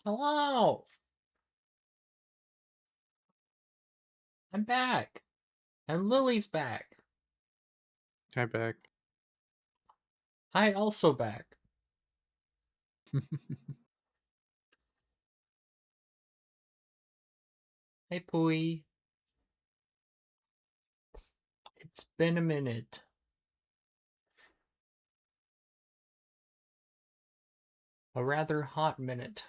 Hello! I'm back! And Lily's back! Hi back. I also back. Hey Pooey. It's been a minute. A rather hot minute.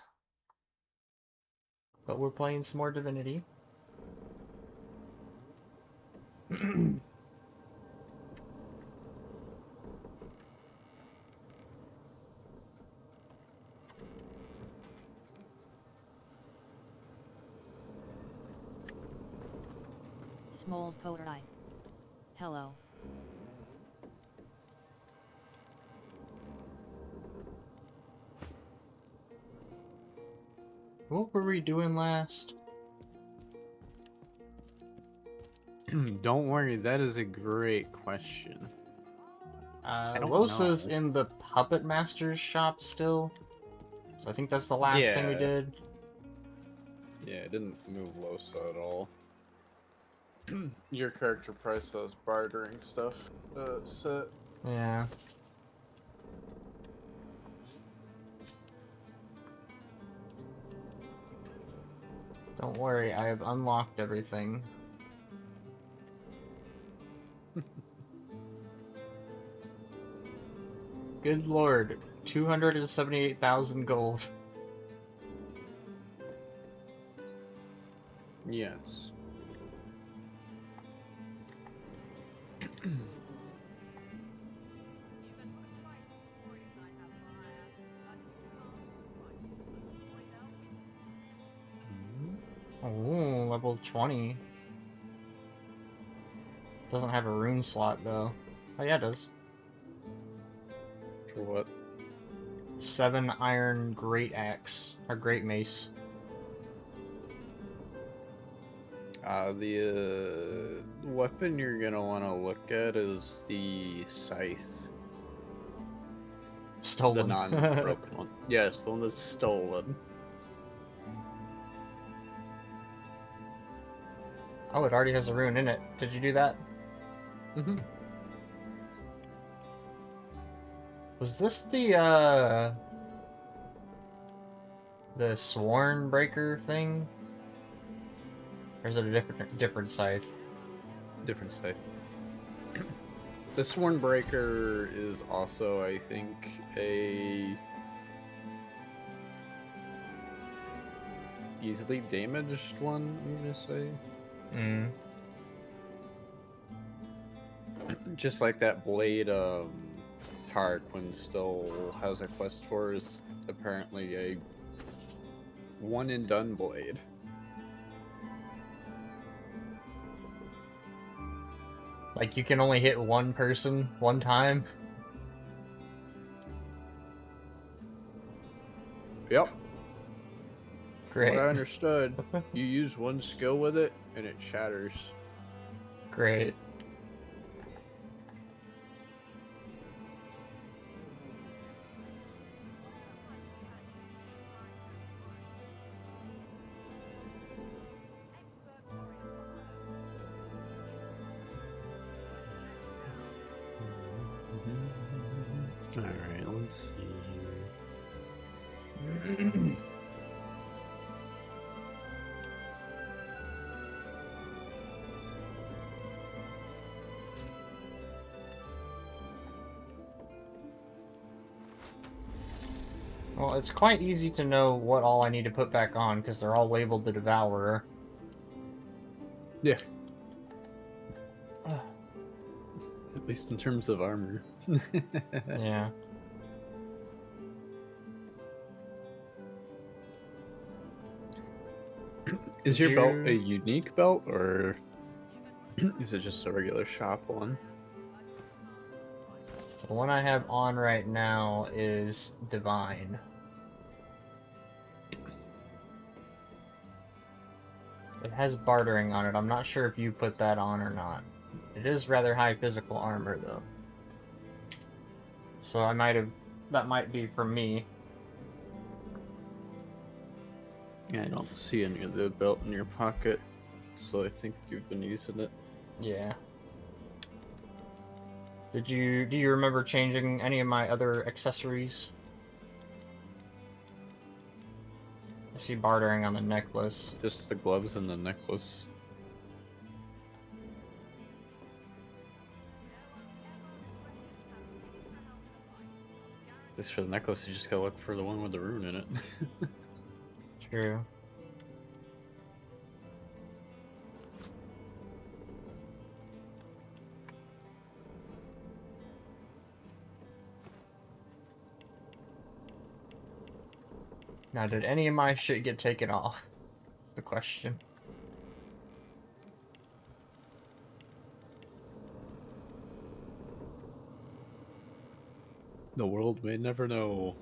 But we're playing some more Divinity. Small Pottery. Hello. What were we doing last? Don't worry, that is a great question. I don't Losa's know. in the Puppet Master's shop still. So I think that's the last thing we Yeah, did. yeah, it didn't move Losa at all. Your character price those bartering stuff set. Yeah. Don't worry, I have unlocked everything. Good lord. 278,000 gold. Yes. Oh, level 20. Doesn't have a rune slot, though. Oh, yeah, it does. For what? 7 iron great axe. Or great mace. The weapon you're gonna want to look at is the scythe. The Stolen. non-broken one. Yes, the one that's stolen. Oh, it already has a rune in it. Did you do that? Mm-hmm. Was this the Sworn Breaker thing? Or is it a different scythe? Different scythe. The Sworn Breaker is also, I think, a easily damaged one, I'm gonna say. Mm. Just like that blade, Tarquin still has a quest for is apparently a one and done blade. Like, you can only hit one person one time? Yep. From what Great. I understood, you use one skill with it and it shatters. Great. Alright, let's see Mm. Well, it's quite easy to know what all I need to put back on, because they're all labeled the Devourer. here. Yeah, at least in terms of armor. Yeah. Is Did your belt a you... unique belt, or is it just a regular shop one? The one I have on right now is Divine. It has bartering on it. I'm not sure if you put that on or not. It is rather high physical armor, though. So I might have... That might be from me. Yeah, I don't see any of the belt in your pocket, so I think you've been using it. Yeah. Do you remember changing any of my other accessories? I see bartering on the necklace. Just the gloves and the necklace. Just for the necklace, you just gotta look for the one with the rune in it. True. Now, did any of my shit get taken off? That's the question. The world may never know.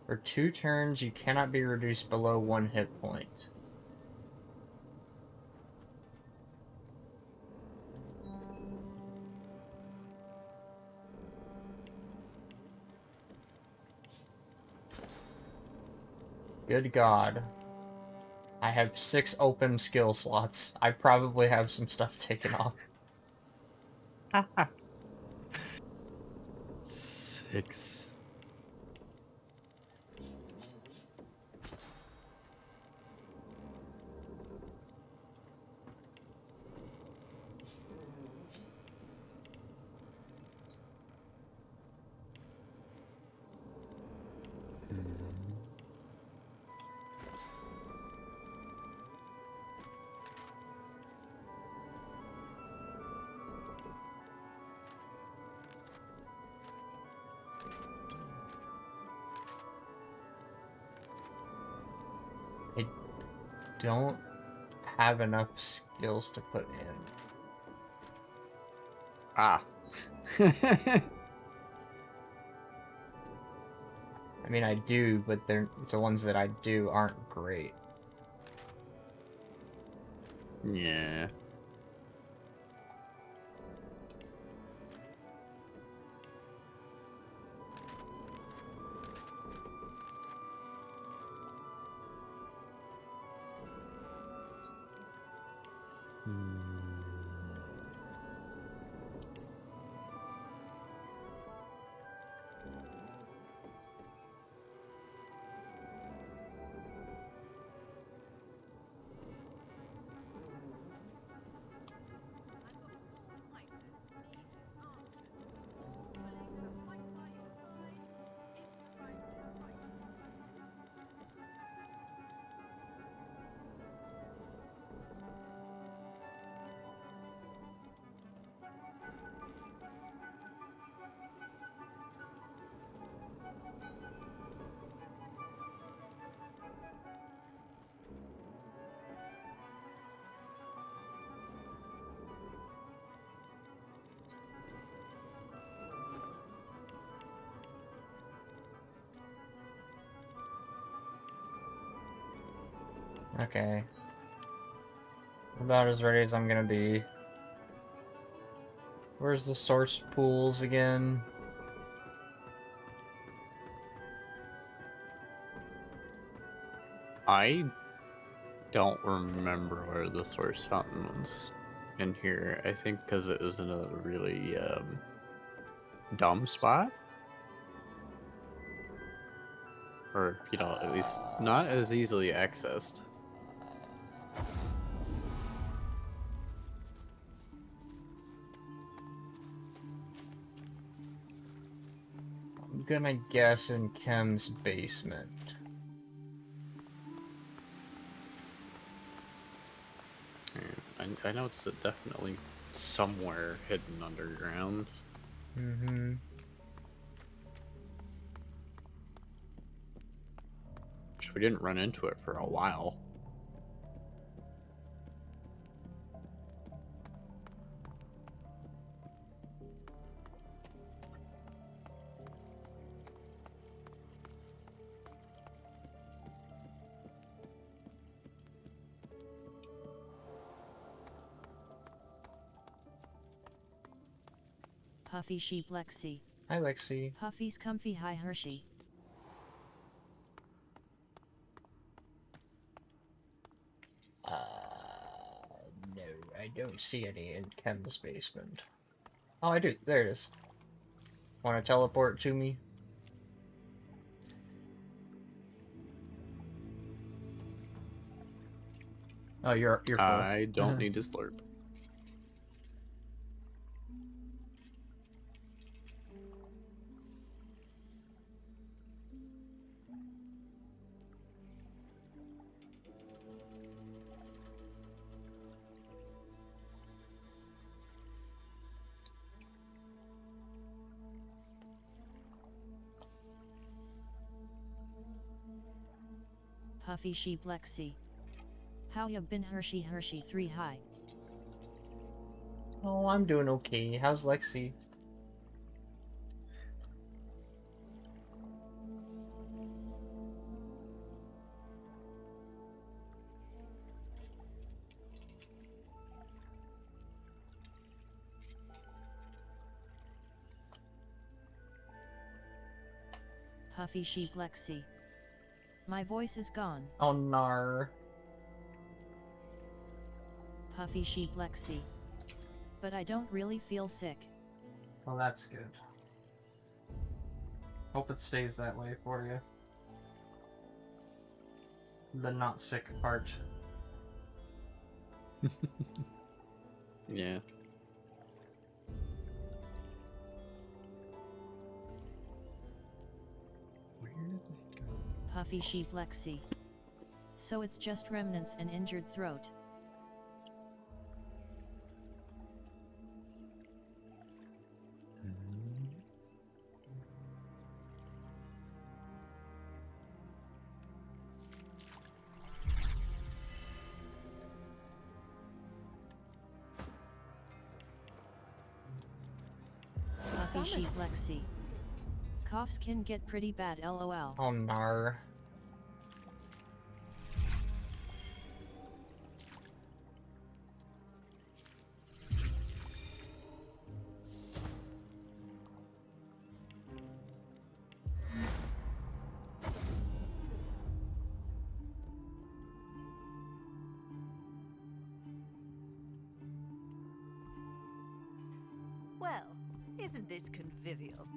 For 2 turns, you cannot be reduced below 1 hit point. Good God. I have 6 open skill slots. I probably have some stuff taken off. 6. I don't have enough skills to put in. Ah. I mean, I do, but the ones that I do aren't great. Yeah. Okay. About as ready as I'm gonna be. Where's the source pools again? I don't remember where the source fountain was in here. I think because it was in a really dumb spot. Or, you know, at least not as easily accessed. I'm gonna guess in Chem's basement. I know it's definitely somewhere hidden underground. Mm-hmm. We didn't run into it for a while. Puffy Sheep Lexi. Hi, Lexi. Puffy's comfy. Hi, Hershey. No, I don't see any in Chem's basement. Oh, I do. There it is. Want to teleport to me? Oh, you're full. I don't need to slurp. Puffy sheep Lexi. How you been Hershey 3 hi. Oh, I'm doing okay. How's Lexi? Puffy sheep Lexi. My voice is gone. Oh, nar. Puffy sheep Lexi. But I don't really feel sick. Well, that's good. Hope it stays that way for you. The not sick part. Yeah. Where did they go? Puffy sheep Lexi. So it's just remnants and injured throat. Puffy sheep Lexi. Coughs can get pretty bad lol. Oh, nar. Well, isn't this convivial?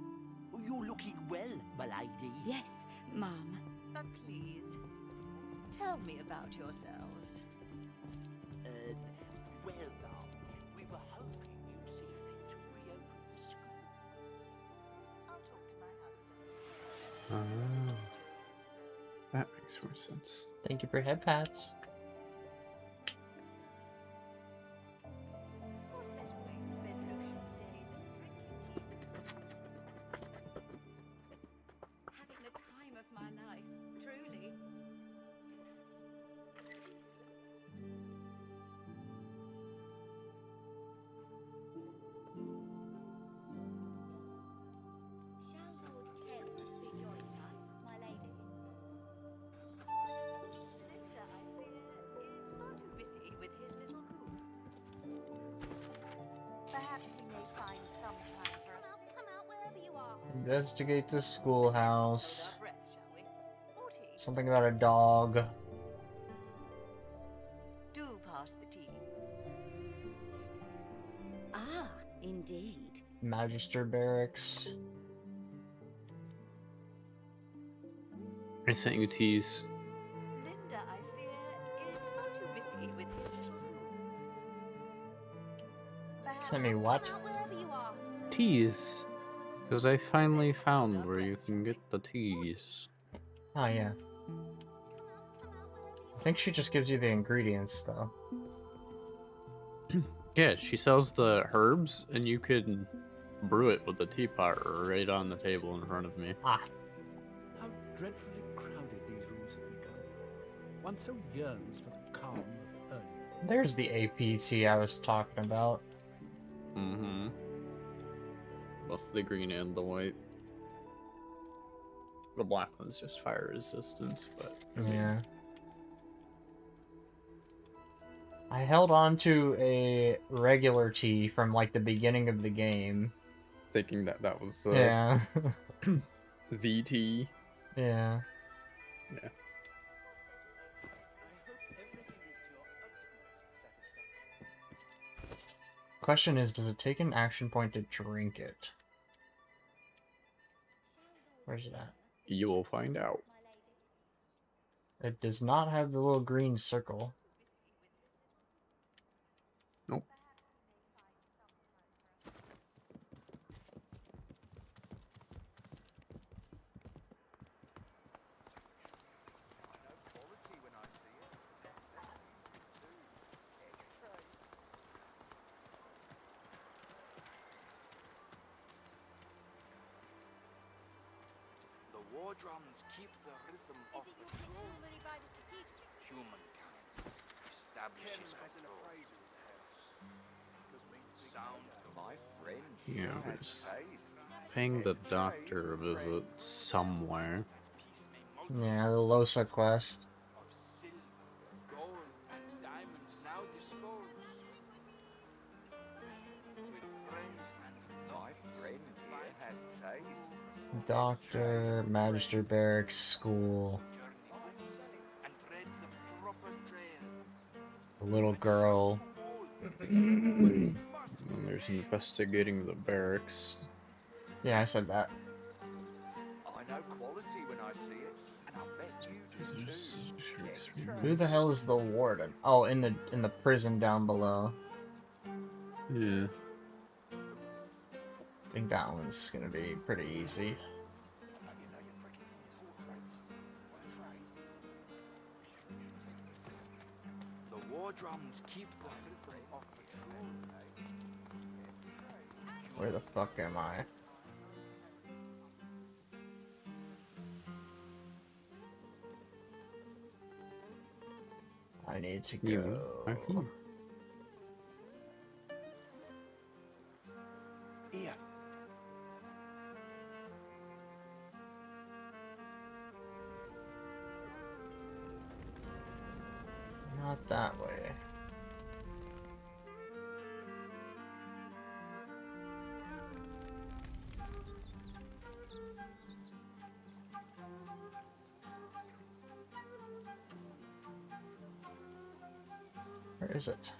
You're looking well, my lady. Yes, Mum. But please, tell me about yourselves. Well, now, we were hoping you'd see fit to reopen the school. I'll talk to my husband. Oh, that makes more sense. Thank you for head pats. What better way to spend Lucian's day than drinking tea? Having the time of my life, truly. Shall Lord Ken be joining us, my lady? Linda, I fear, is far too busy with his little coop. Perhaps he may find some time for us. Come out wherever you are. Investigate the Hold schoolhouse. our breaths, shall we? Or tea? Something about a dog. Do pass the tea. Ah, indeed. Magister barracks. I sent you teas. Linda, I fear, is far too busy with his little coop. Perhaps Send me what? Come out wherever you are. Teas. Because I finally found where you can get the teas. Oh, yeah. I think she just gives you the ingredients, though. Yeah, she sells the herbs, and you can brew it with a teapot right on the table in front of me. Ah, How dreadfully crowded these rooms have become. One so yearns for the calm of early. there's the APT I was talking about. Mm-hmm. Both the green and the white. The black one's just fire resistance, but Yeah. I held on to a regular tea from like the beginning of the game, thinking that that was Yeah. VT. Yeah. Yeah. Question is, does it take an action point to drink it? Where's it at? You will find out. It does not have the little green circle. Nope. The war drums keep the rhythm of patrol. Humankind establishes control. Sound My friend Yeah, has there's taste. paying the doctor a visit somewhere. peace may Yeah, the Losa quest. of silver, gold, and diamonds now dispose. With friends and My friend here has taste. Doctor, Magister Barracks, school. journey and tread the proper trail. The little girl. And there's investigating the barracks. Yeah, I said that. I know quality when I see it, and I bet you do too. Who the hell is the warden? Oh, in the prison down below. Yeah. I think that one's gonna be pretty easy. The war drums keep the rhythm of patrol. Where the fuck am I? I need to You go. are here. Here. Not that way. Where is it?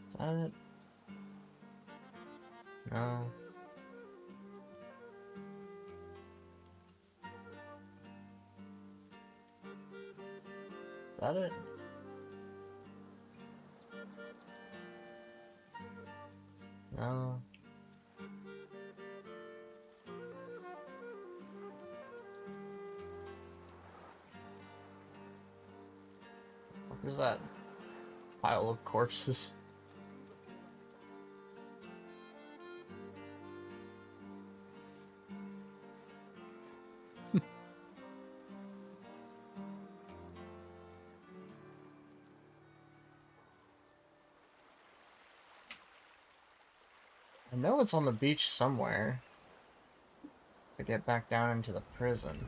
Is that it? No. Is that it? No. What is that? Pile of corpses. I know it's on the beach somewhere. To get back down into the prison.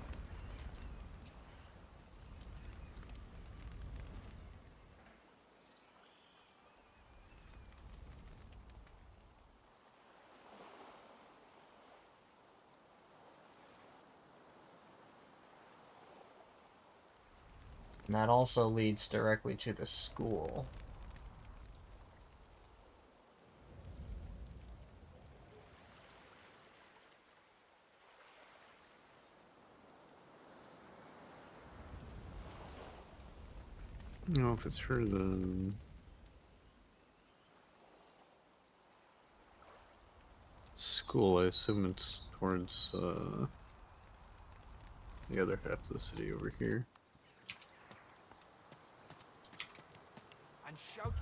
And that also leads directly to the school. I don't know if it's for the school. I assume it's towards the other half of the city over here. And shout.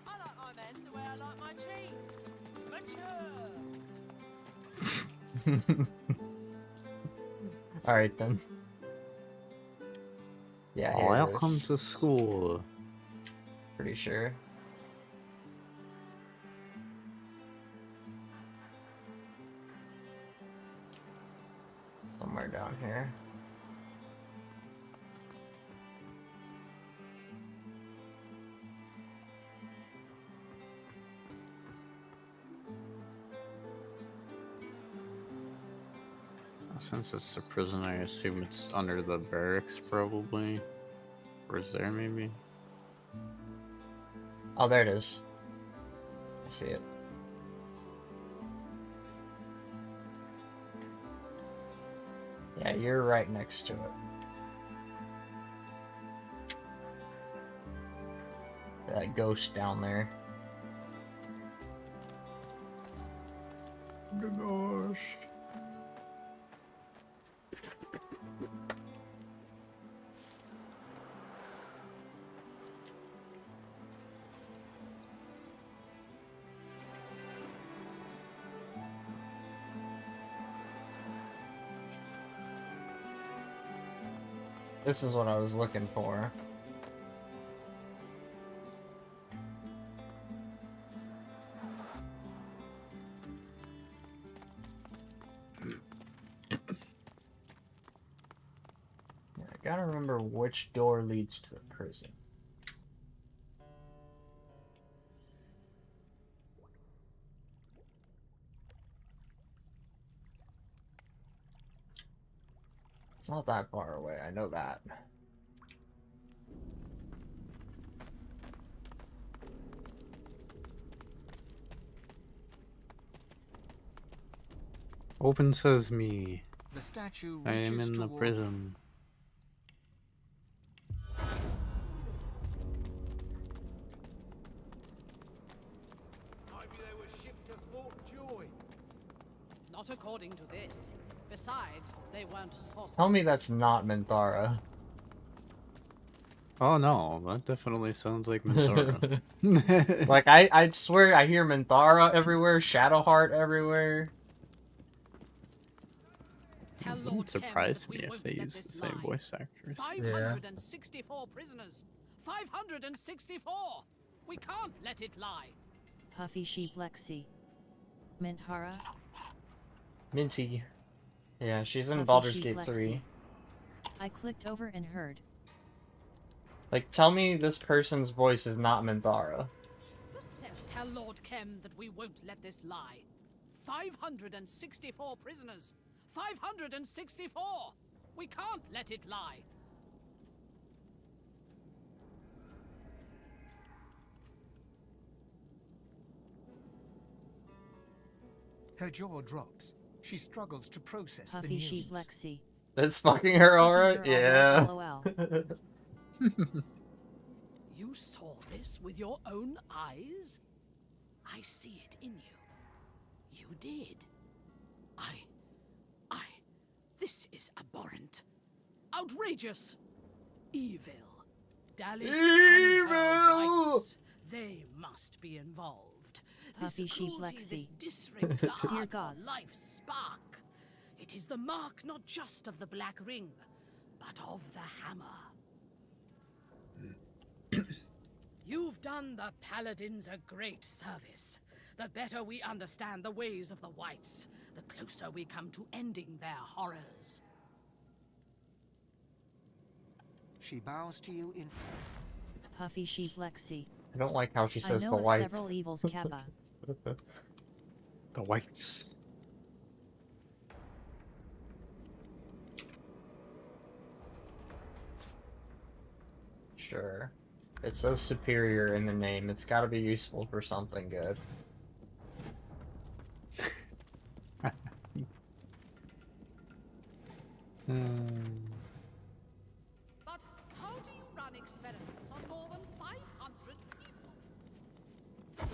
I like my men the way I like my cheese. Mature. Alright then. Yeah, here it Welcome is. to school. Pretty sure. Somewhere down here. Since it's a prison, I assume it's under the barracks, probably. Or is there, maybe? Oh, there it is. I see it. Yeah, you're right next to it. That ghost down there. The ghost. This is what I was looking for. Yeah, I gotta remember which door leads to the prison. It's not that far away, I know that. Open sesame. The statue I am reaches in the toward- prison. Maybe they were shipped to Fort Joy. Not according to this. Besides, they weren't sorcerers. Tell me that's not Minthara. Oh no, that definitely sounds like Mentora. Like, I swear I hear Minthara everywhere, Shadowheart everywhere. Tell It Lord wouldn't Kem surprise that me we if won't they let used this the same lie. voice actors. 564 prisoners. 564. We can't let it lie. Puffy Sheep Lexi. Minthara. Minty. Yeah, she's in Puffy Baldur's Sheep Gate Lexi. 3. I clicked over and heard. Like, tell me this person's voice is not Minthara. Tell Lord Kem that we won't let this lie. 564 prisoners. 564. We can't let it lie. Her jaw drops. She struggles to process the Puffy news. Sheep Lexi. That's fucking her alright? Speaking her Yeah. alright, LOL. You saw this with your own eyes? I see it in you. You did. This is abhorrent. Outrageous. Evil. Dallas and her rights. They must be involved. Puffy This Sheep cruelty, this Lexi. disregard Dear for gods. life's spark. It is the mark not just of the Black Ring, but of the Hammer. You've done the Paladins a great service. The better we understand the ways of the Whites, the closer we come to ending their horrors. She bows to you in Puffy Sheep Lexi. I don't like how she I says know the of whites. several evils, Kappa. The whites. Sure. It says superior in the name. It's gotta be useful for something good. But how do you run experiments on more than 500 people?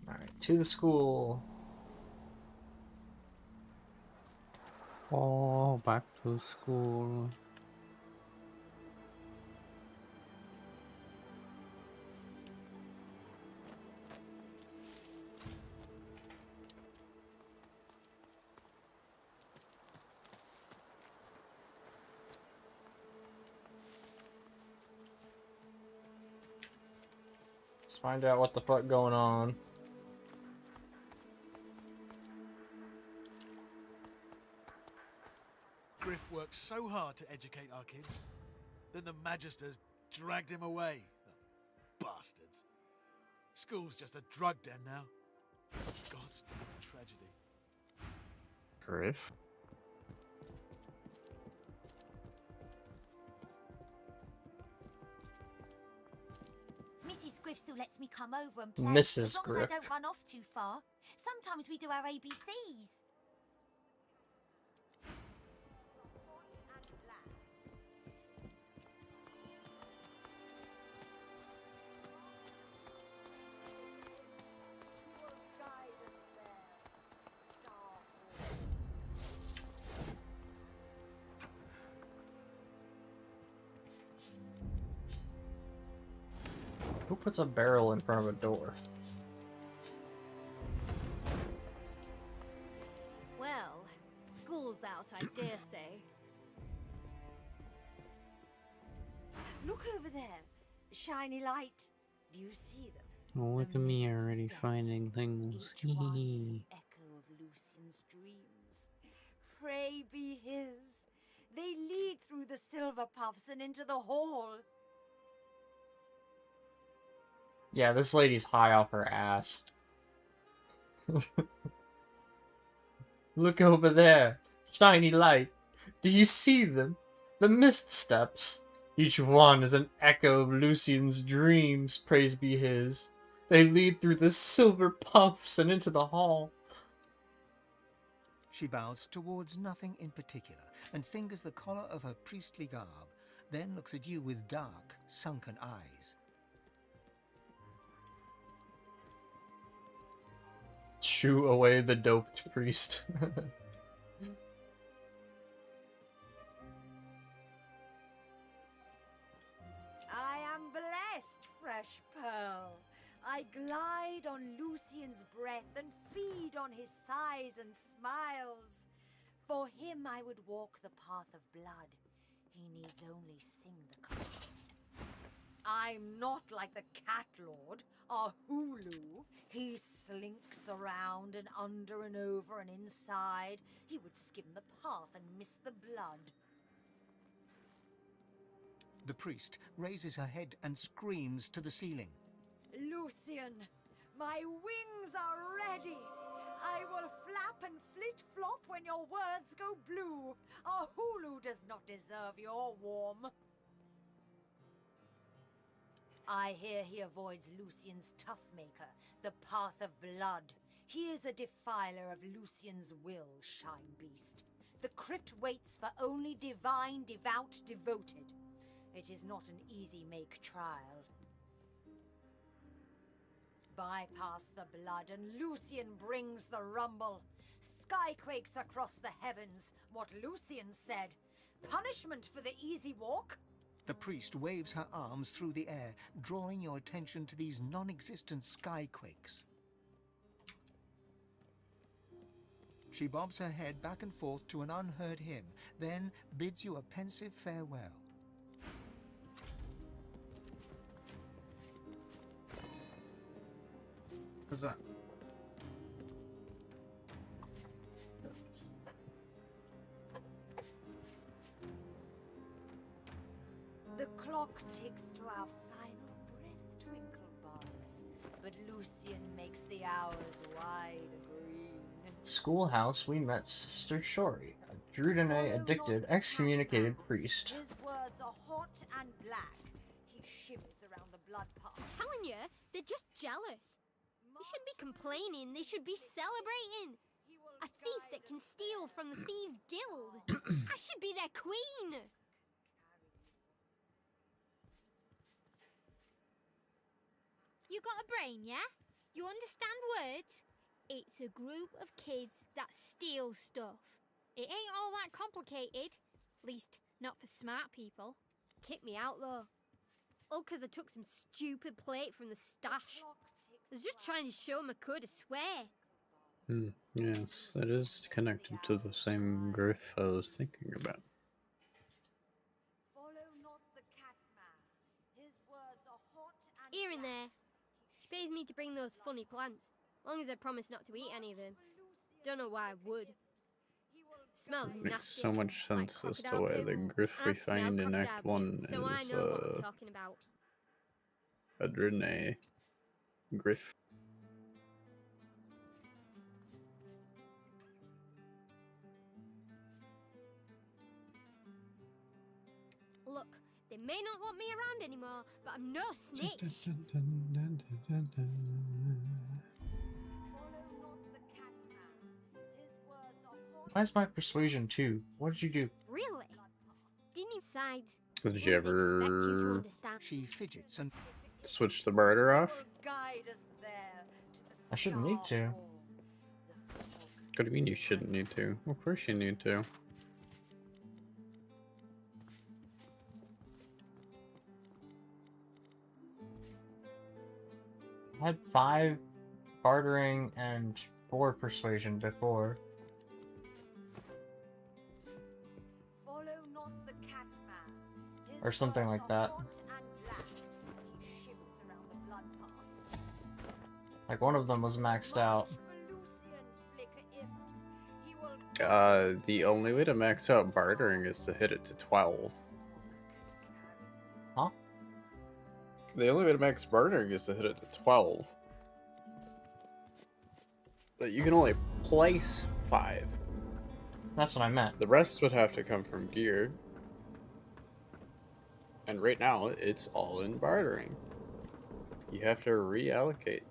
Alright, to the school. Oh, back to school. Let's find out what the fuck going on. Griff worked so hard to educate our kids. Then the Magisters dragged him away. The bastards. School's just a drug den now. God's damn tragedy. Griff? Mrs. Griff still lets me come over and play. Mrs. As long Griff. as I don't run off too far. Sometimes we do our ABCs. Who puts a barrel in front of a door? Well, school's out, I dare say. Look over there. Shiny light. Do you see them? Oh, look The at me mist already steps. finding things. Each one is an echo of Lucian's dreams. Pray be his. They lead through the silver puffs and into the hall. Yeah, this lady's high off her ass. Look over there. Shiny light. Do you see them? The mist steps. Each one is an echo of Lucian's dreams, praise be his. They lead through the silver puffs and into the hall. She bows towards nothing in particular and fingers the collar of her priestly garb, then looks at you with dark, sunken eyes. Shoo away the doped priest. I am blessed, fresh pearl. I glide on Lucian's breath and feed on his sighs and smiles. For him I would walk the path of blood. He needs only sing the command. I'm not like the cat lord, our Hulu. He slinks around and under and over and inside. He would skim the path and miss the blood. The priest raises her head and screams to the ceiling. Lucian, my wings are ready. I will flap and flit-flop when your words go blue. Our Hulu does not deserve your warm. I hear he avoids Lucian's Toughmaker, the path of blood. He is a defiler of Lucian's will, Shine Beast. The crypt waits for only divine, devout, devoted. It is not an easy make trial. Bypass the blood and Lucian brings the rumble. Skyquakes across the heavens, what Lucian said. Punishment for the easy walk? The priest waves her arms through the air, drawing your attention to these non-existent skyquakes. She bobs her head back and forth to an unheard hymn, then bids you a pensive farewell. What's that? The clock ticks to our final breath, Twinklebugs. But Lucian makes the hours wide green. Schoolhouse, we met Sister Shori, a Drudene addicted, excommunicated priest. His words are hot and black. He shivers around the blood path. I'm telling you, they're just jealous. They shouldn't be complaining, they should be celebrating. A thief that can steal from the Thieves' Guild. I should be their queen. You got a brain, yeah? You understand words? It's a group of kids that steal stuff. It ain't all that complicated. At least, not for smart people. Kicked me out though. All 'cause I took some stupid plate from the stash. I was just trying to show him I could, I swear. Yes, it is connected to the same griff I was thinking about. Follow not the cat man. His words are hot and Here and there. She pays me to bring those funny plants, long as I promise not to eat any of them. Don't know why I would. Smells Makes nasty. so much like sense as to crocodile why poo. the griff And we I've smelled find in crocodile Act poo, 1 so I is know what I'm talking about. a Drene griff. Look, they may not want me around anymore, but I'm no snitch. Why is my persuasion 2? What did you do? Really? Didn't you side? Did you Expect you to ever understand. She fidgets and switch the barter off? guide us there to the I shouldn't need to. What do you mean you shouldn't need to? Of course you need to. I had 5 bartering and 4 persuasion before. Follow not the cat man. His Or something words like are that. hot and black. He shivers around the blood path. Like one of them was maxed out. The only way to max out bartering is to hit it to 12. Huh? The only way to max bartering is to hit it to 12. But you can only place 5. That's what I meant. The rest would have to come from gear. And right now, it's all in bartering. You have to reallocate.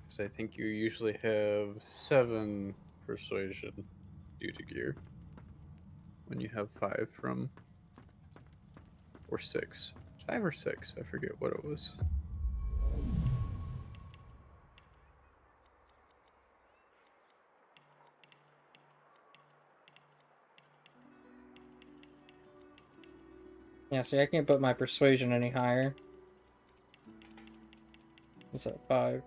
So I think you usually have 7 persuasion due to gear. When you have 5 from... Or 6. 5 or 6, I forget what it was. Yeah, see, I can't put my persuasion any higher. It's at 5.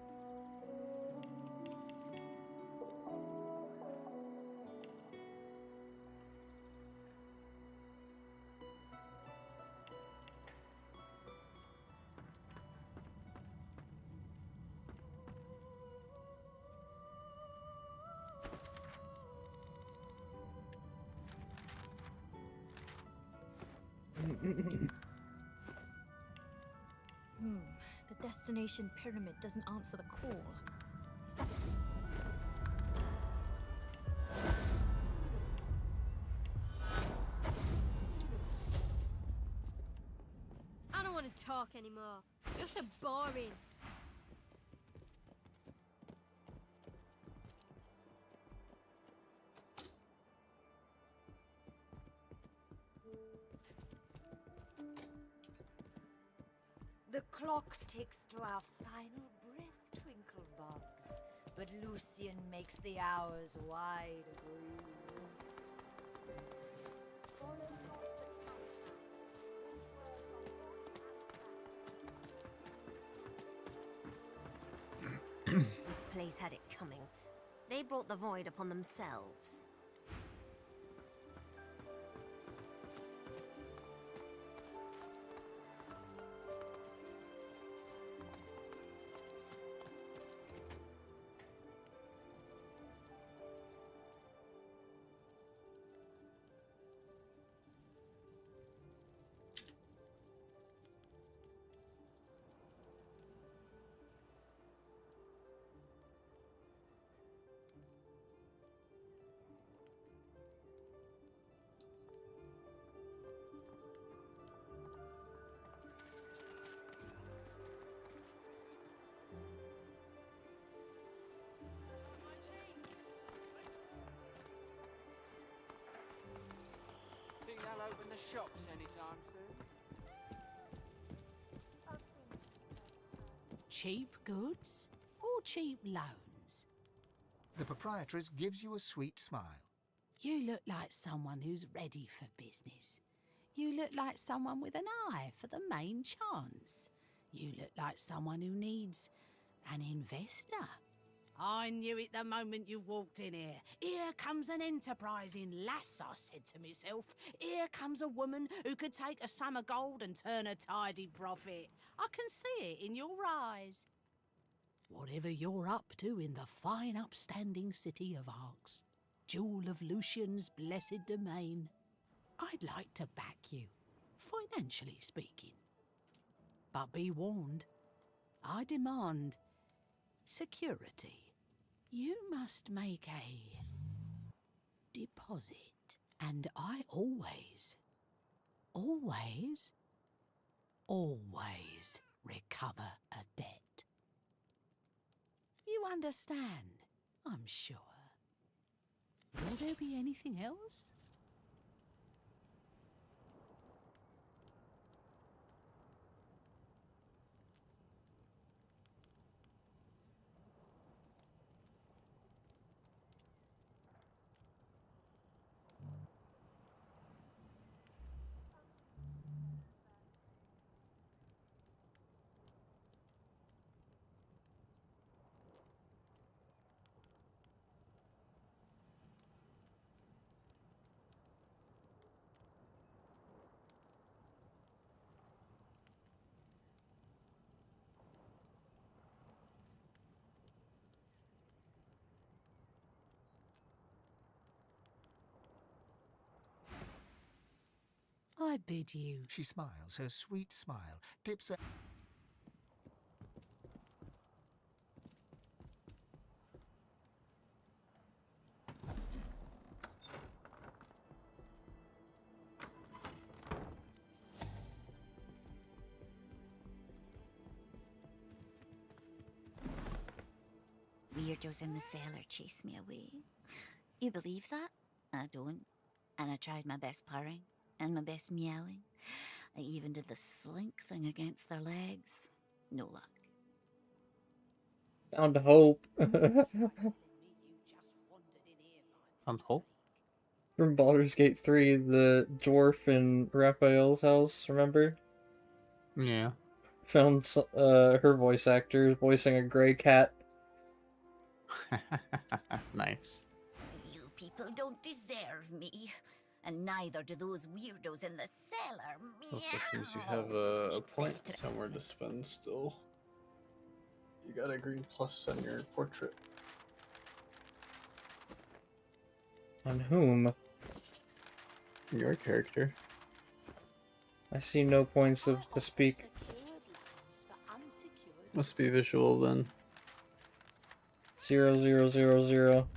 The destination pyramid doesn't answer the call. I don't want to talk anymore. You're so boring. The clock ticks to our final breath, twinkle bugs, but Lucian makes the hours wide agree. This place had it coming. They brought the void upon themselves. Think they'll open the shops anytime soon? cheap goods or cheap loans? The proprietress gives you a sweet smile. You look like someone who's ready for business. You look like someone with an eye for the main chance. You look like someone who needs an investor. I knew it the moment you walked in here. Here comes an enterprising lass, I said to myself. Here comes a woman who could take a sum of gold and turn a tidy profit. I can see it in your eyes. Whatever you're up to in the fine upstanding city of Arx, jewel of Lucian's blessed domain, I'd like to back you, financially speaking. But be warned, I demand security. You must make a deposit, and I always recover a debt. You understand, I'm sure. Will there be anything else? I bid you. She smiles, her sweet smile, dips her... Weirdos in the cellar chase me away. You believe that? I don't. And I tried my best purring and my best meowing. I even did the slink thing against their legs. No luck. Found hope. On hope? From Baldur's Gate 3, the dwarf in Raphael's house, remember? Yeah. Found her voice actor voicing a gray cat. Nice. You people don't deserve me. And neither do those weirdos in the cellar. Also seems you have a point somewhere to spend still. You got a green plus on your portrait. On whom? Your character. I see no points to speak. Must be visual then. 0, 0, 0, 0.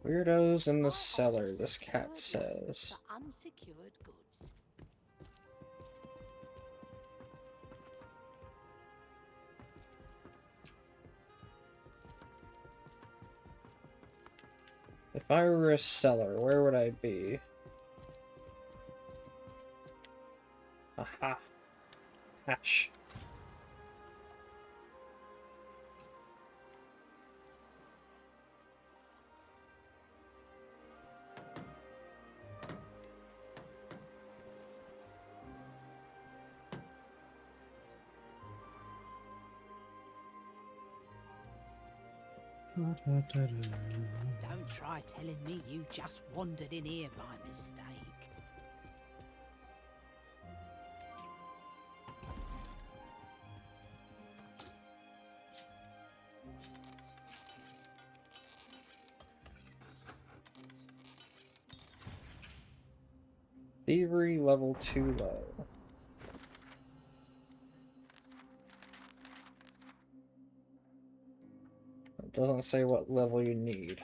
Weirdos in the cellar, this cat says. Unsecured goods. If I were a seller, where would I be? Aha. Hatch. Don't try telling me you just wandered in here by mistake. Thievery level 2 low. It doesn't say what level you need.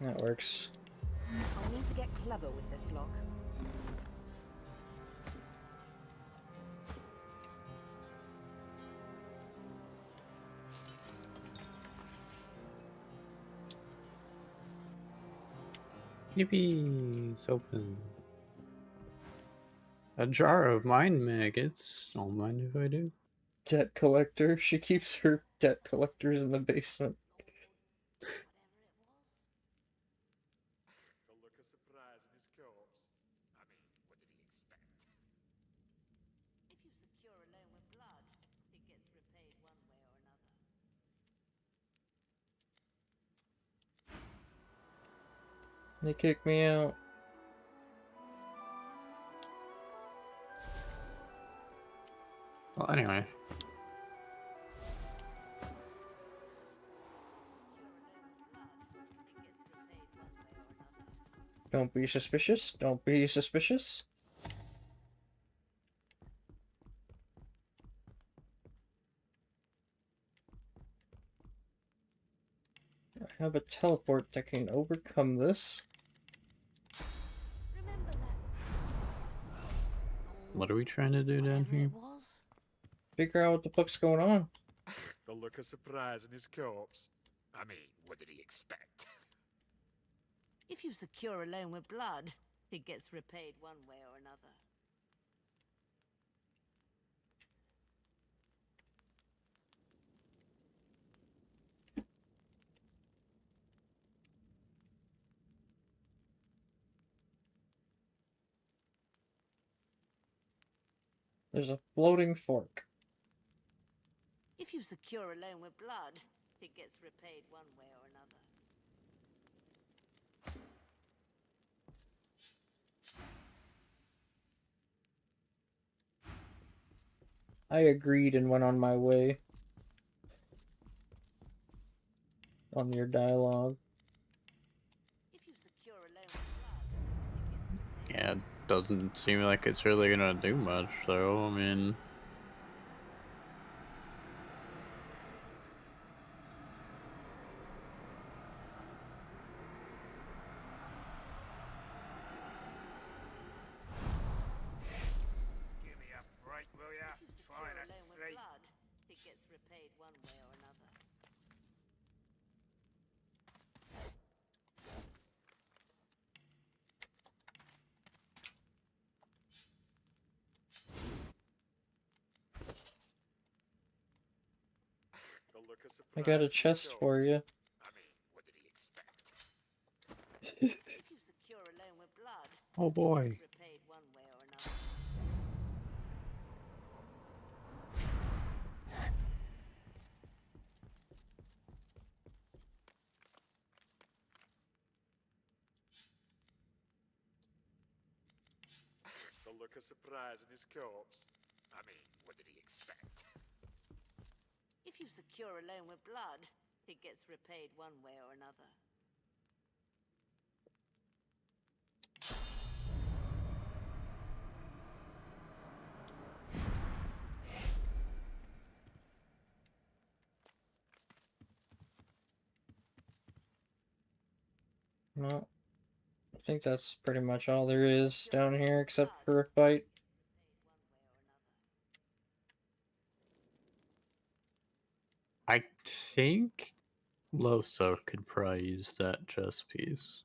That works. I'll need to get clever with this lock. Yippee! It's open. A jar of mind maggots. Don't mind if I do. Debt collector. She keeps her debt collectors in the basement. The look of surprise in his corpse. I mean, what did he expect? If you secure a loan with blood, it gets repaid one way or another. They kicked me out. Well, anyway. Don't be suspicious. Don't be suspicious. I have a teleport that can overcome this. What are we trying to do down here? Figure out what the fuck's going on. The look of surprise in his corpse. I mean, what did he expect? If you secure a loan with blood, it gets repaid one way or another. There's a floating fork. If you secure a loan with blood, it gets repaid one way or another. I agreed and went on my way. On your dialogue. Yeah, it doesn't seem like it's really gonna do much, though. I mean... Give me a break, will ya? Trying to sleep. It gets repaid one way or another. The look of I surprise got a in his chest corpse. for you. I mean, what did he expect? If you secure a loan with blood, Oh boy. it gets repaid one way or another. The look of surprise in his corpse. I mean, what did he expect? If you secure a loan with blood, it gets repaid one way or another. Well, I think that's pretty much all there is down here except for a fight. I think Losa could probably use that chess piece.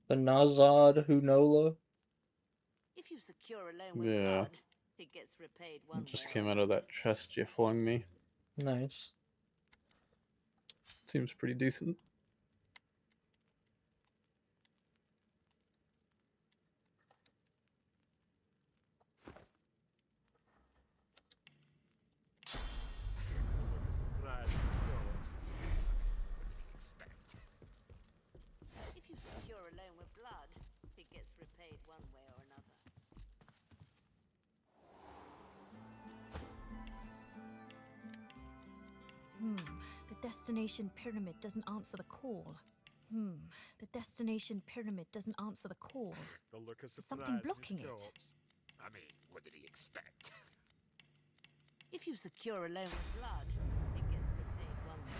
The Nazad Hunola. If you secure a loan with Yeah. blood, it gets repaid one It just way came or out of that chest you flung me. Nice. Seems pretty decent. Surprise in his corpse. If you secure a loan with blood, it gets repaid one way or another. The destination pyramid doesn't answer the call. The destination pyramid doesn't answer the call. The look of There's surprise something in his blocking it. corpse. I mean, what did he expect? If you secure a loan with blood, it gets repaid one way.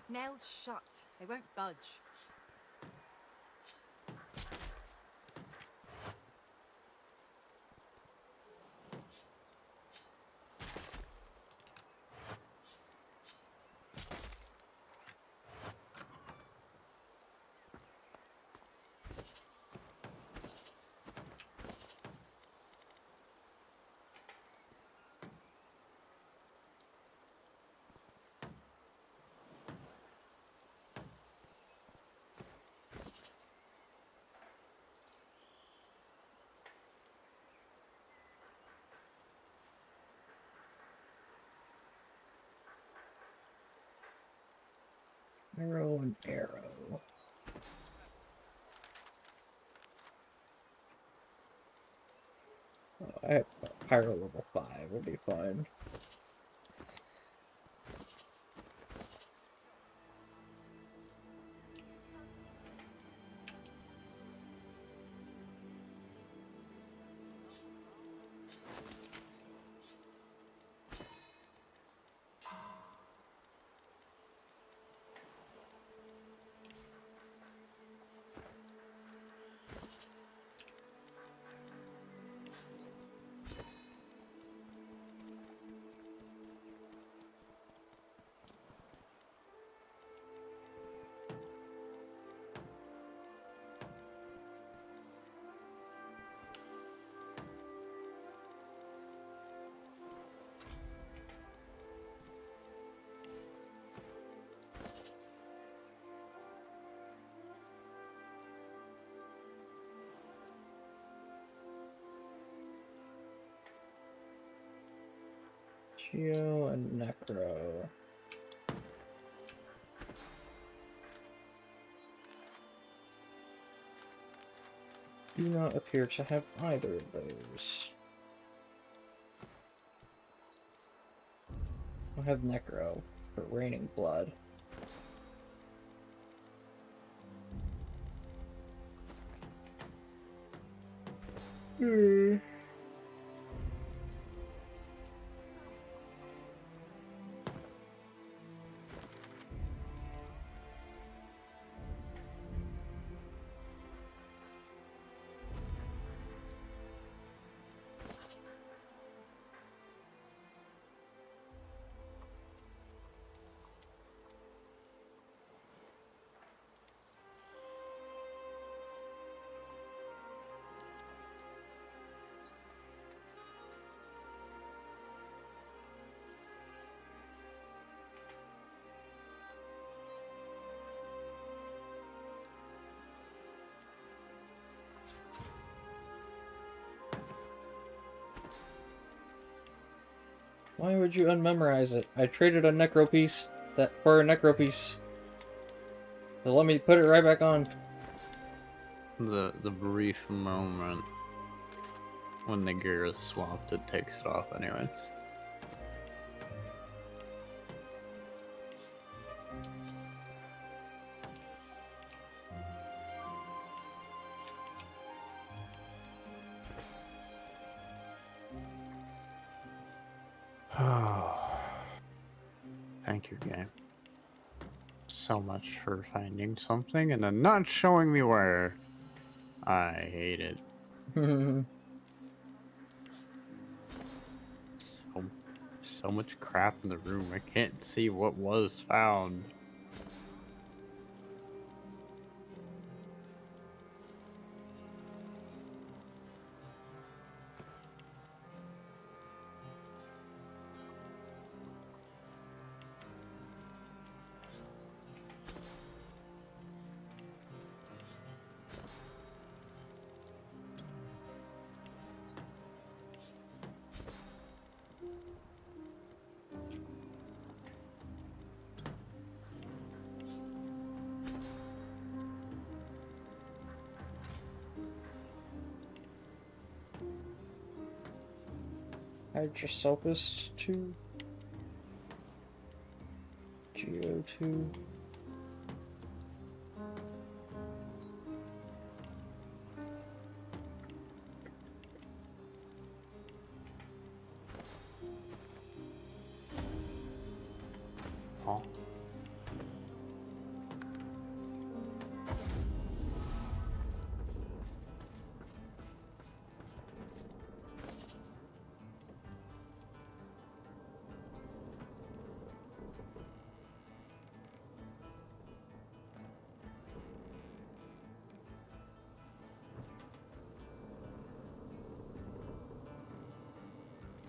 Nailed shut. They won't budge. Arrow and arrow. Oh, I have pyro level 5, we'll be fine. Geo and Necro. Do not appear to have either of those. I'll have Necro for raining blood. Why would you unmemorize it? I traded a necro piece for a necro piece. So let me put it right back on. The brief moment when the gear is swapped, it takes it off anyways. Thank you, game. So much for finding something and then not showing me where. I hate it. So much crap in the room. I can't see what was found. Hydrosalpus 2. Geo 2. Huh?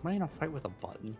Am I in a fight with a button?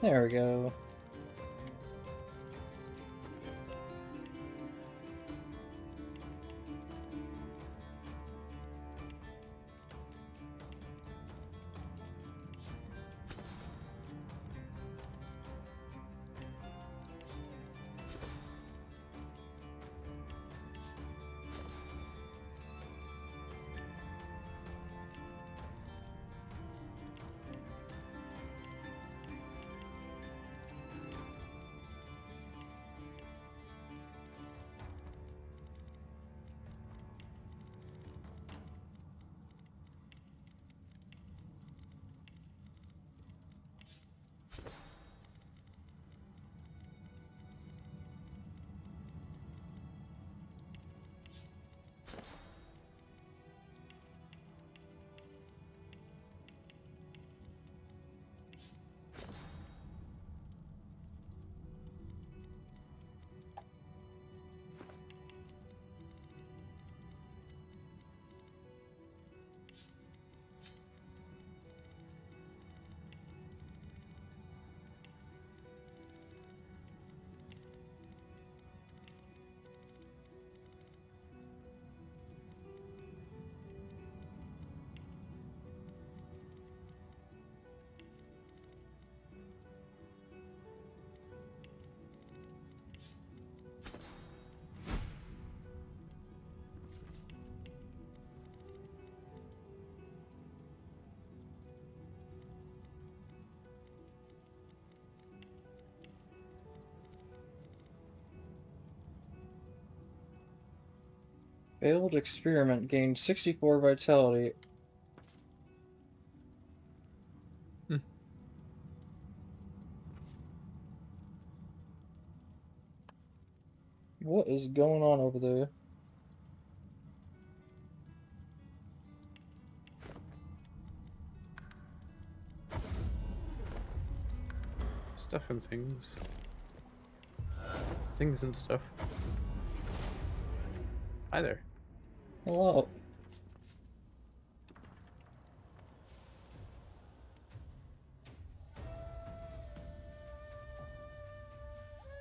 There we go. Failed experiment gained 64 vitality. What is going on over there? Stuff and things. Things and stuff. Hi there. Hello.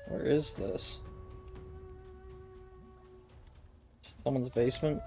Where is this? Someone's basement?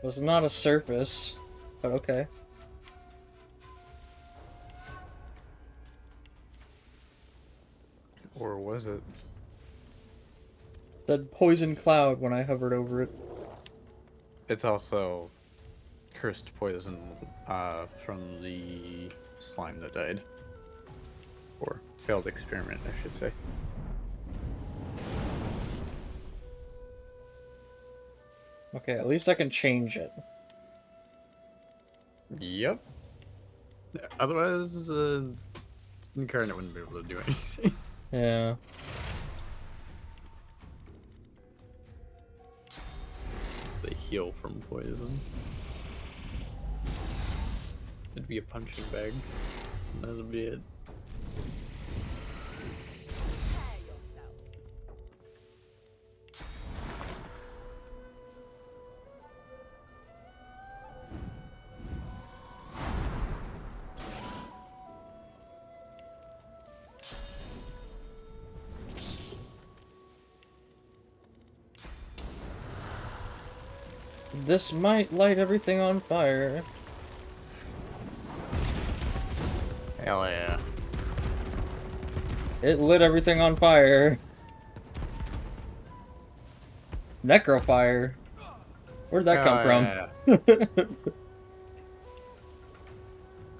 It was not a surface, but okay. Or was it? It said poison cloud when I hovered over it. It's also cursed poison from the slime that died. Or failed experiment, I should say. Okay, at least I can change it. Yep. Otherwise, Incarnate wouldn't be able to do anything. Yeah. They heal from poison. It'd be a punching bag. That'll be it. This might light everything on fire. Hell yeah. It lit everything on fire. Necrofire. Where'd that come from?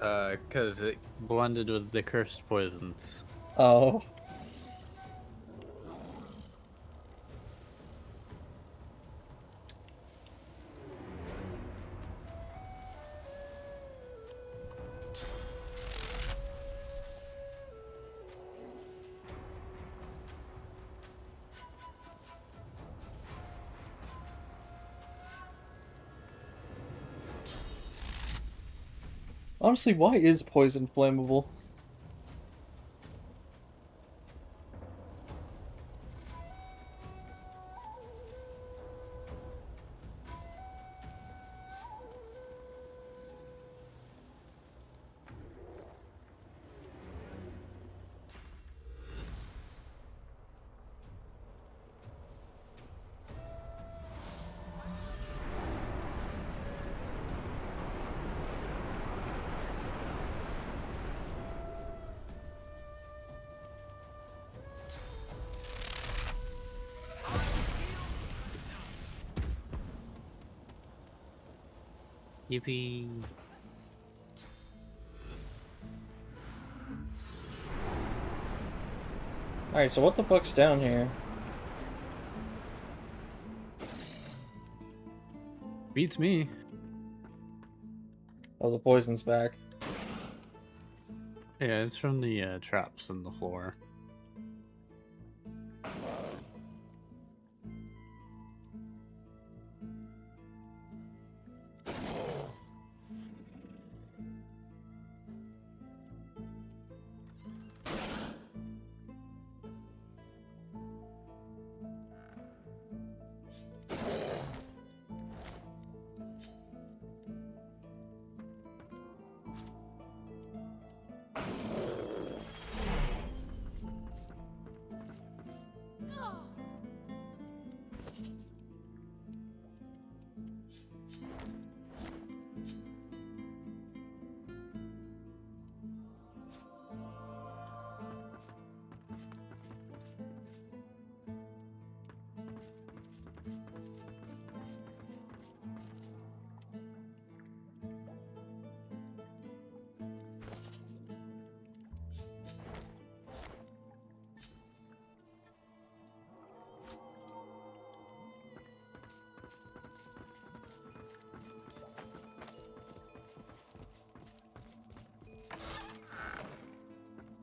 Yeah. Cause it blended with the cursed poisons. Oh. Honestly, why is poison flammable? Yippee. Alright, so what the fuck's down here? Beats me. Oh, the poison's back. Yeah, it's from the traps in the floor.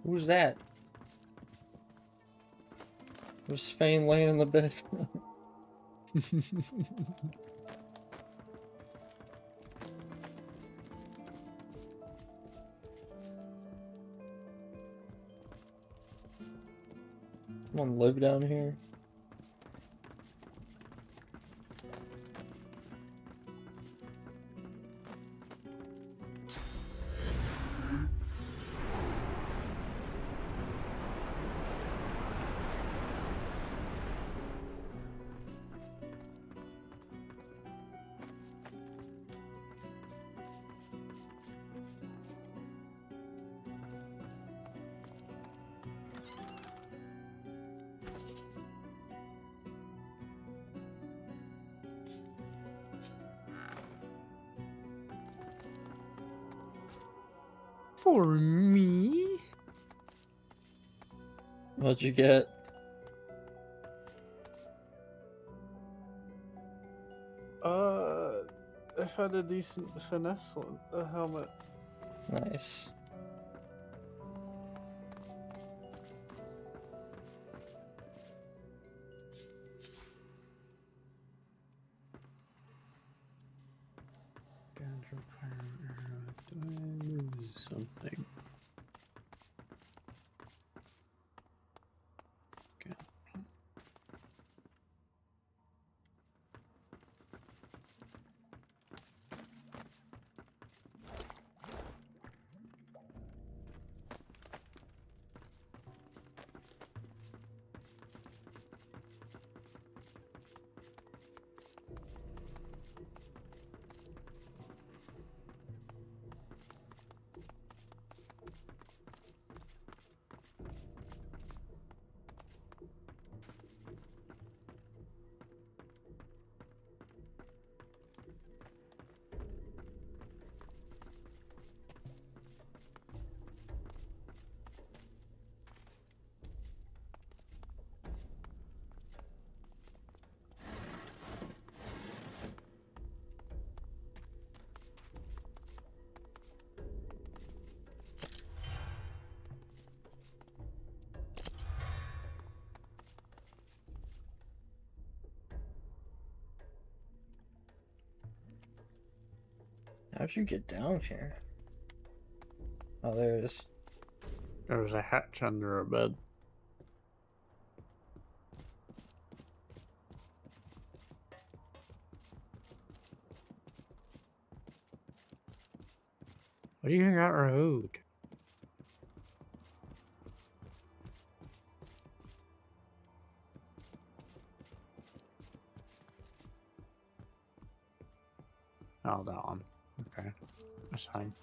Who's that? There's Spain laying in the bed. Someone live down here? For me? What'd you get? I had a decent finesse one, a helmet. Nice. Do I lose something? Okay. How'd you get down here? Oh, there it is. There was a hatch under a bed. What do you got, Rogue? Oh, that one. Okay. That's fine.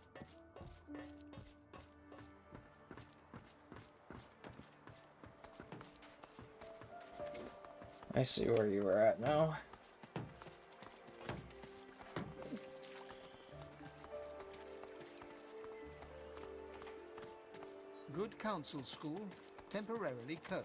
I see where you were at now. Good counsel school, temporarily closed.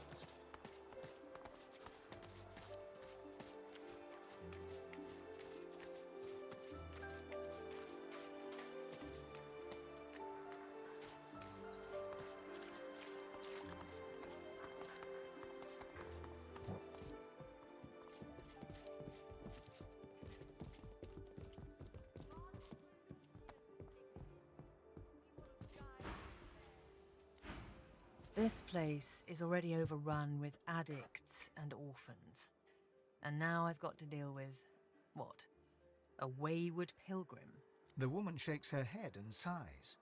This place is already overrun with addicts and orphans. And now I've got to deal with, what? A wayward pilgrim? The woman shakes her head and sighs.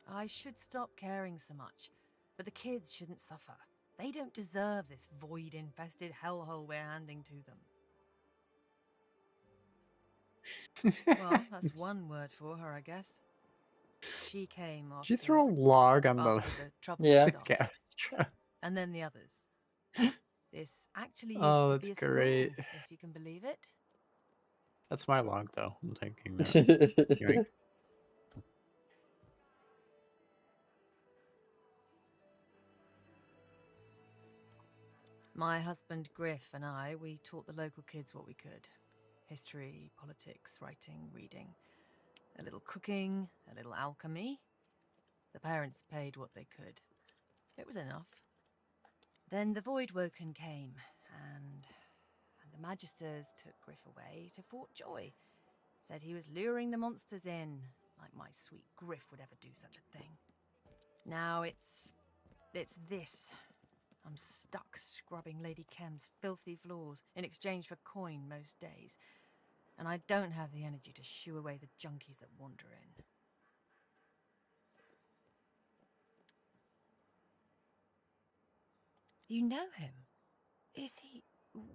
I should stop caring so much, but the kids shouldn't suffer. They don't deserve this void-infested hellhole we're handing to them. Well, that's one word for her, I guess. She came Did you after... throw a log on after the trouble Yeah. started. gas trap? And then the others. This actually used Oh, to that's be a great. school, if you can believe it. That's my log, though. I'm taking that. Yoink. My husband Griff and I, we taught the local kids what we could. History, politics, writing, reading. A little cooking, a little alchemy. The parents paid what they could. It was enough. Then the Voidwoken came, and the Magisters took Griff away to Fort Joy. Said he was luring the monsters in, like my sweet Griff would ever do such a thing. Now it's this. I'm stuck scrubbing Lady Kem's filthy floors in exchange for coin most days. And I don't have the energy to shoo away the junkies that wander in. You know him?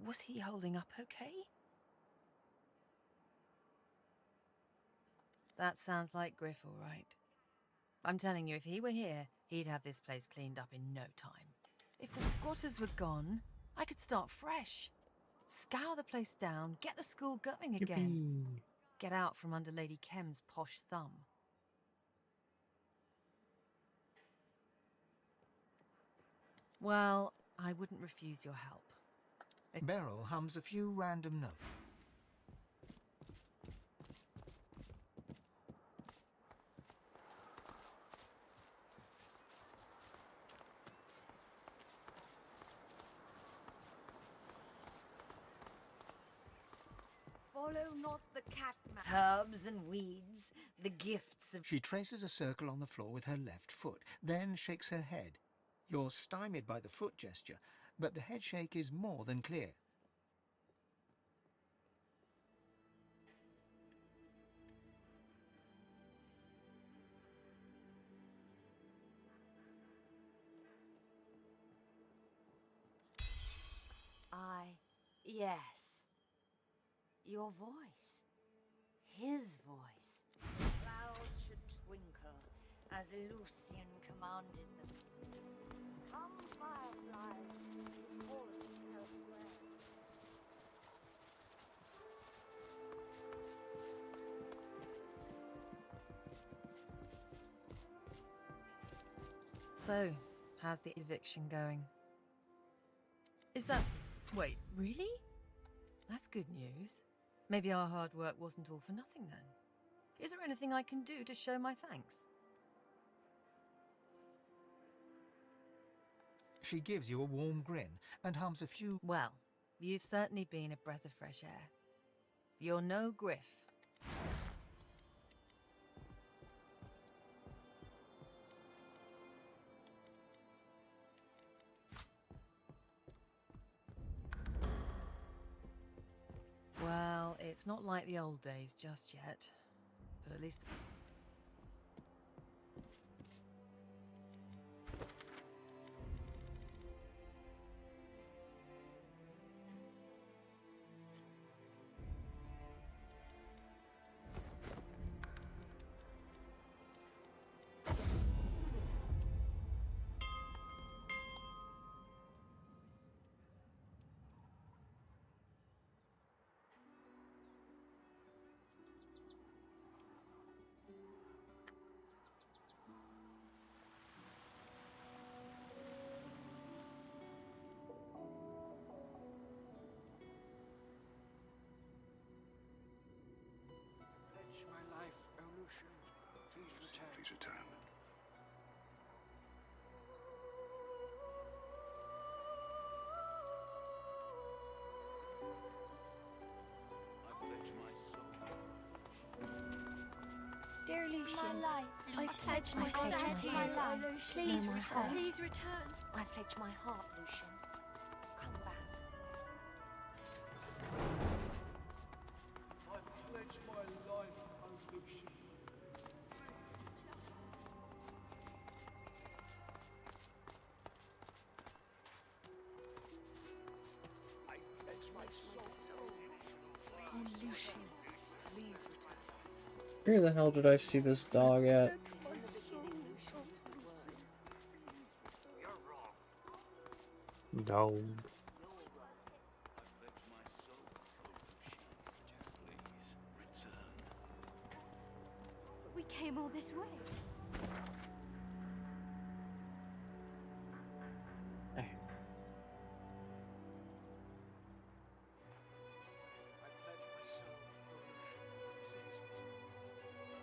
Was he holding up okay? That sounds like Griff, all right. I'm telling you, if he were here, he'd have this place cleaned up in no time. If the squatters were gone, I could start fresh. Scour the place down, get the school going again. Yippee. Get out from under Lady Kem's posh thumb. Well, I wouldn't refuse your help. Beryl hums a few random notes. Follow not the catman. Herbs and weeds, the gifts of... She traces a circle on the floor with her left foot, then shakes her head. You're stymied by the foot gesture, but the head shake is more than clear. Yes. Your voice. His voice. Clouds should twinkle, as Lucian commanded them. Come, fireflies, call us elsewhere. So, how's the eviction going? Is that... Wait, really? That's good news. Maybe our hard work wasn't all for nothing then. Is there anything I can do to show my thanks? She gives you a warm grin and hums a few... Well, you've certainly been a breath of fresh air. You're no Griff. Well, it's not like the old days just yet. But at least... future turn. Dear Lucian, My life. I pledge my I soul pledge to my you. life. Please No, my return. heart. Please return. I pledge my heart, Lucian. Come back. I pledge my life, O Lucian. I pledge my soul. Oh, Lucian, please return. Where the hell did I see this dog at? Dog. But we came all this way.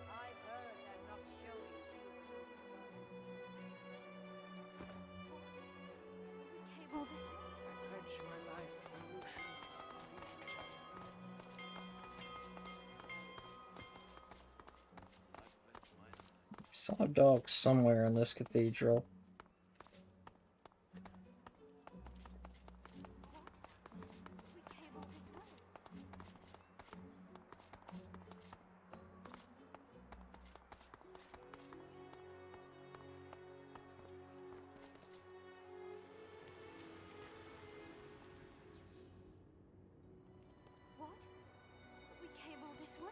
I've heard they're not showing Vtuber. We came all this way. I pledge my life, O Lucian. Saw a dog somewhere in this cathedral. What? We came all this way.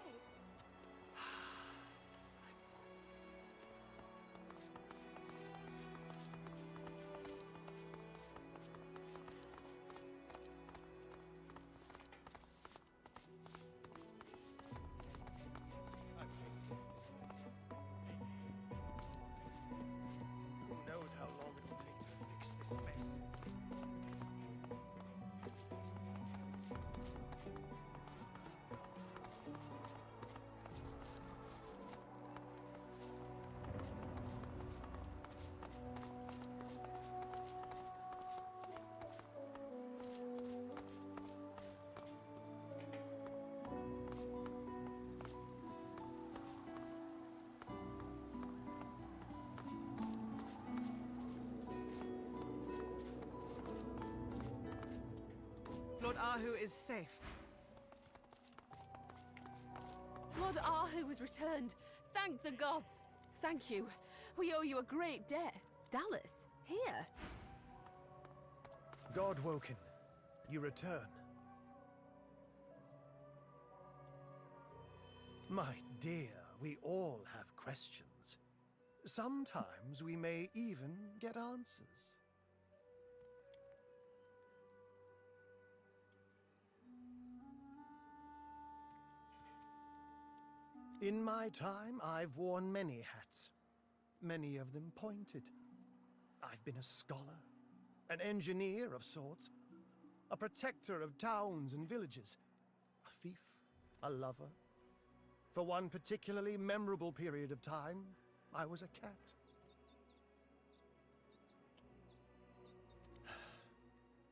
Who knows how long it will take to fix this mess? Lord Ahu is safe. Lord Ahu has returned. Thank the gods. Thank you. We owe you a great debt. Dallas, here. God woken, you return. My dear, we all have questions. Sometimes we may even get answers. In my time, I've worn many hats, many of them pointed. I've been a scholar, an engineer of sorts, a protector of towns and villages, a thief, a lover. For one particularly memorable period of time, I was a cat.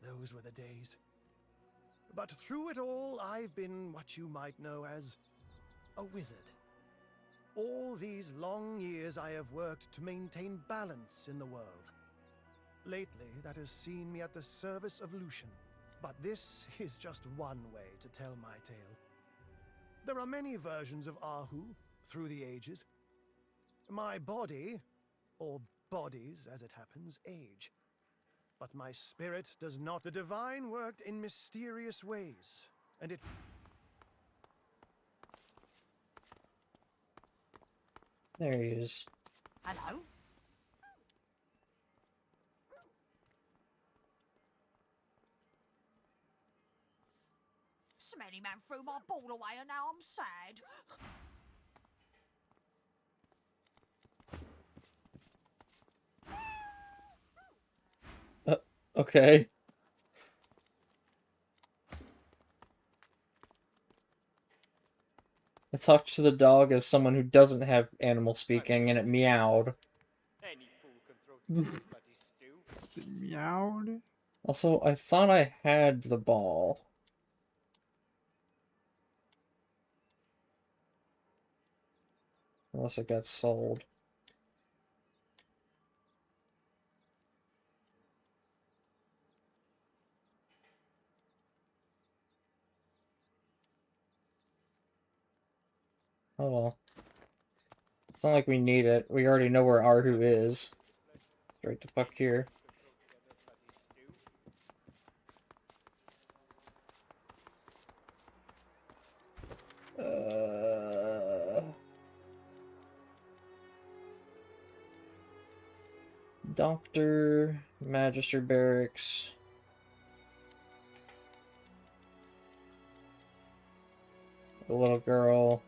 Those were the days. But through it all, I've been what you might know as a wizard. All these long years I have worked to maintain balance in the world. Lately, that has seen me at the service of Lucian. But this is just one way to tell my tale. There are many versions of Ahu through the ages. My body, or bodies as it happens, age. But my spirit does not. The divine worked in mysterious ways, and it... There he is. Hello? Smelly man threw my ball away and now I'm sad. Okay. I talk to the dog as someone who doesn't have animal speaking, and it meowed. Any fool can throw together a bloody stew. It meowed. Also, I thought I had the ball. Unless it got sold. Oh well. It's not like we need it. We already know where Arhu is. Straight to fuck here. Doctor, Magister Barracks. The little girl.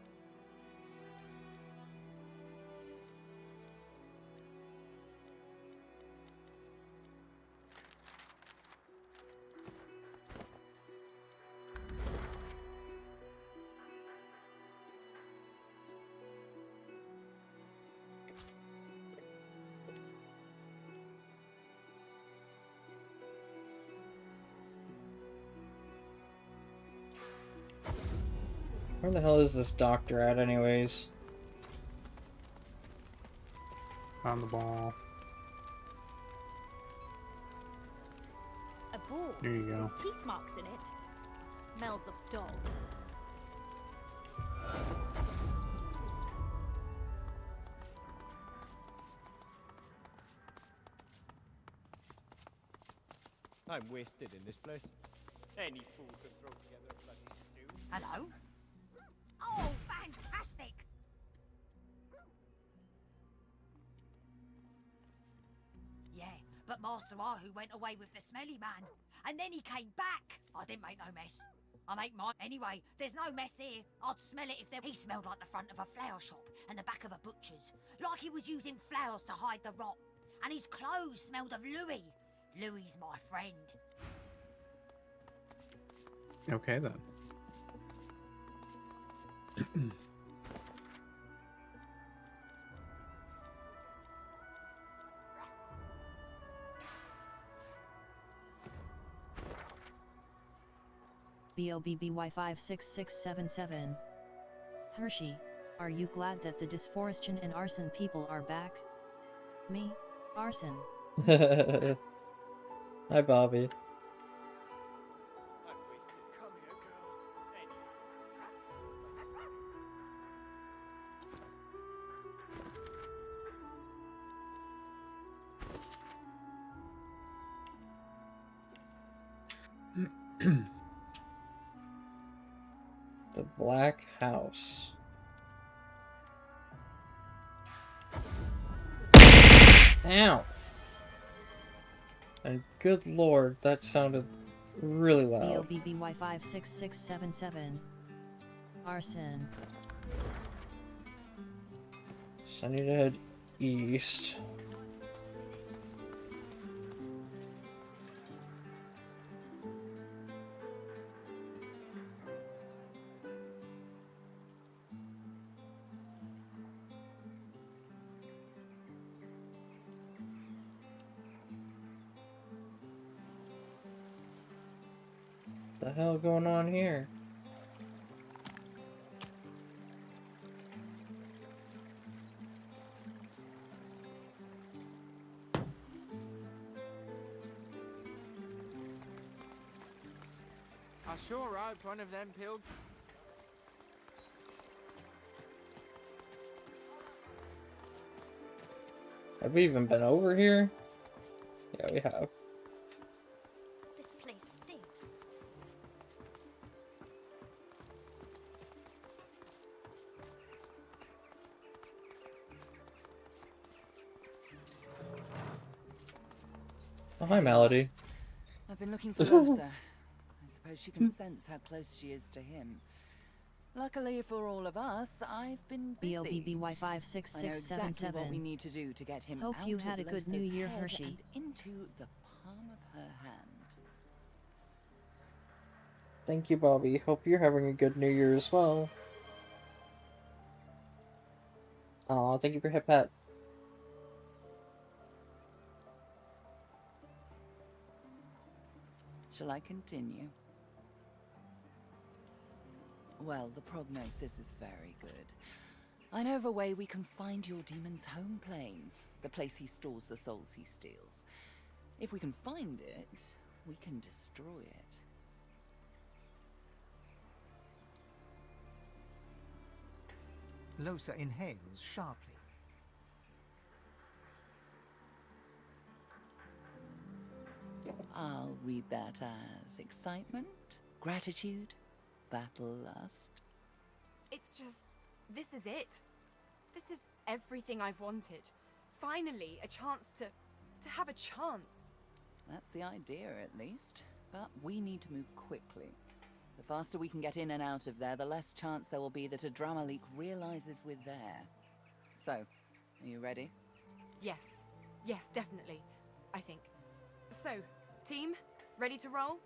Where the hell is this doctor at, anyways? Found the ball. A ball. There you go. With teeth marks in it. Smells of dog. I'm wasted in this place. Any fool can throw together a bloody stew. Hello? Oh, fantastic! Yeah, but Master Ahu went away with the smelly man, and then he came back. I didn't make no mess. I make mine anyway. There's no mess here. I'd smell it if there. He smelled like the front of a flower shop and the back of a butcher's, like he was using flowers to hide the rot. And his clothes smelled of Louis. Louis's my friend. Okay then. BOBBY56677. Hershey, are you glad that the Dysforestion and Arson people are back? Me? Arson. Hi, Bobby. The Black House. Ow! And good lord, that sounded really loud. BOBBY56677. Arson. So I need to head east. What the hell going on here? I sure hope one of them pilgrims. Have we even been over here? Yeah, we have. This place stinks. Oh, hi, Melody. I've been looking for Lotha. I suppose she can sense how close she is to him. Luckily for all of us, I've been busy. BOBBY56677. I know exactly what we need to do to get him Hope out you of had a good Lotha's New Year, head Hershey. and into the palm of her hand. Thank you, Bobby. Hope you're having a good New Year as well. Oh, thank you for hip hat. Shall I continue? Well, the prognosis is very good. I know of a way we can find your demon's home plane, the place he stores the souls he steals. If we can find it, we can destroy it. Losa inhales sharply. I'll read that as excitement, gratitude, battle lust. It's just, this is it. This is everything I've wanted. Finally, a chance to have a chance. That's the idea, at least. But we need to move quickly. The faster we can get in and out of there, the less chance there will be that a drama leak realizes we're there. So, are you ready? Yes. Yes, definitely. I think. So, team, ready to roll?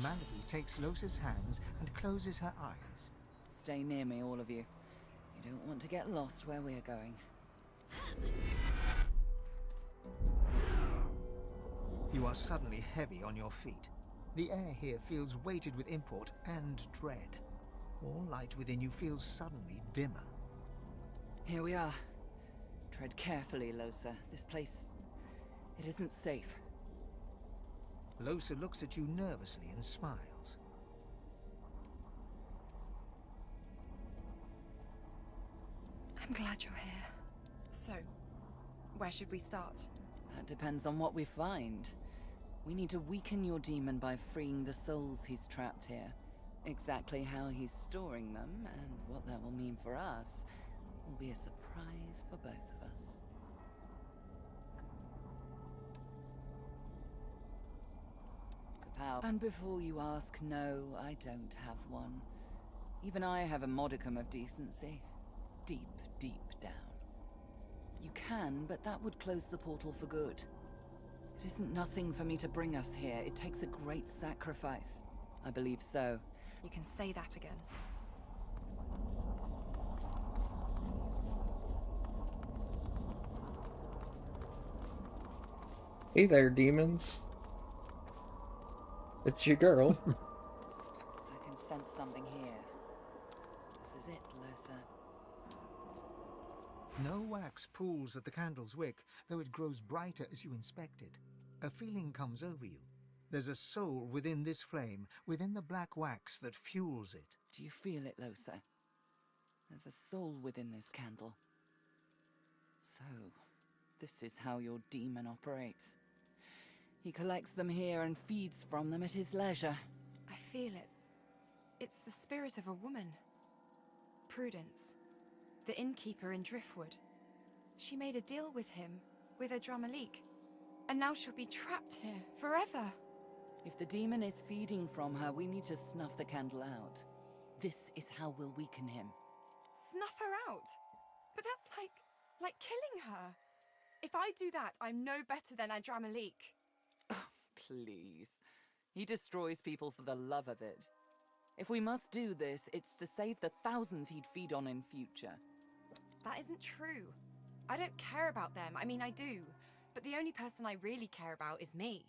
Malady takes Losa's hands and closes her eyes. Stay near me, all of you. You don't want to get lost where we're going. You are suddenly heavy on your feet. The air here feels weighted with import and dread. All light within you feels suddenly dimmer. Here we are. Tread carefully, Losa. This place... it isn't safe. Losa looks at you nervously and smiles. I'm glad you're here. So, where should we start? That depends on what we find. We need to weaken your demon by freeing the souls he's trapped here. Exactly how he's storing them and what that will mean for us will be a surprise for both of us. The power. And before you ask, no, I don't have one. Even I have a modicum of decency. Deep, deep down. You can, but that would close the portal for good. It isn't nothing for me to bring us here. It takes a great sacrifice. I believe so. You can say that again. Hey there, demons. It's your girl. I can sense something here. This is it, Losa. No wax pools at the candle's wick, though it grows brighter as you inspect it. A feeling comes over you. There's a soul within this flame, within the black wax that fuels it. Do you feel it, Losa? There's a soul within this candle. So, this is how your demon operates. He collects them here and feeds from them at his leisure. I feel it. It's the spirit of a woman. Prudence. The innkeeper in Driftwood. She made a deal with him, with a Dramalik. And now she'll be trapped here, forever. If the demon is feeding from her, we need to snuff the candle out. This is how we'll weaken him. Snuff her out? But that's like killing her. If I do that, I'm no better than a Dramalik. Please. He destroys people for the love of it. If we must do this, it's to save the thousands he'd feed on in future. That isn't true. I don't care about them. I mean, I do. But the only person I really care about is me.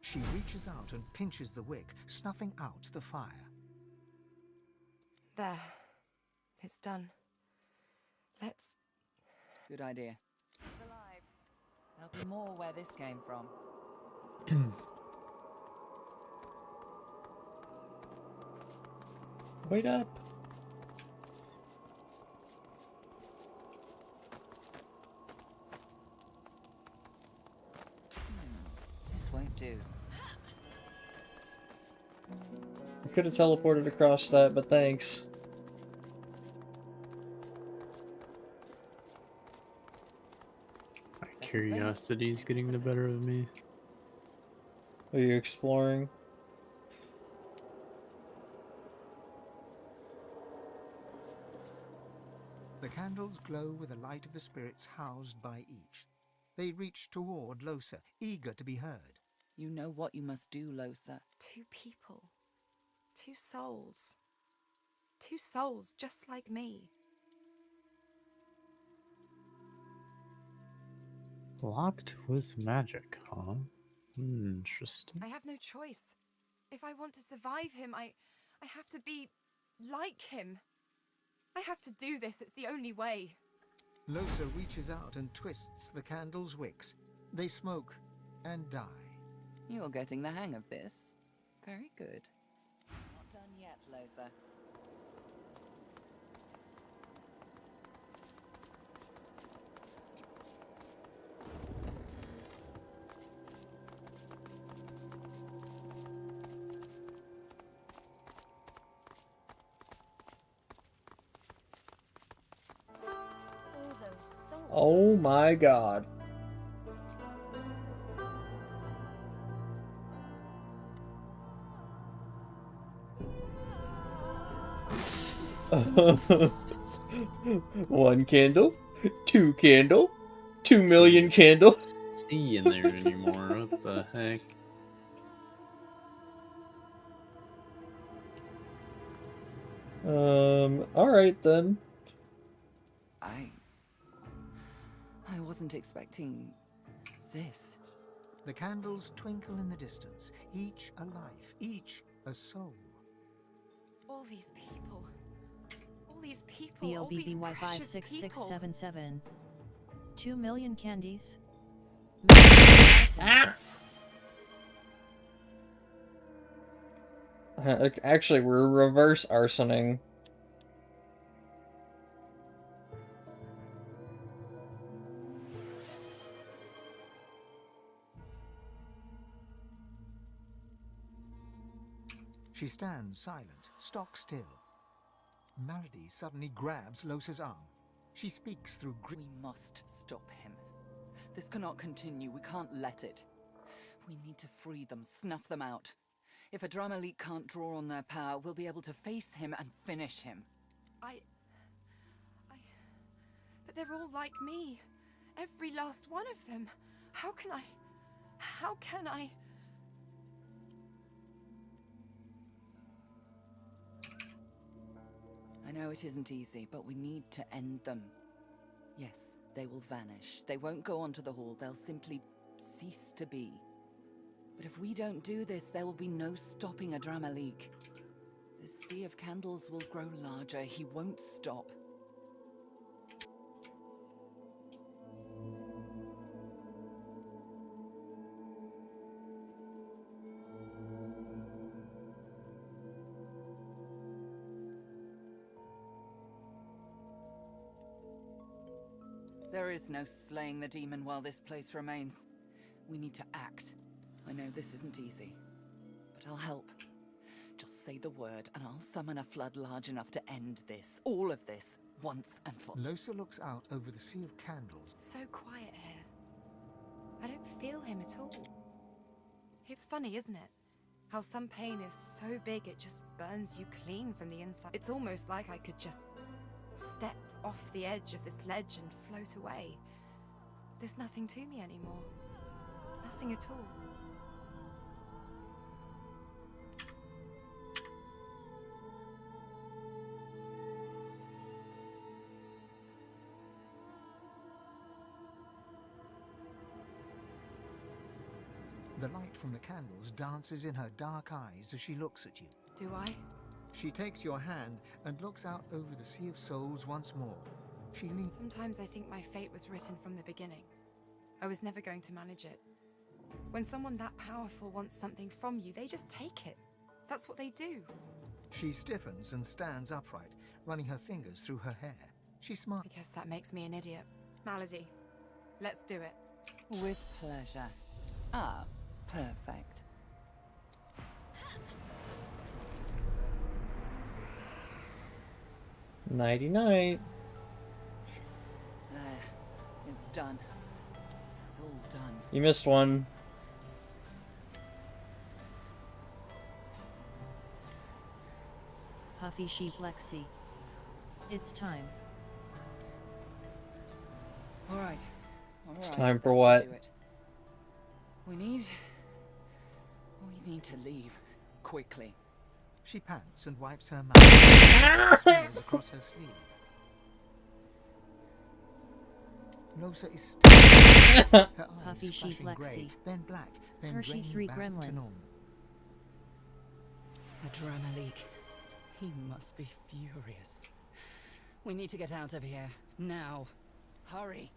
She reaches out and pinches the wick, snuffing out the fire. There. It's done. Let's... Good idea. Keep alive. There'll be more where this came from. Wait up. This won't do. I could have teleported across that, but thanks. My curiosity is getting the better of me. Are you exploring? The candles glow with the light of the spirits housed by each. They reach toward Losa, eager to be heard. You know what you must do, Losa. 2 people. 2 souls. 2 souls just like me. Locked with magic, huh? Interesting. I have no choice. If I want to survive him, I have to be like him. I have to do this. It's the only way. Losa reaches out and twists the candle's wicks. They smoke and die. You're getting the hang of this. Very good. Not done yet, Losa. Oh my god. One candle, 2 candle, 2 million candle. See in there anymore? What the heck? Alright then. I wasn't expecting this. The candles twinkle in the distance, each a life, each a soul. All these people. All these people. All these BLBBY precious people. 56677. 2 million candies. Actually, we're reverse arsoning. She stands silent, stock still. Melody suddenly grabs Losa's arm. She speaks through We must stop him. This cannot continue. We can't let it. We need to free them, snuff them out. If a drama leak can't draw on their power, we'll be able to face him and finish him. But they're all like me. Every last one of them. How can I... I know it isn't easy, but we need to end them. Yes, they will vanish. They won't go onto the hall. They'll simply cease to be. But if we don't do this, there will be no stopping a drama leak. The sea of candles will grow larger. He won't stop. There is no slaying the demon while this place remains. We need to act. I know this isn't easy, but I'll help. Just say the word and I'll summon a flood large enough to end this, all of this, once and for... Losa looks out over the sea of candles. It's so quiet here. I don't feel him at all. It's funny, isn't it? How some pain is so big it just burns you clean from the inside. It's almost like I could just step off the edge of this ledge and float away. There's nothing to me anymore. Nothing at all. The light from the candles dances in her dark eyes as she looks at you. Do I? She takes your hand and looks out over the sea of souls once more. She leans. Sometimes I think my fate was written from the beginning. I was never going to manage it. When someone that powerful wants something from you, they just take it. That's what they do. She stiffens and stands upright, running her fingers through her hair. She smiles. I guess that makes me an idiot. Malady, let's do it. With pleasure. Ah, perfect. Nighty-night. There. It's done. It's all done. You missed one. Puffy Sheep Lexi. It's time. All right. It's time for that what? should do it. We need to leave quickly. She pants and wipes her mouth, smears across her sleeve. Losa is staring. Her Puffy eyes sheep flashing grey, Lexi. then black, then Hershey draining 3 back Gremlin. to normal. A drama leak. He must be furious. We need to get out of here now. Hurry.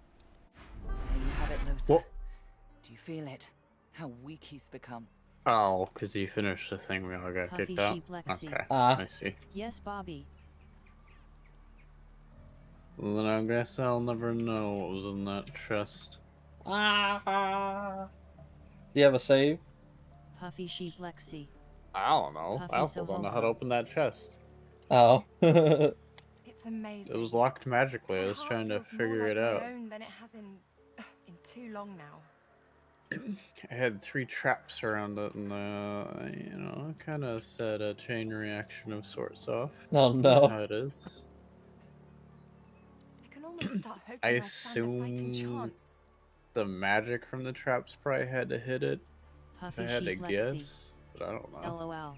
There you have it, Losa. What? Do you feel it? How weak he's become. Oh, because he finished the thing we all got Puffy kicked out? sheep Lexi. Okay, I see. Yes, Bobby. Well, then I guess I'll never know what was in that chest. Do you have a save? Puffy sheep Lexi. I don't know. Puffy I also don't know how to Sohoho. open that chest. Oh. It's amazing. It was locked magically. I My was heart trying to feels more figure like it my out. own than it has in too long now. I had 3 traps around it, and you know, kind of set a chain reaction of sorts off. Oh, You know no. how it is. I can almost start hoping I I stand a fighting assume chance. the magic from the traps probably had to hit it. Puffy If I had to sheep Lexi. guess, but I don't know. LOL.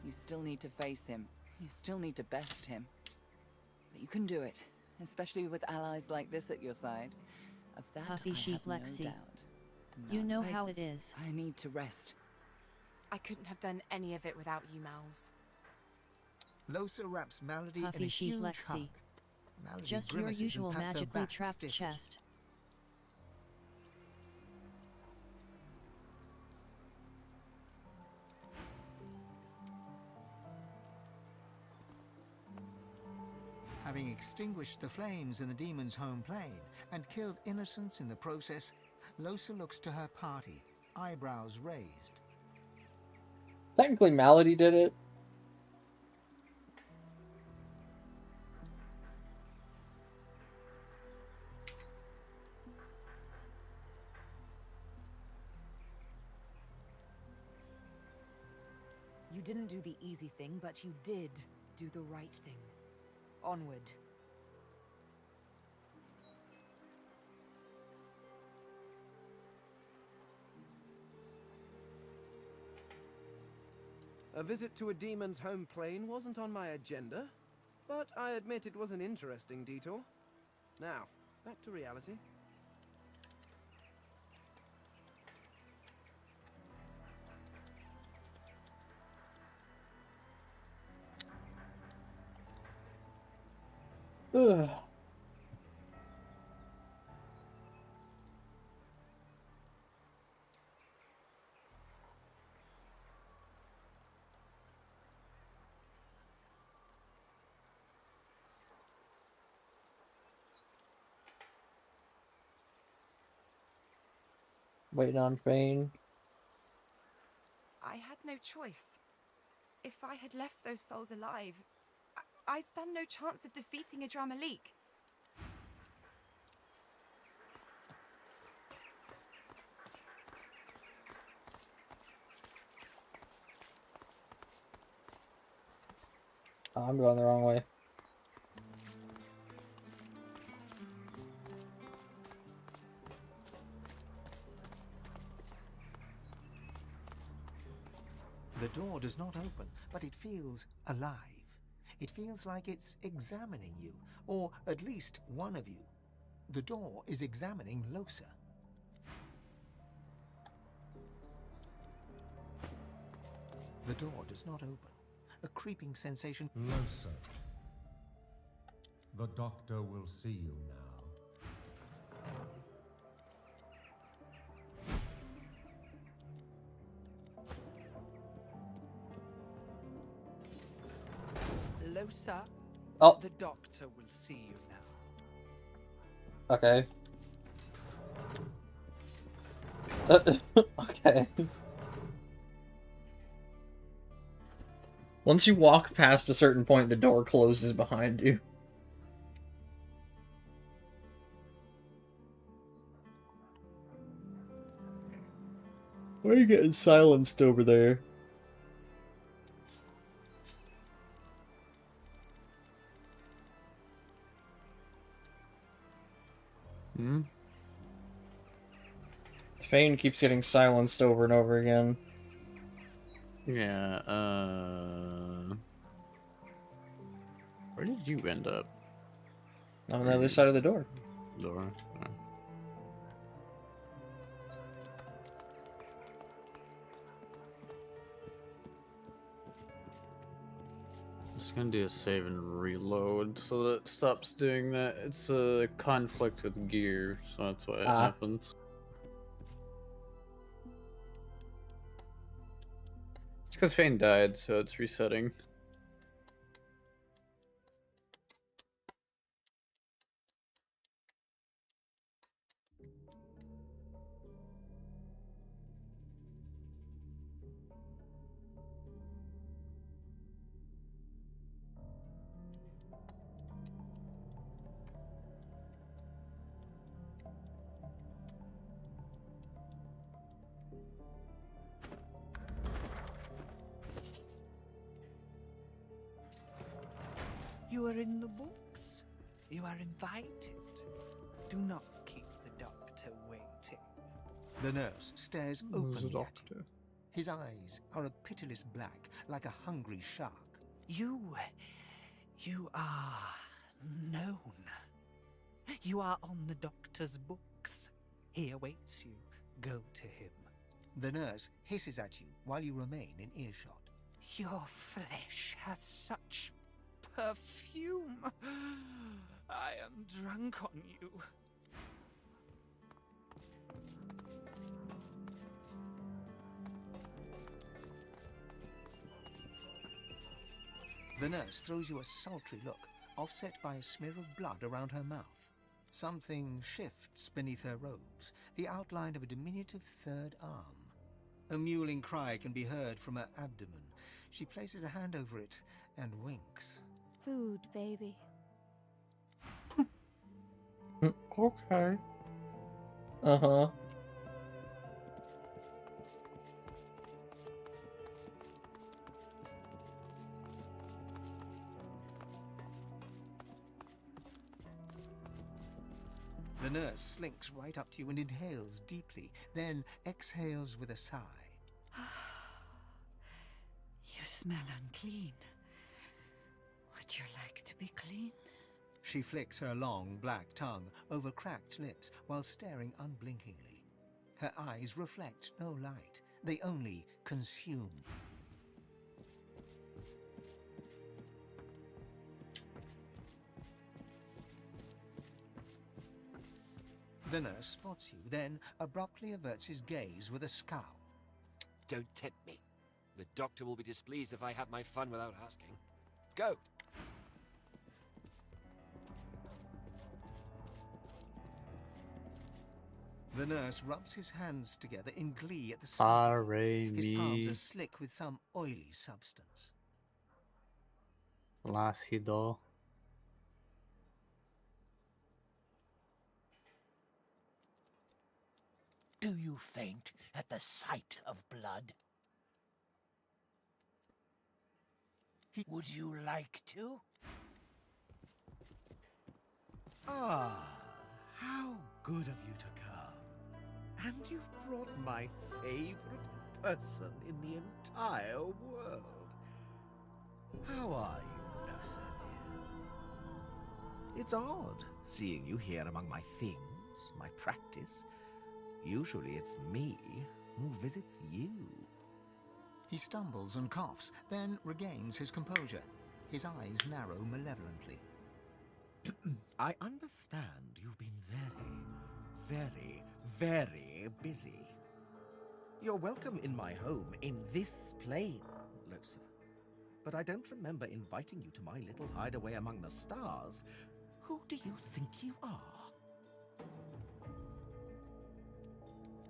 You still need to face him. You still need to best him. But you can do it, especially with allies like this at your side. Of that, Puffy I sheep have Lexi. no doubt. You know I- how it is. I need to rest. I couldn't have done any of it without you, Mals. Losa wraps Malady in Puffy a sheep huge Lexi. hug. Malady Just your grimaces and usual pats her magically back trapped stiffly. chest. Having extinguished the flames in the demon's home plane and killed innocents in the process, Losa looks to her party, eyebrows raised. Technically, Malady did it. You didn't do the easy thing, but you did do the right thing. Onward. A visit to a demon's home plane wasn't on my agenda, but I admit it was an interesting detour. Now, back to reality. Ugh. Waiting on Fane. I had no choice. If I had left those souls alive, I stand no chance of defeating a drama leak. Oh, I'm going the wrong way. The door does not open, but it feels alive. It feels like it's examining you, or at least one of you. The door is examining Losa. The door does not open. A creeping sensation. Losa. The doctor will see you now. Losa, Oh. the doctor will see you now. Okay. Okay. Once you walk past a certain point, the door closes behind you. Why are you getting silenced over there? Hmm? Fane keeps getting silenced over and over again. Yeah, where did you end up? I'm on the other side of the door. Door? Oh. Just gonna do a save and reload so that it stops doing that. It's a conflict with gear, so that's why it happens. It's because Fane died, so it's resetting. You are in the books. You are invited. Do not keep the doctor waiting. The nurse stares openly at you. His eyes are a pitiless black, like a hungry shark. You are known. You are on the doctor's books. He awaits you. Go to him. The nurse hisses at you while you remain in earshot. Your flesh has such perfume. I am drunk on you. The nurse throws you a sultry look, offset by a smear of blood around her mouth. Something shifts beneath her robes, the outline of a diminutive third arm. A mewling cry can be heard from her abdomen. She places a hand over it and winks. Food, baby. Okay. Uh-huh. The nurse slinks right up to you and inhales deeply, then exhales with a sigh. You smell unclean. Would you like to be clean? She flicks her long, black tongue over cracked lips while staring unblinkingly. Her eyes reflect no light. They only consume. The nurse spots you, then abruptly averts his gaze with a scowl. Don't tempt me. The doctor will be displeased if I have my fun without asking. Go! The nurse rubs his hands together in glee at the sight. His palms are slick with some oily substance. Lácido. Do you faint at the sight of blood? Would you like to? Ah, how good of you to come. And you've brought my favorite person in the entire world. How are you, Losa, dear? It's odd seeing you here among my things, my practice. Usually it's me who visits you. He stumbles and coughs, then regains his composure. His eyes narrow malevolently. I understand you've been very, very busy. You're welcome in my home in this plane, Losa. But I don't remember inviting you to my little hideaway among the stars. Who do you think you are?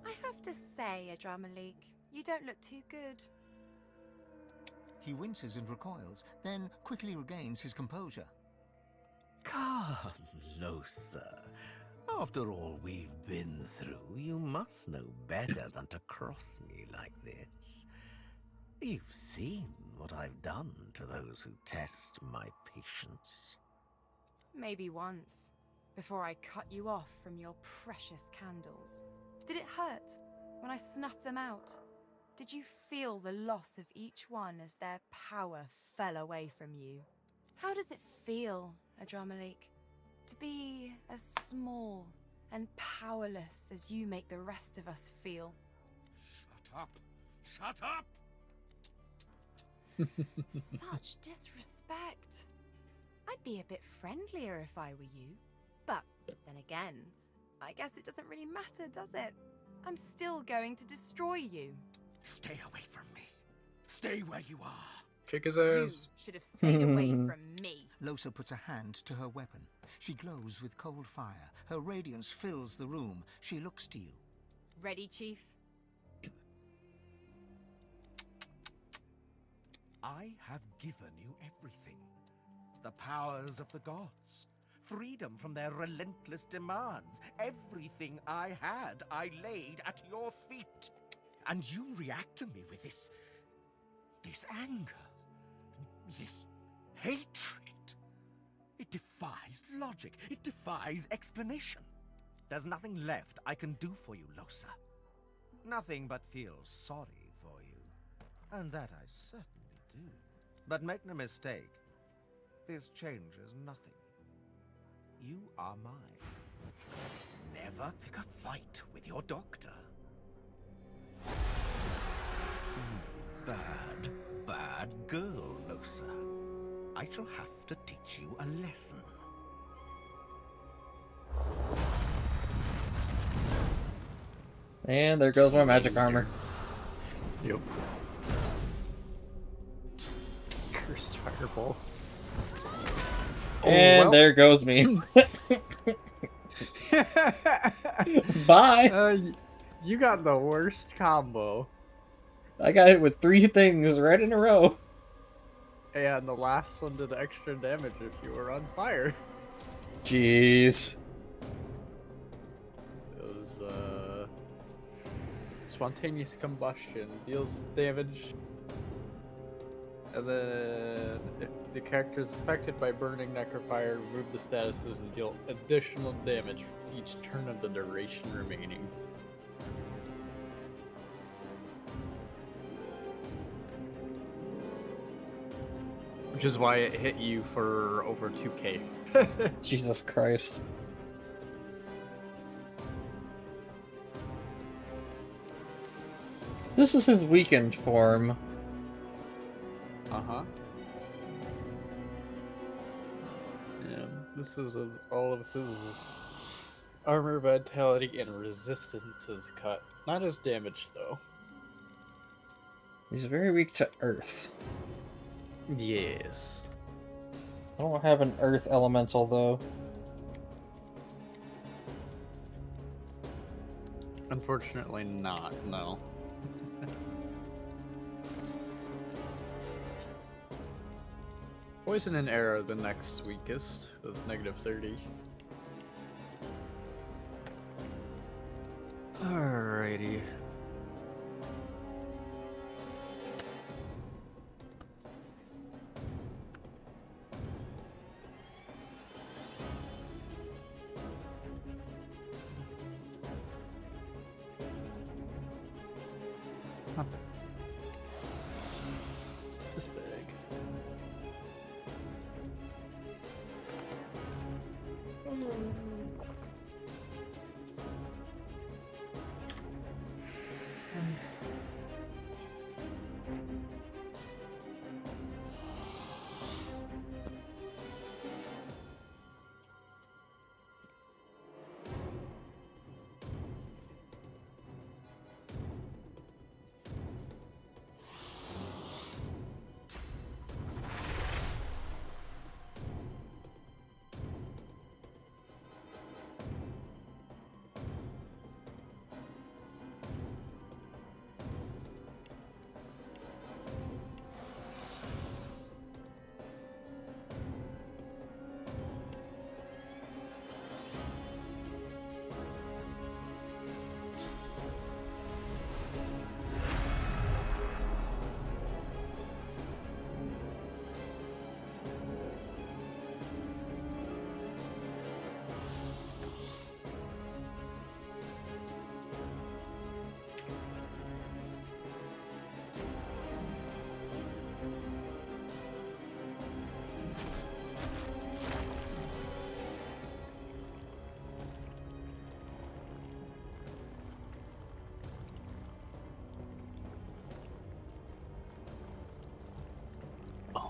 I have to say, Adramalik, you don't look too good. He winces and recoils, then quickly regains his composure. Come, Losa. After all we've been through, you must know better than to cross me like this. You've seen what I've done to those who test my patience. Maybe once. before I cut you off from your precious candles? Did it hurt when I snuffed them out? Did you feel the loss of each one as their power fell away from you? How does it feel, Adramalik, to be as small and powerless as you make the rest of us feel? Shut up! Shut up! Such disrespect. I'd be a bit friendlier if I were you. But then again, I guess it doesn't really matter, does it? I'm still going to destroy you. Stay away from me. Stay where you are. Kick his You ass. should have stayed away from me. Lohse puts a hand to her weapon. She glows with cold fire. Her radiance fills the room. She looks to you. Ready, Chief? I have given you everything. The powers of the gods. Freedom from their relentless demands. Everything I had, I laid at your feet. And you react to me with this anger. This hatred. It defies logic. It defies explanation. There's nothing left I can do for you, Lohse. Nothing but feel sorry for you. And that I certainly do. But make no mistake, this changes nothing. You are mine. Never pick a fight with your doctor. Bad, bad girl, Lohse. I shall have to teach you a lesson. And there goes my magic armor. Yep. Cursed fireball. And there goes me. Bye. You got the worst combo. I got hit with 3 things right in a row. And the last one did extra damage if you were on fire. Jeez. It was, spontaneous combustion. Deals damage. And then, if the character is affected by burning, necrofire, remove the statuses and deal additional damage for each turn of the duration remaining. Which is why it hit you for over 2k. Jesus Christ. This is his weakened form. Uh-huh. Yeah, this is all of his armor, vitality, and resistance is cut. Not his damage, though. He's very weak to earth. Yes. I don't have an earth elemental, though. Unfortunately not, no. Poison and arrow the next weakest, with -30. Alrighty. Not bad. This big.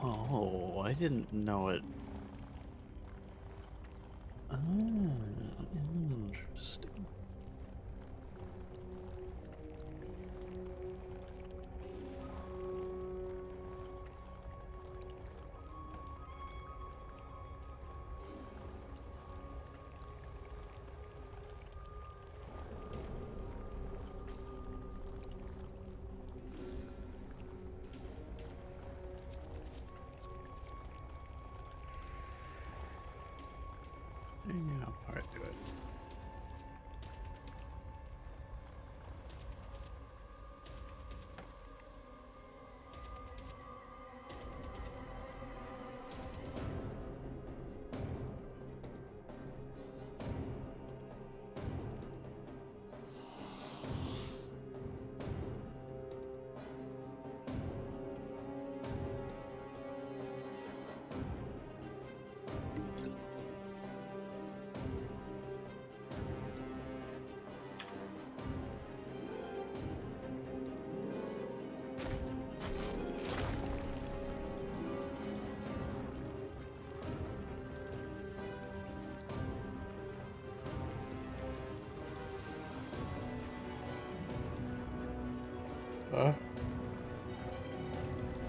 Oh, I didn't know it. Oh, interesting. Yeah, part to it.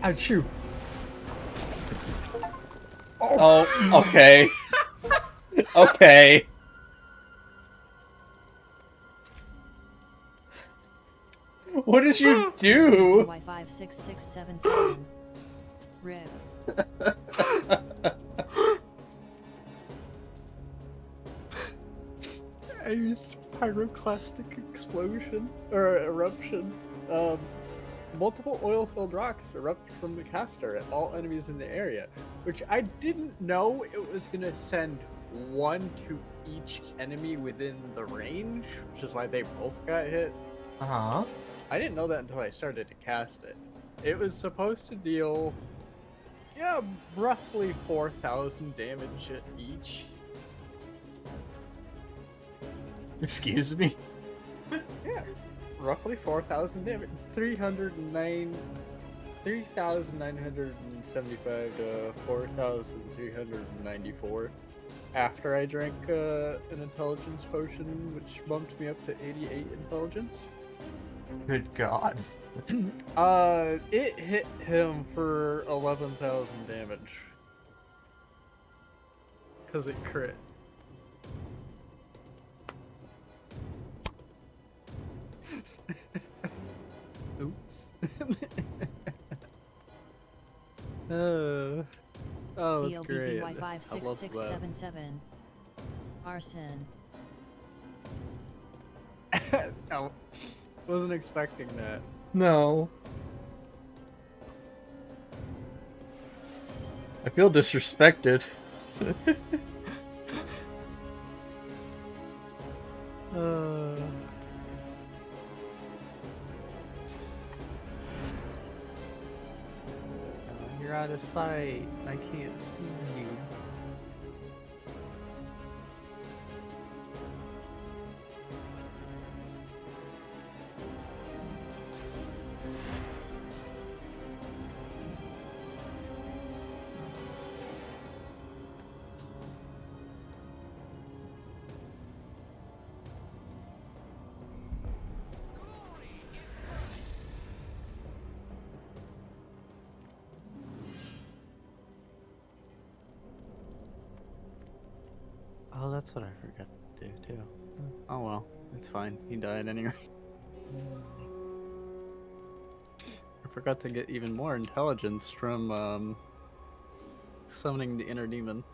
Achoo! Oh, okay. Okay. What did you do? Y56677. Rip. I used pyroclastic explosion or eruption. Multiple oil-filled rocks erupt from the caster at all enemies in the area, which I didn't know it was gonna send one to each enemy within the range, which is why they both got hit. Uh-huh. I didn't know that until I started to cast it. It was supposed to deal, yeah, roughly 4,000 damage at each. Excuse me? Yeah, roughly 4,000 damage. 3,975 to 4,394. After I drank an intelligence potion, which bumped me up to 88 intelligence. Good God. It hit him for 11,000 damage. Because it crit. Oops. Oh, that's great. I love that. PLBBY56677. Arson. No, wasn't expecting that. No. I feel disrespected. You're out of sight. I can't see you. Oh, that's what I forgot to do, too. Oh well, it's fine. He died anyway. I forgot to get even more intelligence from, summoning the inner demon.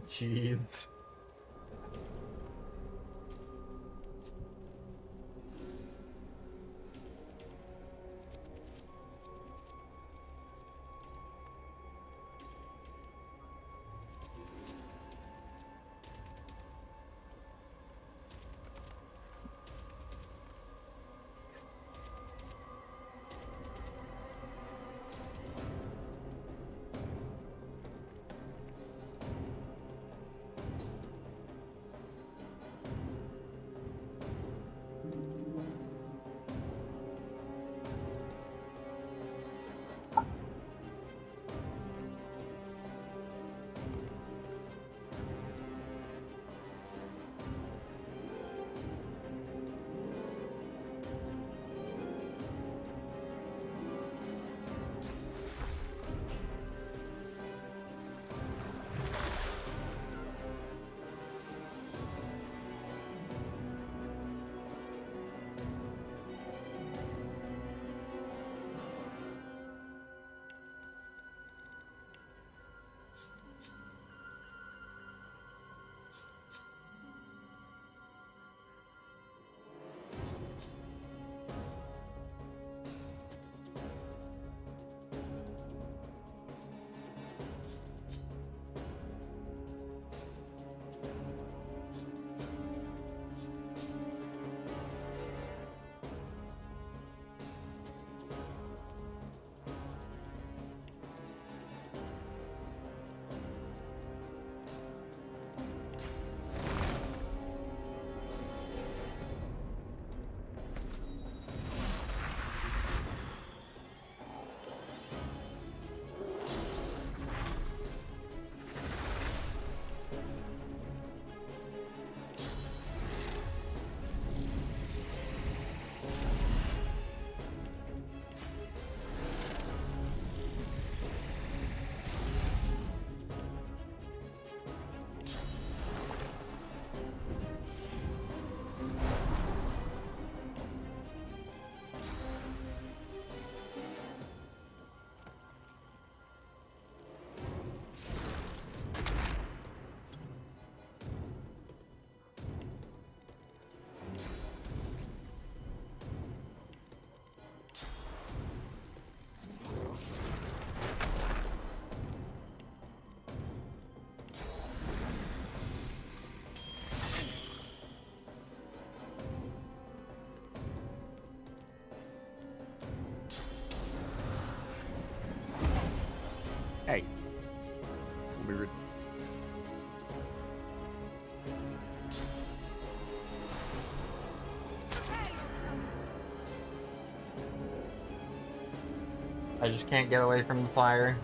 Jeez. I just can't get away from the fire.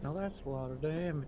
Now that's a lot of damage.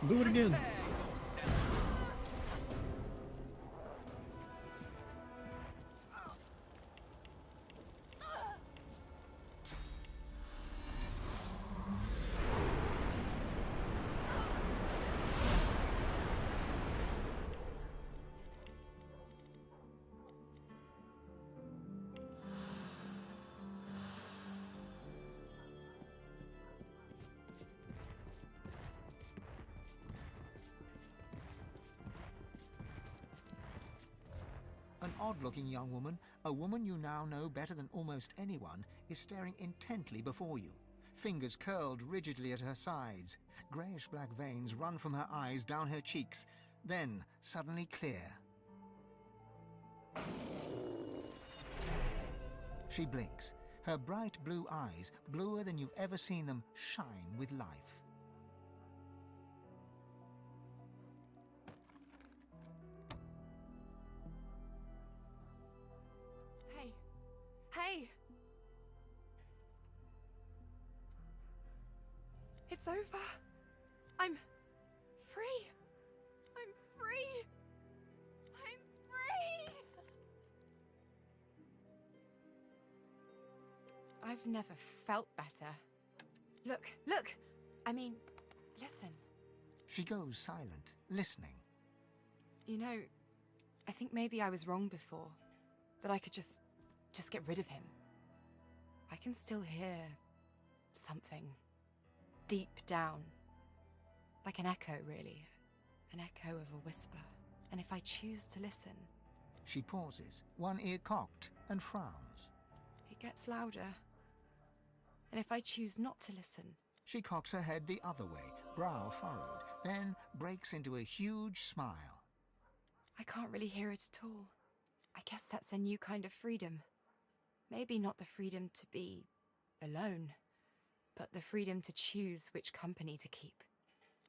Do it again. An odd-looking young woman, a woman you now know better than almost anyone, is staring intently before you. Fingers curled rigidly at her sides. Greyish-black veins run from her eyes down her cheeks, then suddenly clear. She blinks. Her bright blue eyes, bluer than you've ever seen them, shine with life. Hey! It's over. I'm free. I'm free. I'm free. I've never felt better. Look, look. I mean, listen. She goes silent, listening. You know, I think maybe I was wrong before. That I could just get rid of him. I can still hear something deep down. Like an echo, really. An echo of a whisper. And if I choose to listen... She pauses, one ear cocked, and frowns. It gets louder. And if I choose not to listen... She cocks her head the other way, brow furrowed, then breaks into a huge smile. I can't really hear it at all. I guess that's a new kind of freedom. Maybe not the freedom to be alone, but the freedom to choose which company to keep.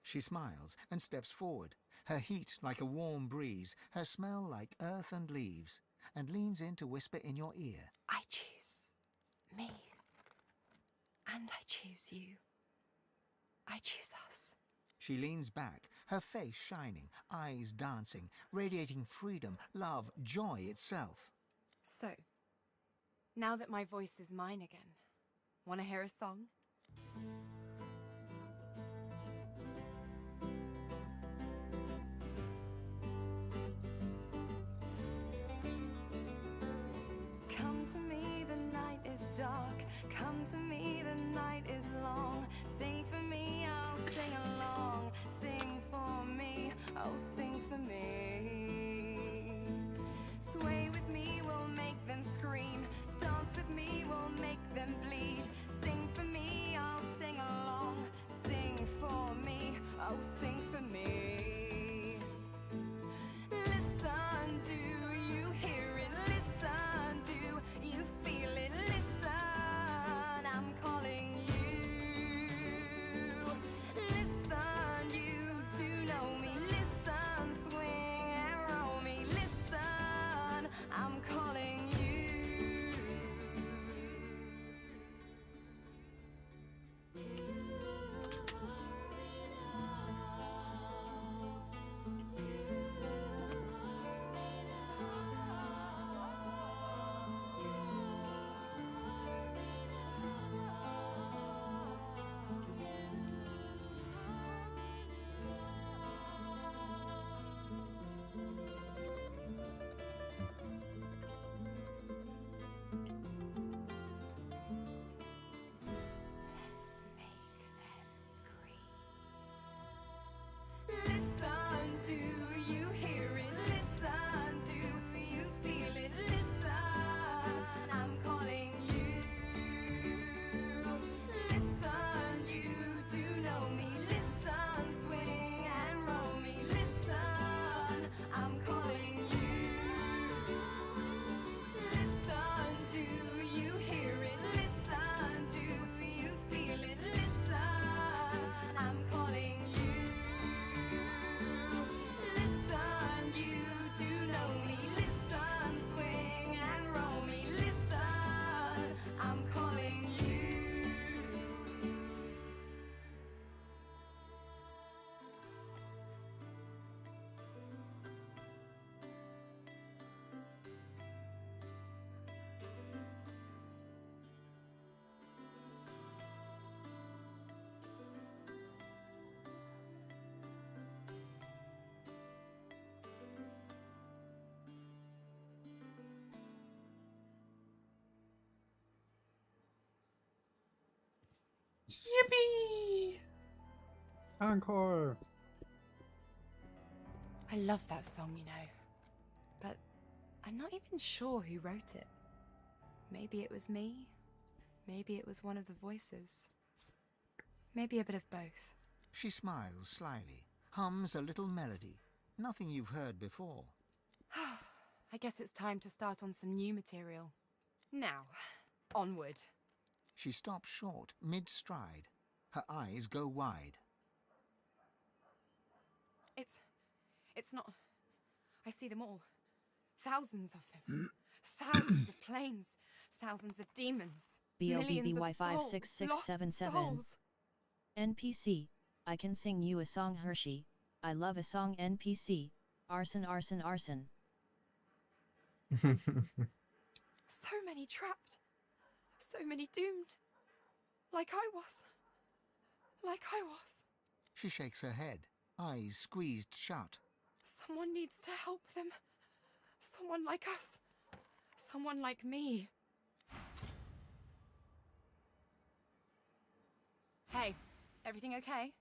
She smiles and steps forward, her heat like a warm breeze, her smell like earth and leaves, and leans in to whisper in your ear. I choose me. And I choose you. I choose us. She leans back, her face shining, eyes dancing, radiating freedom, love, joy itself. So, now that my voice is mine again, want to hear a song? Come to me, the night is dark. Come to me, the night is long. Sing for me, I'll sing along. Sing for me, oh sing for me. Sway with me, we'll make them scream. Dance with me, we'll make them bleed. Sing for me, I'll sing along. Yippee! Encore! I love that song, you know. But I'm not even sure who wrote it. Maybe it was me. Maybe it was one of the voices. Maybe a bit of both. She smiles slyly, hums a little melody. Nothing you've heard before. I guess it's time to start on some new material. Now, onward. She stops short, mid-stride. Her eyes go wide. It's not... I see them all. Thousands of them. Thousands of planes. Thousands of demons. Millions of souls. Lost souls. NPC, I can sing you a song, Hershey. I love a song, NPC. Arson, arson, arson. So many trapped. So many doomed. Like I was. Like I was. She shakes her head, eyes squeezed shut. Someone needs to help them. Someone like us. Someone like me. Hey, everything okay?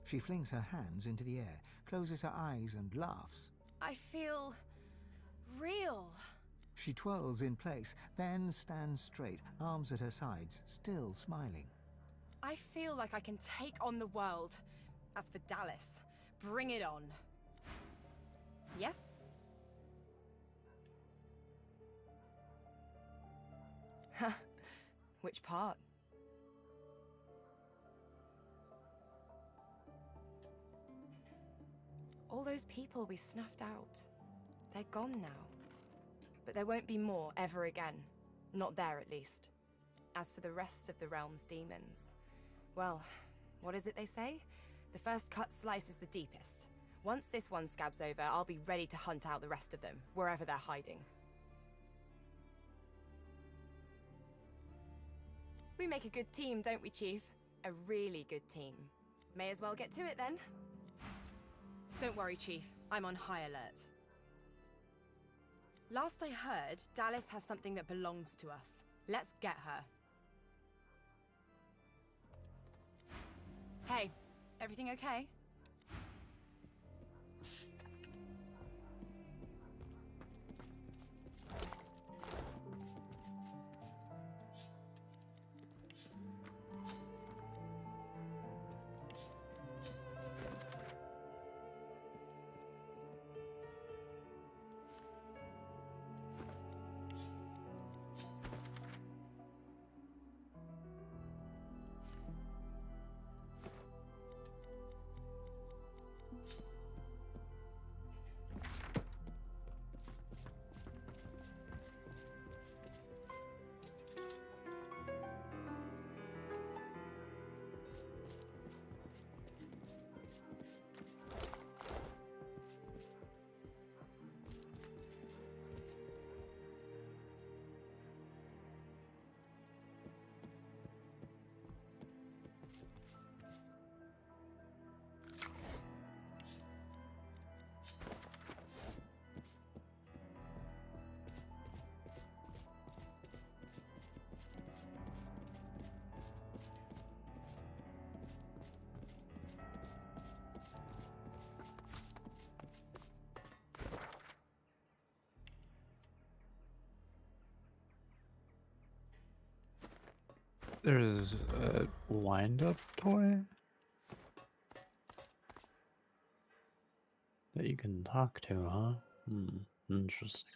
She flings her hands into the air, closes her eyes and laughs. I feel... real. She twirls in place, then stands straight, arms at her sides, still smiling. I feel like I can take on the world. As for Dallas, bring it on. Yes? Which part? All those people we snuffed out, they're gone now. But there won't be more ever again. Not there, at least. As for the rest of the realm's demons, well, what is it they say? The first cut slices the deepest. Once this one scabs over, I'll be ready to hunt out the rest of them, wherever they're hiding. We make a good team, don't we, Chief? A really good team. May as well get to it, then. Don't worry, Chief. I'm on high alert. Last I heard, Dallas has something that belongs to us. Let's get her. Hey, everything okay? There's a wind-up toy that you can talk to, huh? Interesting.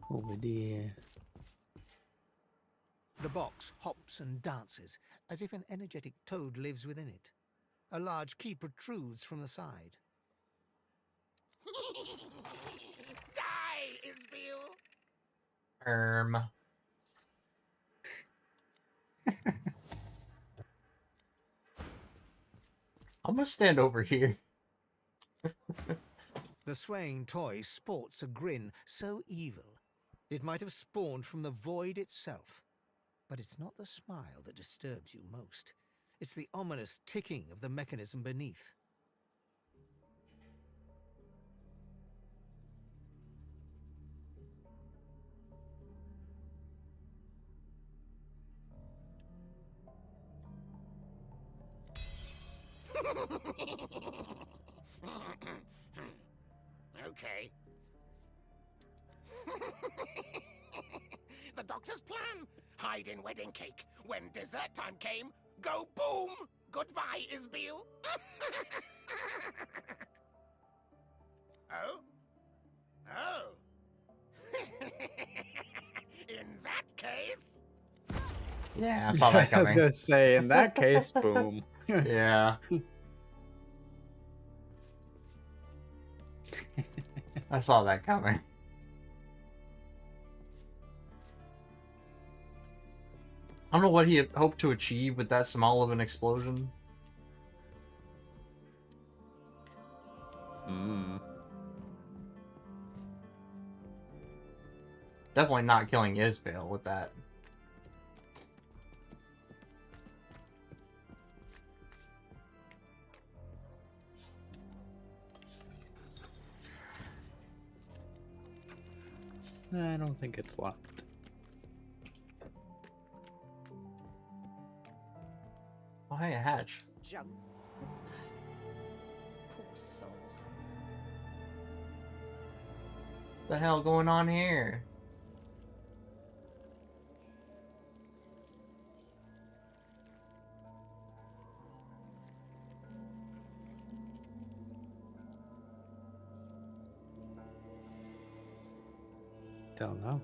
Over there. The box hops and dances, as if an energetic toad lives within it. A large key protrudes from the side. Die, Isbiel! I'm gonna stand over here. The swaying toy sports a grin so evil, It might have spawned from the void itself. But it's not the smile that disturbs you most. It's the ominous ticking of the mechanism beneath. Okay. The doctor's plan. Hide in wedding cake. When dessert time came, go boom! Goodbye, Isbeel. Oh? Oh. In that case... Yeah, I saw that I was coming. gonna say, in that case, boom. Yeah. I saw that coming. I don't know what he had hoped to achieve with that small of an explosion. Definitely not killing Isbale with that. I don't think it's locked. Oh, hey, a hatch. Junk. Poor soul. What the hell going on here? Don't know.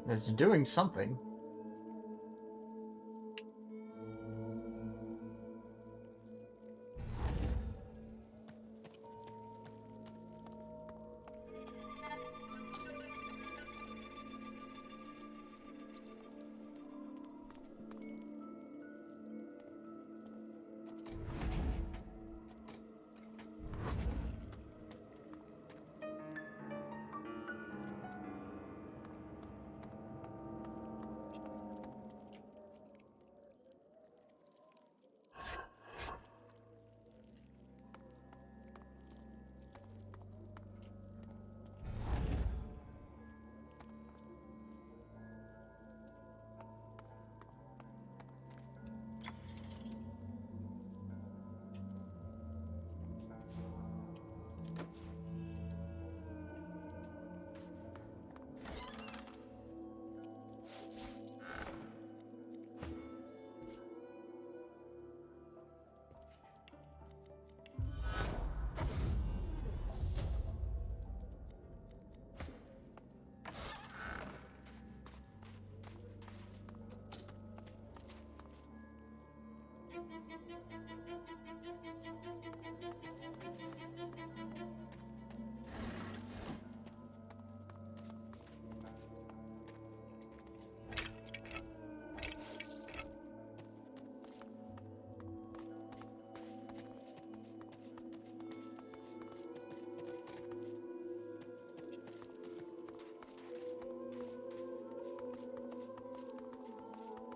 It's doing something.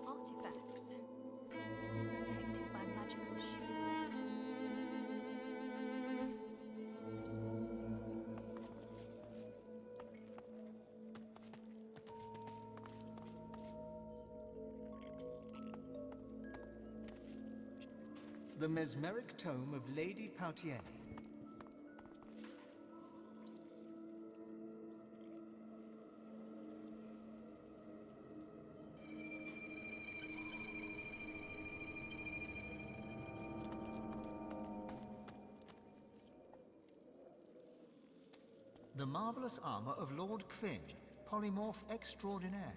Artifacts. Protected by magical shields. The mesmeric tome of Lady Pautieni. The marvelous armor of Lord Kvin, polymorph extraordinaire.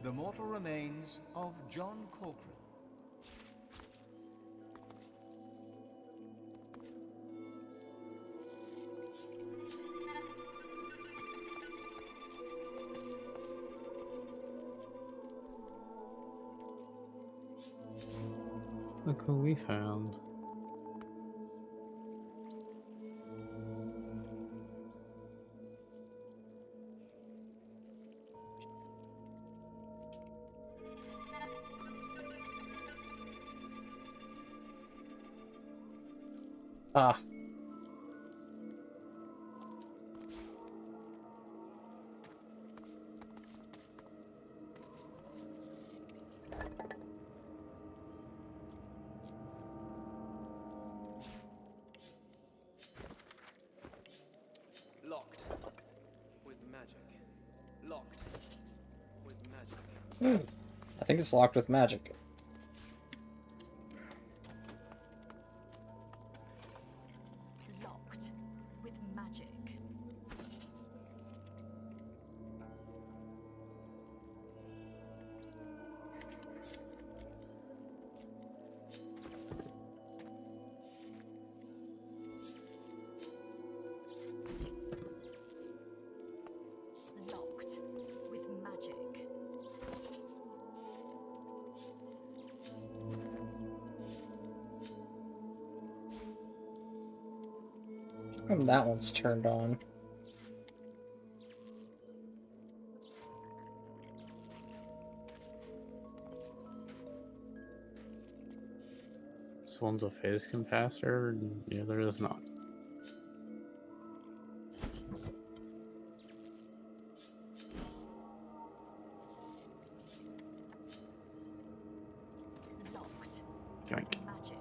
The mortal remains of John Corcoran. Look who we found. Ah. Locked. With magic. Locked. With magic. I think it's locked with magic. Locked with magic. Locked with magic. How come that one's turned on? This one's a phase capacitor, and the other is not. Locked Yoink. with magic.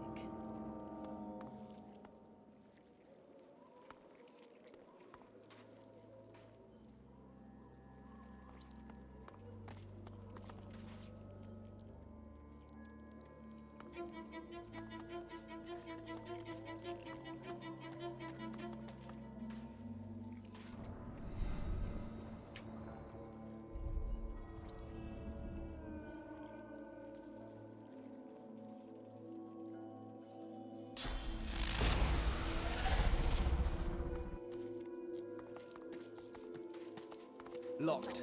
Locked.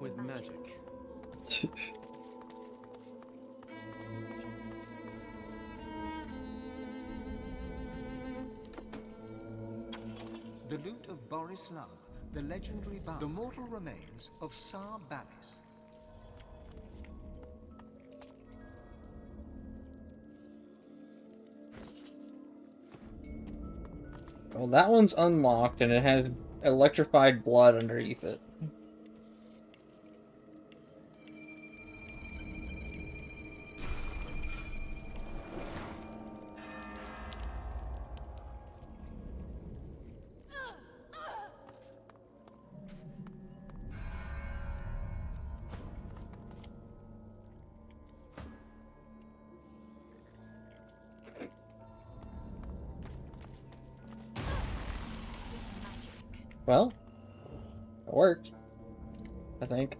With magic. The loot of Boris Love, the legendary bard. The mortal remains of Tsar Balis. Well, that one's unlocked and it has electrified blood underneath it. Well, it worked, I think.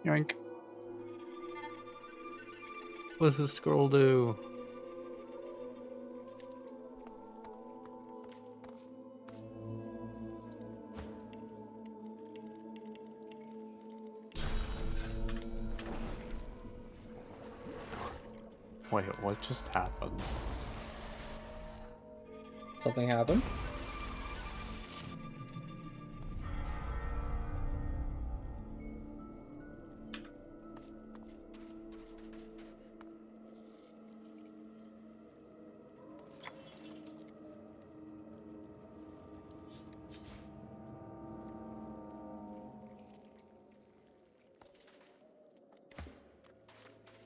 Yoink. What does this scroll do? Wait, what just happened? Something happened?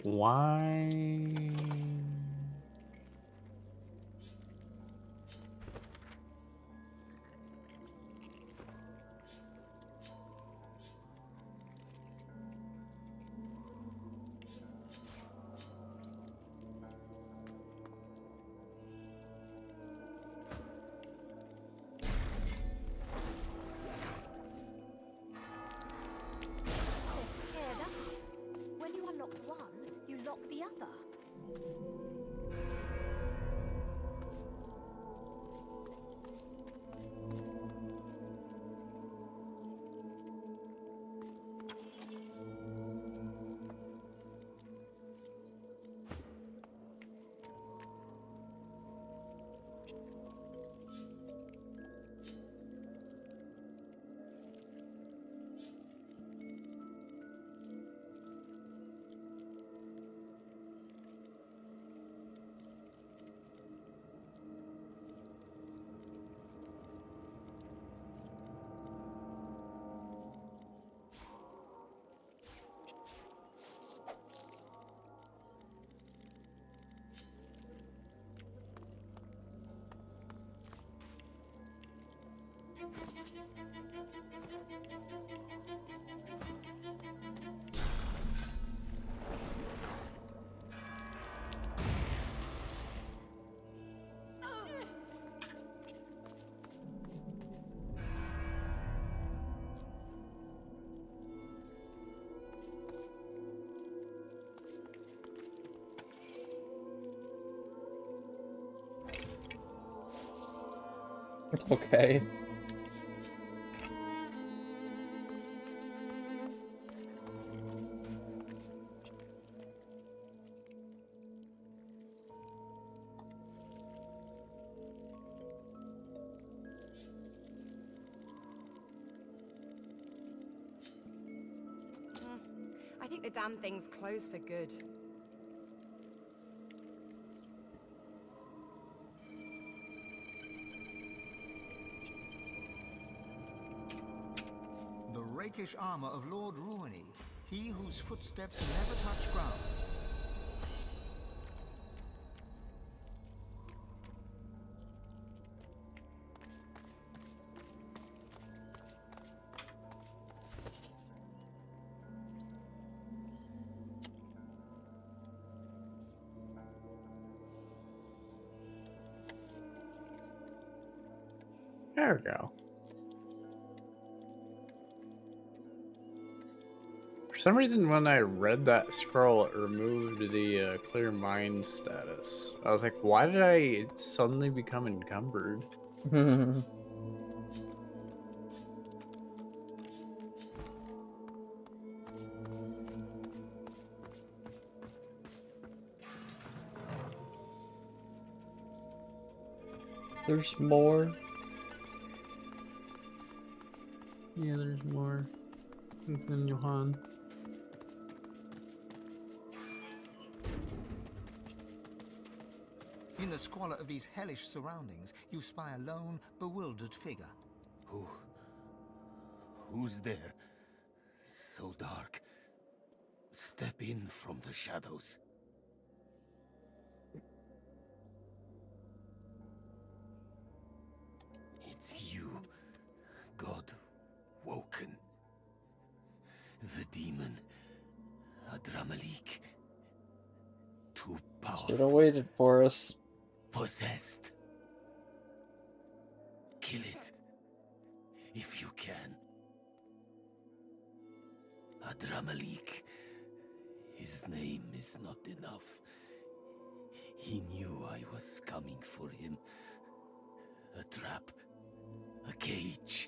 Why? Okay. I think the damn thing's closed for good. The rakish armor of Lord Ruini, he whose footsteps never touch ground. There we go. For some reason, when I read that scroll, it removed the clear mind status. I was like, why did I suddenly become encumbered? There's more. Yeah, there's more. Than Johan. In the squalor of these hellish surroundings, you spy a lone, bewildered figure. Who's there? So dark. Step in from the shadows. It's you, God woken. The demon, Adramalik. Too powerful. Should have waited for us. Possessed. Kill it. If you can. Adramalik. His name is not enough. He knew I was coming for him. A trap. A cage.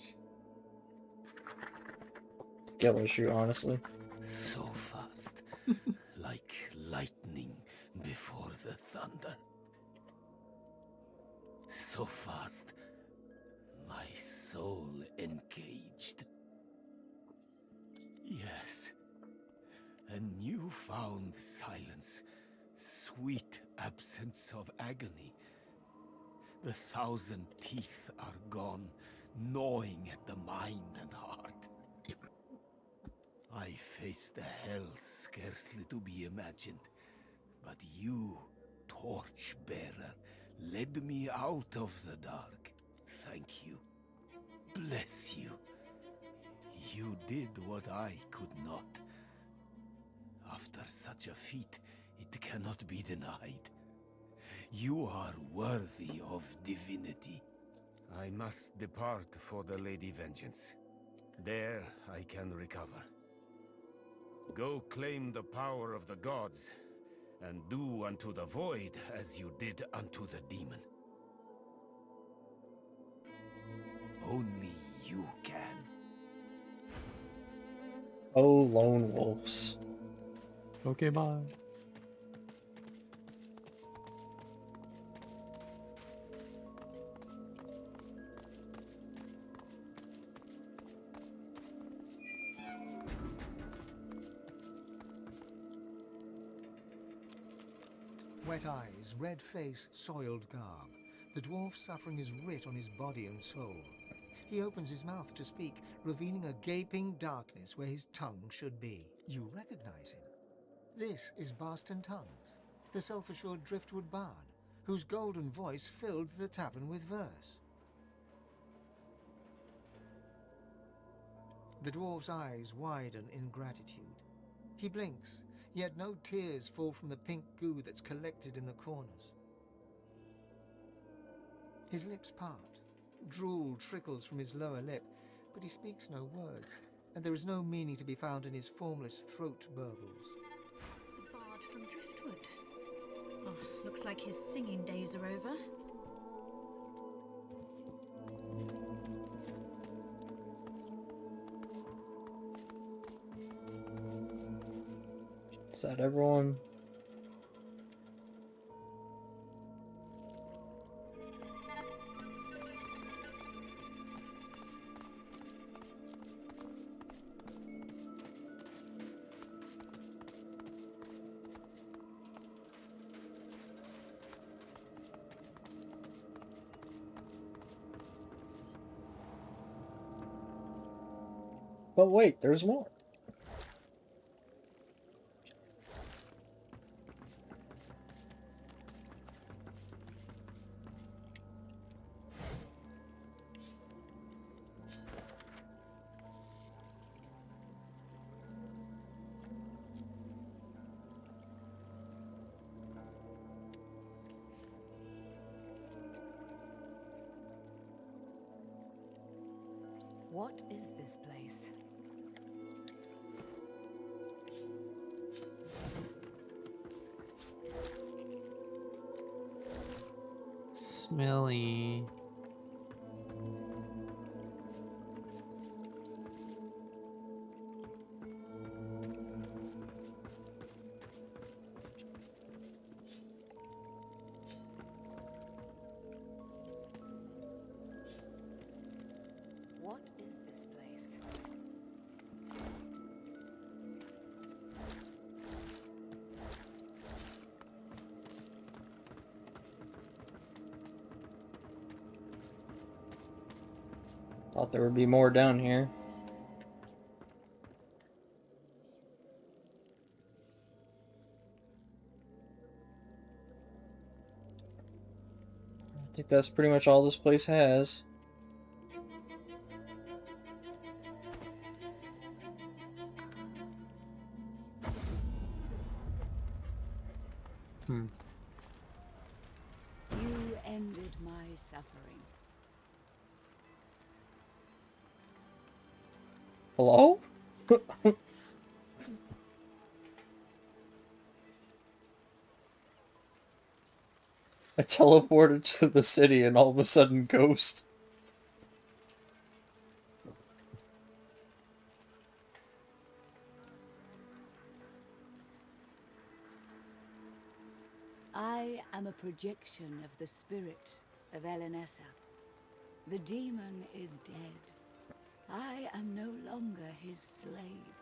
Skill issue, honestly. So fast. Like lightning before the thunder. So fast. My soul encaged. Yes. A newfound silence. Sweet absence of agony. The 1,000 teeth are gone, gnawing at the mind and heart. I faced the hell scarcely to be imagined, but you, torchbearer, led me out of the dark. Thank you. Bless you. You did what I could not. After such a feat, it cannot be denied. You are worthy of divinity. I must depart for the Lady Vengeance. There I can recover. Go claim the power of the gods, and do unto the void as you did unto the demon. Only you can. Oh, lone wolves. Okay, bye. Wet eyes, red face, soiled garb. The dwarf suffering is writ on his body and soul. He opens his mouth to speak, revealing a gaping darkness where his tongue should be. You recognize him. This is Barston Tongues, the self-assured driftwood bard, whose golden voice filled the tavern with verse. The dwarf's eyes widen in gratitude. He blinks, yet no tears fall from the pink goo that's collected in the corners. His lips part. Drool trickles from his lower lip, but he speaks no words, and there is no meaning to be found in his formless throat burbles. The bard from Driftwood. Oh, looks like his singing days are over. Is that everyone? But wait, there's more. What is this place? Smelly. What is this place? Thought there would be more down here. I think that's pretty much all this place has. You ended my suffering. Hello? I teleported to the city and all of a sudden ghost. I am a projection of the spirit of Elenessa. The demon is dead. I am no longer his slave.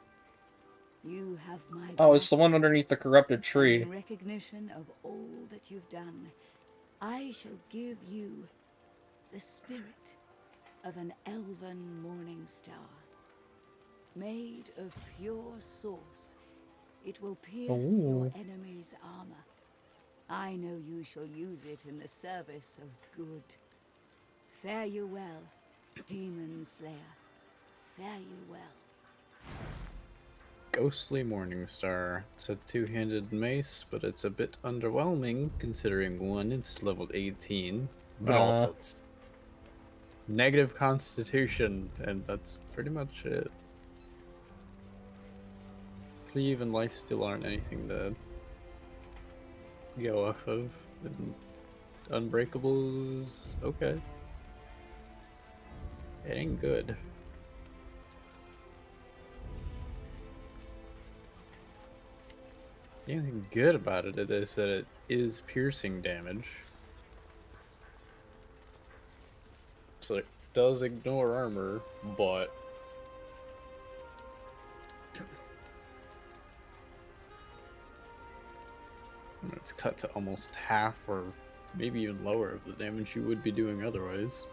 You have my Oh, it's the one gratitude, underneath the corrupted and tree. in recognition of all that you've done, I shall give you the spirit of an elven morning star. Made of pure source, it will pierce your Ooh. enemy's armor. I know you shall use it in the service of good. Fare you well, Demon Slayer. Fare you well. Ghostly Morningstar. It's a two-handed mace, but it's a bit underwhelming considering one, it's leveled 18, but also it's negative constitution, and that's pretty much it. Cleave and lifesteal aren't anything that go off of. And Unbreakables, okay. It ain't good. The only thing good about it is that it is piercing damage. So it does ignore armor, but when it's cut to almost half or maybe even lower of the damage you would be doing otherwise.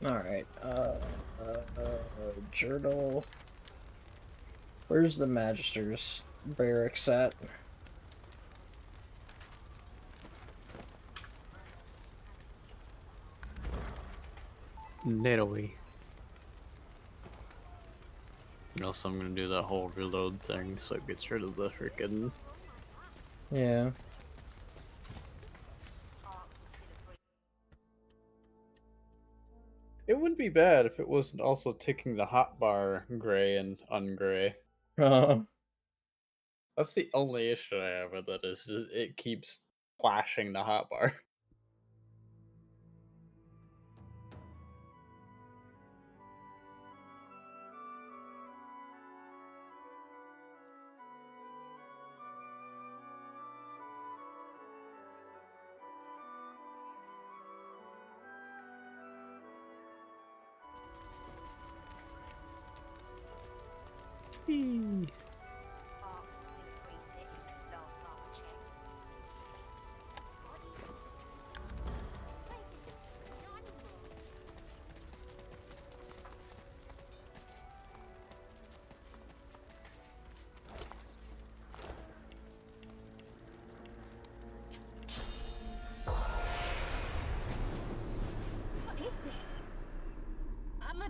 Alright, journal. Where's the Magister's barracks at? Natalie. Also, I'm gonna do that whole reload thing so it gets rid of the freaking. Yeah. It wouldn't be bad if it wasn't also ticking the hotbar gray and ungray. That's the only issue I have with it, is it keeps flashing the hotbar.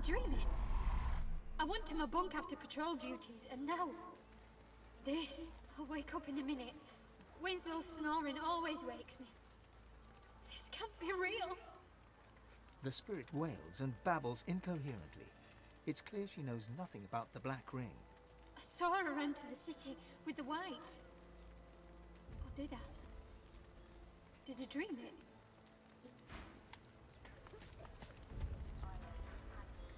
dreaming? I went to my bunk after patrol duties, and now... this. I'll wake up in a minute. Winslow's snoring always wakes me. This can't be real. The spirit wails and babbles incoherently. It's clear she knows nothing about the Black Ring. I saw her enter the city with the whites. Or did I? Did I dream it?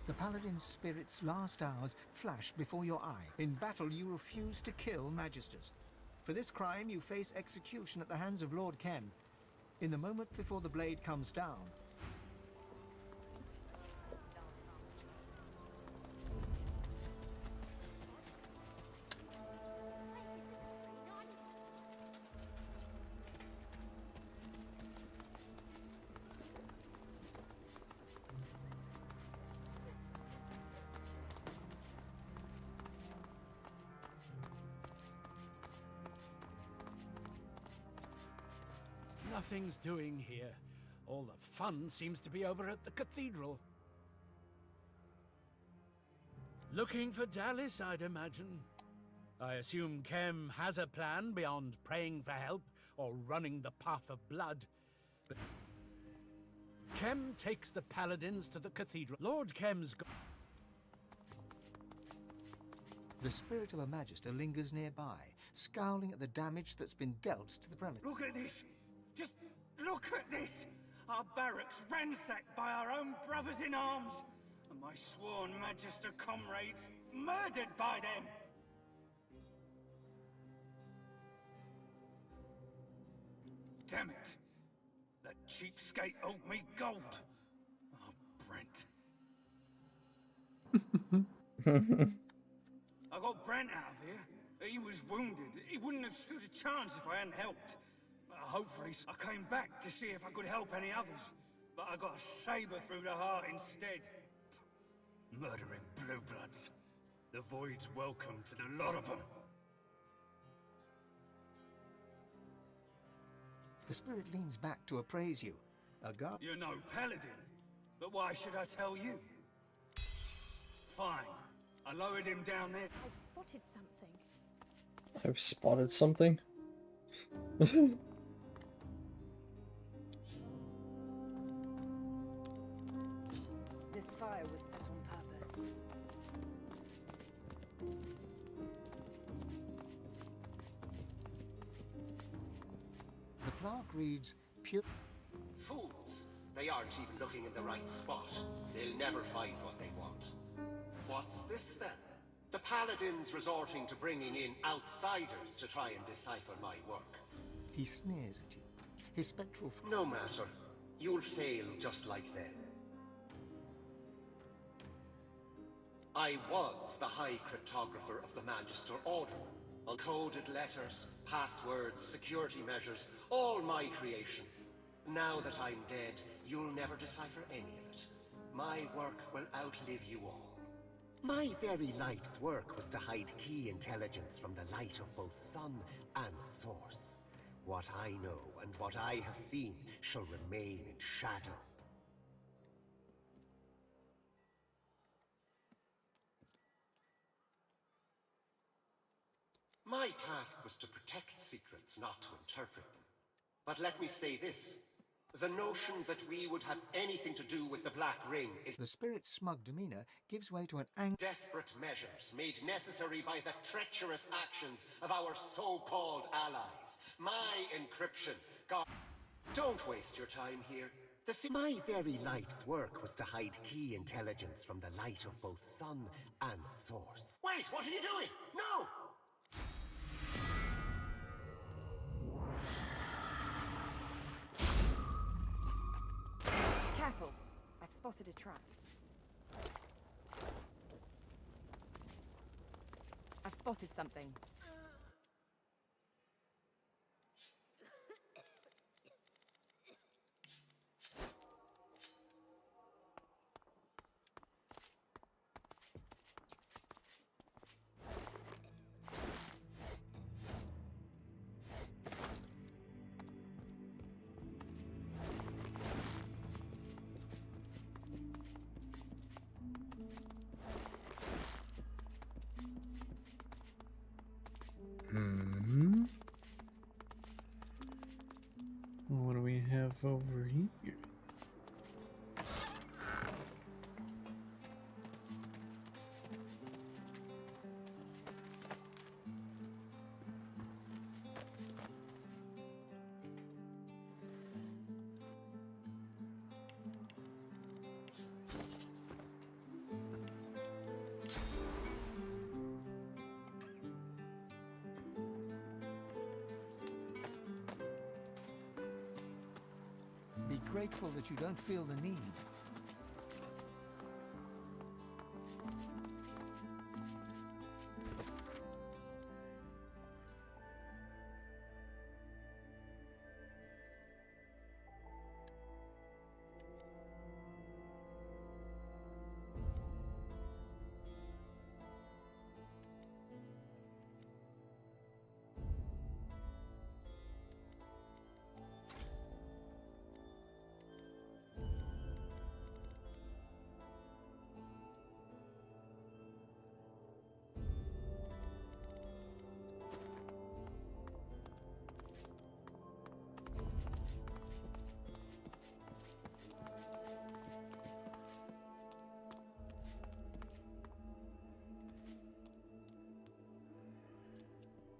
The Paladin's spirit's last hours flash before your eye. In battle, you refuse to kill Magisters. For this crime, you face execution at the hands of Lord Kem. In the moment before the blade comes down, Nothing's doing here. All the fun seems to be over at the cathedral. Looking for Dallas, I'd imagine. I assume Kem has a plan beyond praying for help or running the path of blood. But Kem takes the paladins to the cathedral. Lord Kem's got... the spirit of a Magister lingers nearby, scowling at the damage that's been dealt to the premise. Look at this! Just look at this! Our barracks ransacked by our own brothers in arms, and my sworn Magister comrades murdered by them! Damn it! That cheapskate owed me gold! Oh, Brent. I got Brent out of here. He was wounded. He wouldn't have stood a chance if I hadn't helped. Hopefully, I came back to see if I could help any others, but I got a saber through the heart instead. Murdering blue bloods. The Void's welcome to the lot of them. The spirit leans back to appraise you. A guard. You're no paladin, but why should I tell you? Fine. I lowered him down there. I've spotted something. I've spotted something. This fire was set on purpose. The plaque reads, pure... Fools! They aren't even looking in the right spot. They'll never find what they want. What's this then? The Paladins resorting to bringing in outsiders to try and decipher my work. He sneers at you. His spectral... No matter. You'll fail just like them. I was the High Cryptographer of the Magister Order. Uncoded letters, passwords, security measures, all my creation. Now that I'm dead, you'll never decipher any of it. My work will outlive you all. My very life's work was to hide key intelligence from the light of both sun and source. What I know and what I have seen shall remain in shadow. My task was to protect secrets, not to interpret them. But let me say this. The notion that we would have anything to do with the Black Ring is... The spirit's smug demeanor gives way to an angry... Desperate measures made necessary by the treacherous actions of our so-called allies. My encryption... God... Don't waste your time here. My very life's work was to hide key intelligence from the light of both sun and source. Wait, what are you doing? No! Careful. I've spotted a trap. I've spotted something. have over here? Be grateful that you don't feel the need.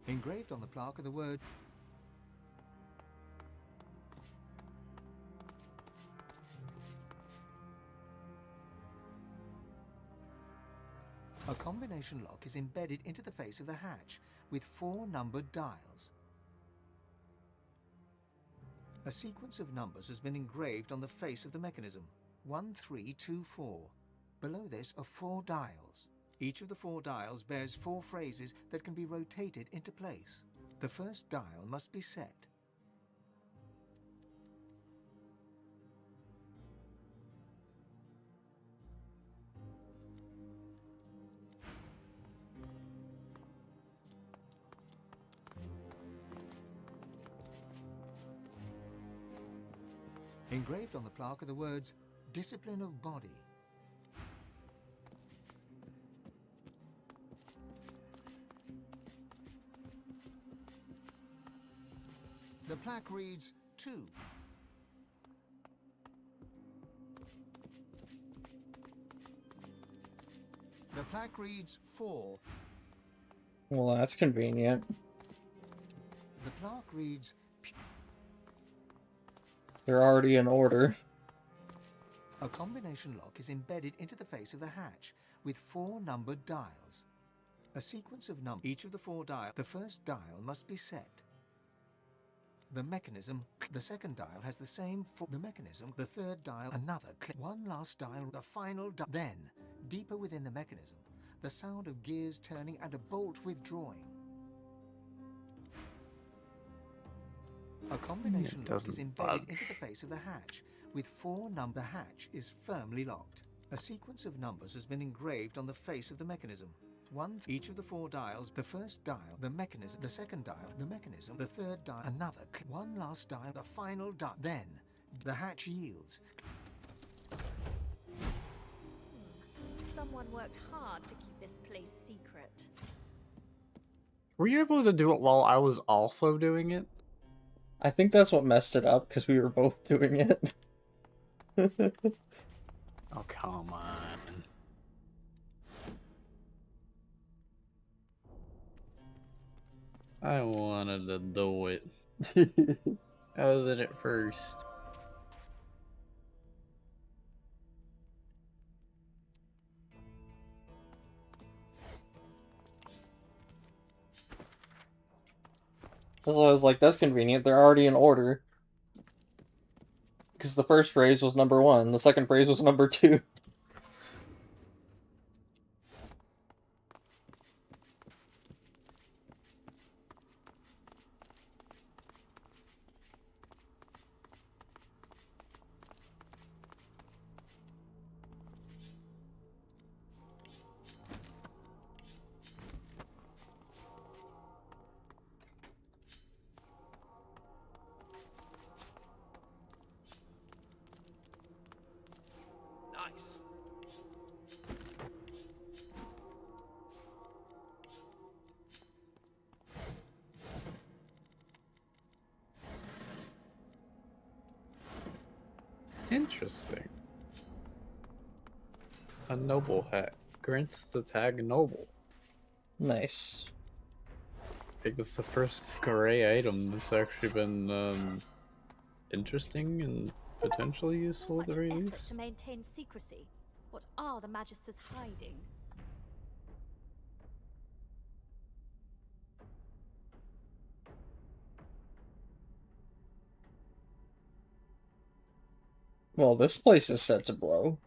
Engraved on the plaque are the word A combination lock is embedded into the face of the hatch with 4 numbered dials. A sequence of numbers has been engraved on the face of the mechanism. 1324. Below this are 4 dials. Each of the 4 dials bears 4 phrases that can be rotated into place. The first dial must be set. Engraved on the plaque are the words, "Discipline of Body." The plaque reads 2. The plaque reads 4. Well, that's convenient. The plaque reads... They're already in order. A combination lock is embedded into the face of the hatch with 4 numbered dials. A sequence of numbers. Each of the 4 dials. The first dial must be set. The mechanism. The second dial has the same. The mechanism. The third dial. Another click. One last dial. The final dial. Then, deeper within the mechanism, the sound of gears turning and a bolt withdrawing. A combination lock is embedded into the face of the hatch with 4 numbers. The hatch is firmly locked. A sequence of numbers has been engraved on the face of the mechanism. Each of the 4 dials. The first dial, the mechanism. The second dial, the mechanism. The third dial, another. One last dial, the final dial. Then, the hatch yields. Someone worked hard to keep this place secret. Were you able to do it while I was also doing it? I think that's what messed it up, because we were both doing it. Oh, come on. I wanted to do it. I was in it first. So I was like, that's convenient, they're already in order. Because the first phrase was number 1, the second phrase was number 2. Nice. Interesting. A noble hat grants the tag noble. Nice. I think this is the first gray item that's actually been interesting and potentially useful at the very Effort least. to maintain secrecy. What are the Magisters hiding? Well, this place is set to blow.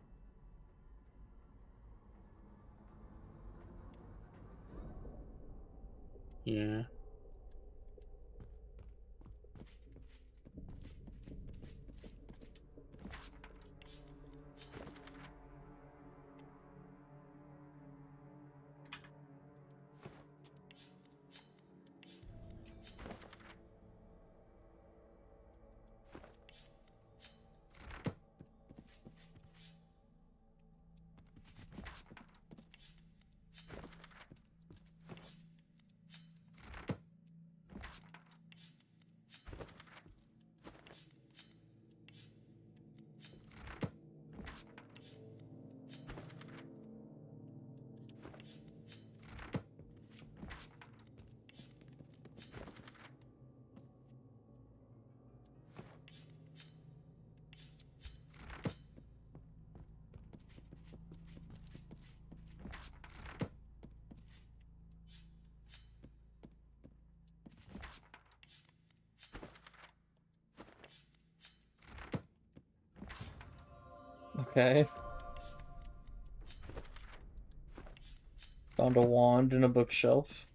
Yeah. Okay. Found a wand in a bookshelf.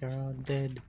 They're all dead.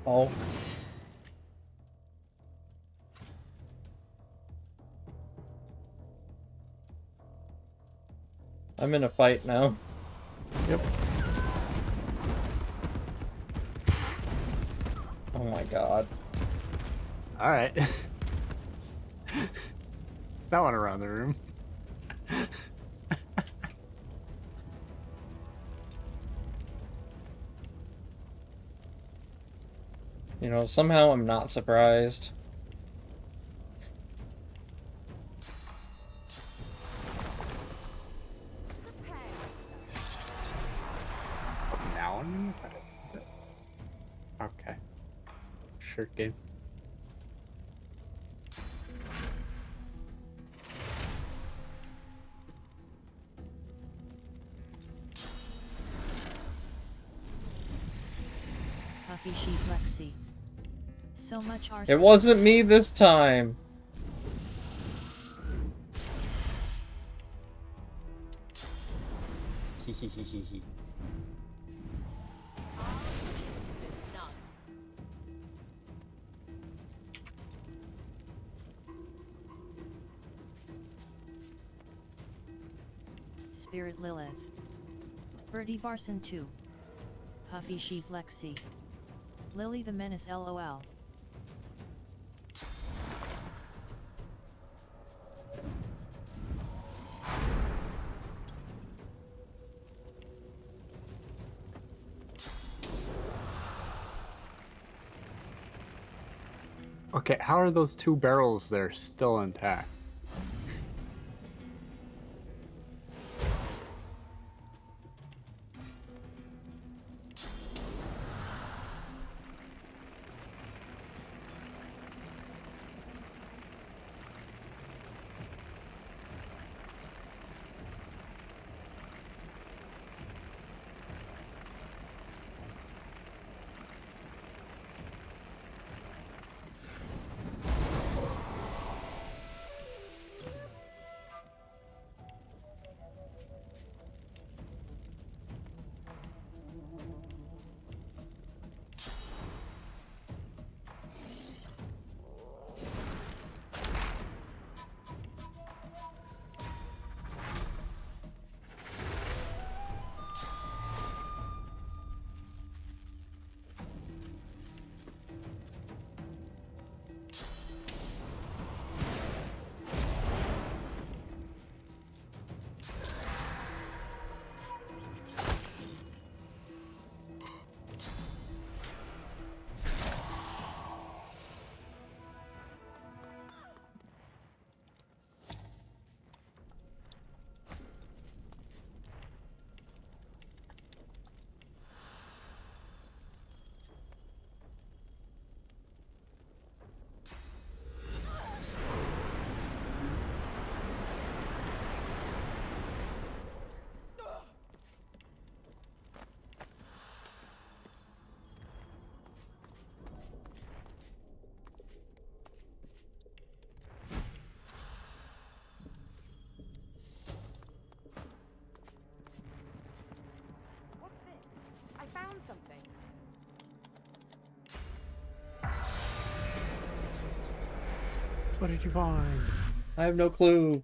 Oh. I'm in a fight now. Yep. Oh my god. Alright. That one around the room. You know, somehow I'm not surprised. Now I'm okay. Sure game. Puffy sheep Lexi. So much arson. It wasn't me this time. Spirit Lilith. Birdie Barson 2. Puffy Sheep Lexi. Lily the Menace LOL. Okay, how are those two barrels there still intact? I found something. What did you find? I have no clue.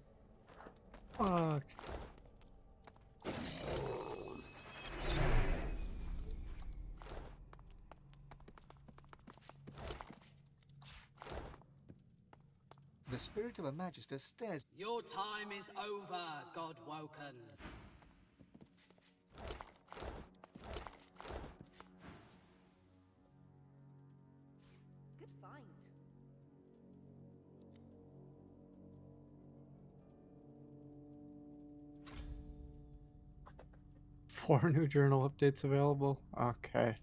Fuck. The spirit of a magister stares. Your time is over, Godwoken. Good find. Four new journal updates available. Okay.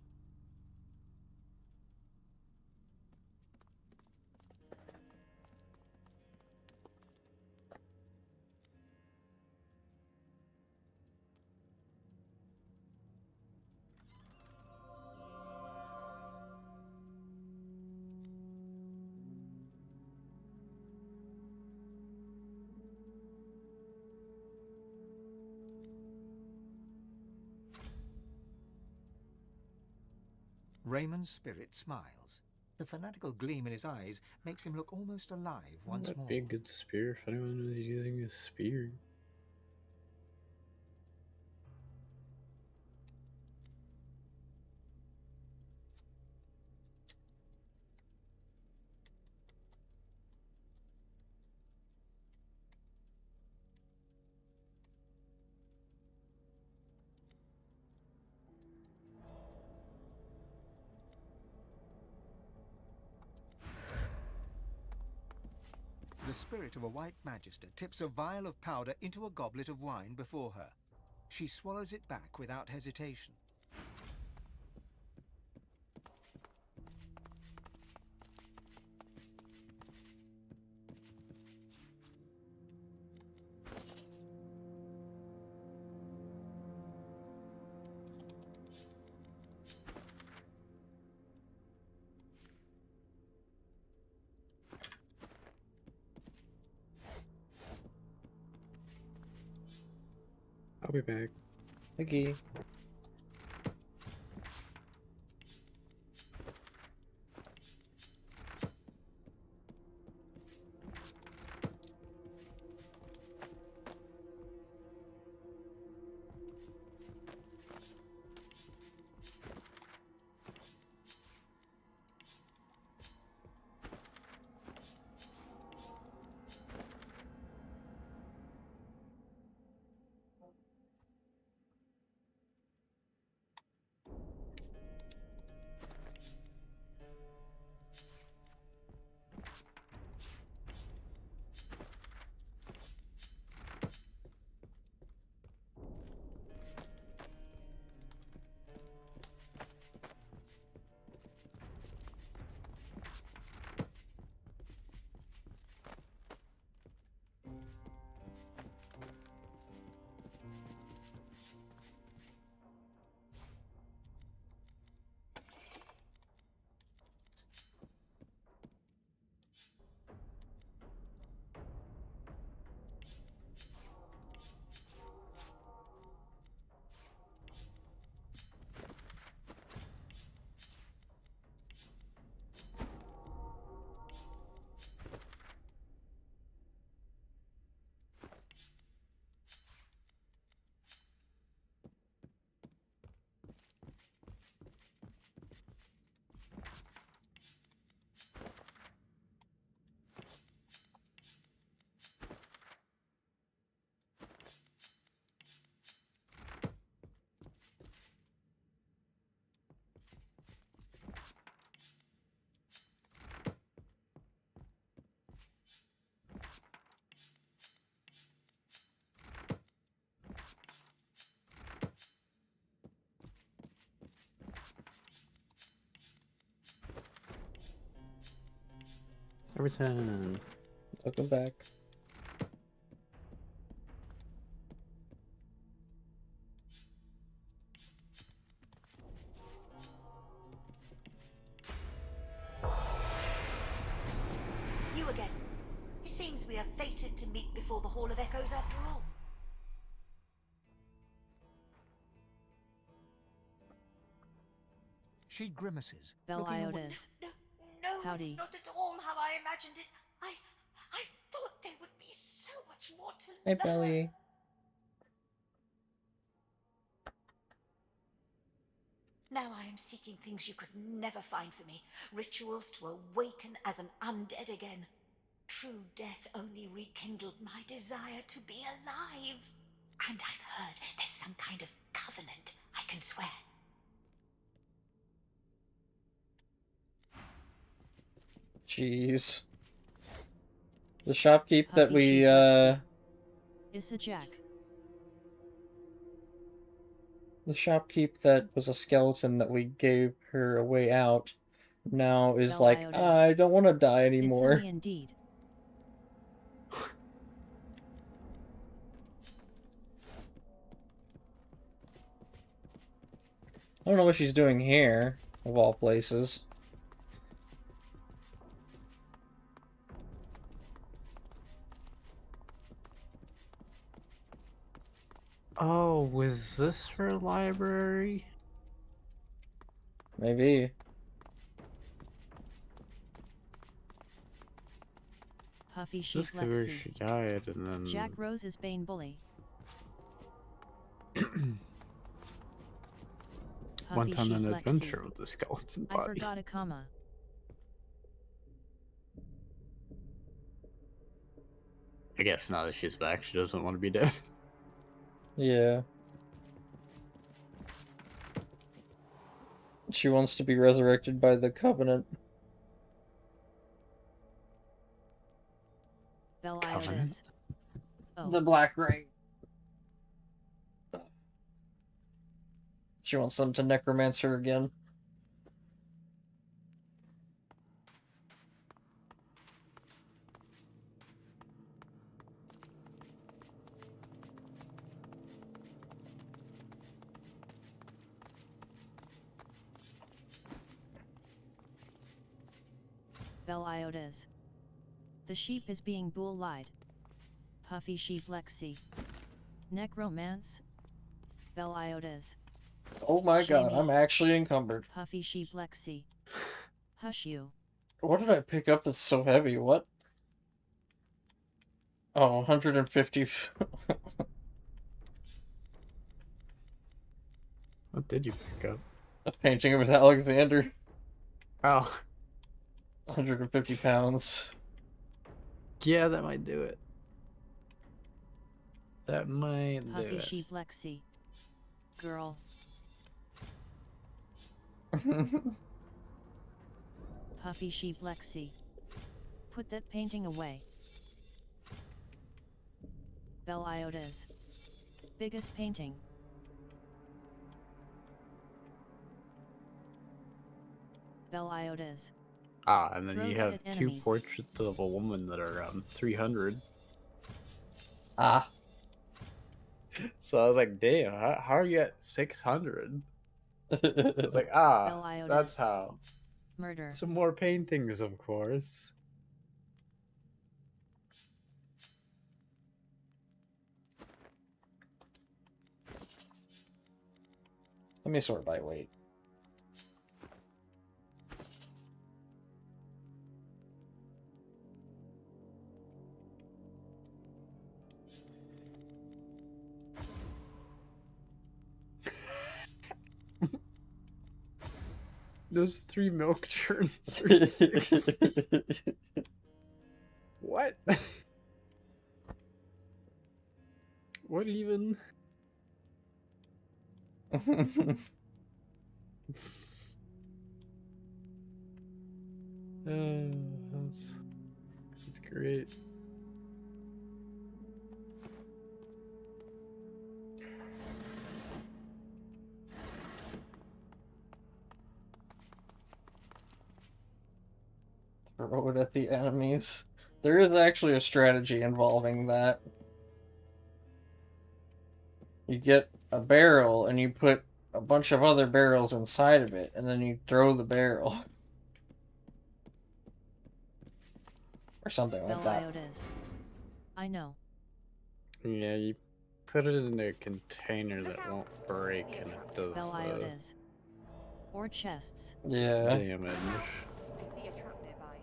Raymond's spirit smiles. The fanatical gleam in his eyes makes him look almost alive once That'd more. be a good spear if anyone was using a spear. The spirit of a white magister tips a vial of powder into a goblet of wine before her. She swallows it back without hesitation. I'll be back. Okay. Everton. Welcome back. You again. It seems we are fated to meet before the Hall of Echoes after all. She grimaces. Beliotis. No, Howdy. it's not at all how I imagined it. I thought there would be so much more to Hey, learn. Belly. Now I am seeking things you could never find for me. Rituals to awaken as an undead again. True death only rekindled my desire to be alive. And I've heard there's some kind of covenant, I can swear. Jeez. The shopkeep that Puffy we, sheep Lexi. Issa Jack. the shopkeep that was a skeleton that we gave her a way out now is like, Beliotis. I don't want to die It's anymore. me indeed. I don't know what she's doing here, of all places. Oh, was this her library? Maybe. Puffy sheep This could where Lexi. she died and then... Jack Rose is Bane Bully. One time an sheep adventure Lexi. with the skeleton I body. forgot a comma. I guess now that she's back, she doesn't want to be dead. Yeah. She wants to be resurrected by the Covenant. Beliotis. Oh. The Black Ring. She wants them to necromance her again. Beliotis. The sheep is being bull-lied. Puffy sheep Lexi. Necromance. Beliotis. Oh my god, Shamey. I'm actually encumbered. Puffy sheep Lexi. Hush you. What did I pick up that's so heavy? What? Oh, 150. What did you pick up? A painting of Alexander. Oh. 150 pounds. Yeah, that might do it. That might do Puffy it. sheep Lexi. Girl. Puffy sheep Lexi. Put that painting away. Beliotis. Biggest painting. Beliotis. Ah, and then Throw you that have at two enemies. portraits of a woman that are 300. Ah. So I was like, damn, how are you at 600? It's like, Beliotis. that's how. Murder. Some more paintings, of course. Let me sort by weight. Those 3 milk churns are 6. What? What even? That's great. Throw it at the enemies. There is actually a strategy involving that. You get a barrel and you put a bunch of other barrels inside of it, and then you throw the barrel. Or something like that. I know. Yeah, you put it in a container that won't break and it does Iotas. Or chests. Yeah. damage. I see a trap nearby.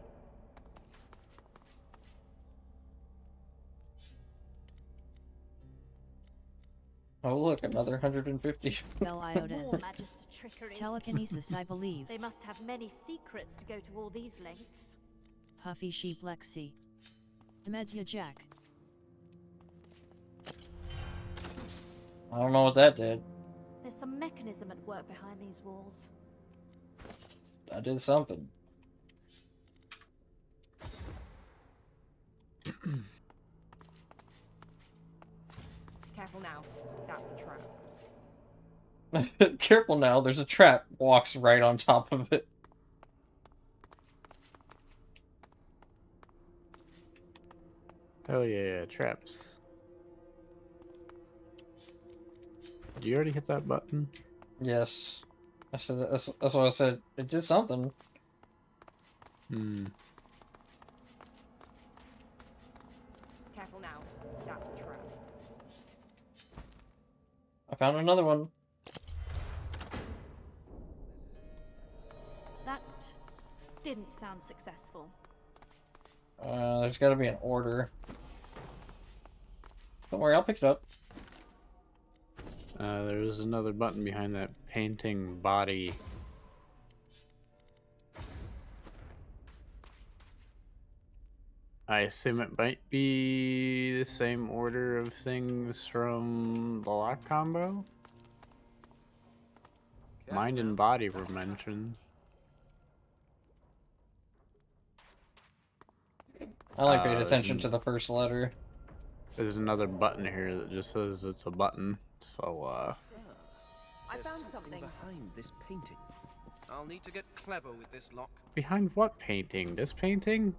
Oh look, another 150. More Magister trickery. Telekinesis, I believe. They must have many secrets to go to all these lengths. Puffy sheep Lexi. Demedia Jack. I don't know what that did. There's some mechanism at work behind these walls. I did something. Careful now. That's a trap. Careful now, there's a trap. Walks right on top of it. Oh yeah, traps. Did you already hit that button? Yes. I said that's what I said. It did something. Hmm. Careful now. That's a trap. I found another one. That didn't sound successful. There's gotta be an order. Don't worry, I'll pick it up. There's another button behind that painting body. I assume it might be the same order of things from the lock combo? Mind and body were mentioned. I like paid attention to the first letter. There's another button here that just says it's a button. So, I found something behind this painting. I'll need to get clever with this lock. behind what painting? This painting?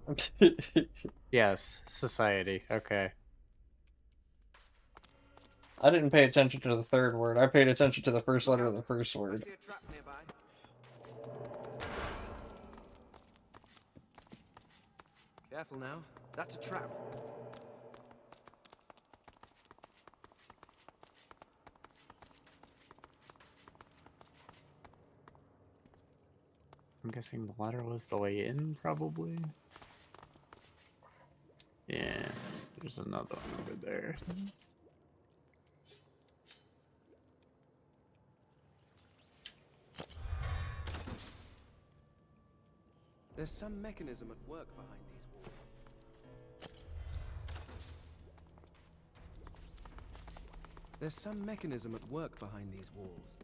Yes, society. Okay. I didn't pay attention to the third word. I paid attention to the first letter of the first I word. see a trap nearby. Careful now. That's a trap. I'm guessing the ladder was the way in, probably. Yeah, there's another one over there. There's some mechanism at work behind these walls. There's some mechanism at work behind these walls.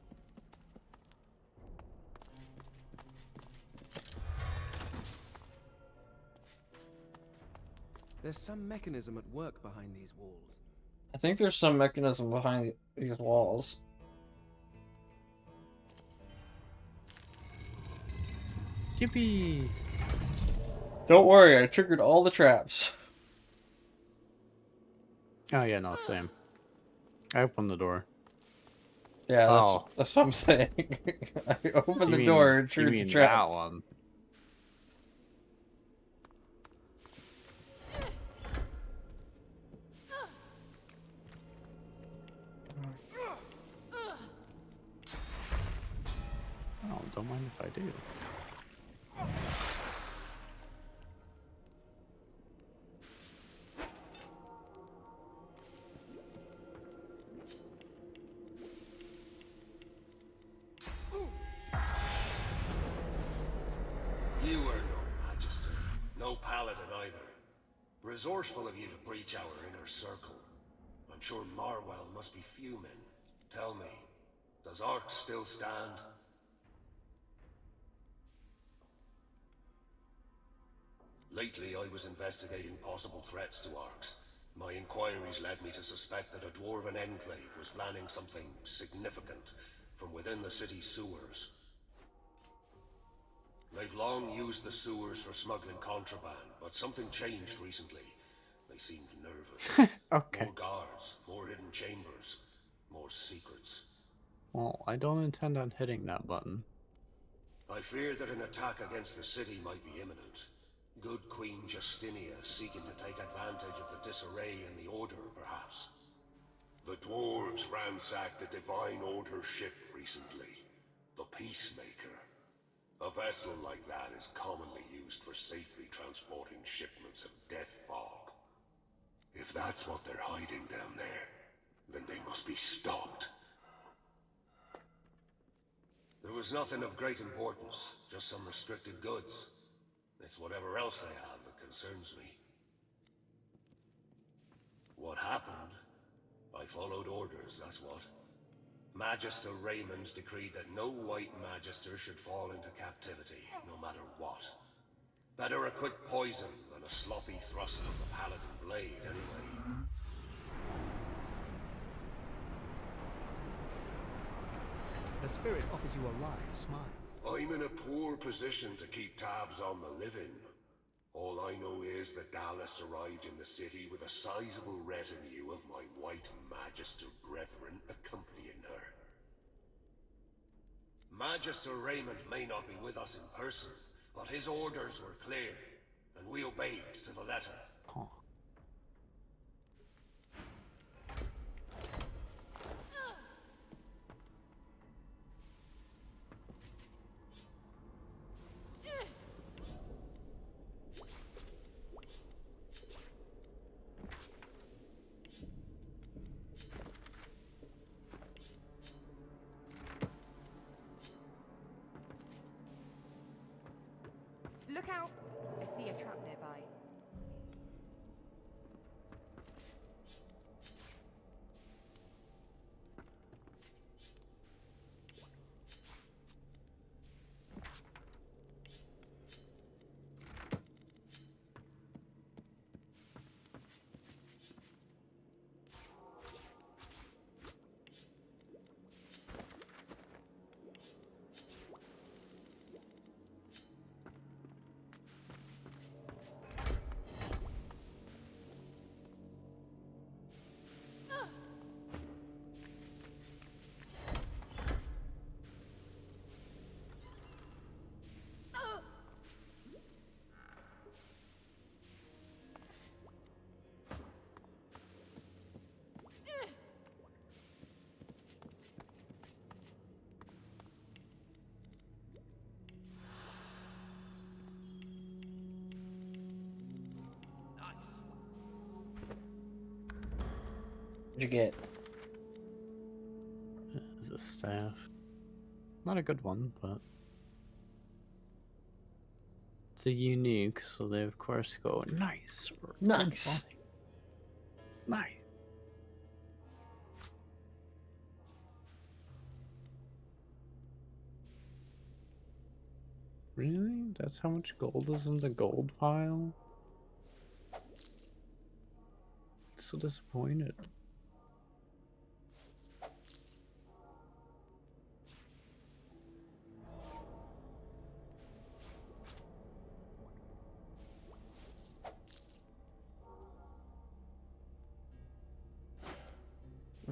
There's some mechanism at work behind these walls. I think there's some mechanism behind these walls. Yippee! Don't worry, I triggered all the traps. Oh yeah, no, same. I opened the door. Yeah, Oh. that's what I'm saying. I opened You the mean- door and you triggered the mean traps. that one. Oh, don't mind if I do. You are no Magister, no Paladin either. Resourceful of you to breach our inner circle. I'm sure Marwell must be fuming. Tell me, does Arx still stand? Lately, I was investigating possible threats to Arx. My inquiries led me to suspect that a Dwarven enclave was planning something significant from within the city's sewers. They've long used the sewers for smuggling contraband, but something changed recently. They seemed nervous. Okay. More guards, more hidden chambers, more secrets. Well, I don't intend on hitting that button. I fear that an attack against the city might be imminent. Good Queen Justinia seeking to take advantage of the disarray in the Order, perhaps. The dwarves ransacked a Divine Order ship recently. The Peacemaker. A vessel like that is commonly used for safely transporting shipments of death fog. If that's what they're hiding down there, then they must be stopped. There was nothing of great importance, just some restricted goods. It's whatever else they have that concerns me. What happened? I followed orders, that's what. Magister Raymond decreed that no white magister should fall into captivity, no matter what. Better a quick poison than a sloppy thrust of the paladin blade, anyway. The spirit offers you a wry smile. I'm in a poor position to keep tabs on the living. All I know is that Dallas arrived in the city with a sizable retinue of my white magister brethren accompanying her. Magister Raymond may not be with us in person, but his orders were clear, and we obeyed to the letter. Huh. Look out! I see a trap nearby. What'd you get? Is a staff. Not a good one, but it's a unique, so they of course go nice. Or Nice. Nice. Really? That's how much gold is in the gold pile? So disappointed.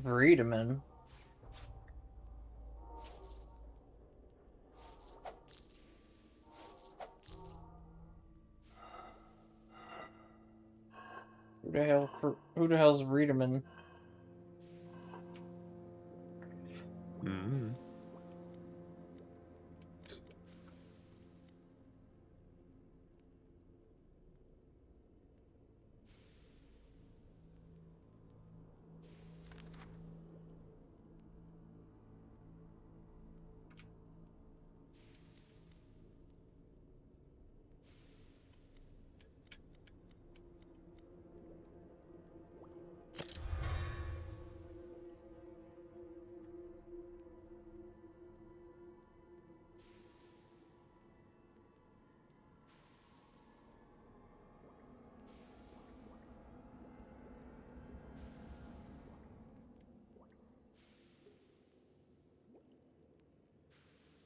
Vreedeman. Who the hell's Vreedeman? Mm.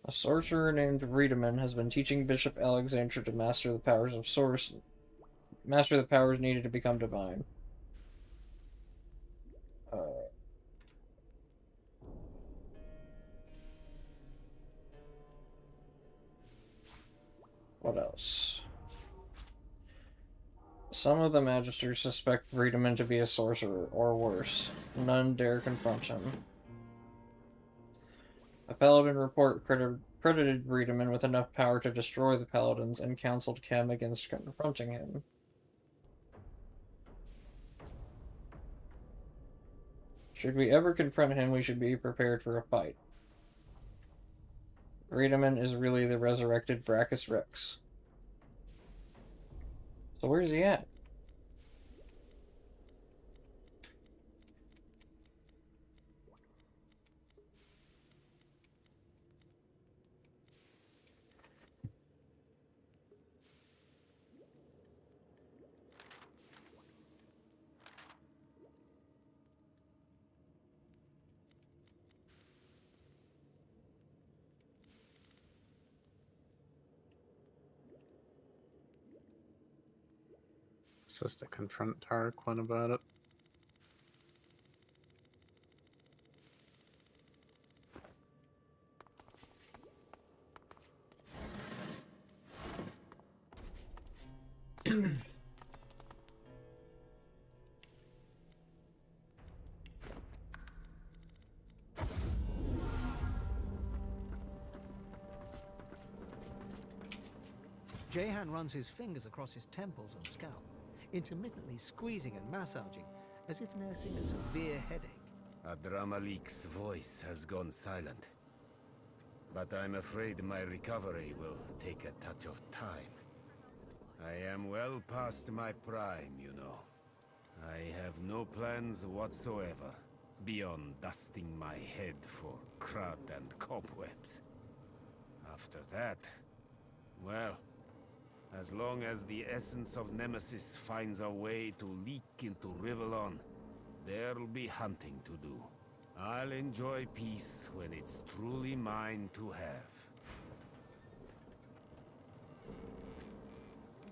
A sorcerer named Riedemann has been teaching Bishop Alexander to master the powers of master the powers needed to become divine. What else? Some of the Magisters suspect Riedemann to be a sorcerer, or worse. None dare confront him. A Paladin report credited Riedemann with enough power to destroy the Paladins and counseled Kem against confronting him. Should we ever confront him, we should be prepared for a fight. Riedemann is really the resurrected Brachus Rex. So where's he at? Just to confront Tarquin about it. Jehan runs his fingers across his temples and scalp, intermittently squeezing and massaging, as if nursing a severe headache. Adramalik's voice has gone silent. But I'm afraid my recovery will take a touch of time. I am well past my prime, you know. I have no plans whatsoever, beyond dusting my head for crud and cobwebs. After that, well, as long as the essence of Nemesis finds a way to leak into Rivellon, there'll be hunting to do. I'll enjoy peace when it's truly mine to have.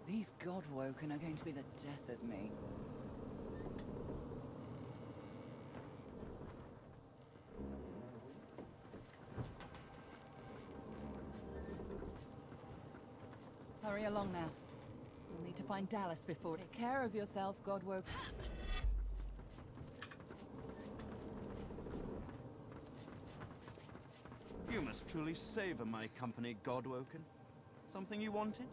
These Godwoken are going to be the death of me. Hurry along now. We'll need to find Dallas before. Take care of yourself, Godwoken. You must truly savor my company, Godwoken. Something you wanted?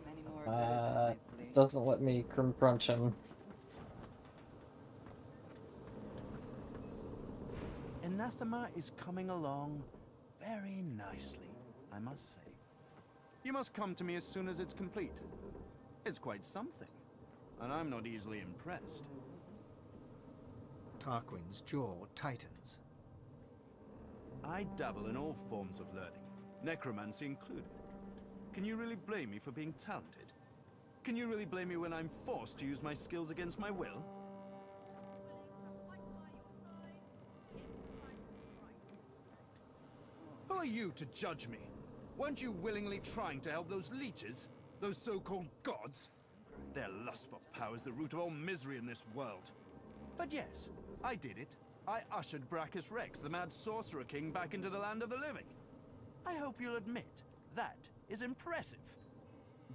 Many more of those up my sleeve. Doesn't let me confront him. Anathema is coming along very nicely, I must say. You must come to me as soon as it's complete. It's quite something, and I'm not easily impressed. Tarquin's jaw tightens. I dabble in all forms of learning, necromancy included. Can you really blame me for being talented? Can you really blame me when I'm forced to use my skills against my will? Who are you to judge me? Weren't you willingly trying to help those leeches? Those so-called gods? Their lust for power is the root of all misery in this world. But yes, I did it. I ushered Brachus Rex, the mad sorcerer king, back into the land of the living. I hope you'll admit, that is impressive.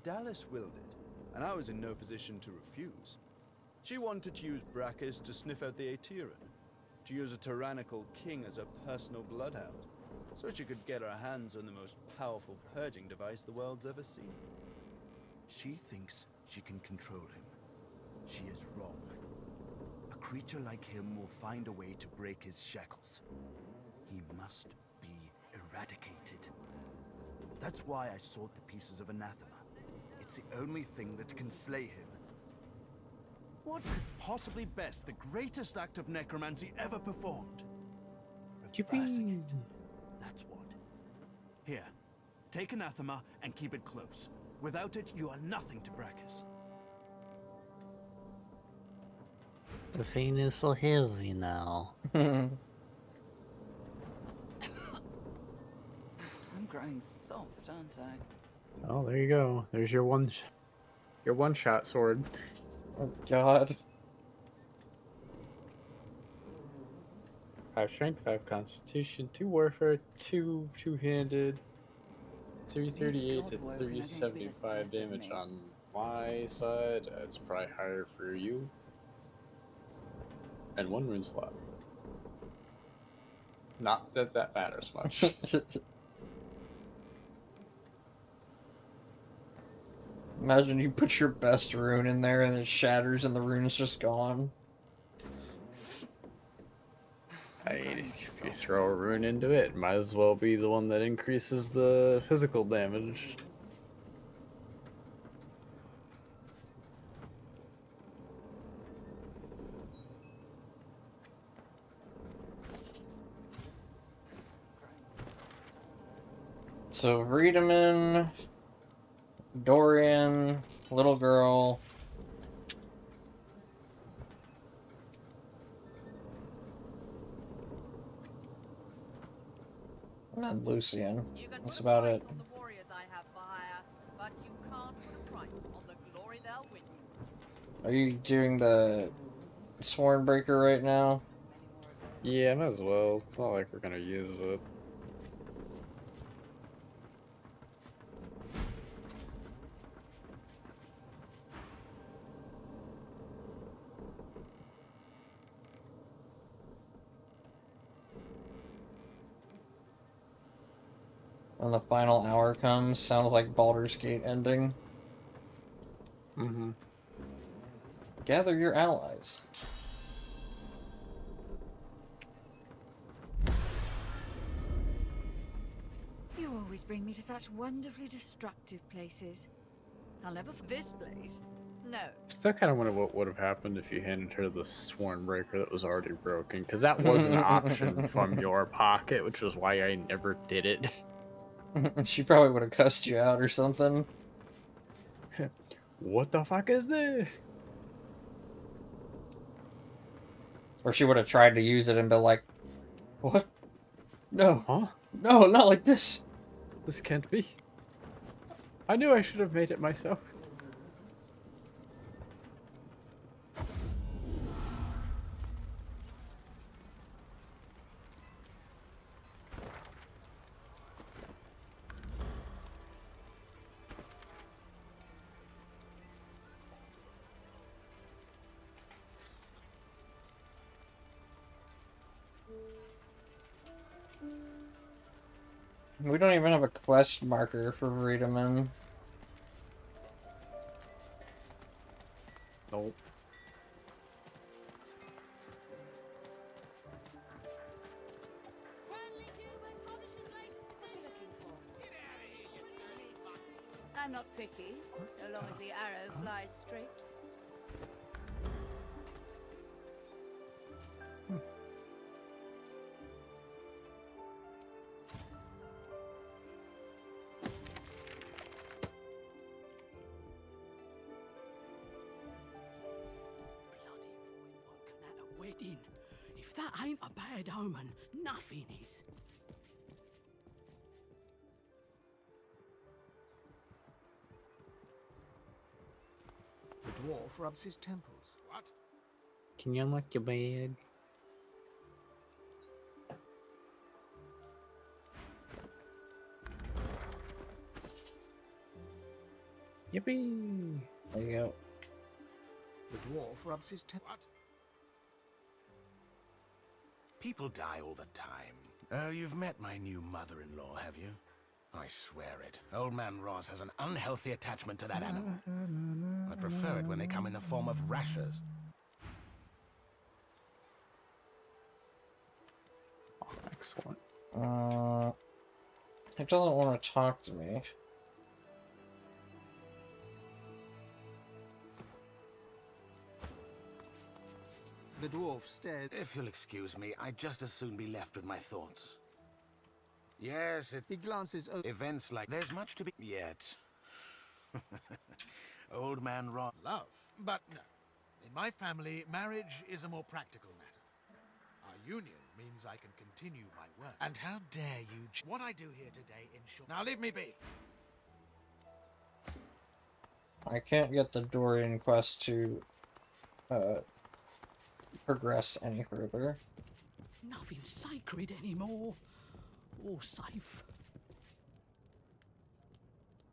Dallas willed it, and I was in no position to refuse. She wanted to use Brachus to sniff out the Aeteran, to use a tyrannical king as a personal bloodhound, so she could get her hands on the most powerful purging device the world's ever seen. She thinks she can control him. She is wrong. A creature like him will find a way to break his shackles. He must be eradicated. That's why I sought the pieces of anathema. It's the only thing that can slay him. What could possibly best the greatest act of necromancy ever performed? Reversing it. That's what. Here, take anathema and keep it close. Without it, you are nothing to Brachus. The thing is so heavy now. growing soft, aren't I? Oh, there you go. There's your one-shot sword. Oh God. 5 strength, 5 constitution, 2 warfare, 2 two-handed, 338 to God-woken are going to be the 375 death of damage me. on my side. It's probably higher for you. And 1 rune slot. Not that that matters much. Imagine you put your best rune in there and it shatters and the rune's just gone. I mean, if you throw a rune into it, might as well be the one that increases the physical damage. So Riedemann, Dorian, little girl. And Lucian. That's about it. Are you doing the Sworn Breaker right now? Yeah, might as well. It's not like we're gonna use it. When the final hour comes, sounds like Baldur's Gate ending. Mm-hmm. Gather your allies. You always bring me to such wonderfully destructive places. I'll never this place. No. Still kind of wonder what would have happened if you handed her the Sworn Breaker that was already broken, because that was an option from your pocket, which was why I never did it. She probably would have cussed you out or something. What the fuck is this? Or she would have tried to use it and be like, what? No. Huh? No, not like this. This can't be. I knew I should have made it myself. We don't even have a quest marker for Riedemann. Nope. I'm not picky, so long as the arrow flies straight. Wedding. If that ain't a bad omen, nothing is. The dwarf rubs his temples. What? Can you unlock your bag? Yippee! There you go. The dwarf rubs his temples. What? People die all the time. Oh, you've met my new mother-in-law, have you? I swear it. Old man Ross has an unhealthy attachment to that animal. I prefer it when they come in the form of rashers. Oh, excellent. It doesn't want to talk to me. The dwarf stared. If you'll excuse me, I'd just as soon be left with my thoughts. Yes, it's... He glances over. Events like... There's much to be... Yet. Old man Ross... Love? But no. In my family, marriage is a more practical matter. Our union means I can continue my work. And how dare you... What I do here today ensure... Now leave me be! I can't get the Dorian quest to progress any further. Nothing's sacred anymore. Or safe.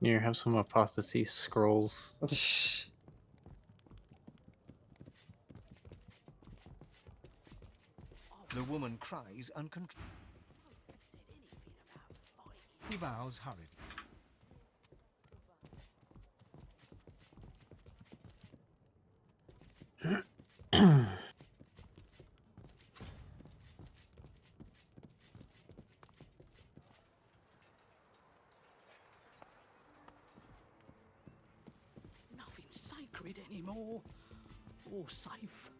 You have some apostasy scrolls. The woman cries uncontrollably. He bows hurriedly. Nothing's sacred anymore. Or safe.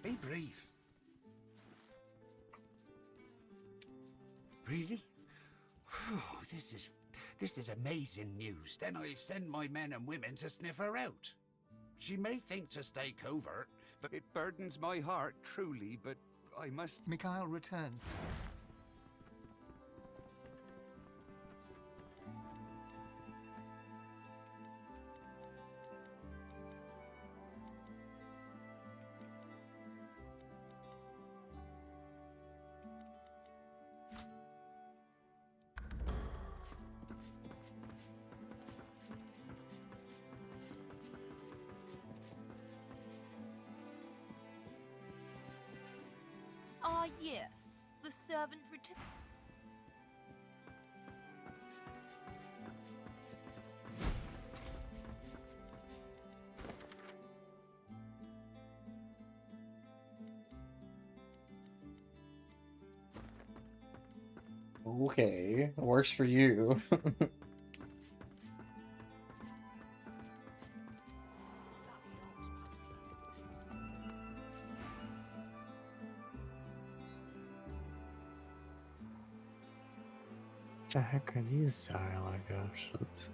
Be brief. Really? Whew, this is amazing news. Then I'll send my men and women to sniff her out. She may think to stay covert, but it burdens my heart truly, but I must... Mikhail returns. Ah, yes. The servant returned. Okay, works for you. What the heck are these dialogue options?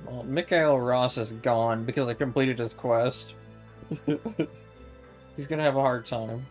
Well, Mikhail Ross is gone because I completed his quest. He's gonna have a hard time.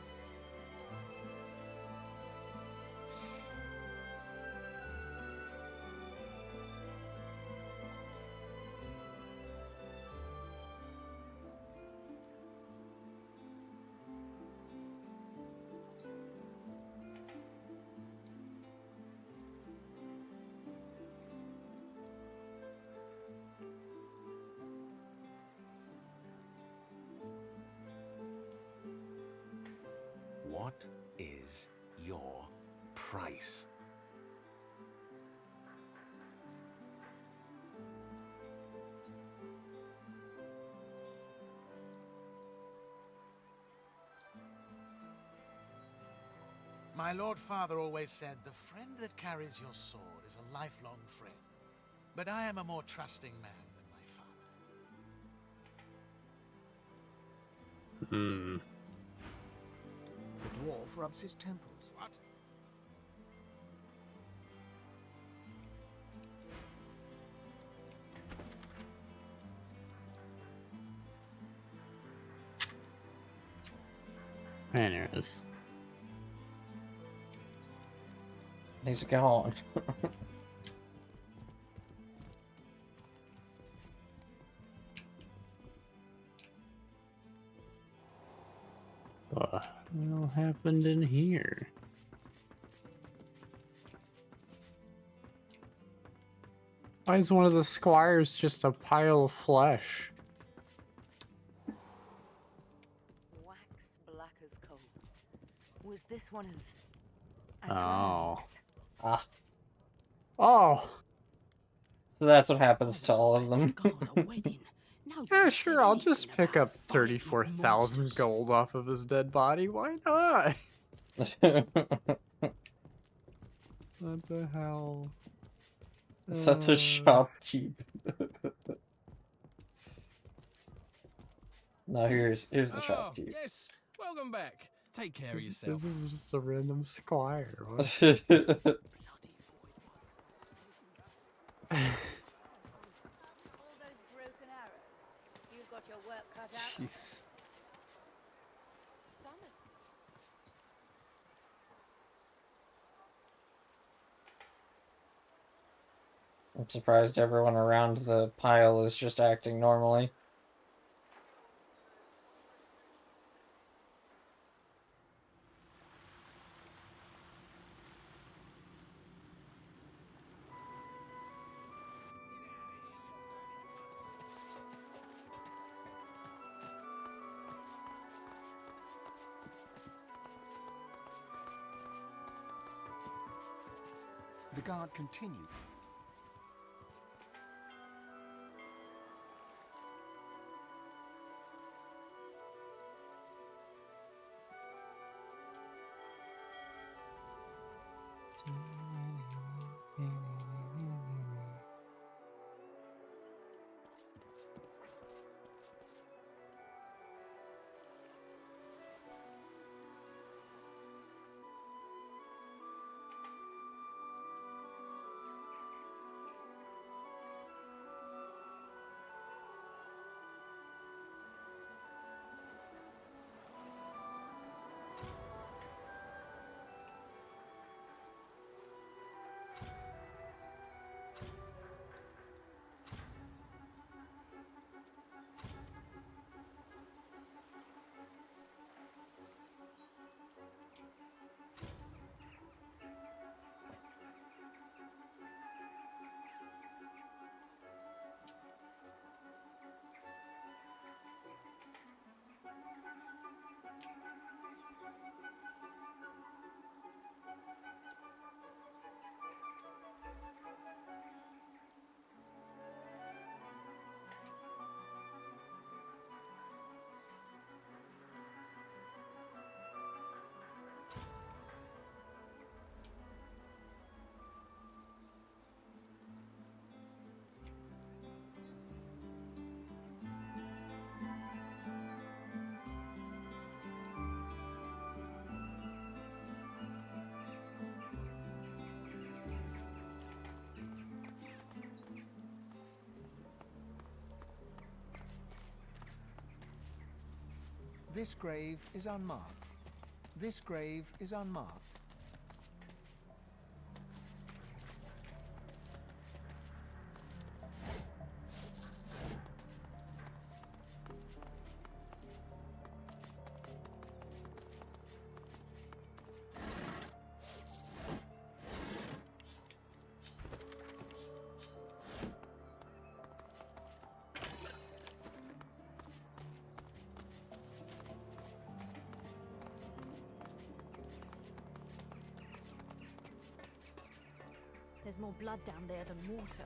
What is your price? My Lord Father always said, the friend that carries your sword is a lifelong friend. But I am a more trusting man than my father. The dwarf rubs his temples. What? Anyways. He's gone. What the hell happened in here? Why is one of the squires just a pile of flesh? Wax black as coal. Was this one of Oh. Ah. Oh. So that's what happens to all of them. Yeah, sure, I'll just pick up 34,000 gold off of his dead body. Why not? What the hell? Such a shopkeep. Now here's the shopkeep. Yes, welcome back. Take care of This yourself. is just a random squire. What? All those broken arrows. You've got your work cut out. Jeez. Son of I'm surprised everyone around the pile is just acting normally. The guard continued. This grave is unmarked. This grave is unmarked. There's more blood down there than water.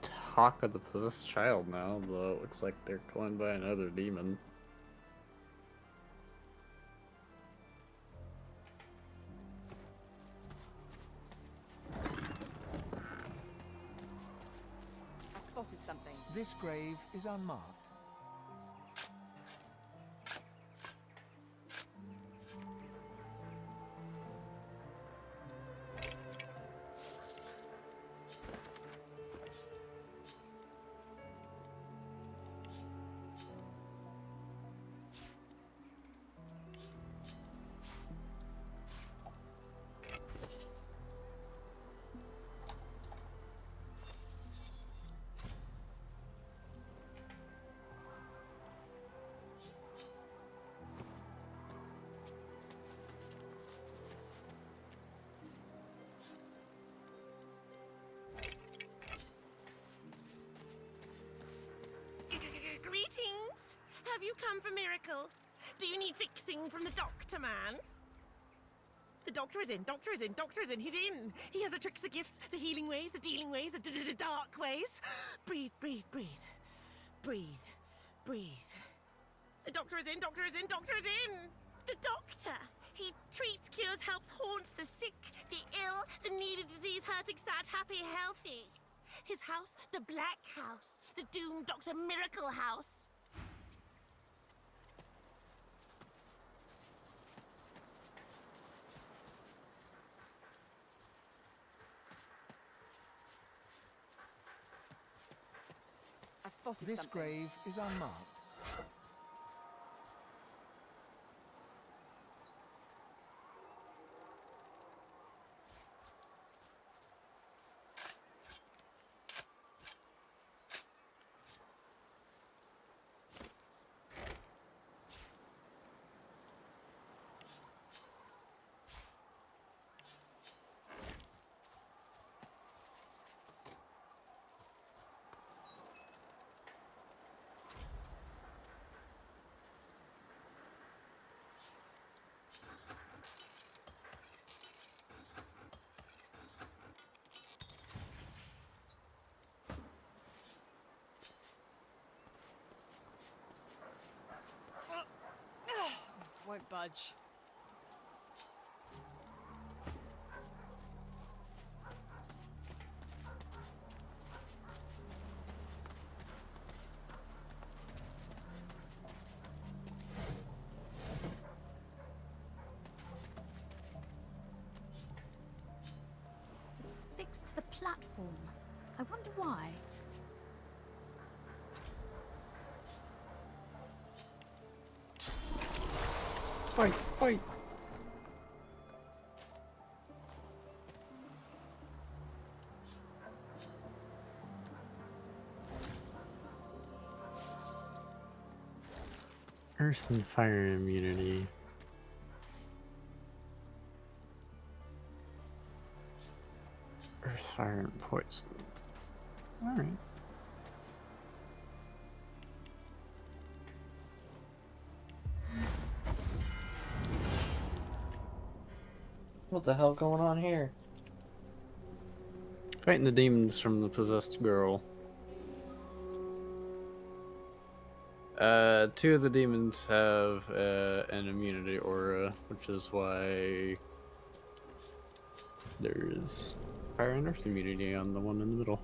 Talk of the possessed child now, though it looks like they're going by another demon. I spotted something. This grave is unmarked. Have you come for miracle? Do you need fixing from the doctor, man? The doctor is in, doctor is in, doctor is in, he's in! He has the tricks, the gifts, the healing ways, the dealing ways, the dark ways. Breathe, breathe, breathe. Breathe, breathe. The doctor is in, doctor is in, doctor is in! The doctor! He treats, cures, helps, haunts the sick, the ill, the needy, disease, hurting, sad, happy, healthy. His house, the Black House, the doomed Dr. Miracle House. I've spotted This something. grave is unmarked. Won't budge. It's fixed to the platform. I wonder why. Fight, fight! Earth and fire immunity. Earth, fire, and poison. Alright. What the hell going on here? Fighting the demons from the possessed girl. Two of the demons have an immunity aura, which is why there's fire and earth immunity on the one in the middle.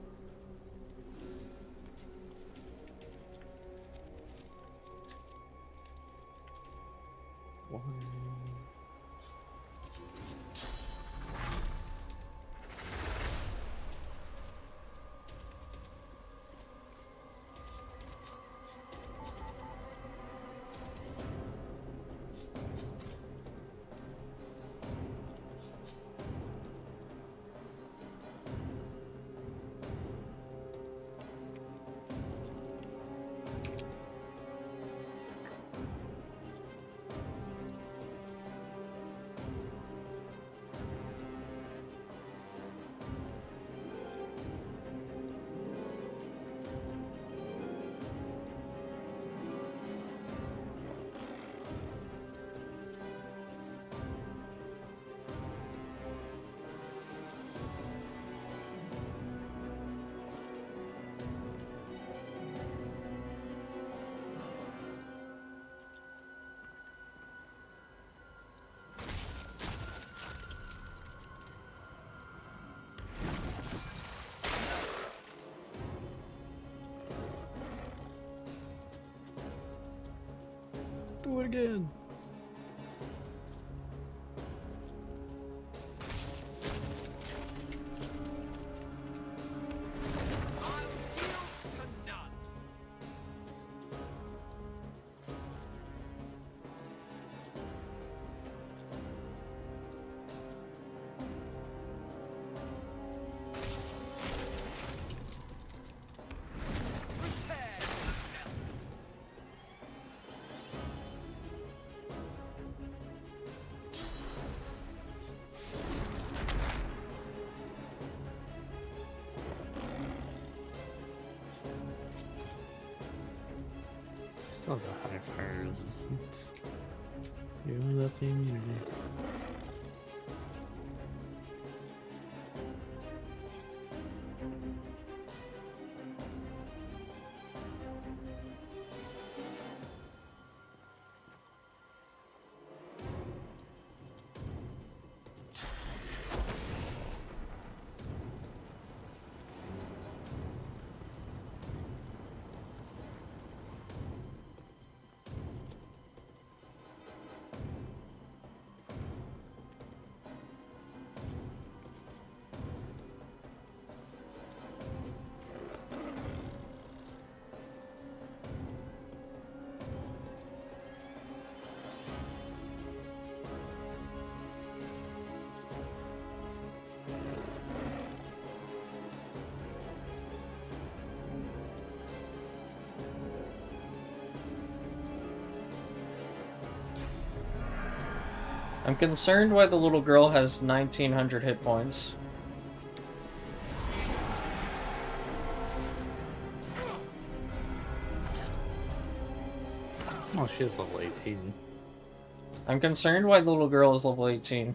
Do it again. Still has a high fire resistance. Even without the immunity. I'm concerned why the little girl has 1900 hit points. Oh, she is level 18. I'm concerned why the little girl is level 18.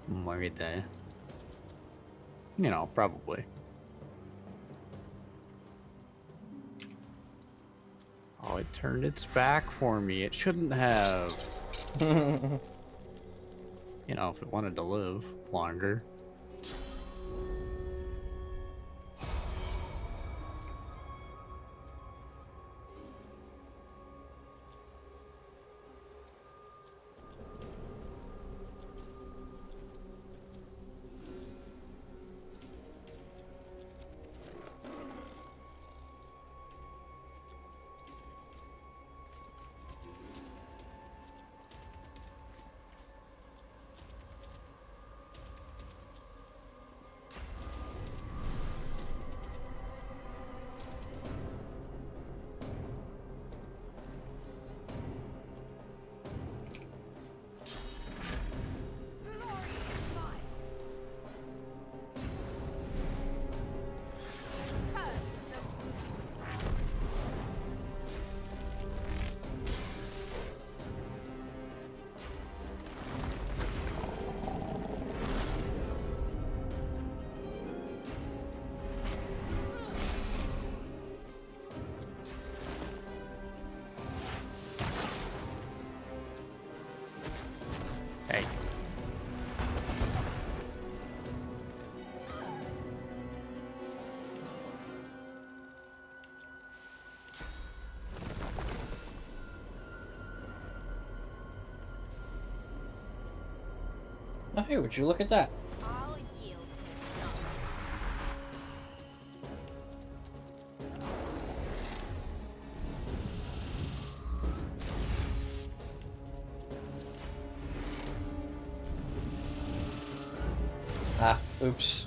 Maybe. You know, probably. Oh, it turned its back for me. It shouldn't have. You know, if it wanted to live longer. Hey. Oh, hey, would you look at that? I'll yield to some. Ah, oops.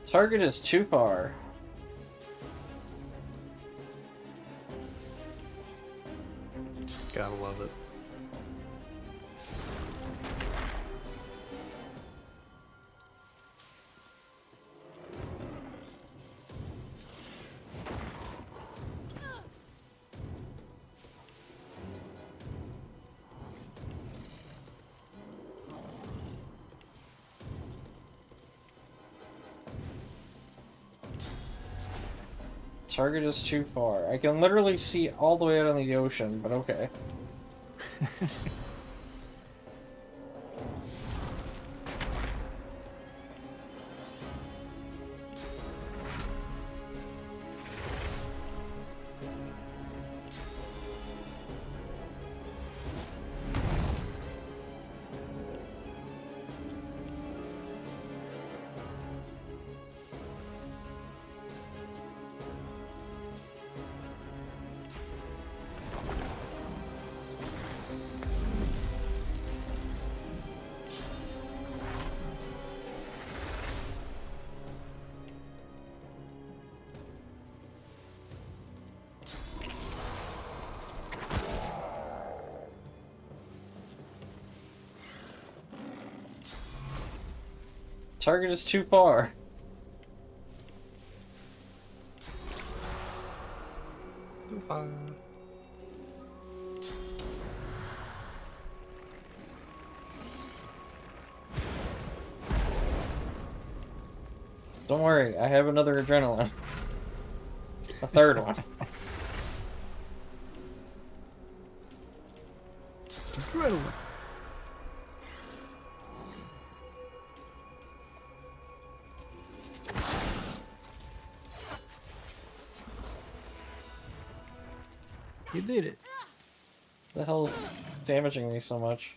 Target is too far. Gotta love it. Target is too far. I can literally see all the way out on the ocean, but okay. Target is too far. Too far. Don't worry, I have another adrenaline. A third one. Adrenaline. You did it. The hell's damaging me so much?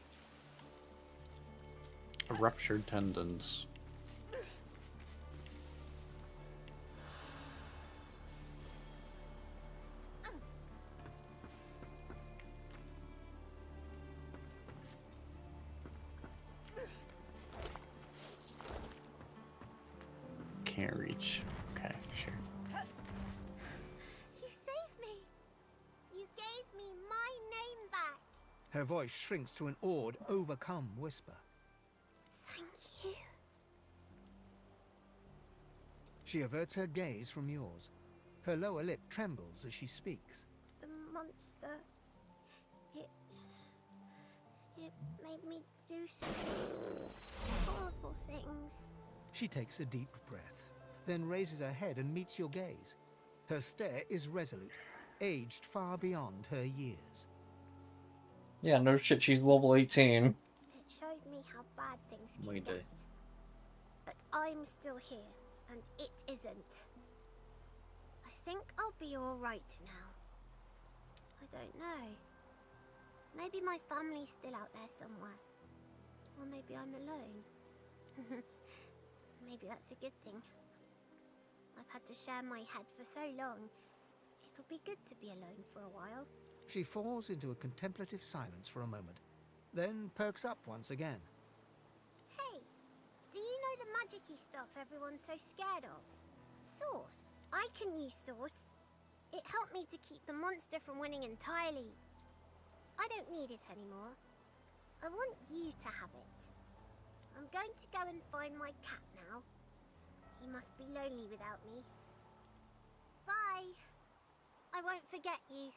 Ruptured tendons. Can't reach. Okay, sure. You saved me! You gave me my name back! Her voice shrinks to an awed, overcome whisper. Thank you. She averts her gaze from yours. Her lower lip trembles as she speaks. The monster... It made me do things. Horrible things. She takes a deep breath, then raises her head and meets your gaze. Her stare is resolute, aged far beyond her years. Yeah, no shit, she's level 18. It showed me how bad things can get. But I'm still here, and it isn't. I think I'll be alright now. I don't know. Maybe my family's still out there somewhere. Or maybe I'm alone. Maybe that's a good thing. I've had to share my head for so long. It'll be good to be alone for a while. She falls into a contemplative silence for a moment, then perks up once again. Hey, do you know the magic-y stuff everyone's so scared of? Source. I can use Source. It helped me to keep the monster from winning entirely. I don't need it anymore. I want you to have it. I'm going to go and find my cat now. He must be lonely without me. Bye. I won't forget you.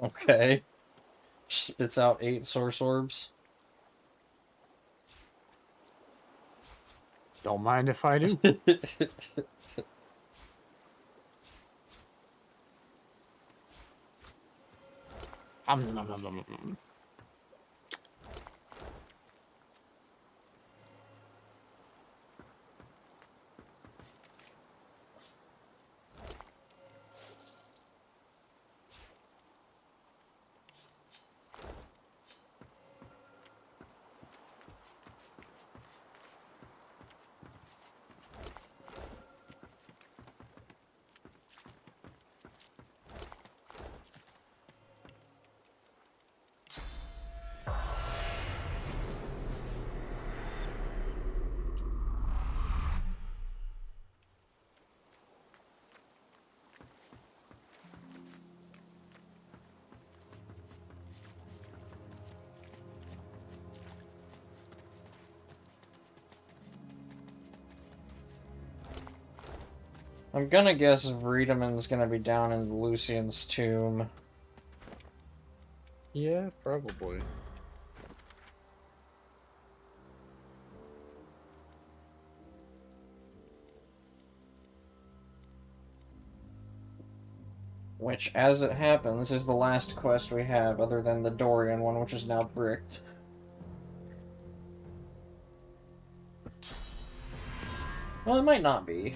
Okay. Spits out 8 source orbs. Don't mind if I do. Nom, nom, nom, nom, nom. I'm gonna guess Vredeman's gonna be down in Lucian's tomb. Yeah, probably. Which, as it happens, is the last quest we have, other than the Dorian one, which is now bricked. Well, it might not be.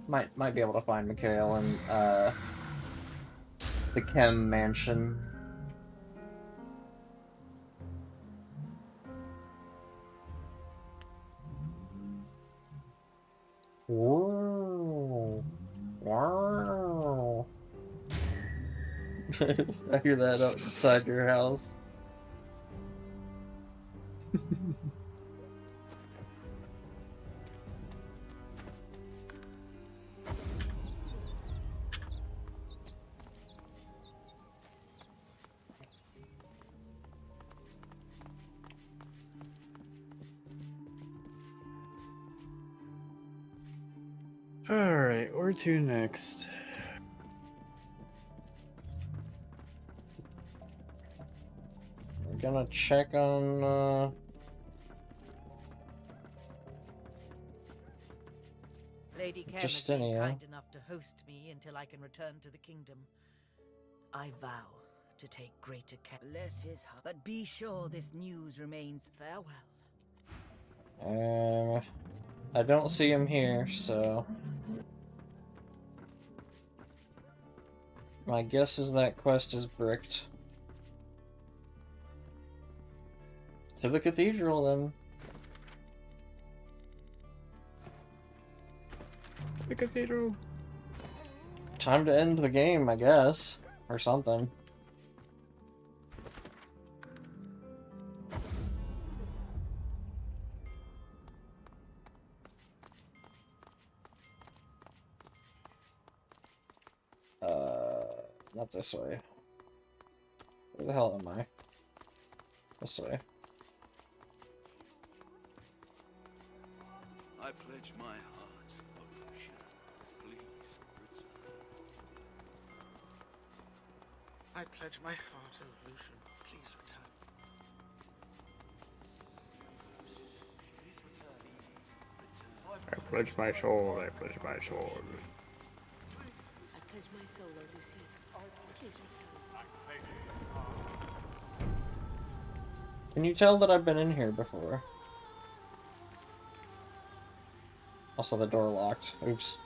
Might be able to find Mikhail in, the Chem Mansion. Whoa. Wow. I hear that outside your house. Alright, where to next? We're gonna check on, Lady Kem has Justinia. been kind enough to host me until I can return to the kingdom. I vow to take greater care. Bless his heart. But be sure this news remains farewell. I don't see him here, so my guess is that quest is bricked. To the cathedral, then. The cathedral. Time to end the game, I guess. Or something. Not this way. Where the hell am I? This way. I pledge my heart, Olusia. Please return. I pledge my heart, O Lucian. Please return. Please return. I pledge my sword, I pledge my sword. I pledge my soul, O Lucian. Please return. Can you tell that I've been in here before? Also, the door locked. Oops.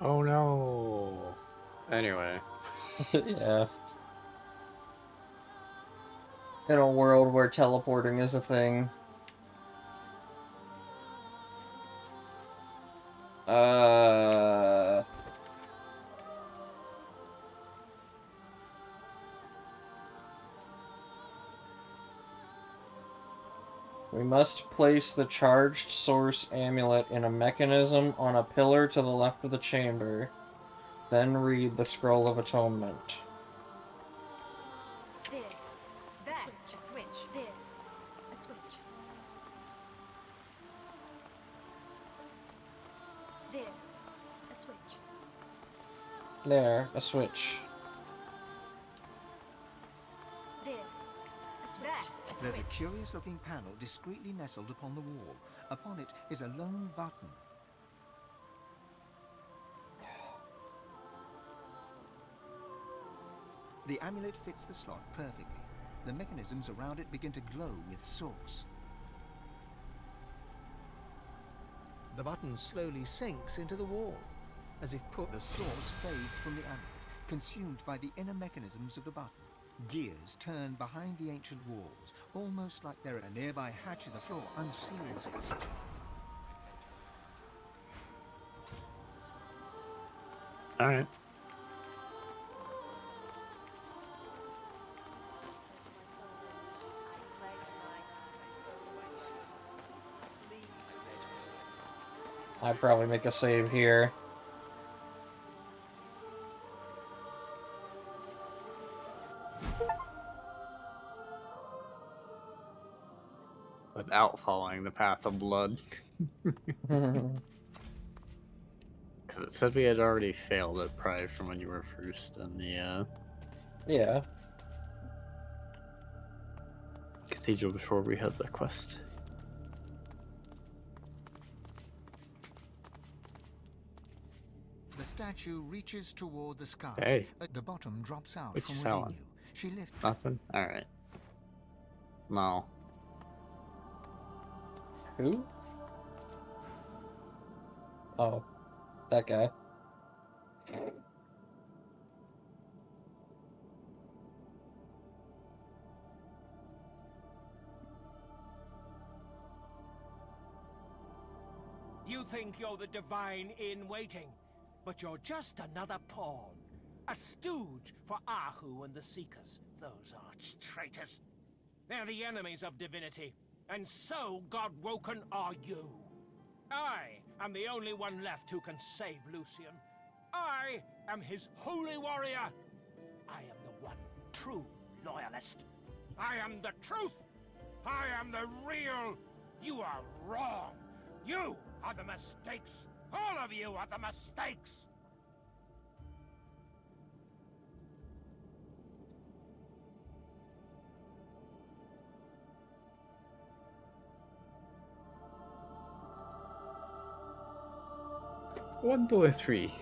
Oh no. Anyway. Yeah. In a world where teleporting is a thing. We must place the charged source amulet in a mechanism on a pillar to the left of the chamber. Then read the Scroll of Atonement. There. There. A switch. There. A switch. There. A switch. There, a switch. There. A switch. There's a curious-looking panel discreetly nestled upon the wall. Upon it is a lone button. The amulet fits the slot perfectly. The mechanisms around it begin to glow with source. The button slowly sinks into the wall, as if the source fades from the amulet, consumed by the inner mechanisms of the button. Gears turn behind the ancient walls, almost like a nearby hatch in the floor unseals itself. Alright. I'd probably make a save here. Without following the path of blood. Because it said we had already failed it probably from when you were first in the Yeah. cathedral before we had the quest. The statue reaches toward the sky. Hey. At the bottom drops out What from you within selling? you. She lifts. Nothing? Alright. No. Who? Oh, that guy. You think you're the divine in waiting, but you're just another pawn. A stooge for Ahu and the Seekers, those arch traitors. They're the enemies of Divinity, and so God-woken are you. I am the only one left who can save Lucian. I am his holy warrior. I am the one true loyalist. I am the truth. I am the real. You are wrong. You are the mistakes. All of you are the mistakes. One, two, or three.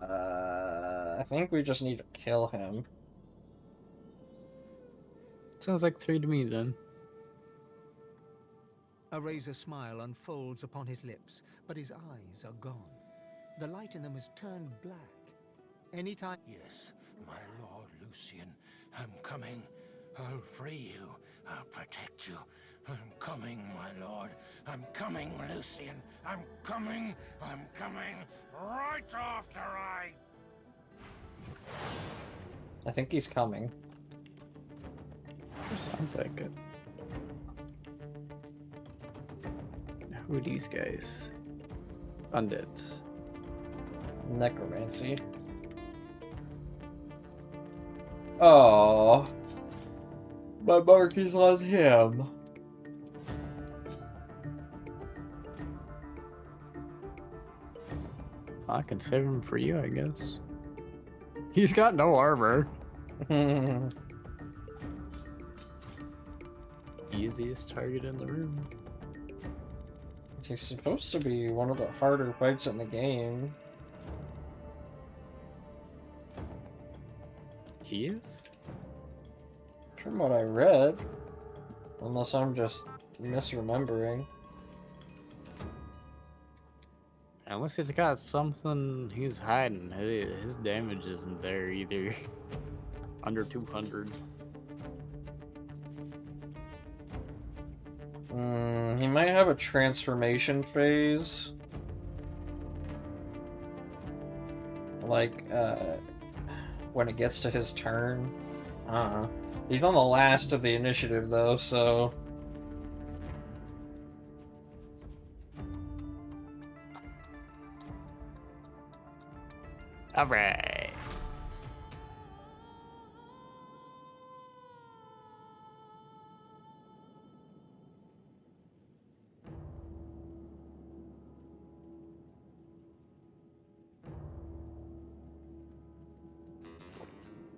I think we just need to kill him. Sounds like 3 to me then. A razor smile unfolds upon his lips, but his eyes are gone. The light in them has turned black. Anytime... Yes, my lord Lucian, I'm coming. I'll free you. I'll protect you. I'm coming, my lord. I'm coming, Lucian. I'm coming. I'm coming right after I think he's coming. Sounds like it. Who are these guys? Undead. Necromancy. Oh, my mark is on him. I can save him for you, I guess. He's got no armor. Easiest target in the room. He's supposed to be one of the harder fights in the game. He is? From what I read. Unless I'm just misremembering. Unless he's got something he's hiding. His damage isn't there either. Under 200. He might have a transformation phase. Like, when it gets to his turn. He's on the last of the initiative, though, so... Alright.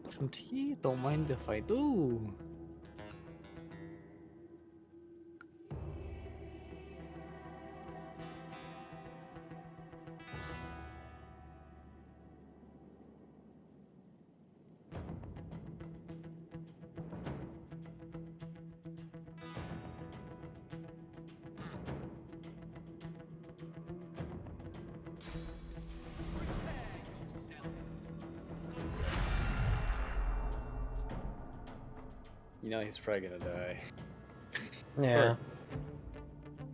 Some tea? Don't mind if I do. You know he's probably gonna die. Yeah. Or,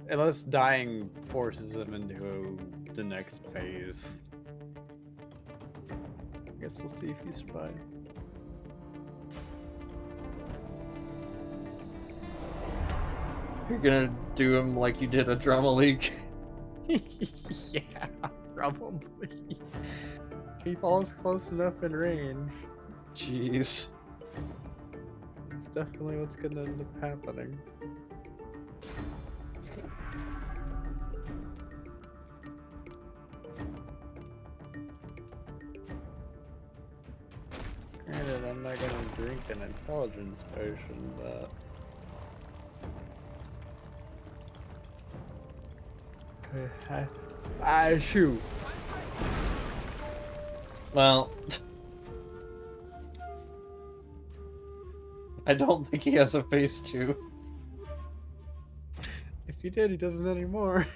unless dying forces him into the next phase. I guess we'll see if he survives. You're gonna do him like you did a drama league. Yeah, probably. He falls close enough in range. Jeez. It's definitely what's gonna end up happening. Granted, I'm not gonna drink an intelligence potion, but... shoot. Well... I don't think he has a phase 2. If he did, he doesn't anymore.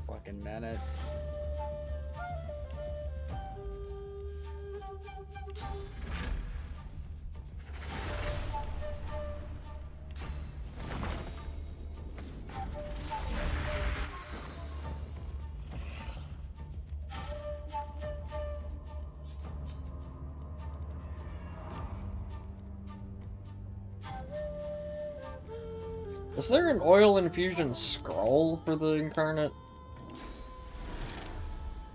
Fucking menace. Is there an oil infusion scroll for the incarnate?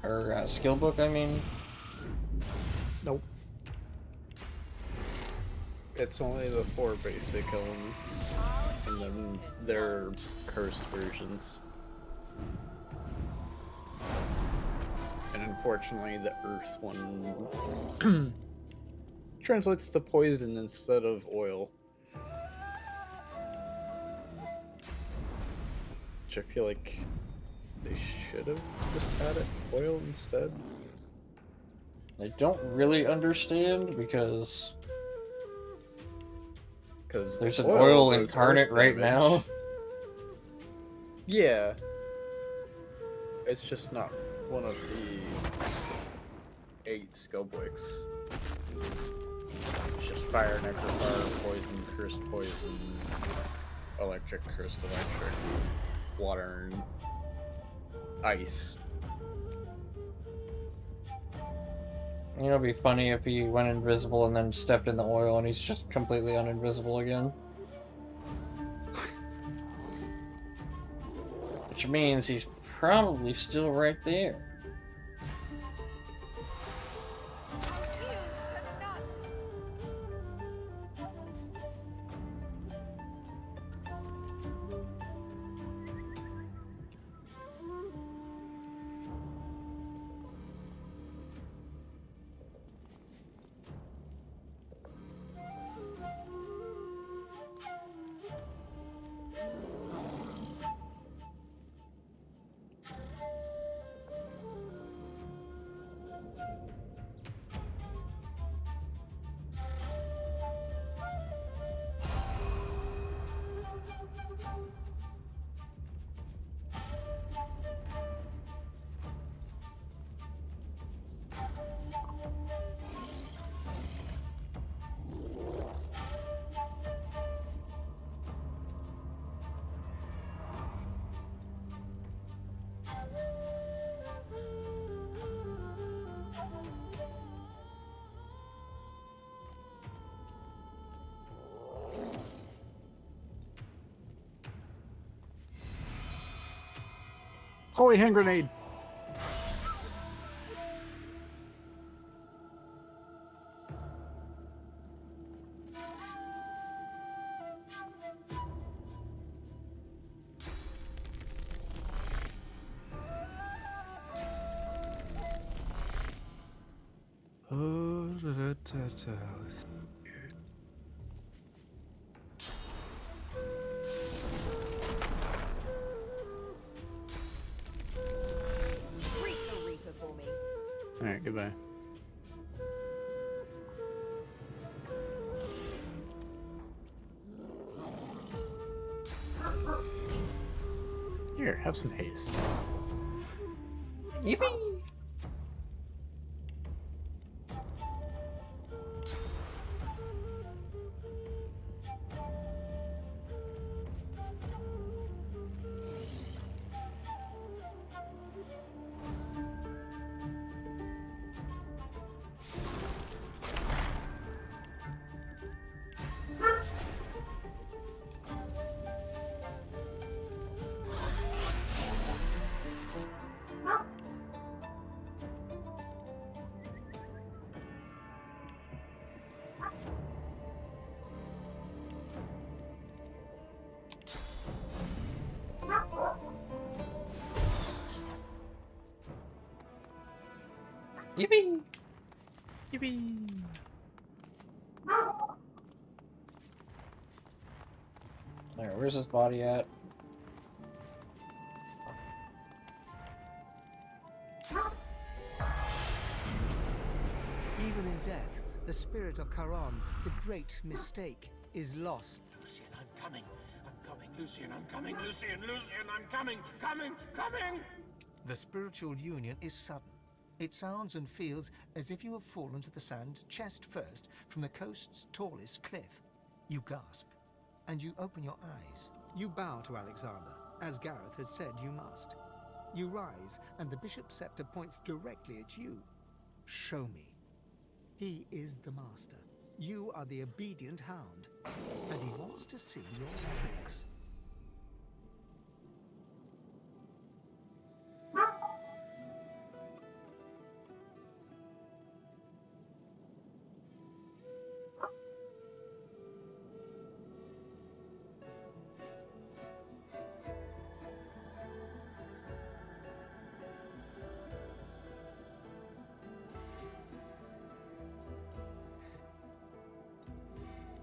Or skill book, I mean? Nope. It's only the 4 basic elements, and then their cursed versions. And unfortunately, the earth one translates to poison instead of oil. Which I feel like they should have just added oil instead. I don't really understand because there's an oil incarnate right now. Yeah. It's just not one of the 8 Skullbwicks. It's just fire, necrofire, poison, cursed poison, electric, cursed electric, water, and ice. You know, it'd be funny if he went invisible and then stepped in the oil and he's just completely uninvisible again. Which means he's probably still right there. Holy hand grenade! Alright, goodbye. Here, have some haste. Yippee! Yippee! Yippee! Alright, where's his body at? Even in death, the spirit of Charon, the great mistake, is lost. Lucian, I'm coming. I'm coming, Lucian, I'm coming, Lucian, Lucian, I'm coming, coming, coming! The spiritual union is sudden. It sounds and feels as if you have fallen to the sand chest first from the coast's tallest cliff. You gasp, and you open your eyes. You bow to Alexander, as Gareth has said you must. You rise, and the bishop's scepter points directly at you. Show me. He is the master. You are the obedient hound, and he wants to see your tricks.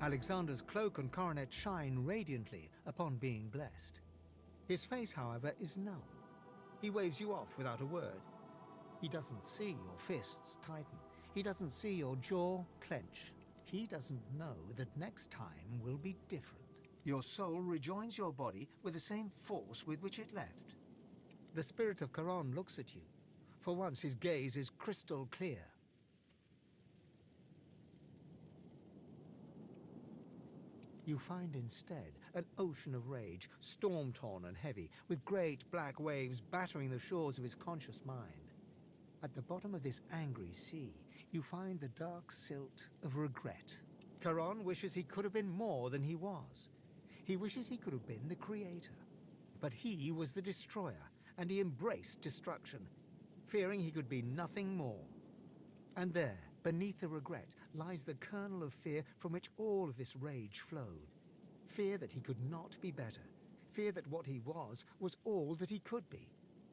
Alexander's cloak and coronet shine radiantly upon being blessed. His face, however, is numb. He waves you off without a word. He doesn't see your fists tighten. He doesn't see your jaw clench. He doesn't know that next time will be different. Your soul rejoins your body with the same force with which it left. The spirit of Charon looks at you. For once his gaze is crystal clear. You find instead an ocean of rage, storm-torn and heavy, with great black waves battering the shores of his conscious mind. At the bottom of this angry sea, you find the dark silt of regret. Charon wishes he could have been more than he was. He wishes he could have been the creator. But he was the destroyer, and he embraced destruction, fearing he could be nothing more. And there, beneath the regret, lies the kernel of fear from which all of this rage flowed. Fear that he could not be better. Fear that what he was all that he could be.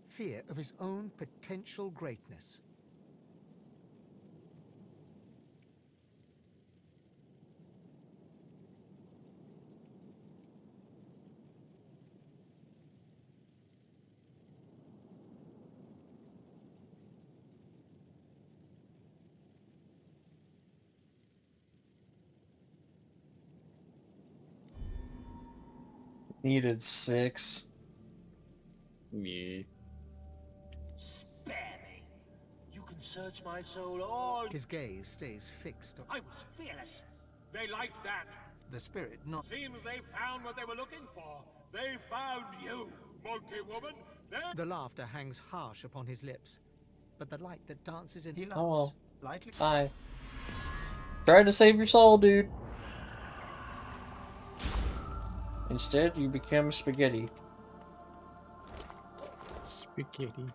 Fear of his own potential greatness. Needed 6. Yeah. Spare me. You can search my soul all. His gaze stays fixed. I was fearless. They liked that. The spirit not. Seems they found what they were looking for. They found you, monkey woman. The laughter hangs harsh upon his lips, but the light that dances in he laughs. Oh well. Lightly. Bye. Try to save your soul, dude. Instead, you become spaghetti. Spaghetti.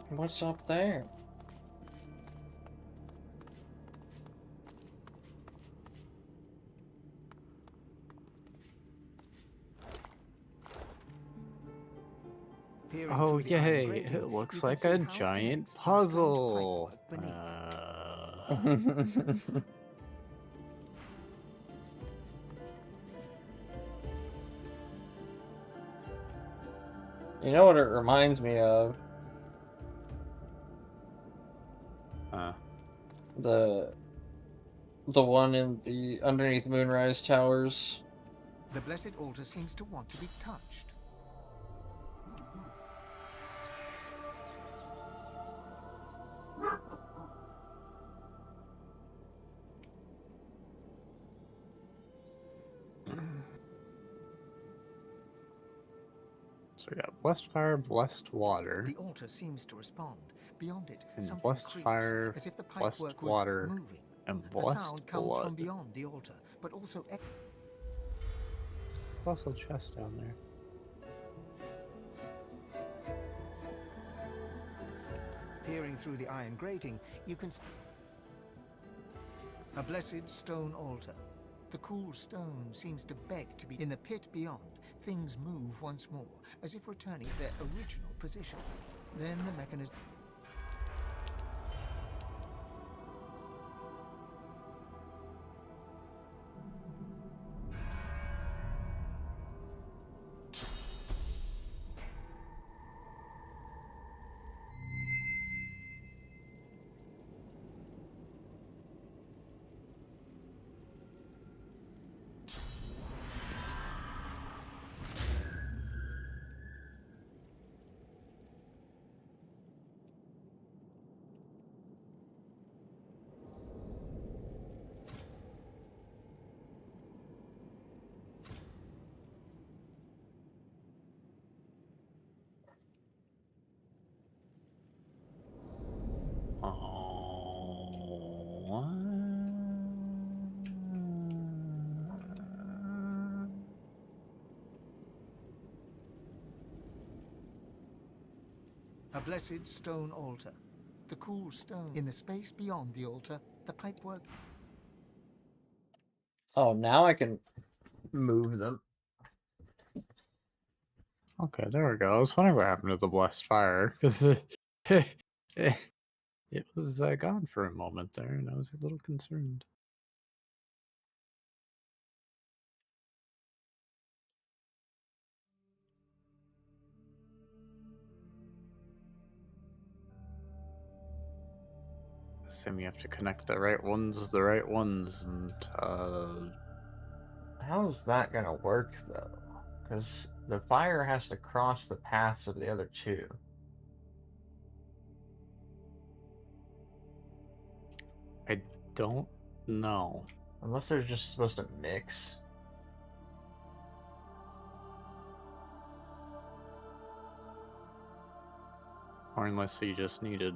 What's up there? Oh yay, it looks like a giant puzzle. You know what it reminds me of? The one in the underneath Moonrise Towers. The blessed altar seems to want to be touched. So we got blessed fire, blessed water. The altar seems to respond. Beyond it, And something blessed creaks, fire, as if the blessed pipework was water, moving. and The blessed sound comes blood. from beyond the altar, but also Also chest down there. peering through the iron grating, you can see a blessed stone altar. The cool stone seems to beg to be in the pit beyond. Things move once more, as if returning to their original position. Then the mechanism. blessed stone altar. The cool stone. In the space beyond the altar, the pipework. Oh, now I can move them. Okay, there we go. I was wondering what happened to the blessed fire, because it was gone for a moment there, and I was a little concerned. Assume you have to connect the right ones, and How's that gonna work, though? Because the fire has to cross the paths of the other two. I don't know. Unless they're just supposed to mix. Or unless you just needed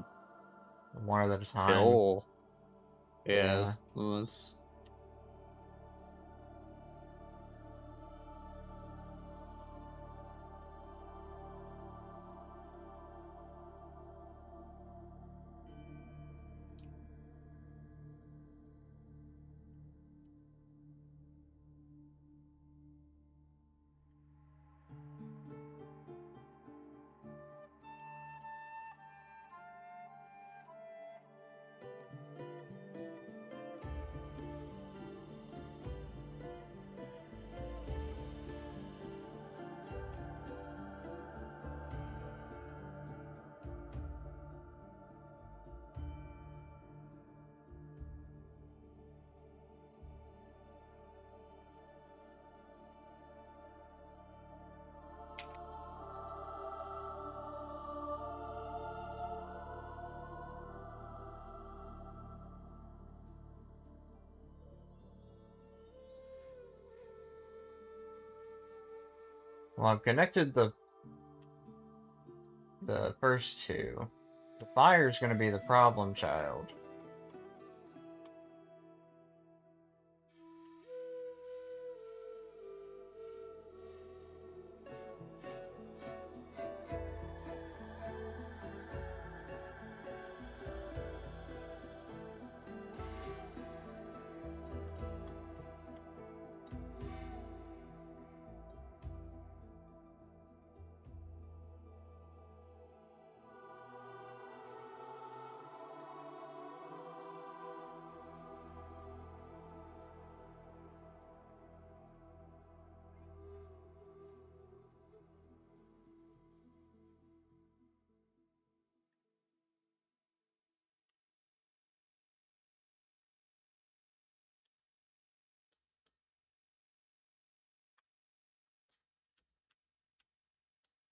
one at a time. Fill. Yeah. Unless... Well, I've connected the first two. The fire's gonna be the problem child.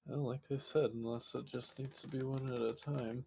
Well, like I said, unless it just needs to be one at a time.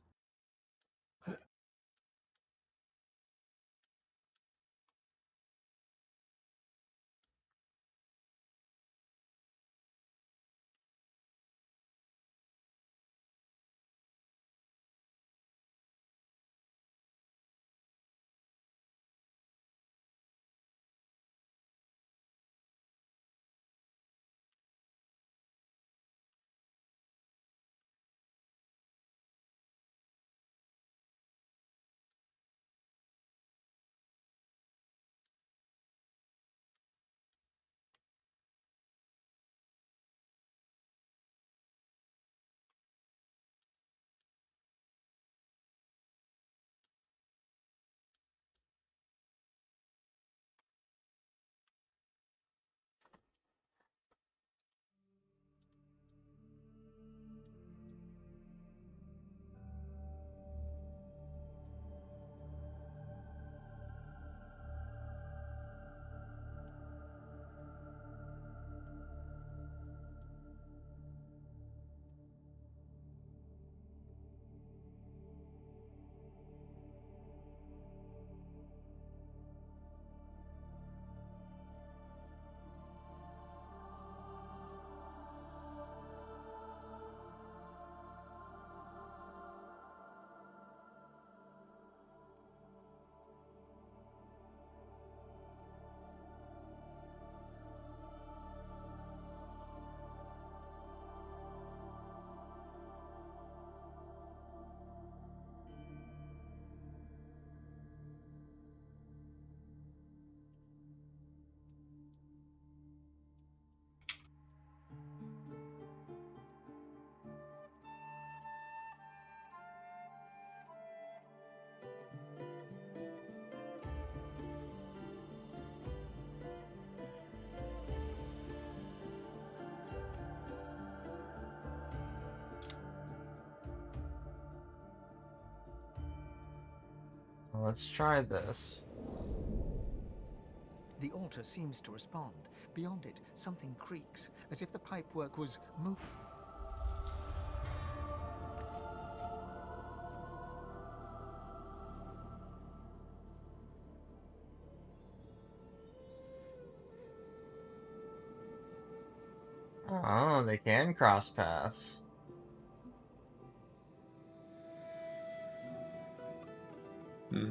let's try this. The altar seems to respond. Beyond it, something creaks, as if the pipework was moving. Oh, they can cross paths. Hmm.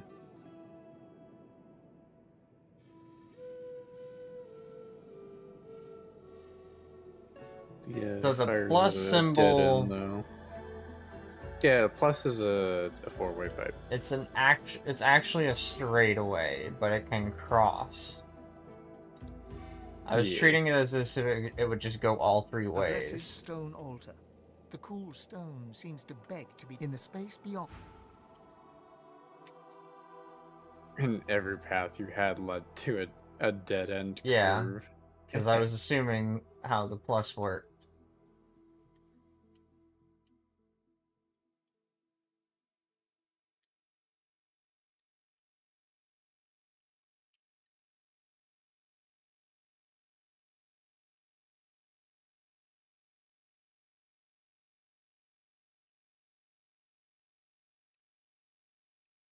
Yeah, So the fire plus is a symbol- dead end, though. Yeah, the plus is a four-way pipe. It's actually a straightaway, but it can cross. I was Yeah. treating it as if it would just go all three A blessed ways. stone altar. The cool stone seems to beg to be in the space beyond. And every path you had led to a dead end Yeah, curve. because I was assuming how the plus worked.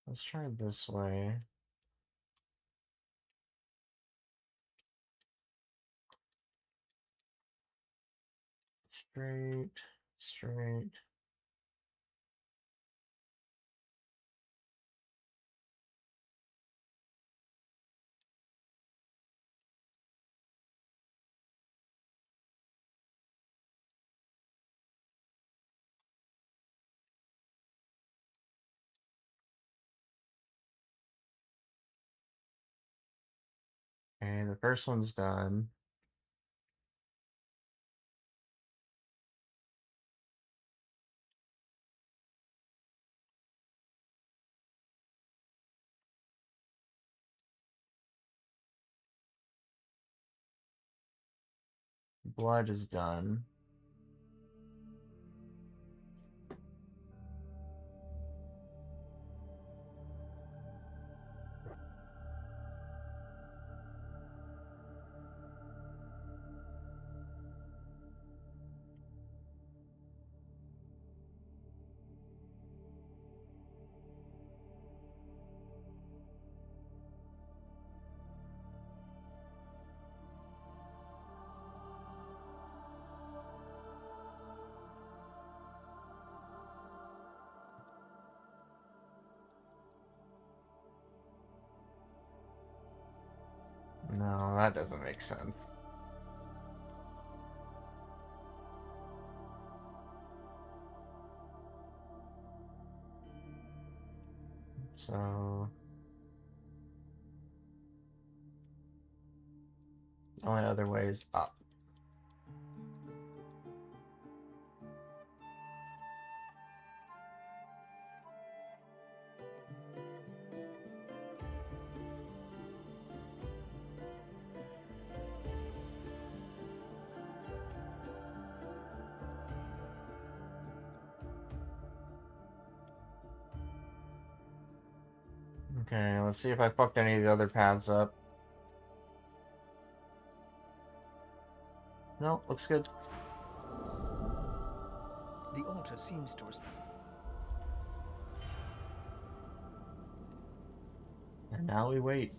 Let's try this way. Straight, straight. Okay, the first one's done. Blood is done. No, that doesn't make sense. So... the only other way is up. Okay, let's see if I fucked any of the other paths up. No, looks good. The altar seems to respond. And now we wait.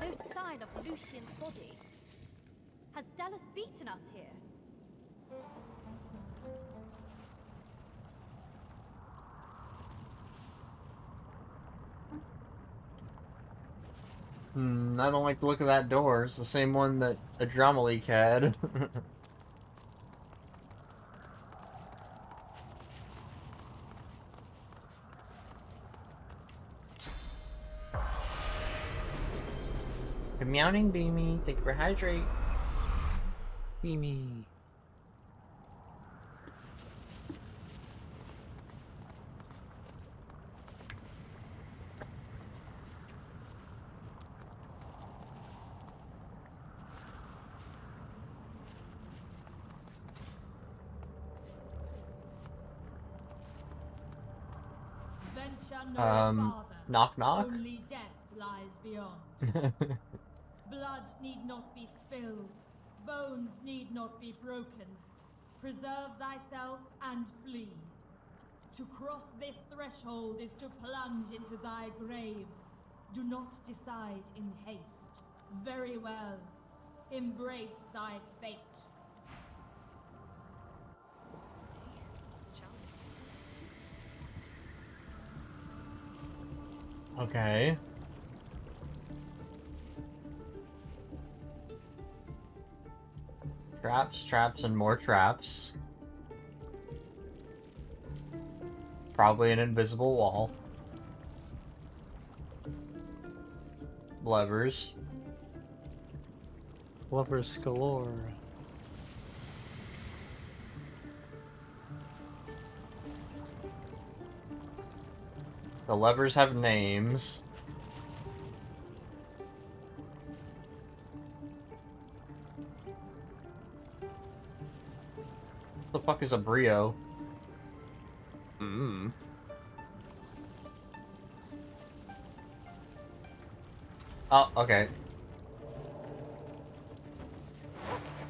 No sign of Lucian's body. Has Dallas beaten us here? I don't like the look of that door. It's the same one that a drama leak had. Good meowing, Beamy. Thank you for hydrate. Beamy. Venture no farther. Knock knock. Only death lies beyond. Blood need not be spilled. Bones need not be broken. Preserve thyself and flee. To cross this threshold is to plunge into thy grave. Do not decide in haste. Very well. Embrace thy fate. Okay. Traps, traps, and more traps. Probably an invisible wall. Levers. Levers galore. The levers have names. What the fuck is a brio? Oh, okay.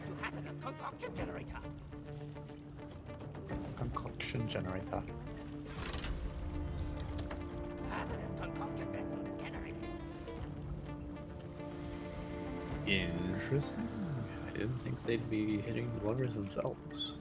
To hazardous concoction generator. Concoction generator. Hazardous concoction vessel generated. Interesting. I didn't think they'd be hitting the levers themselves.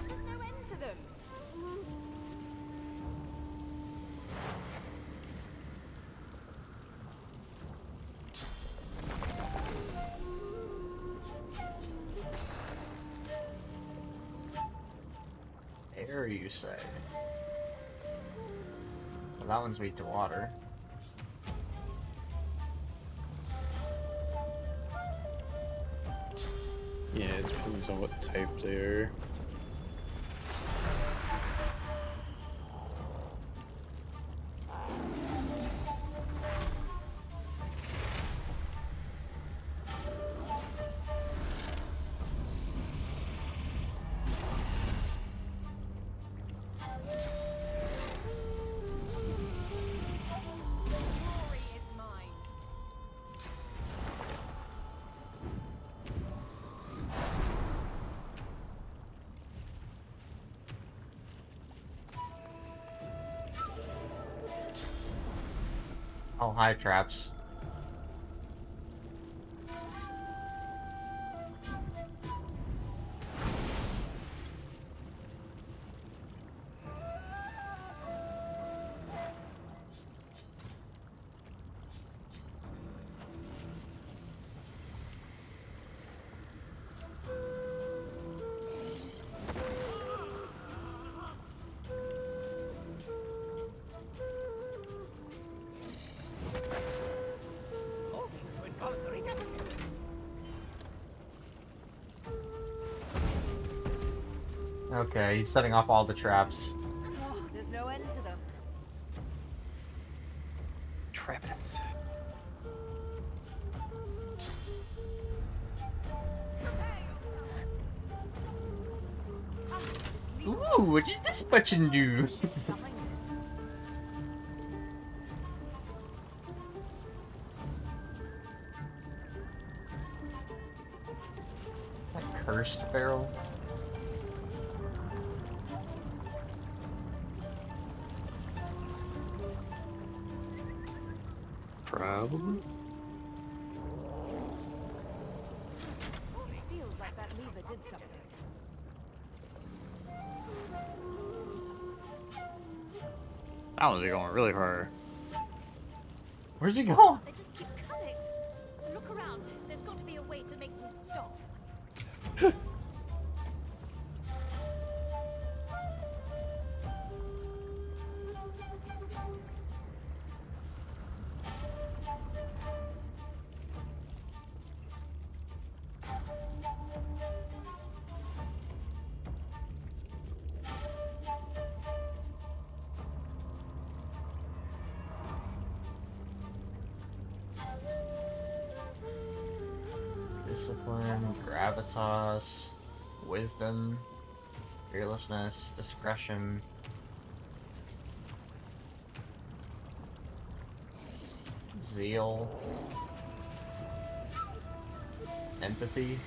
There's no end to them. Air, you say? Well, that one's weak to water. Yeah, it depends on what type they're. Glory is mine. Oh, hi, traps. Okay, he's setting off all the traps. Oh, there's no end to them. Travis. Ooh, what does this button do? That cursed barrel. Probably. It feels like that lever did something. That one's going really hard. Where's he going? They just keep coming. Look around. There's got to be a way to make them stop. Discipline, gravitas, wisdom, fearlessness, discretion. Zeal. Empathy.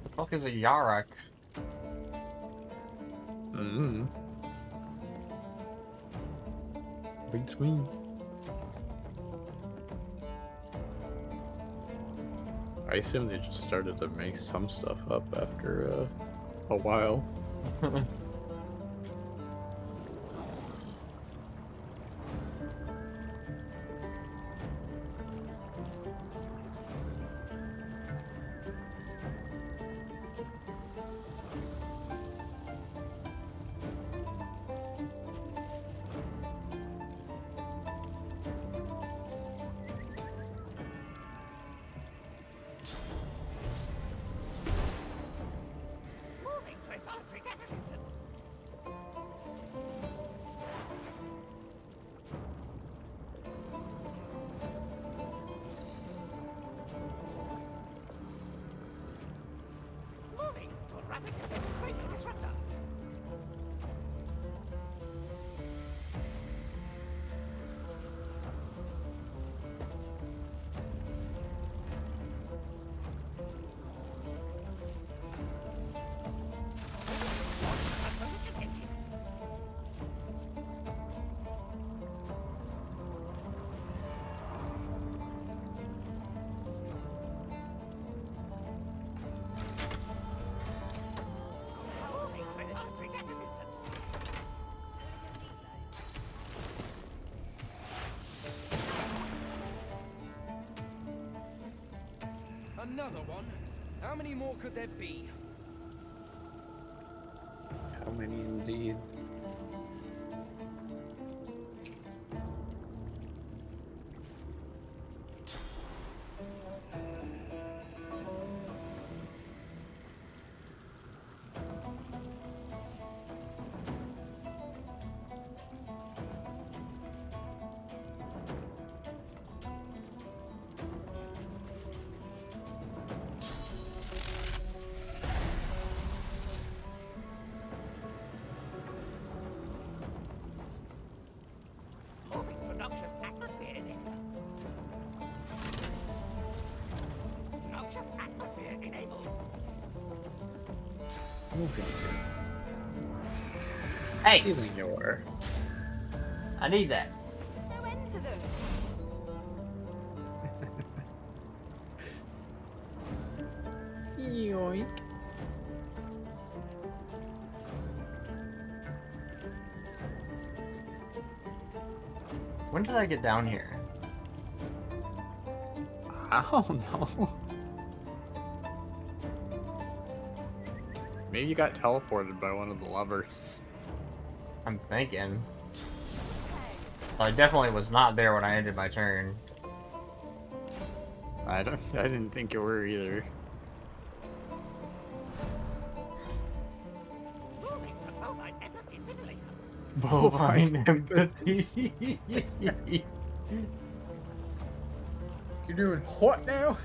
The fuck is a Yarok? Between. I assume they just started to make some stuff up after a while. Rapid descent radio disruptor. Another one? How many more could there be? How many indeed? Moving to noxious atmosphere enabler. Noxious atmosphere enabled. Hey! Stealing your. I need that. No end to them. Yoink. When did I get down here? I don't know. Maybe you got teleported by one of the lovers. I'm thinking. I definitely was not there when I ended my turn. I didn't think you were either. Moving to bovine empathy simulator. Bovine empathy. You're doing what now?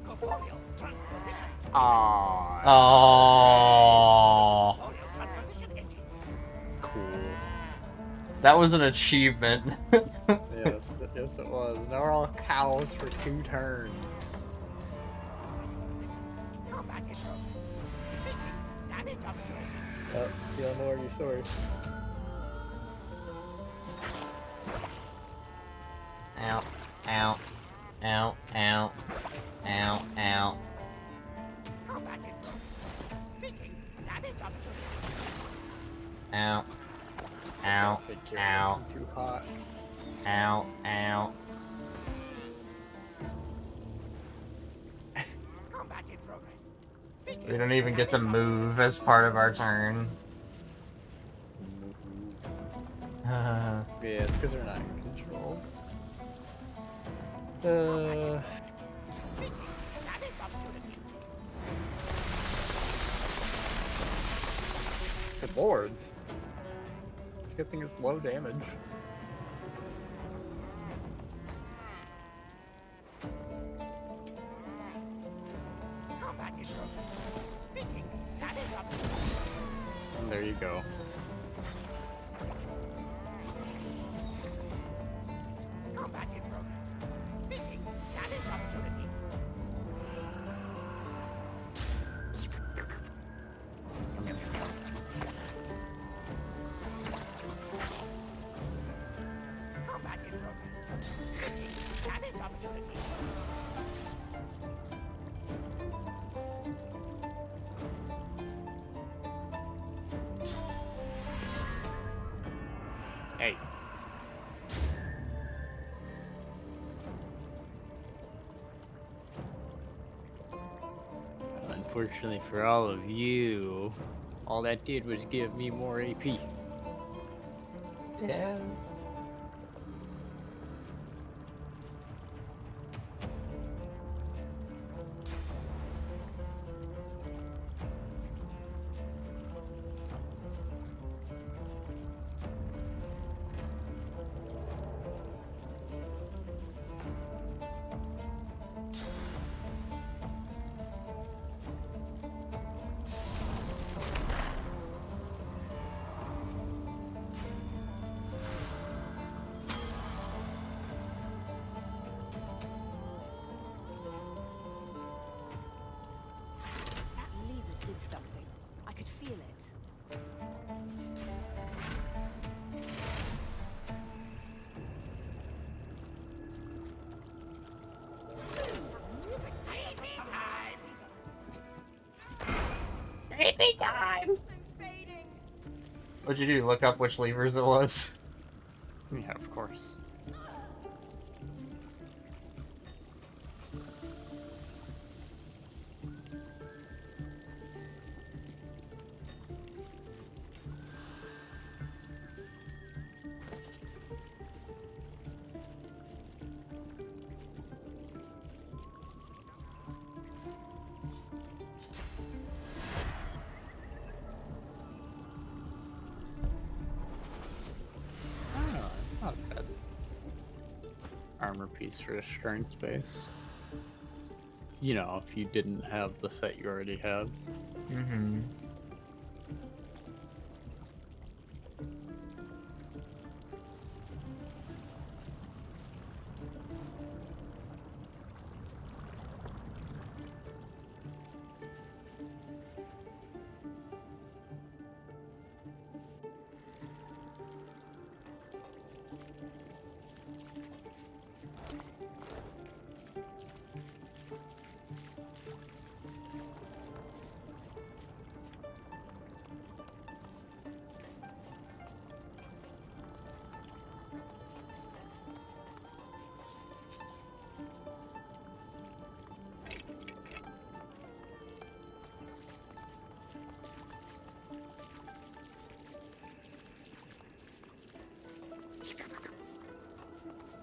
Corporeal transposition. Aww. Oh. Corporeal transposition engine. Cool. That was an achievement. Yes, yes it was. Now we're all cows for 2 turns. Combat in progress. Seeking damage opportunity. Oh, stealing more resource. Ow, ow, ow, ow, ow, ow. Combat in progress. Seeking damage opportunity. Ow, ow, ow, Too hot. ow, ow. Combat in progress. Seeking We don't even get to move as part of our turn. Yeah, it's because we're not in control. Seeking damage opportunity. Good lord. Good thing it's low damage. Combat in progress. Seeking damage opportunity. And there you go. Combat in progress. Seeking damage opportunities. Combat in progress. Seeking damage opportunities. Hey. Unfortunately for all of you, all that did was give me more AP. Yeah. needed something. I could feel it. Baby time! What'd you do? Look up which levers it was? Yeah, of course. Oh, it's not a bad armor piece for a strength base. You know, if you didn't have the set you already had. Mm-hmm.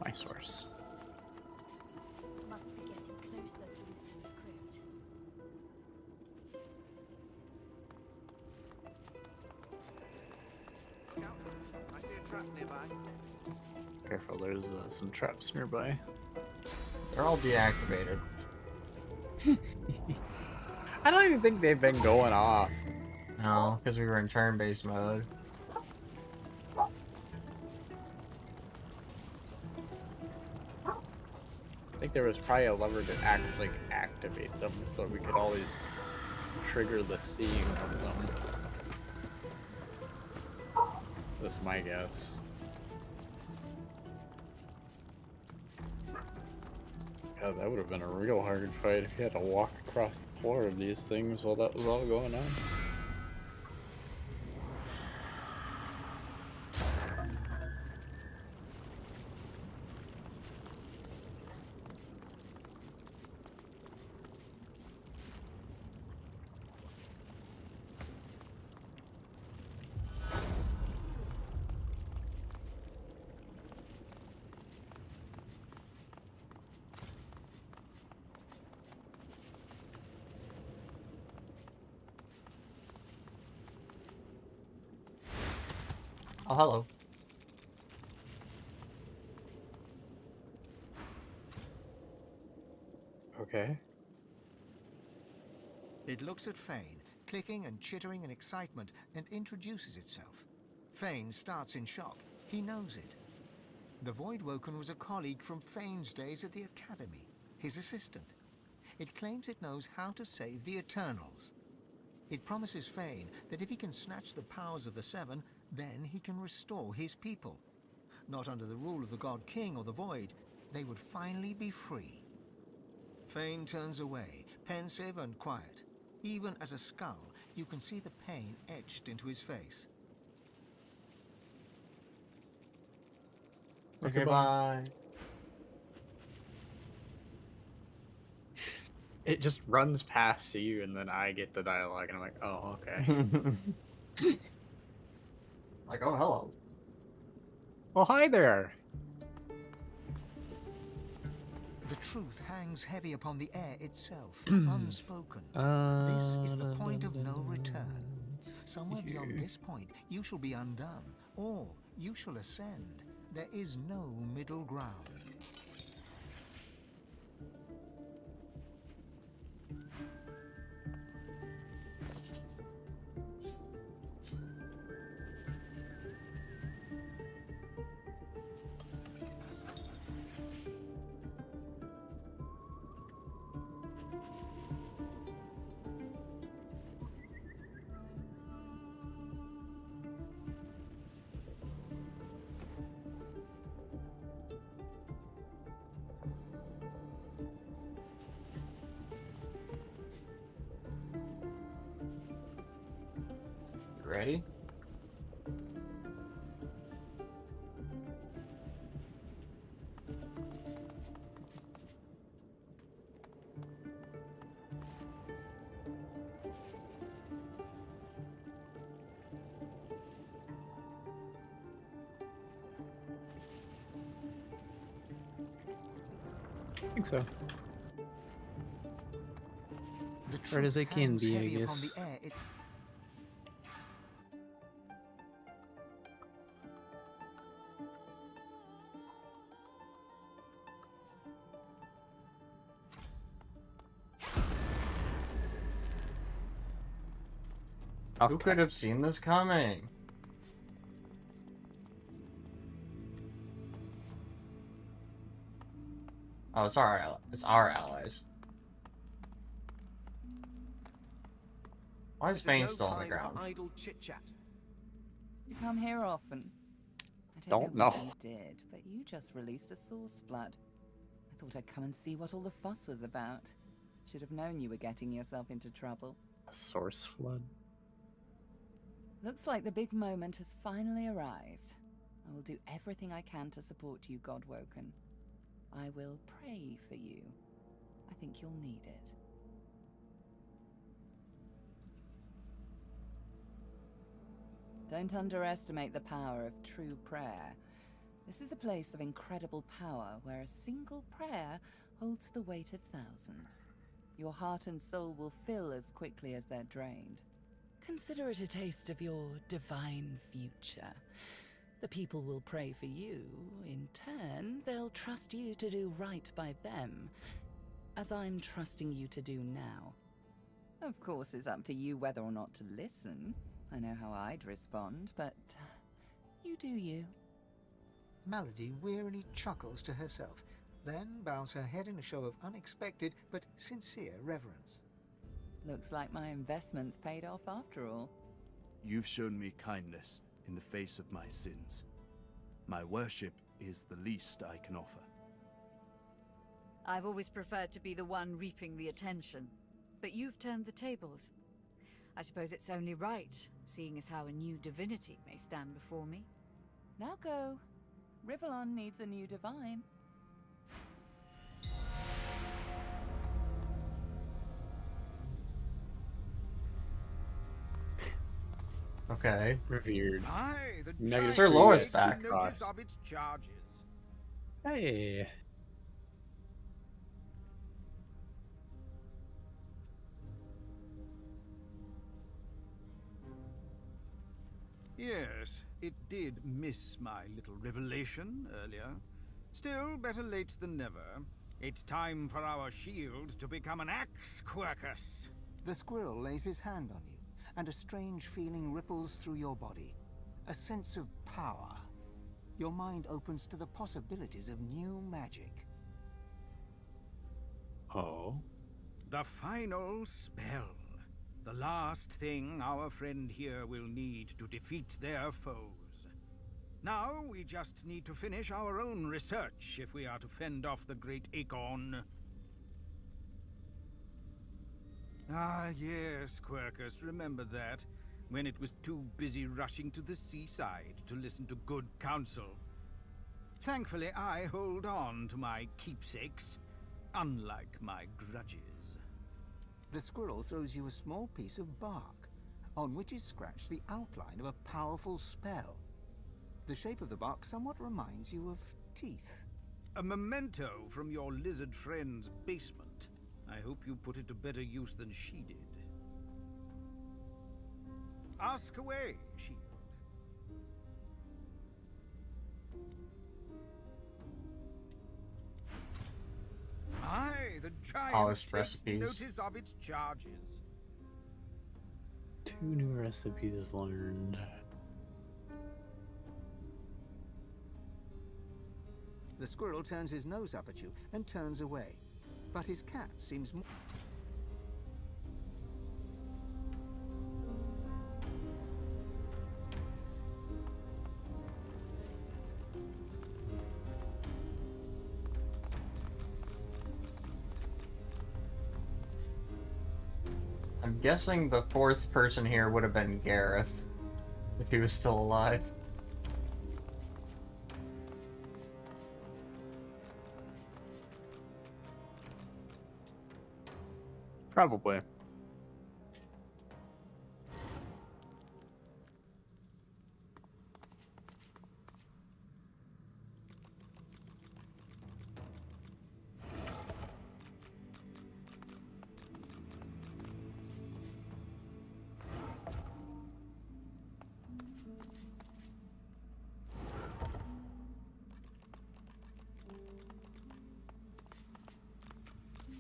My source. Must be getting closer to Lucian's crypt. I see a trap nearby. Careful, there's some traps nearby. They're all deactivated. I don't even think they've been going off. No, because we were in turn-based mode. I think there was probably a lever to actually activate them, but we could always trigger the seeing of them. That's my guess. God, that would have been a real hard fight if you had to walk across the floor of these things while that was all going on. Oh, hello. Okay. It looks at Fane, clicking and chittering in excitement, and introduces itself. Fane starts in shock. He knows it. The Voidwoken was a colleague from Fane's days at the Academy, his assistant. It claims it knows how to save the Eternals. It promises Fane that if he can snatch the powers of the Seven, then he can restore his people. Not under the rule of the God King or the Void, they would finally be free. Fane turns away, pensive and quiet. Even as a skull, you can see the pain etched into his face. Okay, bye. It just runs past you, and then I get the dialogue, and I'm like, oh, okay. Like, oh, hello. Oh, hi there. The truth hangs heavy upon the air itself, unspoken. This is the point of no return. Somewhere beyond this point, you shall be undone, or you shall ascend. There is no middle ground. Ready? I think so. The Right as truth I can hangs be, I heavy upon guess. the air. Who could have seen this coming? Oh, it's our allies. Why is Vane still on the ground? Idle chit-chat. You come here often. I Don't know. What know. you did, but you just released a source flood. I thought I'd come and see what all the fuss was about. Should have known you were getting yourself into trouble. A source flood. Looks like the big moment has finally arrived. I will do everything I can to support you, Godwoken. I will pray for you. I think you'll need it. Don't underestimate the power of true prayer. This is a place of incredible power where a single prayer holds the weight of thousands. Your heart and soul will fill as quickly as they're drained. Consider it a taste of your divine future. The people will pray for you. In turn, they'll trust you to do right by them, as I'm trusting you to do now. Of course, it's up to you whether or not to listen. I know how I'd respond, but you do you. Malady wearily chuckles to herself, then bows her head in a show of unexpected but sincere reverence. Looks like my investment's paid off after all. You've shown me kindness in the face of my sins. My worship is the least I can offer. I've always preferred to be the one reaping the attention, but you've turned the tables. I suppose it's only right, seeing as how a new divinity may stand before me. Now go. Rivellon needs a new divine. Okay. Revered. Aye, the Negative Sir Lora's back. notice of its charges. Hey. Yes, it did miss my little revelation earlier. Still, better late than never. It's time for our shield to become an axe, Quercus. The squirrel lays his hand on you, and a strange feeling ripples through your body. A sense of power. Your mind opens to the possibilities of new magic. Oh. The final spell. The last thing our friend here will need to defeat their foes. Now, we just need to finish our own research if we are to fend off the great Acorn. Ah, yes, Quercus, remember that. When it was too busy rushing to the seaside to listen to good counsel. Thankfully, I hold on to my keepsakes, unlike my grudges. The squirrel throws you a small piece of bark, on which is scratched the outline of a powerful spell. The shape of the bark somewhat reminds you of teeth. A memento from your lizard friend's basement. I hope you put it to better use than she did. Ask away, Shield. Aye, the giant takes recipes. notice of its charges. 2 new recipes learned. The squirrel turns his nose up at you and turns away, but his cat seems more... I'm guessing the fourth person here would have been Gareth. If he was still alive. Probably.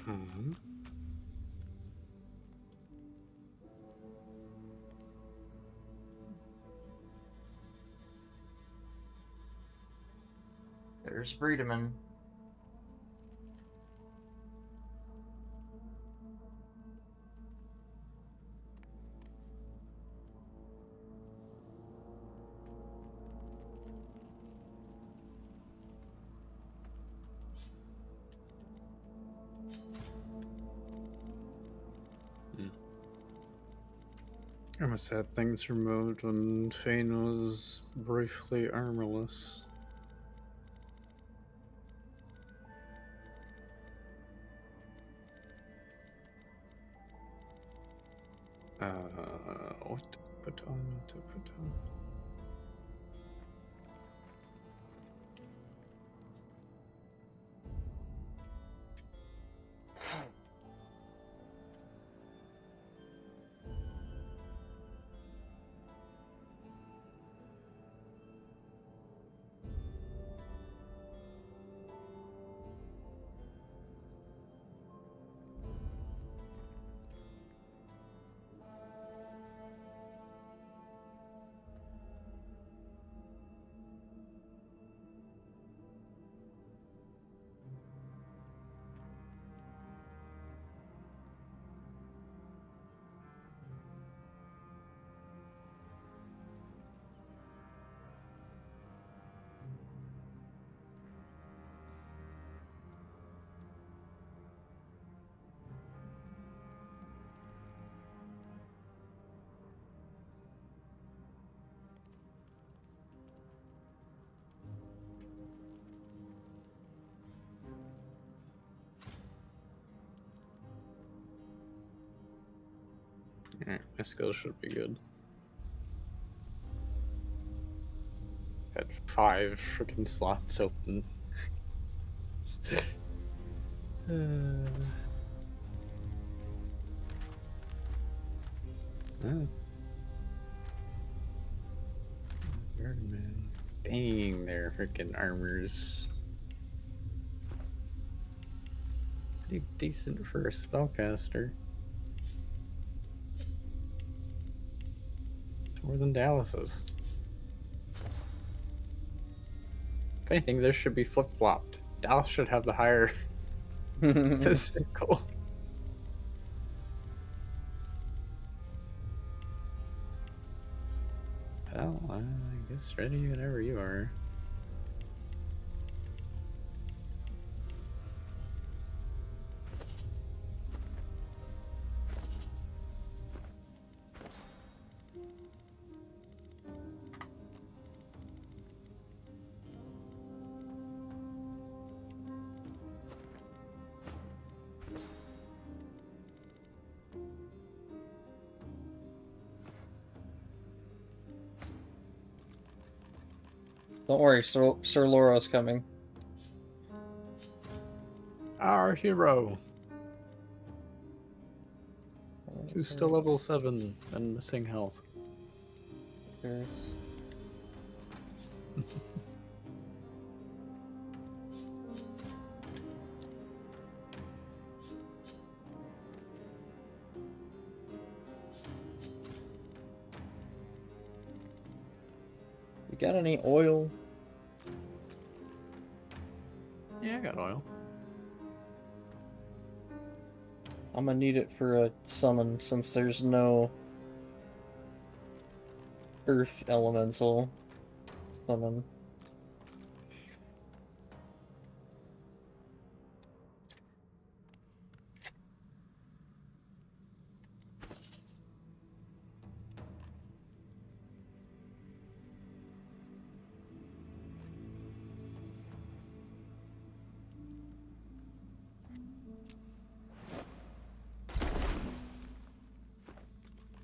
Hmm. There's Breedeman. I must have had things removed when Fane was briefly armorless. What to put on, what to put on. Alright, my skill should be good. Had 5 freaking slots open. Oh. Man. Dang, their freaking armors. Pretty decent for a spellcaster. More than Dallas's. If anything, this should be flip-flopped. Dallas should have the higher physical. Well, I guess ready whenever you are. Don't worry, Sir Laura's coming. Our hero! Who's still level 7 and missing health. Earth. You got any oil? Yeah, I got oil. I'm gonna need it for a summon since there's no earth elemental summon.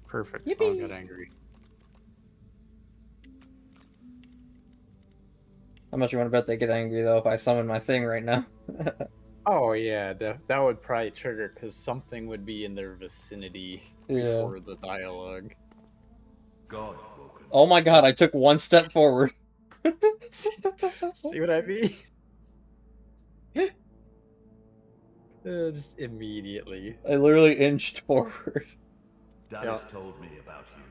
Perfect. Yippee! Oh, I got angry. How much you want to bet they get angry though if I summon my thing right now? Oh yeah, that would probably trigger because something would be in their vicinity Yeah. before the dialogue. God, Oh my god, I took one step forward. See what I mean? Just immediately. I literally inched forward. Dallas told me about you.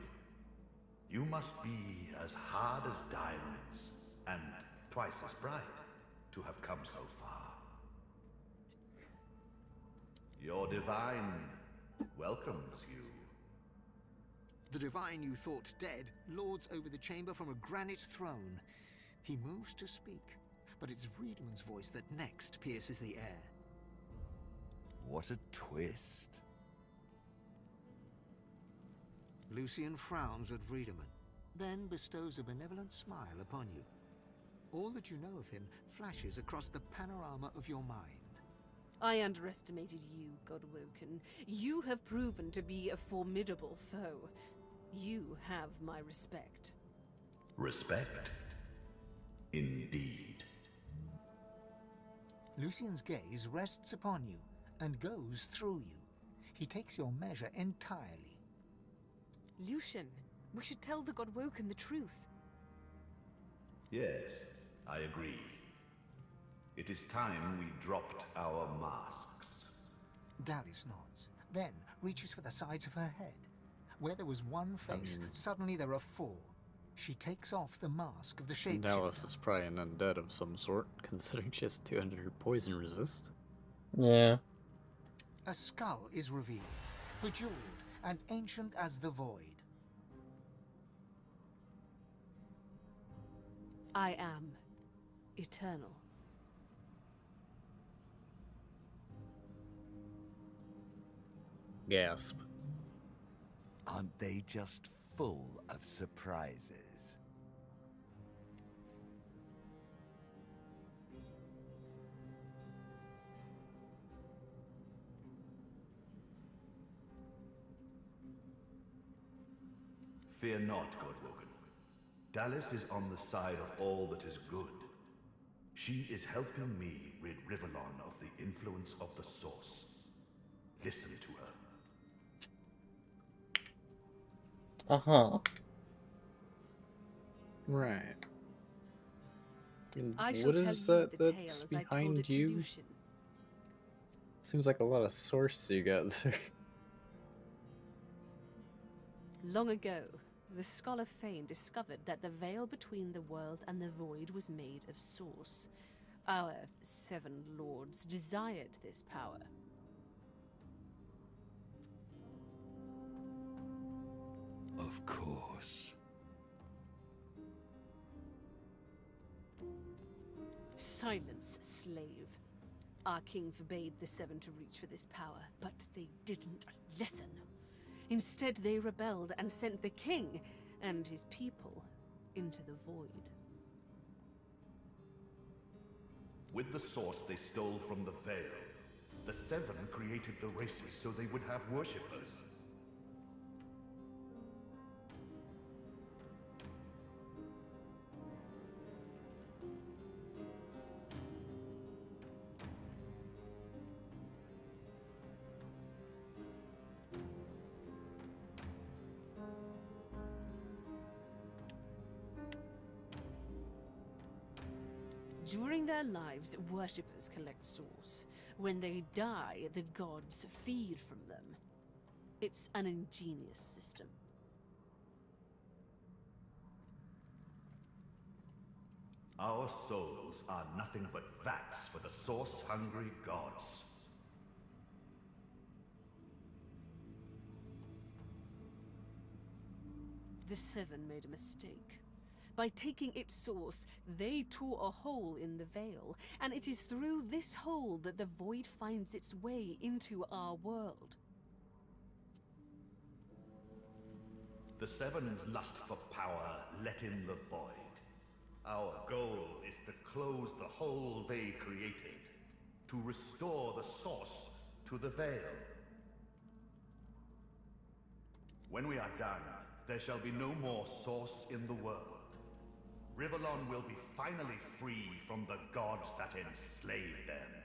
You must be as hard as diamonds and twice as bright to have come so far. Your divine welcomes you. The divine you thought dead lords over the chamber from a granite throne. He moves to speak, but it's Wiedemann's voice that next pierces the air. What a twist. Lucian frowns at Wiedemann, then bestows a benevolent smile upon you. All that you know of him flashes across the panorama of your mind. I underestimated you, Godwoken. You have proven to be a formidable foe. You have my respect. Respect? Indeed. Lucian's gaze rests upon you and goes through you. He takes your measure entirely. Lucian, we should tell the Godwoken the truth. Yes, I agree. It is time we dropped our masks. Dallas nods, then reaches for the sides of her head. Where there was one face, suddenly there are four. She takes off the mask of the shapeshifter. Dallas is probably an undead of some sort, considering she has 200 poison resist. Yeah. A skull is revealed, bejeweled and ancient as the void. I am eternal. Gasp. Aren't they just full of surprises? Fear not, Godwoken. Dallas is on the side of all that is good. She is helping me rid Rivellon of the influence of the Source. Listen to her. Uh-huh. Right. And I shall what tell is you that the tale that's as I told behind it to you? Lucian. Seems like a lot of source you got there. Long ago, the scholar Fane discovered that the veil between the world and the void was made of source. Our 7 lords desired this power. Of course. Silence, slave. Our king forbade the 7 to reach for this power, but they didn't listen. Instead, they rebelled and sent the king and his people into the void. With the Source they stole from the Veil. The 7 created the races so they would have worshippers. During their lives, worshippers collect souls. When they die, the gods feed from them. It's an ingenious system. Our souls are nothing but vats for the source-hungry gods. The 7 made a mistake. By taking its source, they tore a hole in the veil, and it is through this hole that the void finds its way into our world. The 7's lust for power let in the void. Our goal is to close the hole they created, to restore the source to the veil. When we are done, there shall be no more source in the world. Rivellon will be finally free from the gods that enslaved them.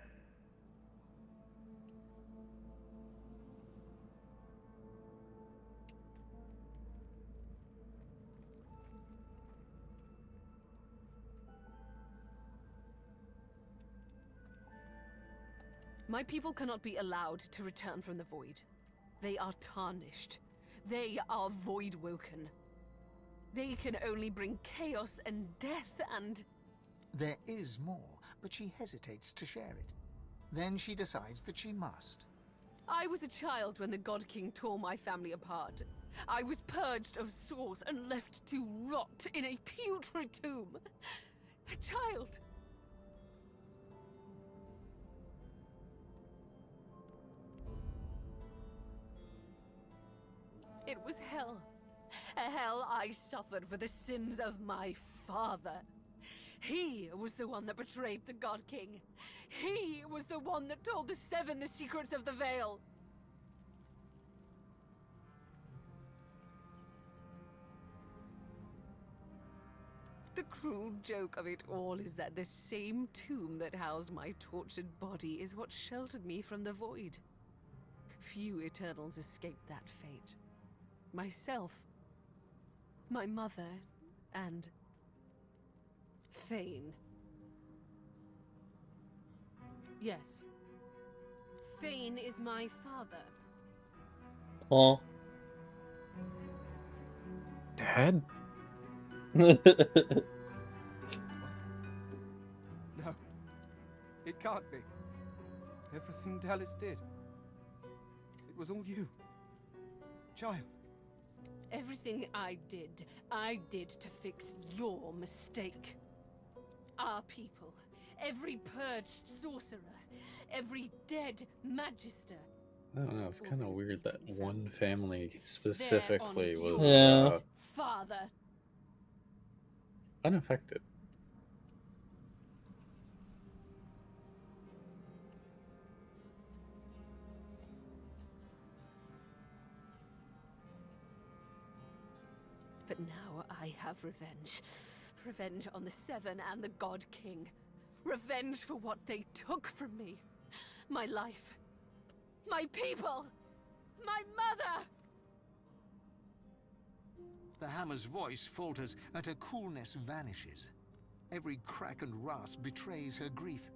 My people cannot be allowed to return from the void. They are tarnished. They are void-woken. They can only bring chaos and death and... There is more, but she hesitates to share it. Then she decides that she must. I was a child when the God King tore my family apart. I was purged of source and left to rot in a putrid tomb. A child. It was hell. A hell I suffered for the sins of my father. He was the one that betrayed the God King. He was the one that told the Seven the secrets of the Veil. The cruel joke of it all is that the same tomb that housed my tortured body is what sheltered me from the void. Few Eternals escaped that fate. Myself, my mother, and Thane. Yes. Thane is my father. Oh. Dad? No. It can't be. Everything Dallas did. It was all you. Child. Everything I did to fix your mistake. Our people, every purged sorcerer, every dead magister. I don't know, it's kind of weird that one family specifically was father. unaffected. But now I have revenge. Revenge on the Seven and the God King. Revenge for what they took from me. My life. My people. My mother. The hammer's voice falters and her coolness vanishes. Every crack and rasp betrays her grief.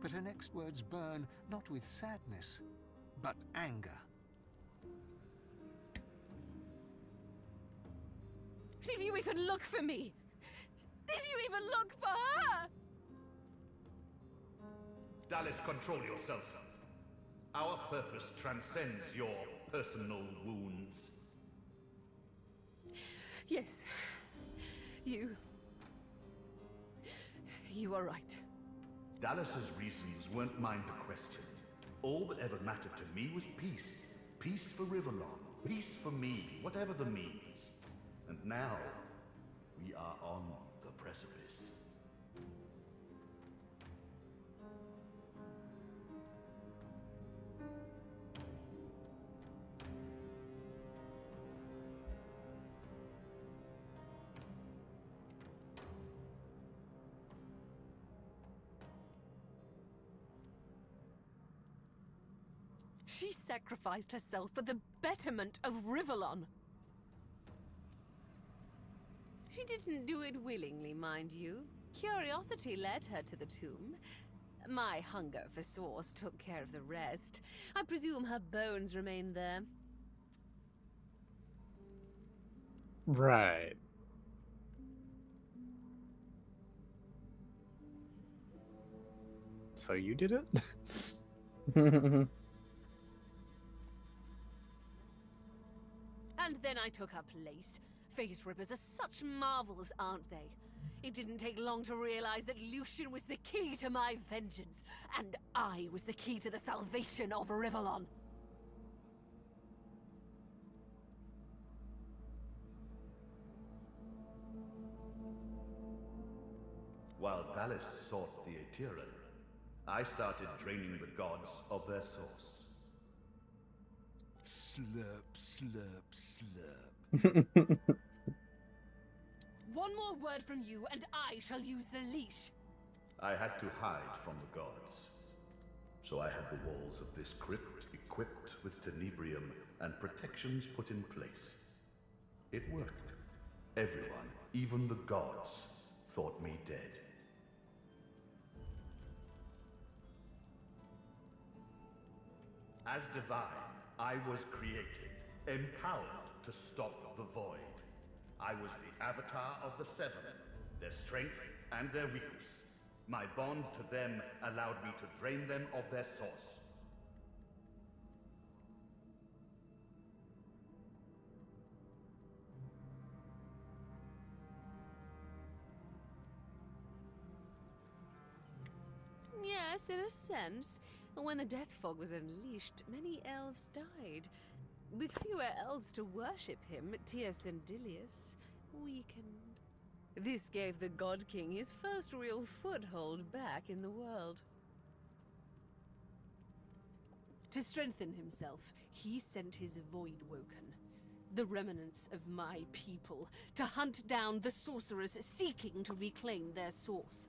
But her next words burn not with sadness, but anger. Did you even look for me? Did you even look for her? Dallas, control yourself. Our purpose transcends your personal wounds. Yes. You are right. Dallas's reasons weren't mine to question. All that ever mattered to me was peace. Peace for Rivellon. Peace for me, whatever the means. And now, we are on the precipice. She sacrificed herself for the betterment of Rivellon. She didn't do it willingly, mind you. Curiosity led her to the tomb. My hunger for source took care of the rest. I presume her bones remain there. Right. So you did it? And then I took her place. Face rippers are such marvels, aren't they? It didn't take long to realize that Lucian was the key to my vengeance, and I was the key to the salvation of Rivellon. While Dallas sought the Aetherin, I started draining the gods of their source. Slurp, slurp, slurp. One more word from you, and I shall use the leash. I had to hide from the gods. So I had the walls of this crypt equipped with tenebrium and protections put in place. It worked. Everyone, even the gods, thought me dead. As divine, I was created, empowered to stop the void. I was the avatar of the Seven, their strength and their weakness. My bond to them allowed me to drain them of their source. Yes, in a sense. When the Death Fog was unleashed, many elves died. With fewer elves to worship him, Tias and Dilius weakened. This gave the God King his first real foothold back in the world. To strengthen himself, he sent his Voidwoken, the remnants of my people, to hunt down the sorcerers seeking to reclaim their source.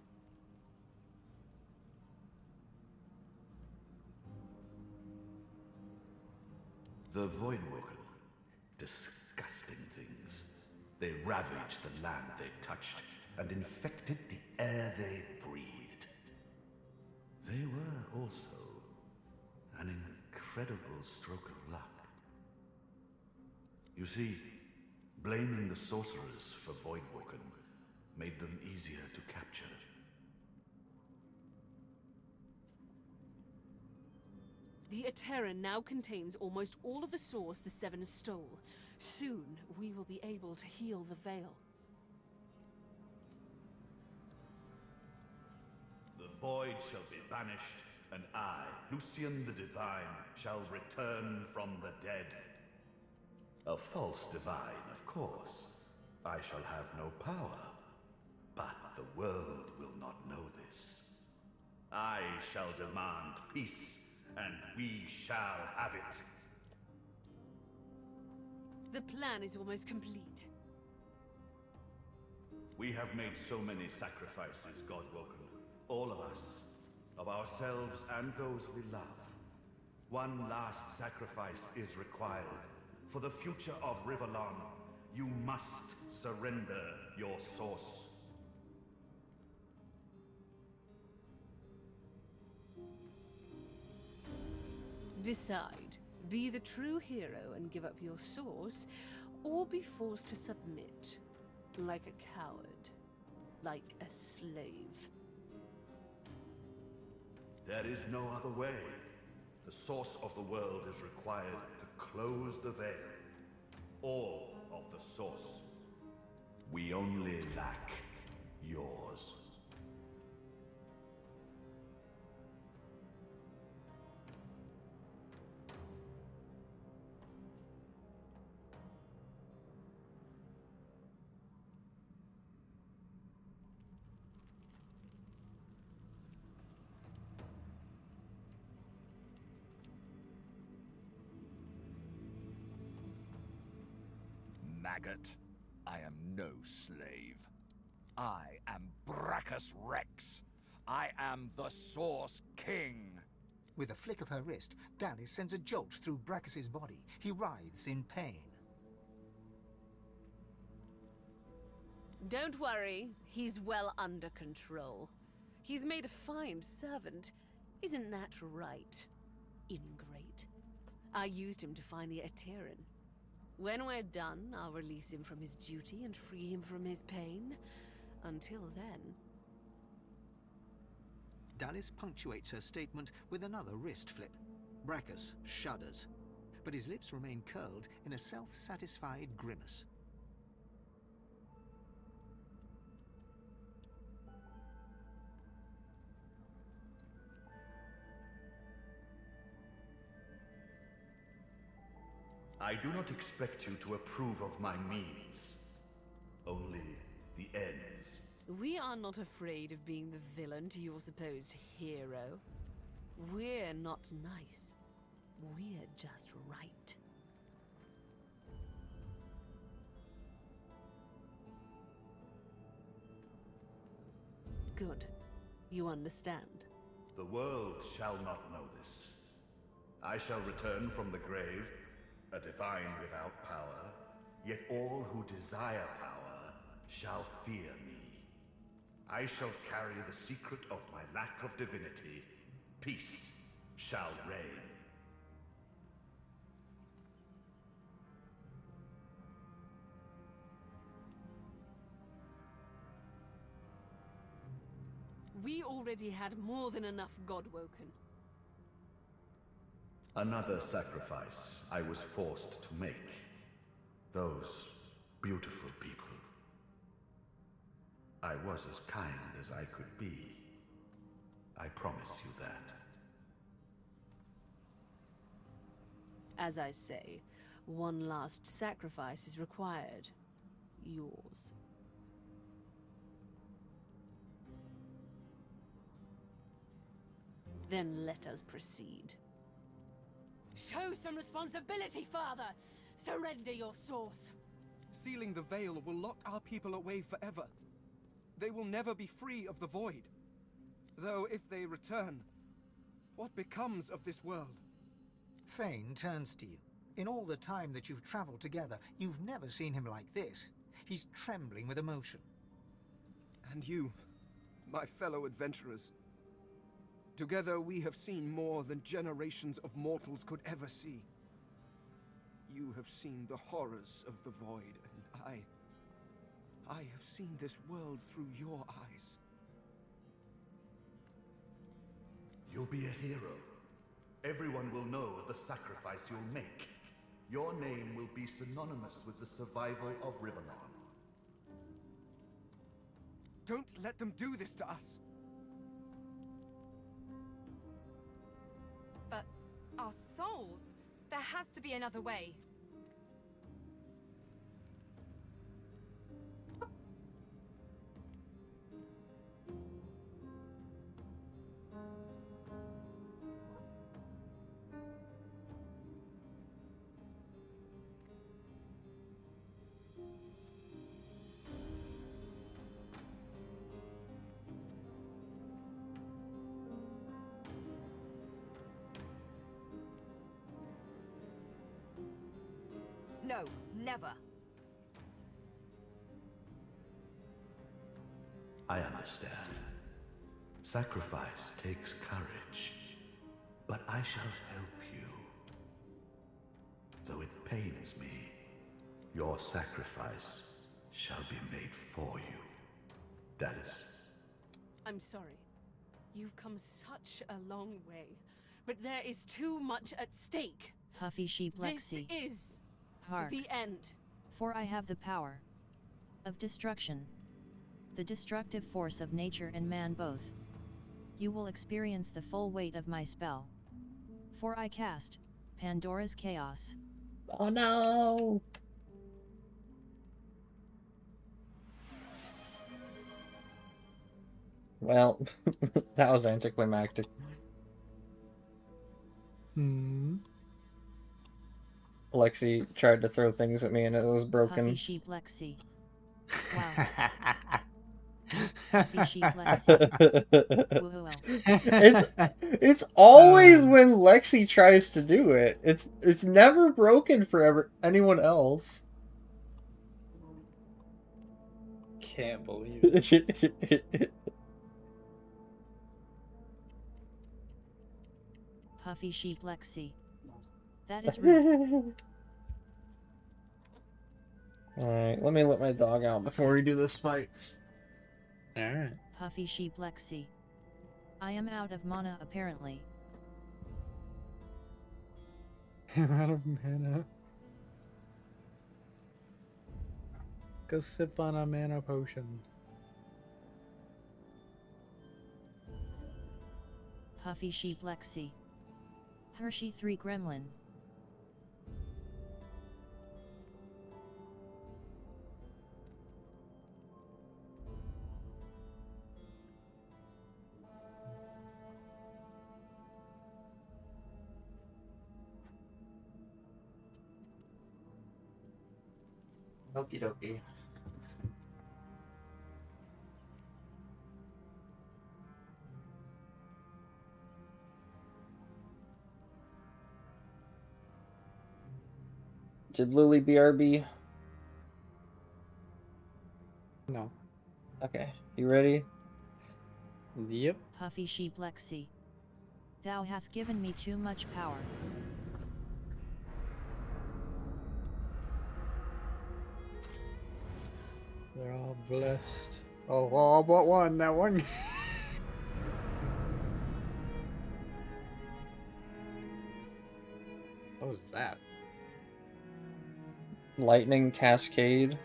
The Voidwoken. Disgusting things. They ravaged the land they touched and infected the air they breathed. They were also an incredible stroke of luck. You see, blaming the sorcerers for Voidwoken made them easier to capture. The Ateran now contains almost all of the source the Seven stole. Soon, we will be able to heal the Veil. The void shall be banished, and I, Lucian the Divine, shall return from the dead. A false divine, of course. I shall have no power, but the world will not know this. I shall demand peace, and we shall have it. The plan is almost complete. We have made so many sacrifices, Godwoken. All of us. Of ourselves and those we love. One last sacrifice is required. For the future of Rivellon, you must surrender your source. Decide. Be the true hero and give up your source, or be forced to submit. Like a coward. Like a slave. There is no other way. The source of the world is required to close the veil. All of the source. We only lack yours. Maggot, I am no slave. I am Brachus Rex. I am the Source King. With a flick of her wrist, Dallis sends a jolt through Brachus's body. He writhes in pain. Don't worry, he's well under control. He's made a fine servant. Isn't that right, ingrate? I used him to find the Ateran. When we're done, I'll release him from his duty and free him from his pain. Until then... Dallis punctuates her statement with another wrist flip. Brachus shudders, but his lips remain curled in a self-satisfied grimace. I do not expect you to approve of my means. Only the ends. We are not afraid of being the villain to your supposed hero. We're not nice. We're just right. Good. You understand. The world shall not know this. I shall return from the grave, a divine without power, yet all who desire power shall fear me. I shall carry the secret of my lack of divinity. Peace shall reign. We already had more than enough Godwoken. Another sacrifice I was forced to make. Those beautiful people. I was as kind as I could be. I promise you that. As I say, one last sacrifice is required. Yours. Then let us proceed. Show some responsibility, Father! Surrender your source! Sealing the veil will lock our people away forever. They will never be free of the void. Though if they return, what becomes of this world? Fane turns to you. In all the time that you've traveled together, you've never seen him like this. He's trembling with emotion. And you, my fellow adventurers. Together we have seen more than generations of mortals could ever see. You have seen the horrors of the void, and I have seen this world through your eyes. You'll be a hero. Everyone will know of the sacrifice you'll make. Your name will be synonymous with the survival of Rivellon. Don't let them do this to us! But our souls? There has to be another way. No, never. I understand. Sacrifice takes courage, but I shall help you. Though it pains me, your sacrifice shall be made for you. Dallas. I'm sorry. You've come such a long way, but there is too much at stake. Puffy sheep Lexi. This is Hark. the end. For I have the power of destruction, the destructive force of nature and man both. You will experience the full weight of my spell. For I cast Pandora's Chaos. Oh no! Well, that was anticlimactic. Lexi tried to throw things at me and it was broken. Puffy sheep Lexi. Wow. Puffy sheep Lexi. It's always when Lexi tries to do it. It's never broken for anyone else. Can't believe it. Puffy sheep Lexi. That is rude. Alright, let me let my dog out before we do this fight. Alright. Puffy sheep Lexi. I am out of mana apparently. I'm out of mana. Go sip on a mana potion. Puffy sheep Lexi. Hershey 3 Gremlin. Okie dokie. Did Lily BRB? No. Okay, you ready? Yep. Puffy sheep Lexi. Thou hath given me too much power. They're all blessed. Oh, all but one. That one. What was that? Lightning Cascade.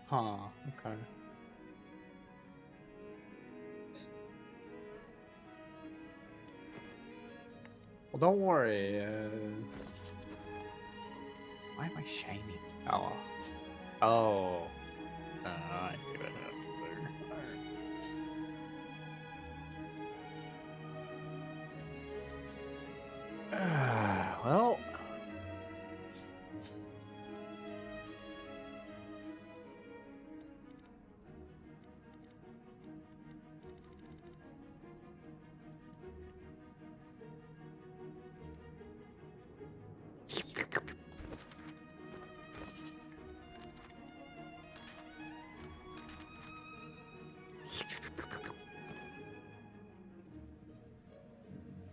Huh, okay. Well, don't worry. Why am I shiny? Oh. Oh. I see what happened there. Well.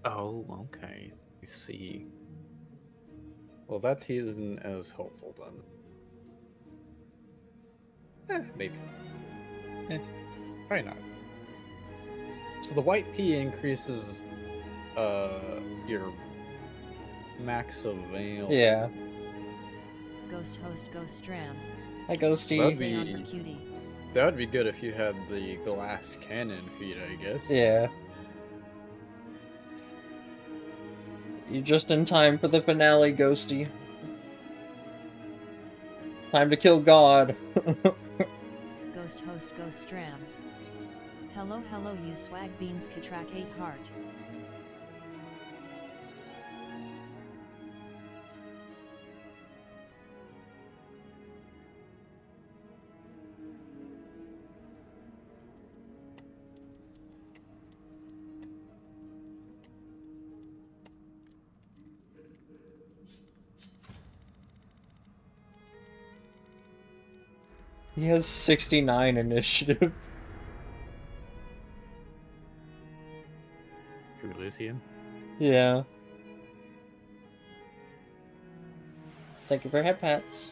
Oh, okay. I see. Well, that isn't as helpful then. Maybe. Probably not. So the white tea increases your max avail. Yeah. Ghost host Ghost Stram. Hi, Ghosty. That would be good if you had the glass cannon feat, I guess. Yeah. You're just in time for the finale, Ghosty. Time to kill God. Ghost host Ghost Stram. Hello hello you swag beans Katrak 8 heart. He has 69 initiative. Elysium? Yeah. Thank you for head pats.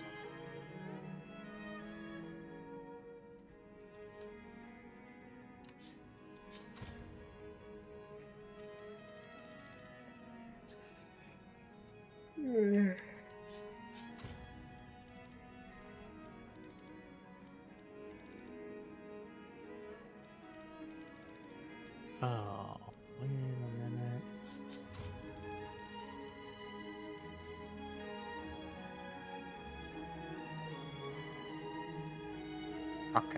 Oh, wait a minute. Okay.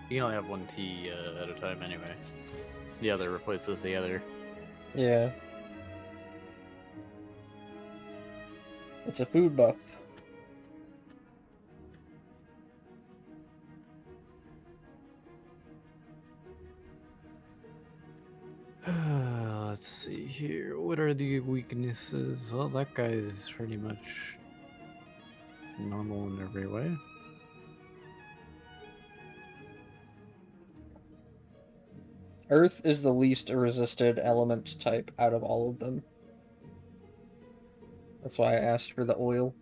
You can only have one tea at a time anyway. The other replaces the other. Yeah. It's a food buff. Let's see here. What are the weaknesses? Well, that guy is pretty much normal in every way. Earth is the least resisted element type out of all of them. That's why I asked for the oil.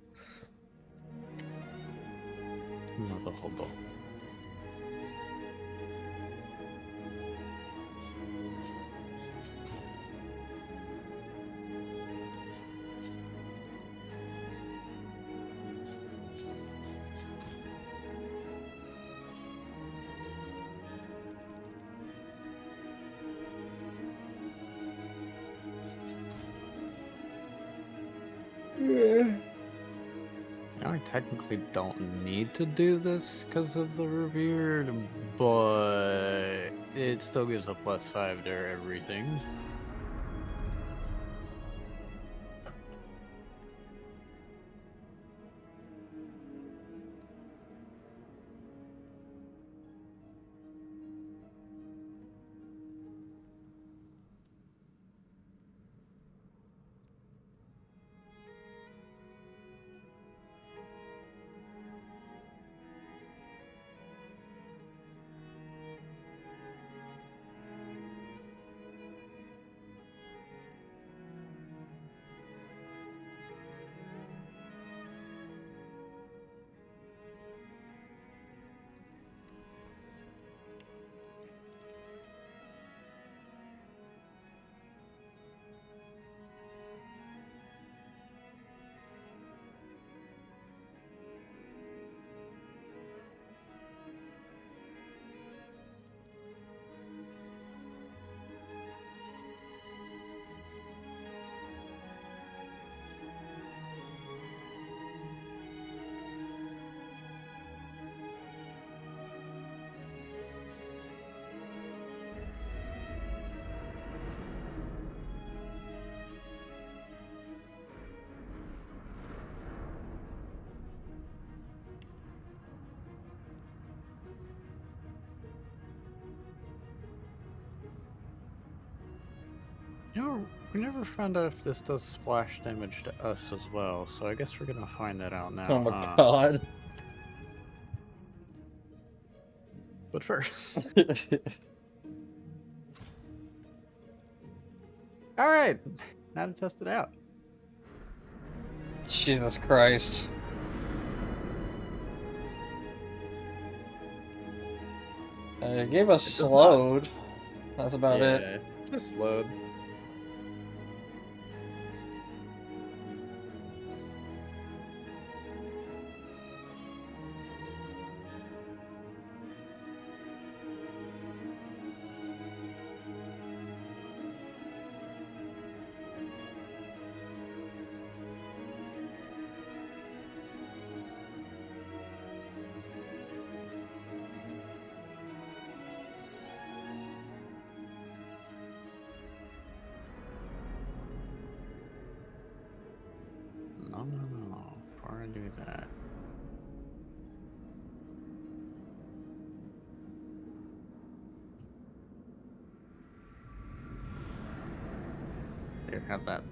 Now I technically don't need to do this because of the revered, but it still gives a +5 to everything. No, we never found out if this does splash damage to us as well, so I guess we're gonna find that out now. Oh my god. But first. Alright, now to test it out. Jesus Christ. It gave us slowed. That's about it. Yeah, just slowed. No. Before I do that. Here, have that.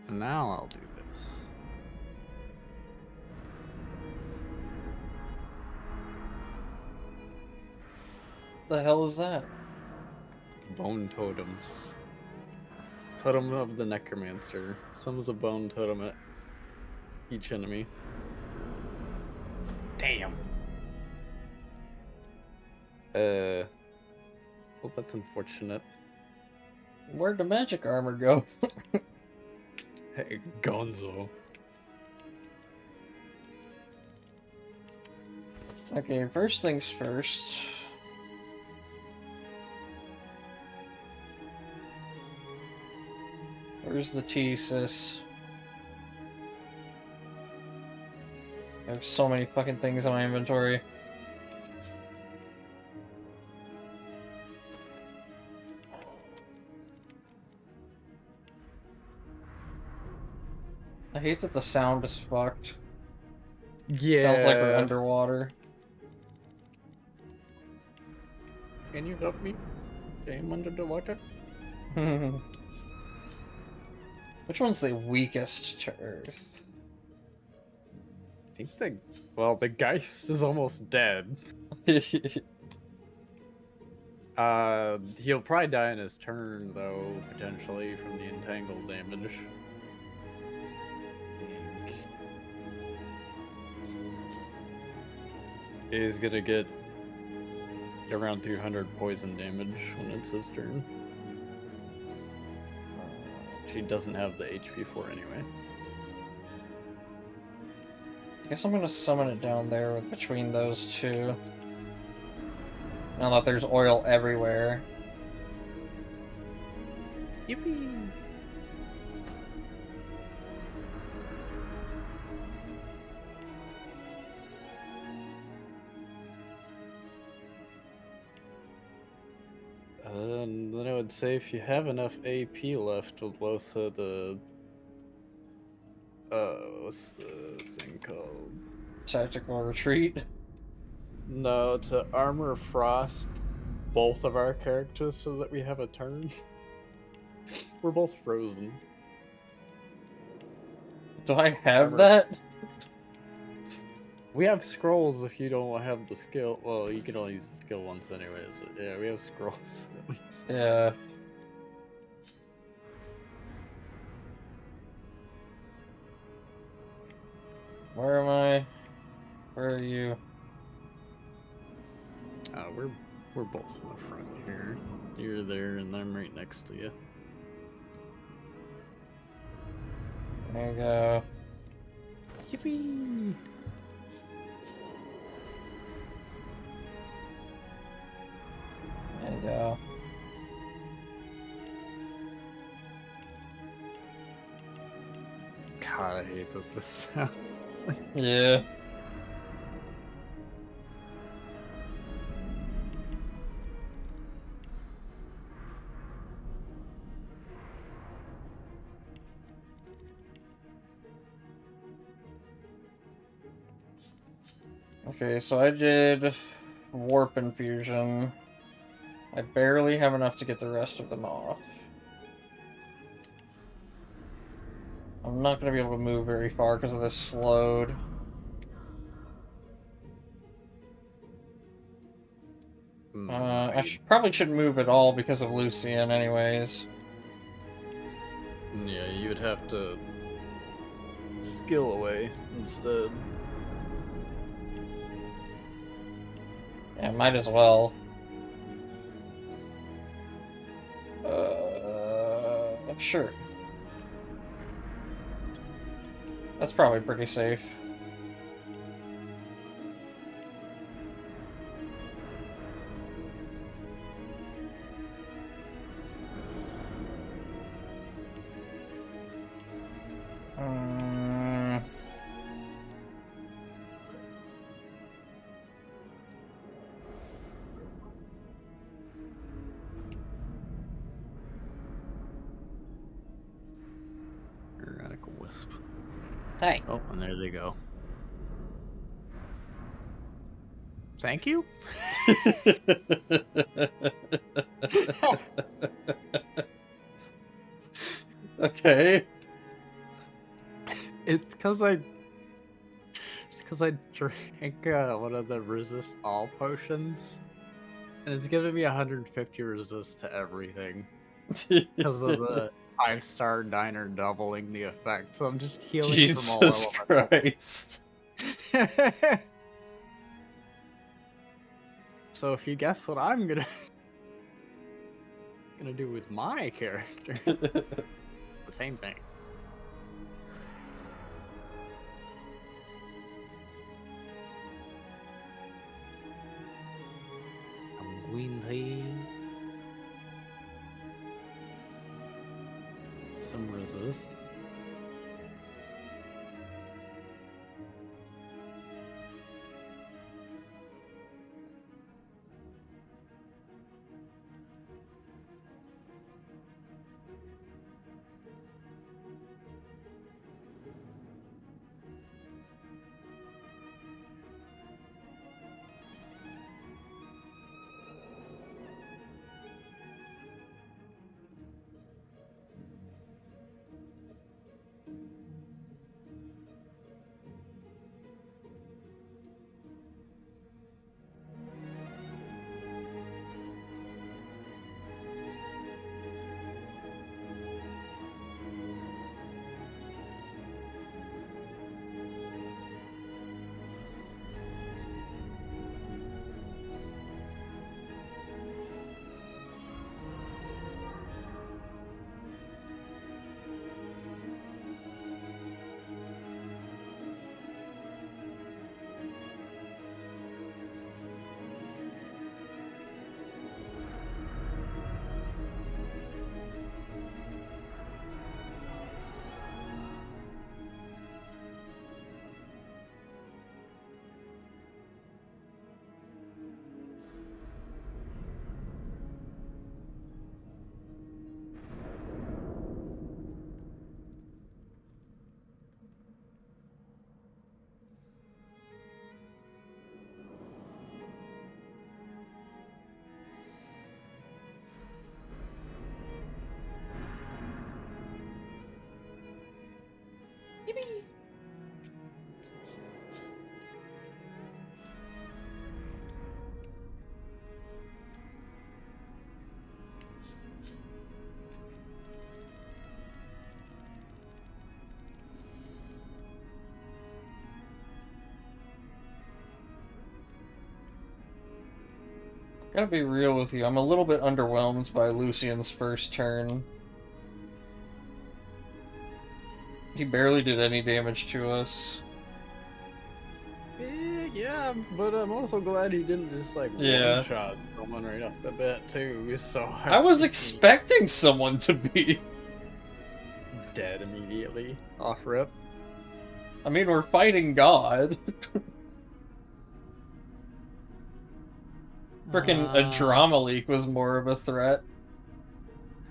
And now I'll do this. The hell is that? Bone totems. Totem of the Necromancer. Summons a bone totem at each enemy. Damn. Well, that's unfortunate. Where'd the magic armor go? Hey, Gonzo. Okay, first things first. Where's the thesis? I have so many fucking things in my inventory. I hate that the sound is fucked. Yeah. Sounds like we're underwater. Can you help me? I'm under the water. Which one's the weakest to Earth? I think the Geist is almost dead. He'll probably die in his turn, though, potentially, from the entangled damage. I think. He's gonna get around 200 poison damage when it's his turn. He doesn't have the HP for anyway. I guess I'm gonna summon it down there between those two. Now that there's oil everywhere. Yippee! And then I would say if you have enough AP left with Losa to... what's the thing called? Tactical retreat? No, to armor frost both of our characters so that we have a turn. We're both frozen. Do I have that? We have scrolls if you don't have the skill. Well, you can only use the skill once anyways, but yeah, we have scrolls at least. Yeah. Where am I? Where are you? We're both in the front here. You're there and I'm right next to you. There you go. Yippee! There you go. God, I hate that this sounds like... Yeah. Okay, so I did warp infusion. I barely have enough to get the rest of them off. I'm not going to be able to move very far because of this slowed. Probably shouldn't move at all because of Lucian anyways. Yeah, you would have to skill away instead. Yeah, might as well. Sure. That's probably pretty safe. Radical Wisp. Hey. Oh, and there they go. Thank you? Okay. It's because I drank one of the resist all potions, and it's giving me 150 resist to everything because of the 5-star diner doubling the effect. So I'm just healing Jesus from all Christ. So if you guess what I'm gonna do with my character, the same thing. I'm going to some resist. Gotta be real with you, I'm a little bit underwhelmed by Lucian's first turn. He barely did any damage to us. Yeah, but I'm also glad he didn't just like one-shot someone right off the bat too. So I was expecting someone to be dead immediately off rip. I mean, we're fighting God. Frickin' a drama leak was more of a threat.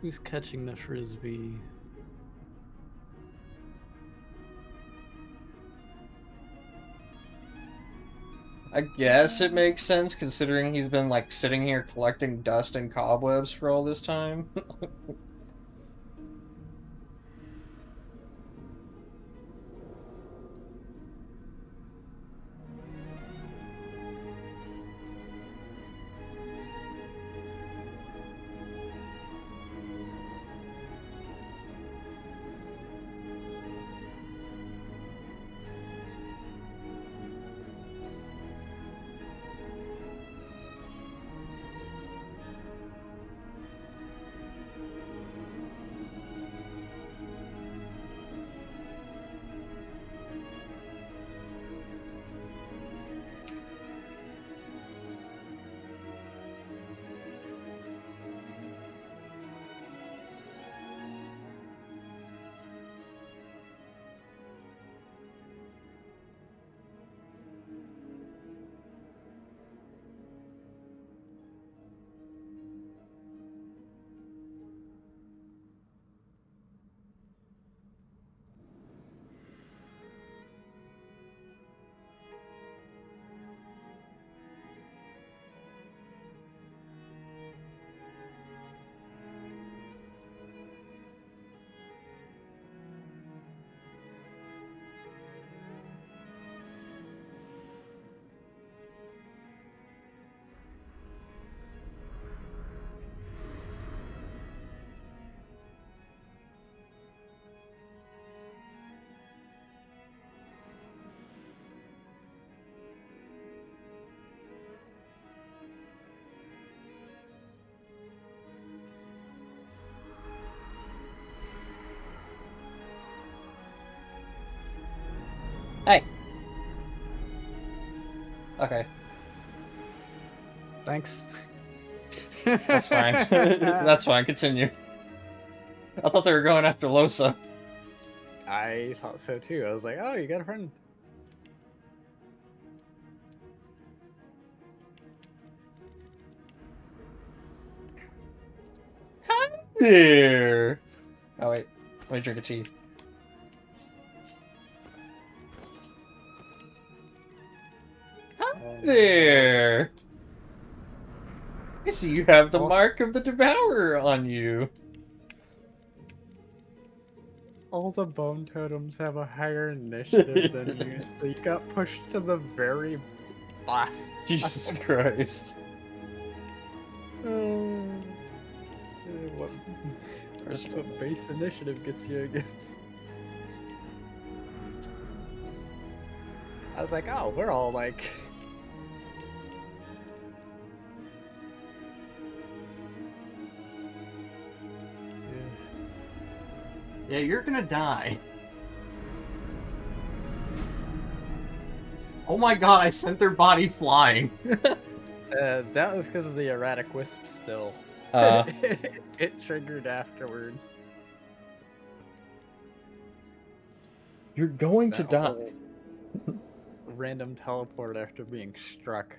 Who's catching the frisbee? I guess it makes sense considering he's been like sitting here collecting dust and cobwebs for all this time. Hey. Okay. Thanks. That's fine. That's fine. Continue. I thought they were going after Losa. I thought so too. I was like, oh, you got a friend. Here. Oh wait. Let me drink a tea. There. I see you have the mark of the Devourer on you. All the bone totems have a higher initiative than you, so you got pushed to the very bottom. Jesus Christ. That's what base initiative gets you, I guess. I was like, oh, we're all like... Yeah, you're gonna die. Oh my god, I sent their body flying. That was because of the erratic wisp still. It triggered afterward. You're going to That die. whole random teleport after being struck.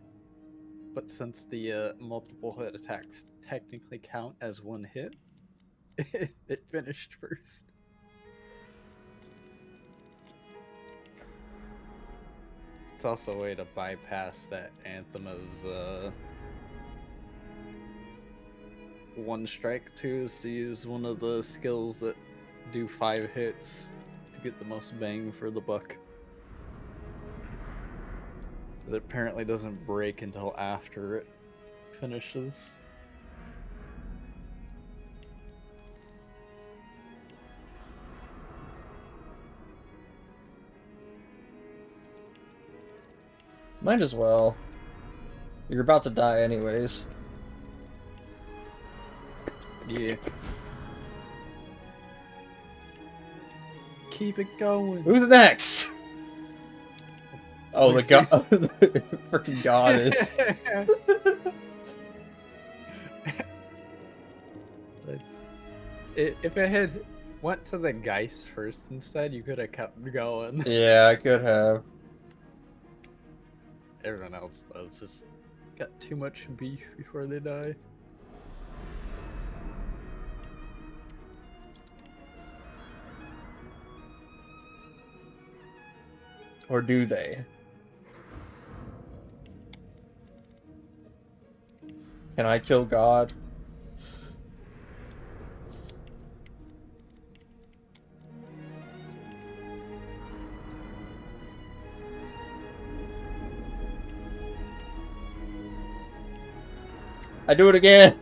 But since the multiple hit attacks technically count as one hit, it finished first. It's also a way to bypass that Anthema's one strike too, is to use one of the skills that do 5 hits to get the most bang for the buck. It apparently doesn't break until after it finishes. Might as well. You're about to die anyways. Yeah. Keep it going. Who's next? Oh, the god, the freaking goddess. If it had went to the Geist first instead, you could have kept going. Yeah, I could have. Everyone else though, it's just got too much beef before they die. Or do they? Can I kill God? I do it again!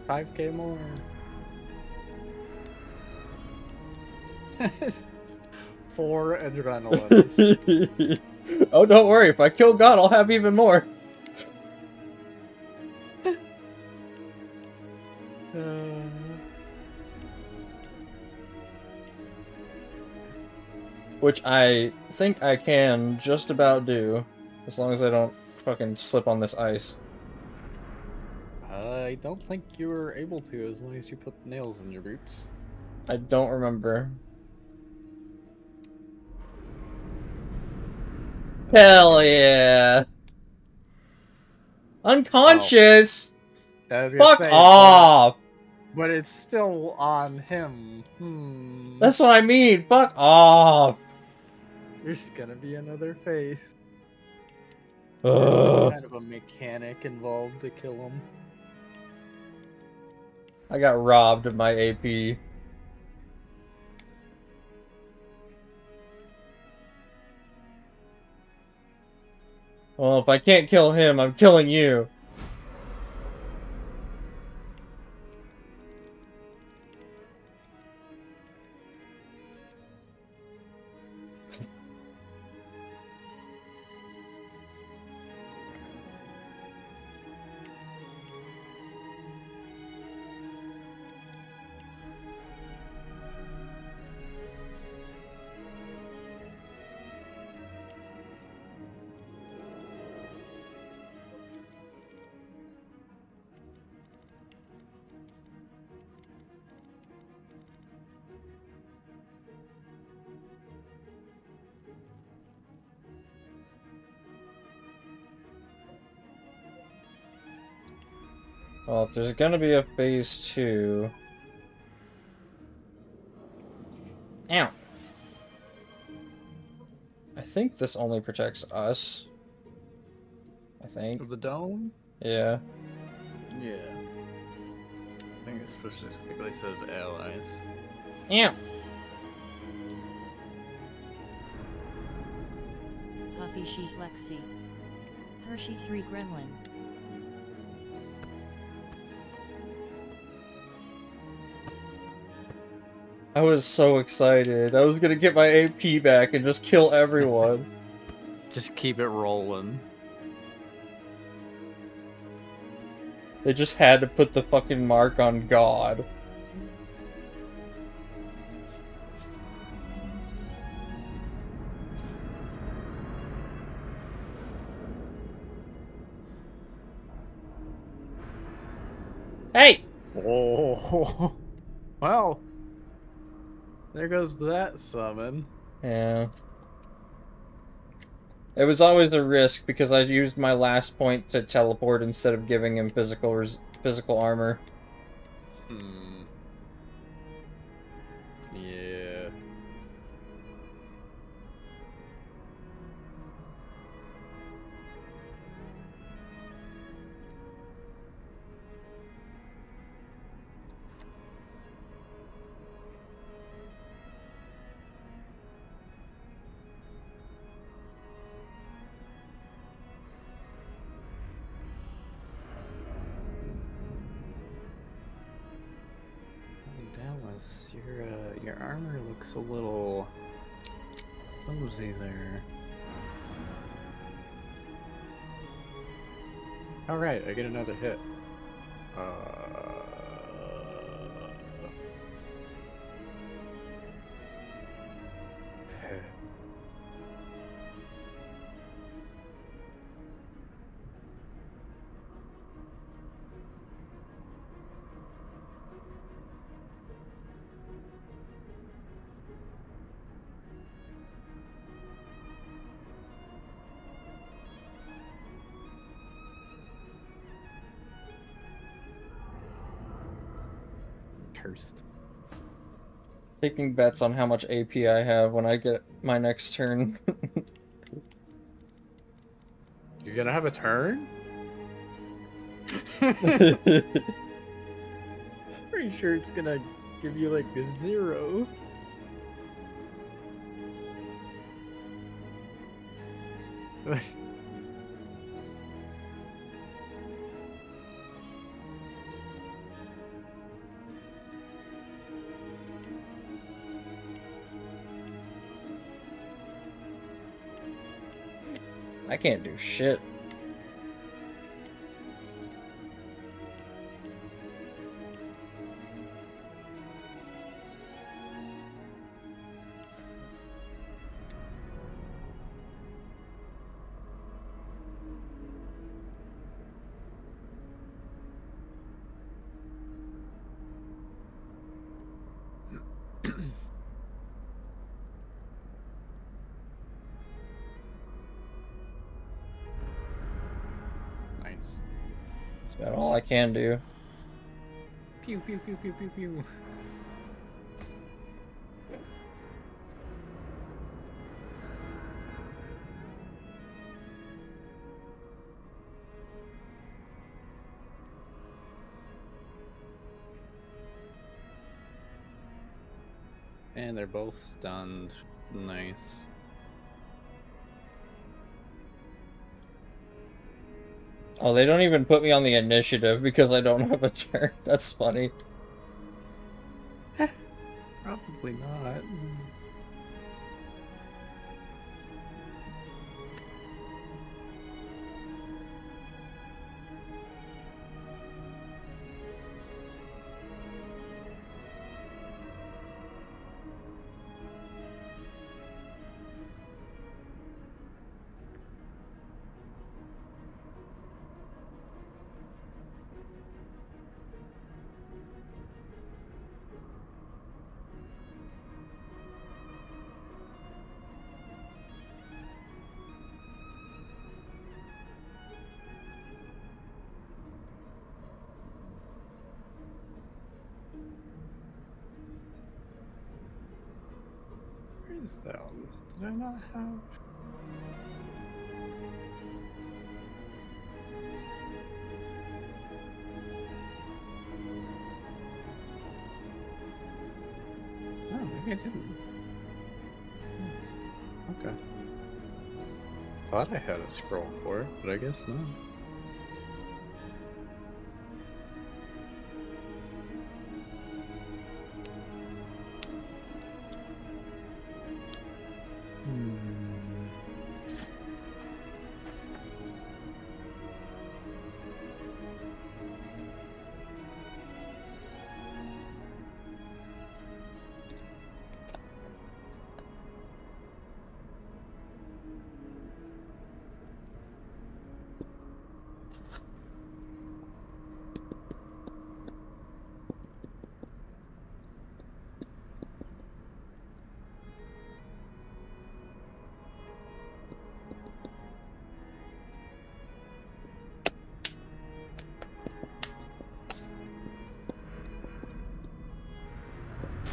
5k more. 4 adrenaline. Oh, don't worry. If I kill God, I'll have even more. Which I think I can just about do. As long as I don't fucking slip on this ice. I don't think you were able to as long as you put nails in your boots. I don't remember. Hell yeah! Unconscious! I was gonna Fuck say, off! But it's still on him. That's what I mean! Fuck off! There's gonna be another face. Ugh. There's some kind of a mechanic involved to kill him. I got robbed of my AP. Well, if I can't kill him, I'm killing you. Well, if there's gonna be a phase 2... Ow! I think this only protects us. I think. Of the dome? Yeah. Yeah. I think it specifically says allies. Ow! Puffy Sheep Lexi. Hershey 3 Gremlin. I was so excited. I was gonna get my AP back and just kill everyone. Just keep it rolling. They just had to put the fucking mark on God. Hey! Oh, well. There goes that summon. Yeah. It was always a risk because I used my last point to teleport instead of giving him physical armor. Yeah. Dallas, your armor looks a little flimsy there. All right, I get another hit. Cursed. Taking bets on how much AP I have when I get my next turn. You're gonna have a turn? Pretty sure it's gonna give you like a 0. I can't do shit. Nice. That's about all I can do. Pew pew pew pew pew pew. And they're both stunned. Nice. Oh, they don't even put me on the initiative because I don't have a turn. That's funny. Probably not. Where is that one? Did I not have? Oh, maybe I didn't. Okay. Thought I had a scroll for it, but I guess not.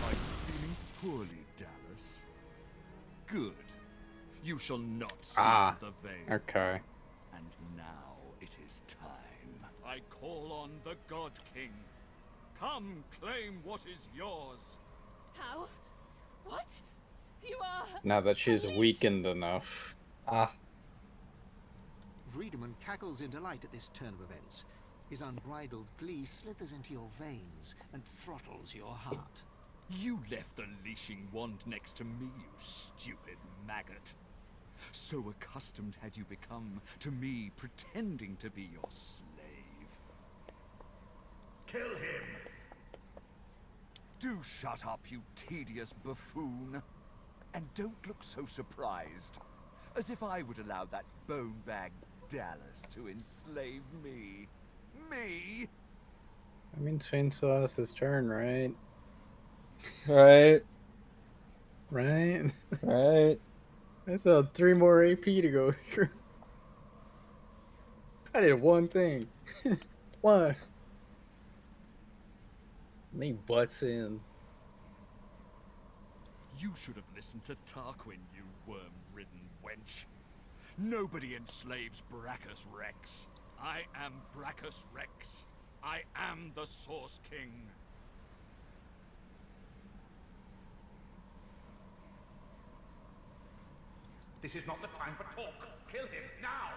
Are you feeling poorly, Dallas? Good. You shall not seal the veil. Okay. And now it is time. I call on the God King. Come claim what is yours. How? What? You are... Now that she's weakened enough. Friedemann cackles in delight at this turn of events. His unbridled glee slithers into your veins and throttles your heart. You left the leashing wand next to me, you stupid maggot. So accustomed had you become to me pretending to be your slave. Kill him! Do shut up, you tedious buffoon. And don't look so surprised. As if I would allow that bone-bag Dallas to enslave me. Me? I mean, Swain still has his turn, right? Right. Right? Right. I still have 3 more AP to go through. I did one thing. One. And he butts in. You should have listened to Tarquin, you worm-ridden wench. Nobody enslaves Brachus Rex. I am Brachus Rex. I am the Source King. This is not the time for talk. Kill him now!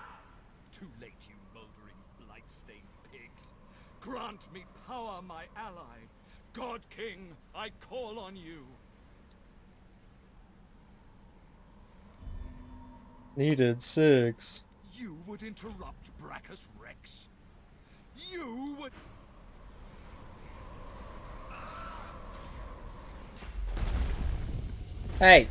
Too late, you moldering, blight-stained pigs. Grant me power, my ally. God King, I call on you. Needed 6. You would interrupt Brachus Rex? You would... Hey!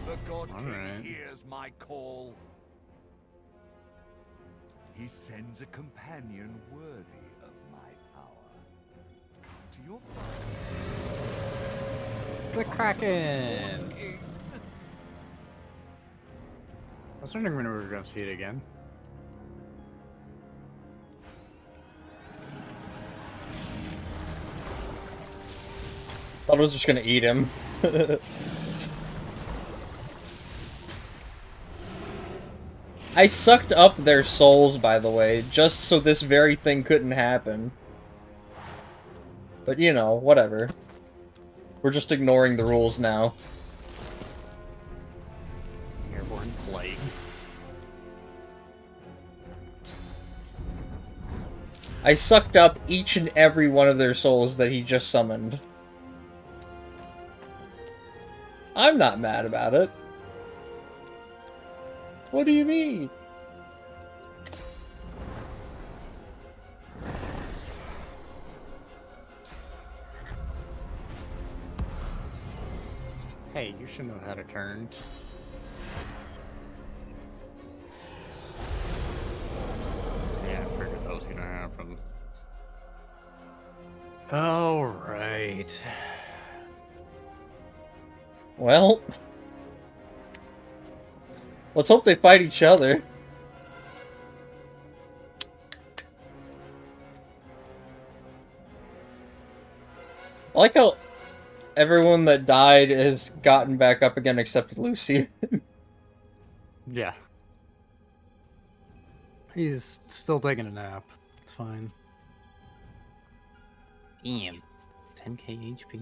The God King right. hears my call. He sends a companion worthy of my power. Come to your father. The Kraken! I was wondering when we were going to see it again. Thought I was just gonna eat him. I sucked up their souls, by the way, just so this very thing couldn't happen. But you know, whatever. We're just ignoring the rules now. Airborne plague. I sucked up each and every one of their souls that he just summoned. I'm not mad about it. What do you mean? Hey, you should know how to turn. Yeah, I figured that was gonna happen. Alright. Well, let's hope they fight each other. I like how everyone that died has gotten back up again except Lucy. Yeah. He's still taking a nap. It's fine. Damn. 10k HP.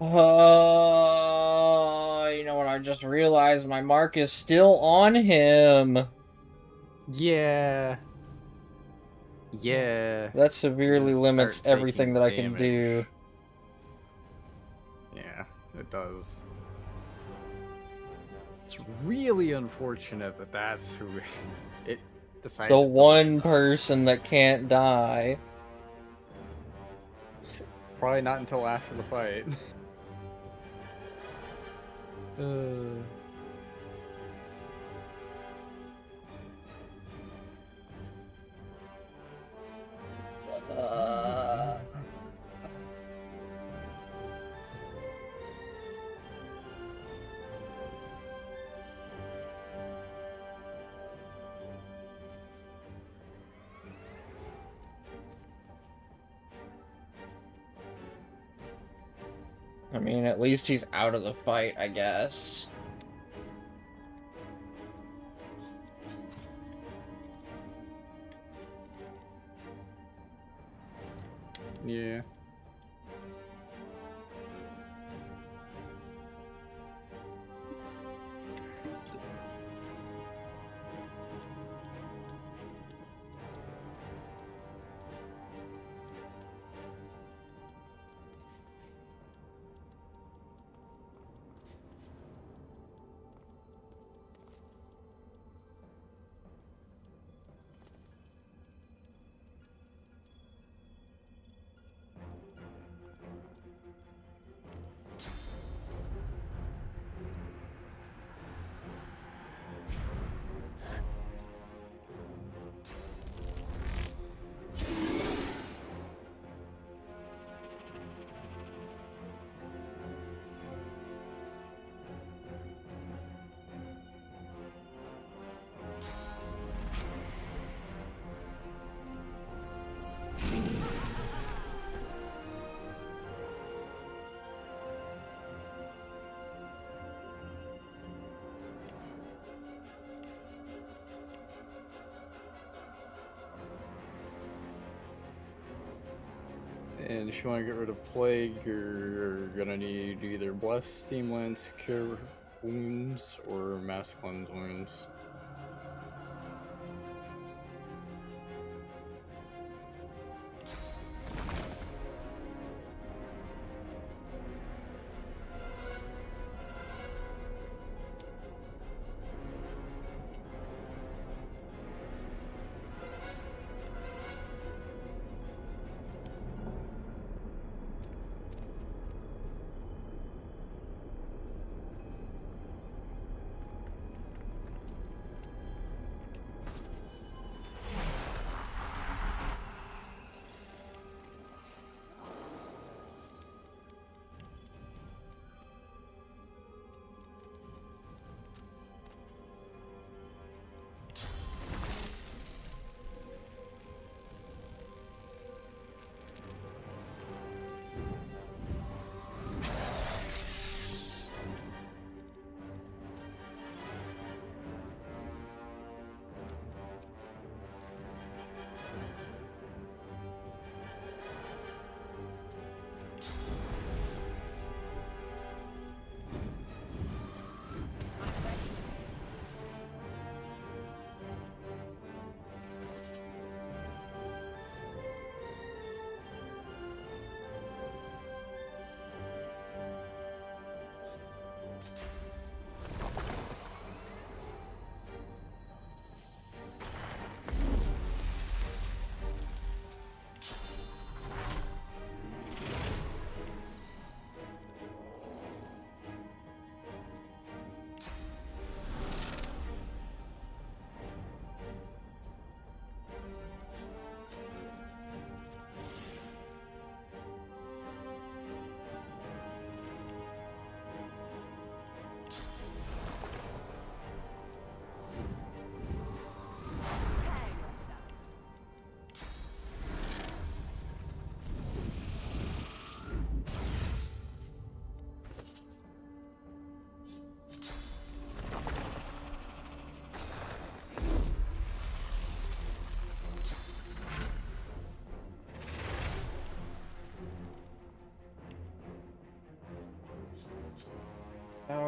You know what? I just realized my mark is still on him. Yeah. Yeah. That severely Just limits start everything taking that I can do. damage. Yeah, it does. It's really unfortunate that that's who it decided. The one person that can't die. Probably not until after the fight. I mean, at least he's out of the fight, I guess. Yeah. And if you want to get rid of Plague, you're gonna need either Bless, Steam Lance, Cure Wounds, or Mass Cleanse Wounds.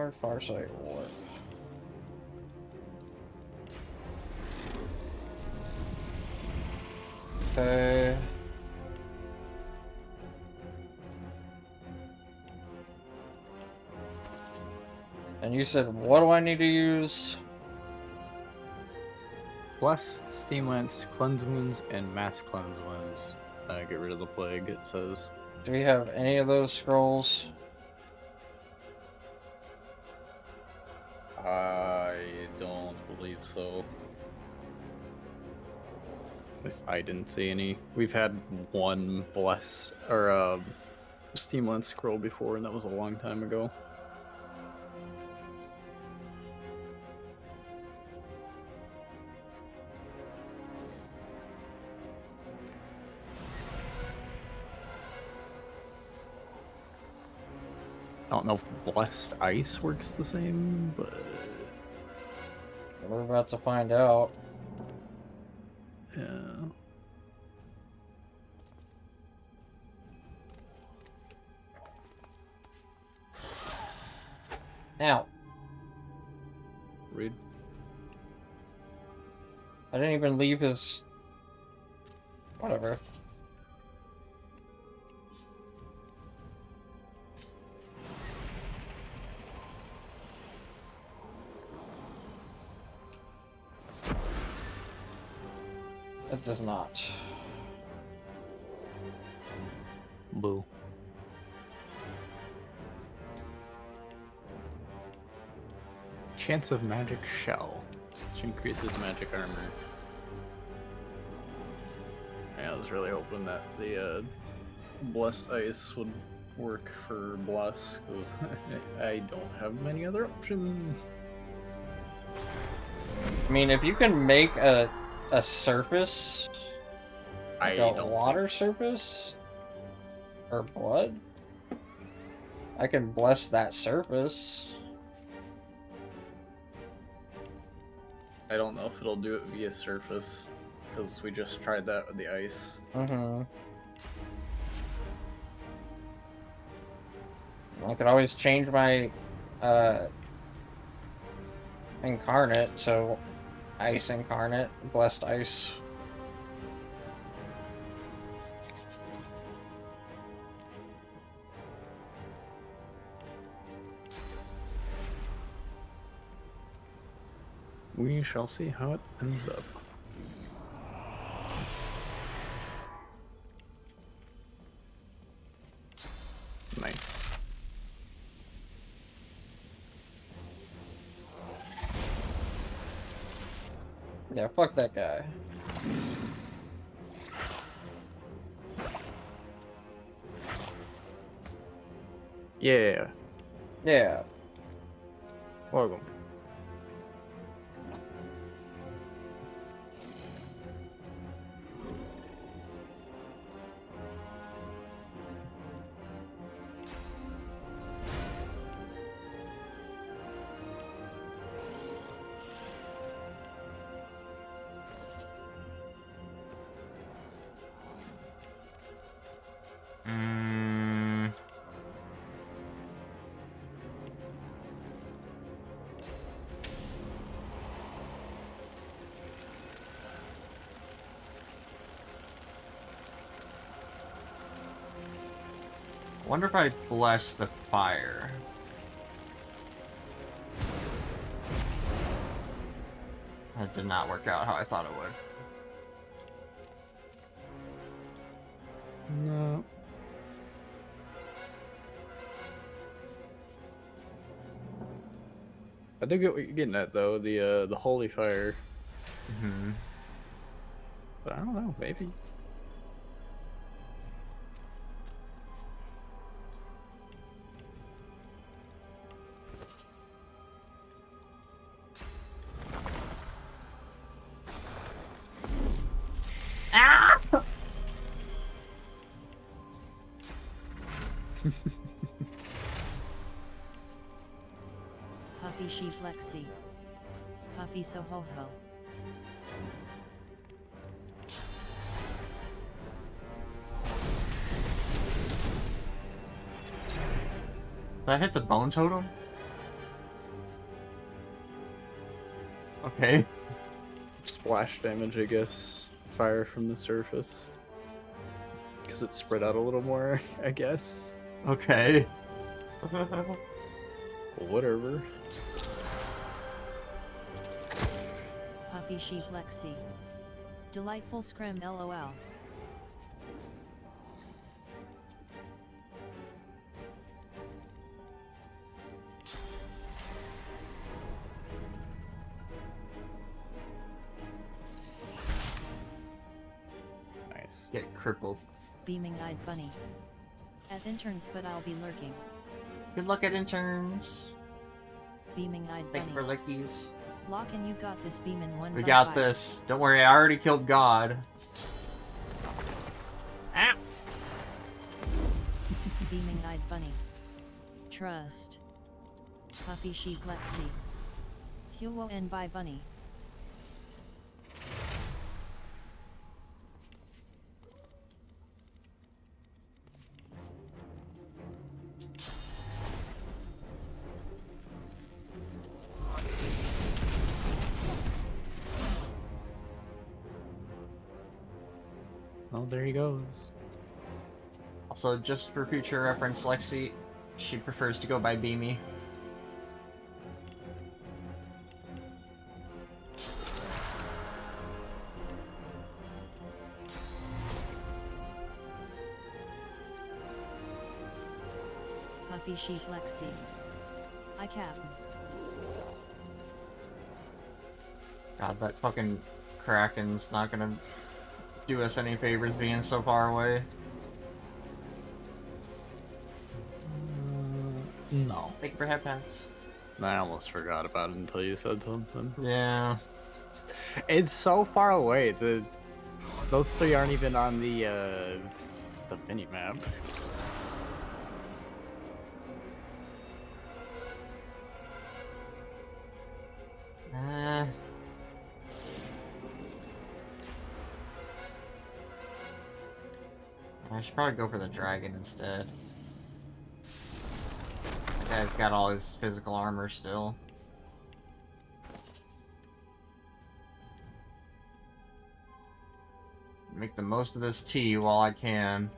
Powered Farsight Warp. Okay. And you said, what do I need to use? Bless, Steam Lance, Cleanse Wounds, and Mass Cleanse Wounds. Get rid of the plague, it says. Do we have any of those scrolls? I don't believe so. At least I didn't see any. We've had one Bless, or Steam Lance scroll before, and that was a long time ago. I don't know if Blessed Ice works the same, but... We're about to find out. Yeah. Now. Read. I didn't even leave his... Whatever. It does not. Boo. Chance of Magic Shell, which increases magic armor. Yeah, I was really hoping that the Blessed Ice would work for Bless, because I don't have many other options. I mean, if you can make a surface, like a water surface, or blood, I can bless that surface. I don't know if it'll do it via surface, because we just tried that with the ice. Mm-hmm. I could always change my incarnate, so Ice Incarnate, Blessed Ice. We shall see how it ends up. Nice. Yeah, fuck that guy. Yeah. Yeah. Welcome. Wonder if I bless the fire. That did not work out how I thought it would. No. I do get what you're getting at, though, the holy fire. Mm-hmm. But I don't know, maybe. Puffy she flexi. Puffy so ho ho. Did I hit the bone totem? Okay. Splash damage, I guess. Fire from the surface. Because it's spread out a little more, I guess. Okay. Whatever. Puffy Sheep Lexi. Delightful scrim LOL. Nice. Get crippled. Beaming-eyed bunny. At interns, but I'll be lurking. Good luck at interns. Beaming-eyed Thank you for bunny. lickies. Lock and you got this beam in one. We bye got bye. this. Don't worry, I already killed God. Ow! Beaming-eyed bunny. Trust. Puffy Sheep Lexi. Huo and by bunny. Well, there he goes. Also, just for future reference, Lexi, she prefers to go by Beamy. Puffy Sheep Lexi. I cap. God, that fucking Kraken's not gonna do us any favors being so far away. No. Thank you for headphones. I almost forgot about it until you said something. Yeah. It's so far away. Those three aren't even on the mini map. I should probably go for the dragon instead. That guy's got all his physical armor still. Make the most of this tea while I can.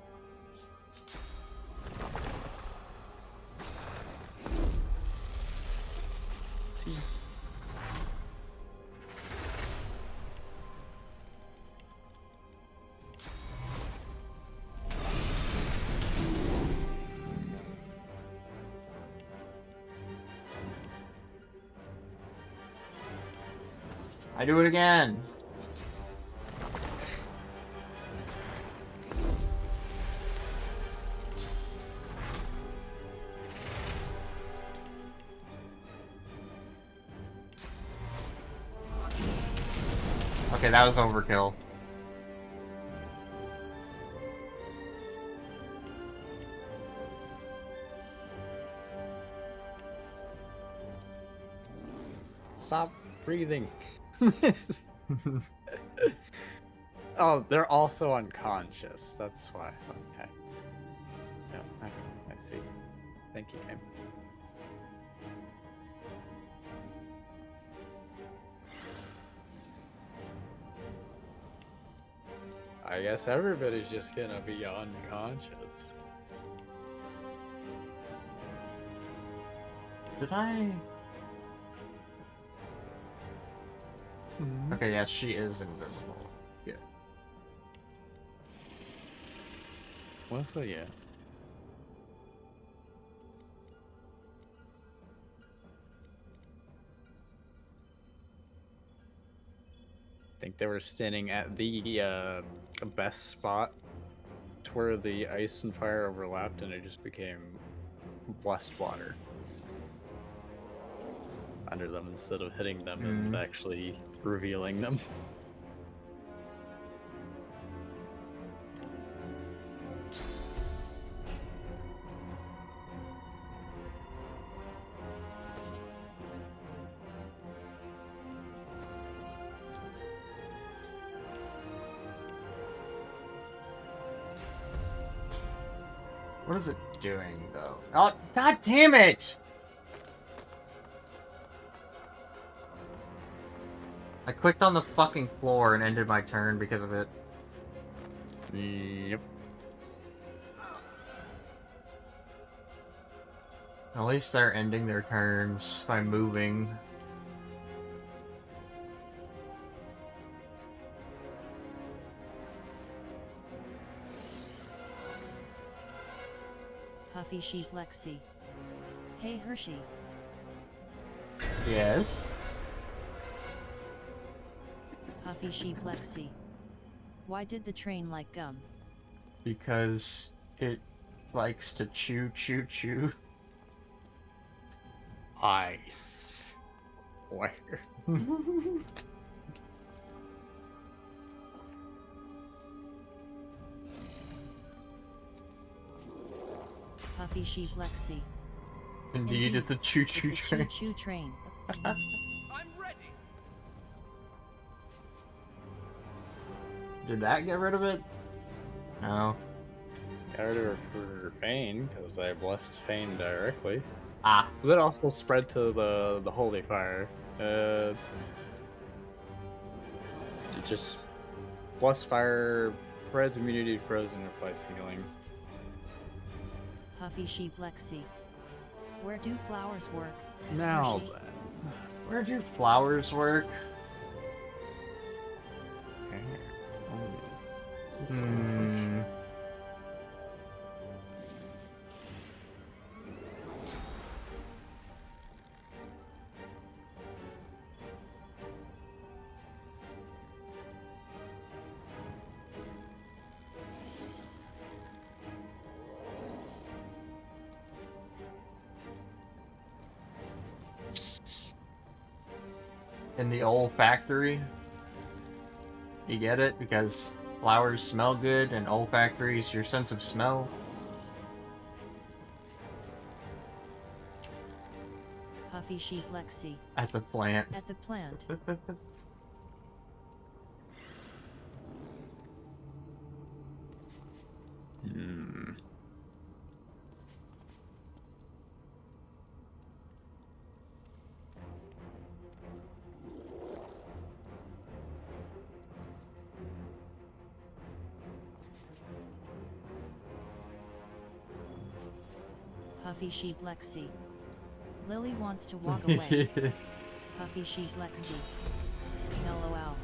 Tea. I do it again. Okay, that was overkill. Stop breathing. Oh, they're also unconscious. That's why. Okay. Yeah, I see. Thank you, game. I guess everybody's just gonna be unconscious. Did I? Okay, yeah, she is invisible. Yeah. Well, so yeah. I think they were standing at the best spot to where the ice and fire overlapped, and it just became blessed water under them instead of hitting them and actually revealing them. What is it doing, though? Oh, god damn it! I clicked on the fucking floor and ended my turn because of it. Yep. At least they're ending their turns by moving. Puffy Sheep Lexi. Hey Hershey. Yes? Puffy Sheep Lexi. Why did the train like gum? Because it likes to chew, chew, chew. Ice. Where? Puffy Sheep Lexi. Indeed, it's a choo-choo it's a train. choo-choo train. I'm ready. Did that get rid of it? No. Got rid of her Fane, because I blessed Fane directly. Ah. But that also spread to the Holy Fire. It just... Blessed Fire spreads immunity, frozen, replace healing. Puffy Sheep Lexi. Where do flowers work? Now Hershey? then. Where do flowers work? Hmm. In the olfactory. You get it? Because flowers smell good and olfactory is your sense of smell. Puffy Sheep Lexi. At the plant. At the plant. Hmm. Puffy Sheep Lexi. Lily wants to walk away. Puffy Sheep Lexi. LOL.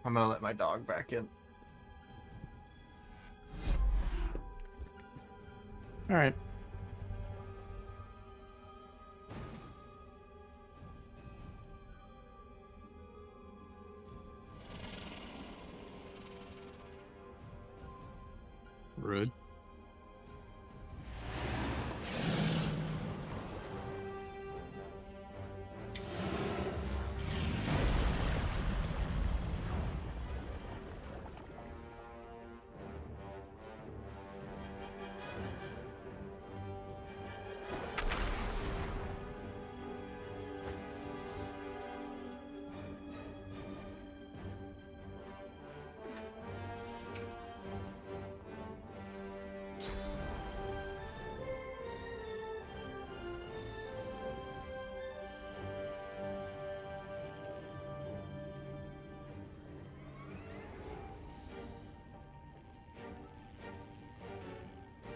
I'm gonna let my dog back in. Alright. Rude.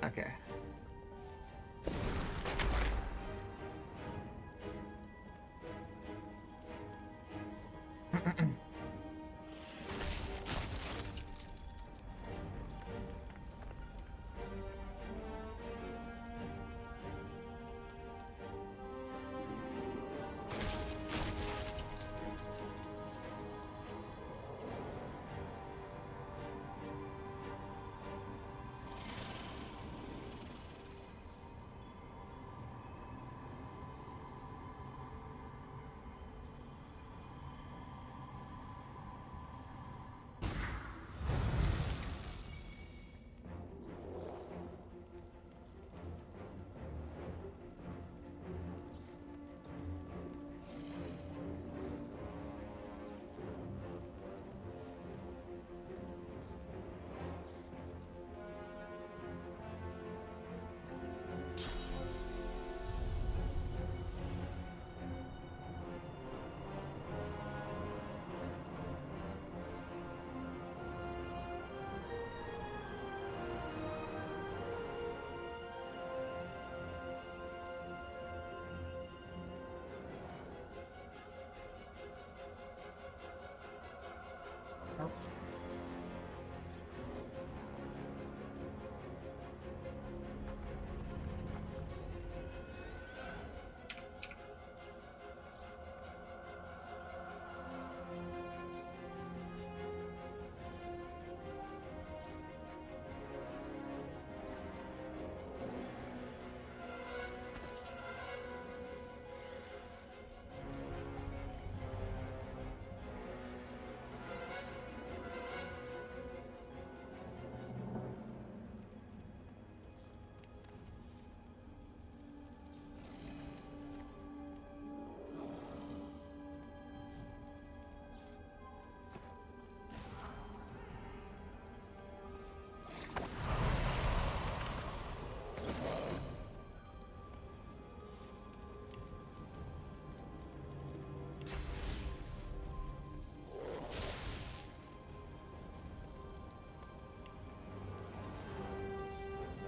Okay.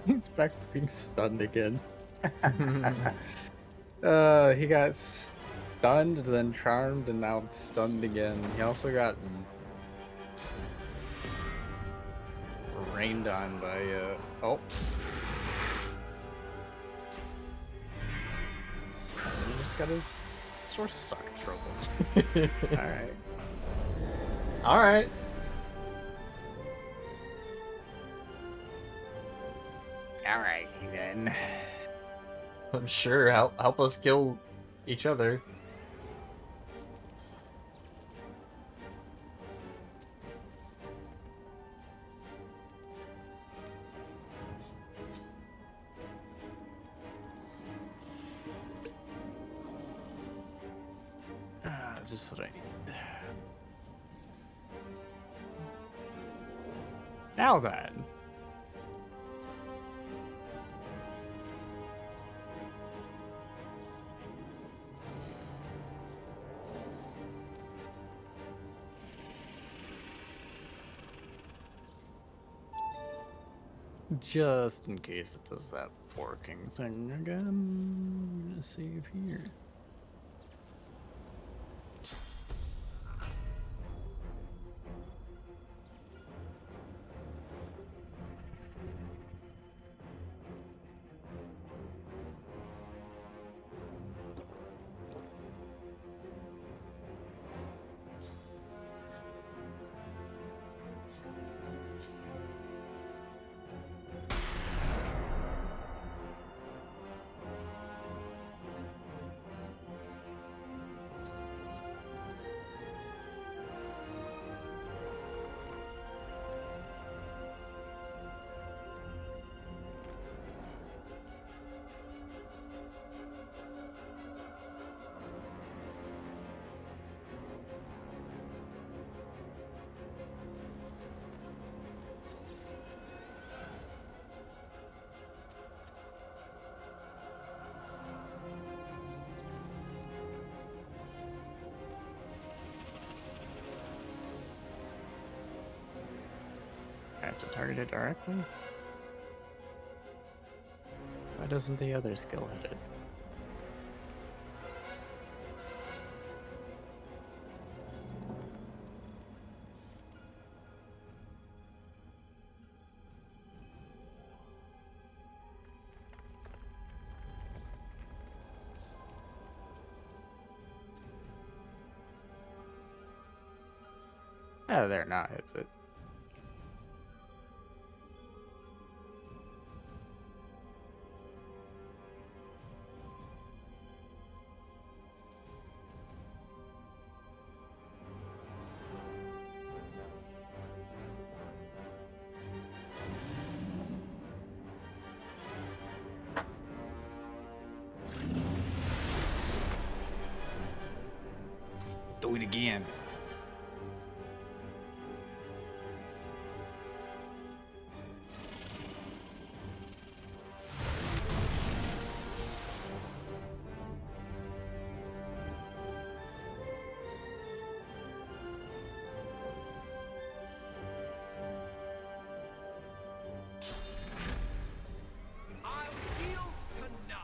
He's back to being stunned again. He got stunned, then charmed, and now stunned again. He also got rained on by, oh. And he just got his source sucked trouble. Alright. Alright. Alright, then. I'm sure. Help us kill each other. Just what I need. Now then. Just in case it does that working thing again, I'm gonna save here. I have to target it directly? Why doesn't the other skill hit it? Oh, there, now hits it. Do it again. I'll yield to none.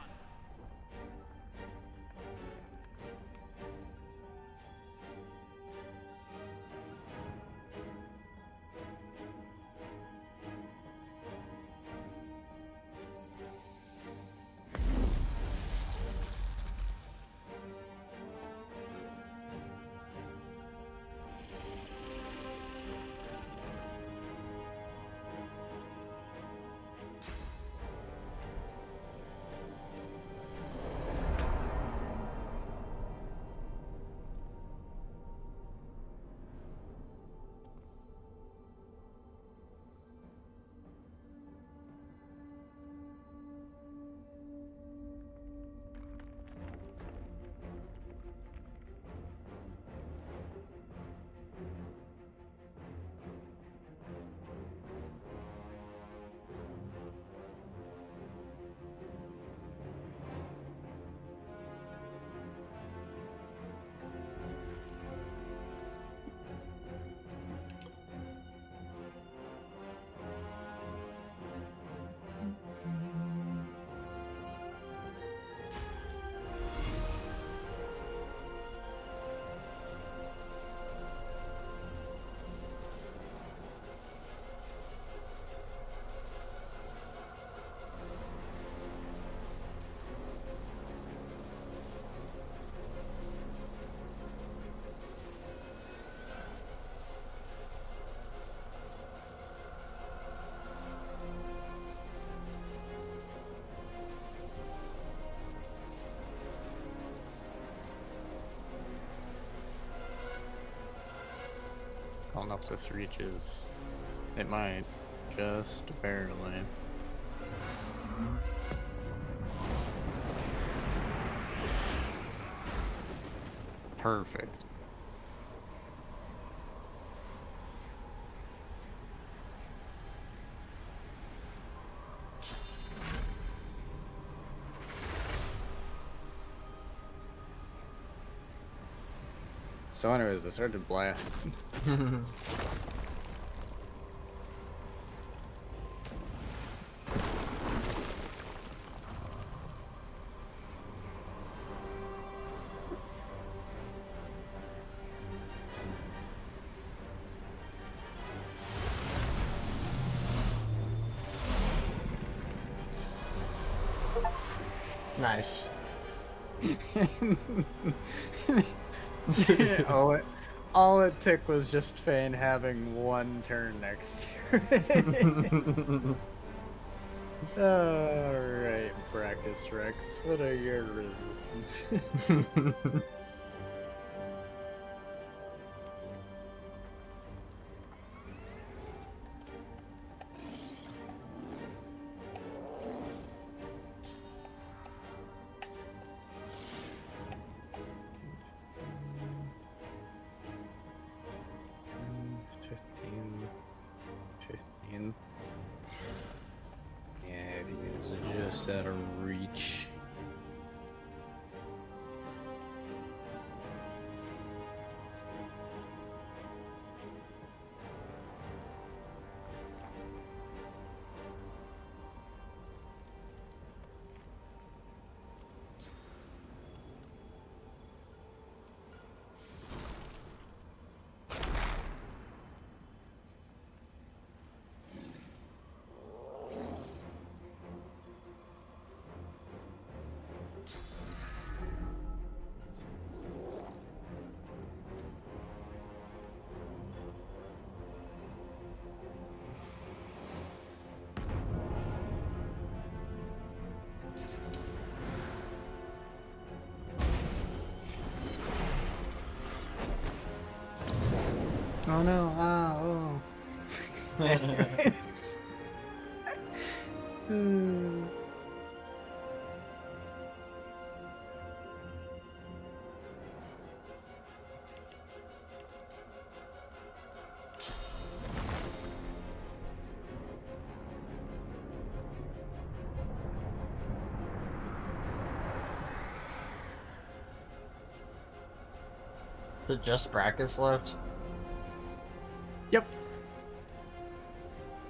I don't know if this reaches. It might. Just barely. Perfect. So anyways, I started blasting. Nice. all it took was just Fane having one turn next to it. Alright, Brachus Rex, what are your resistances? Yeah, these are just out of reach. Oh no! Ah! Oh. Is it just Brackus left? Yep.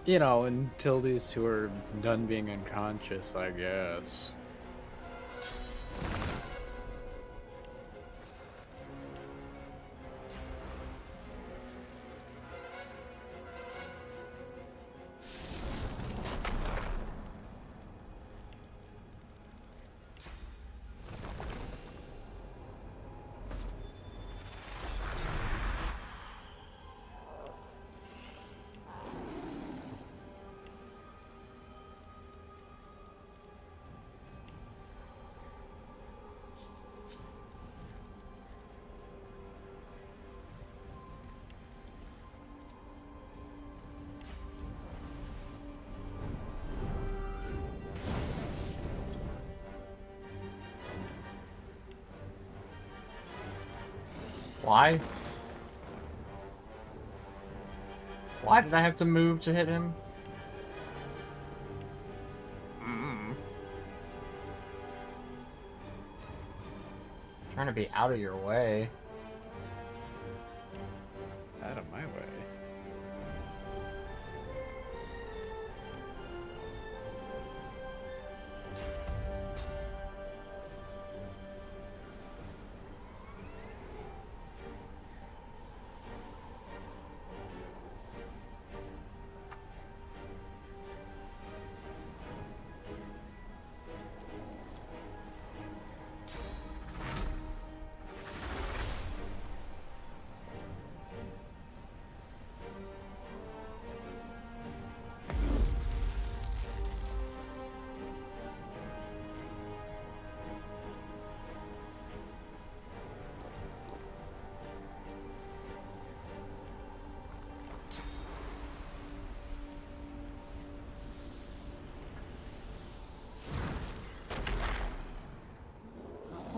You know, until these two are done being unconscious, I guess. Why? Why did I have to move to hit him? Trying to be out of your way. Out of my way.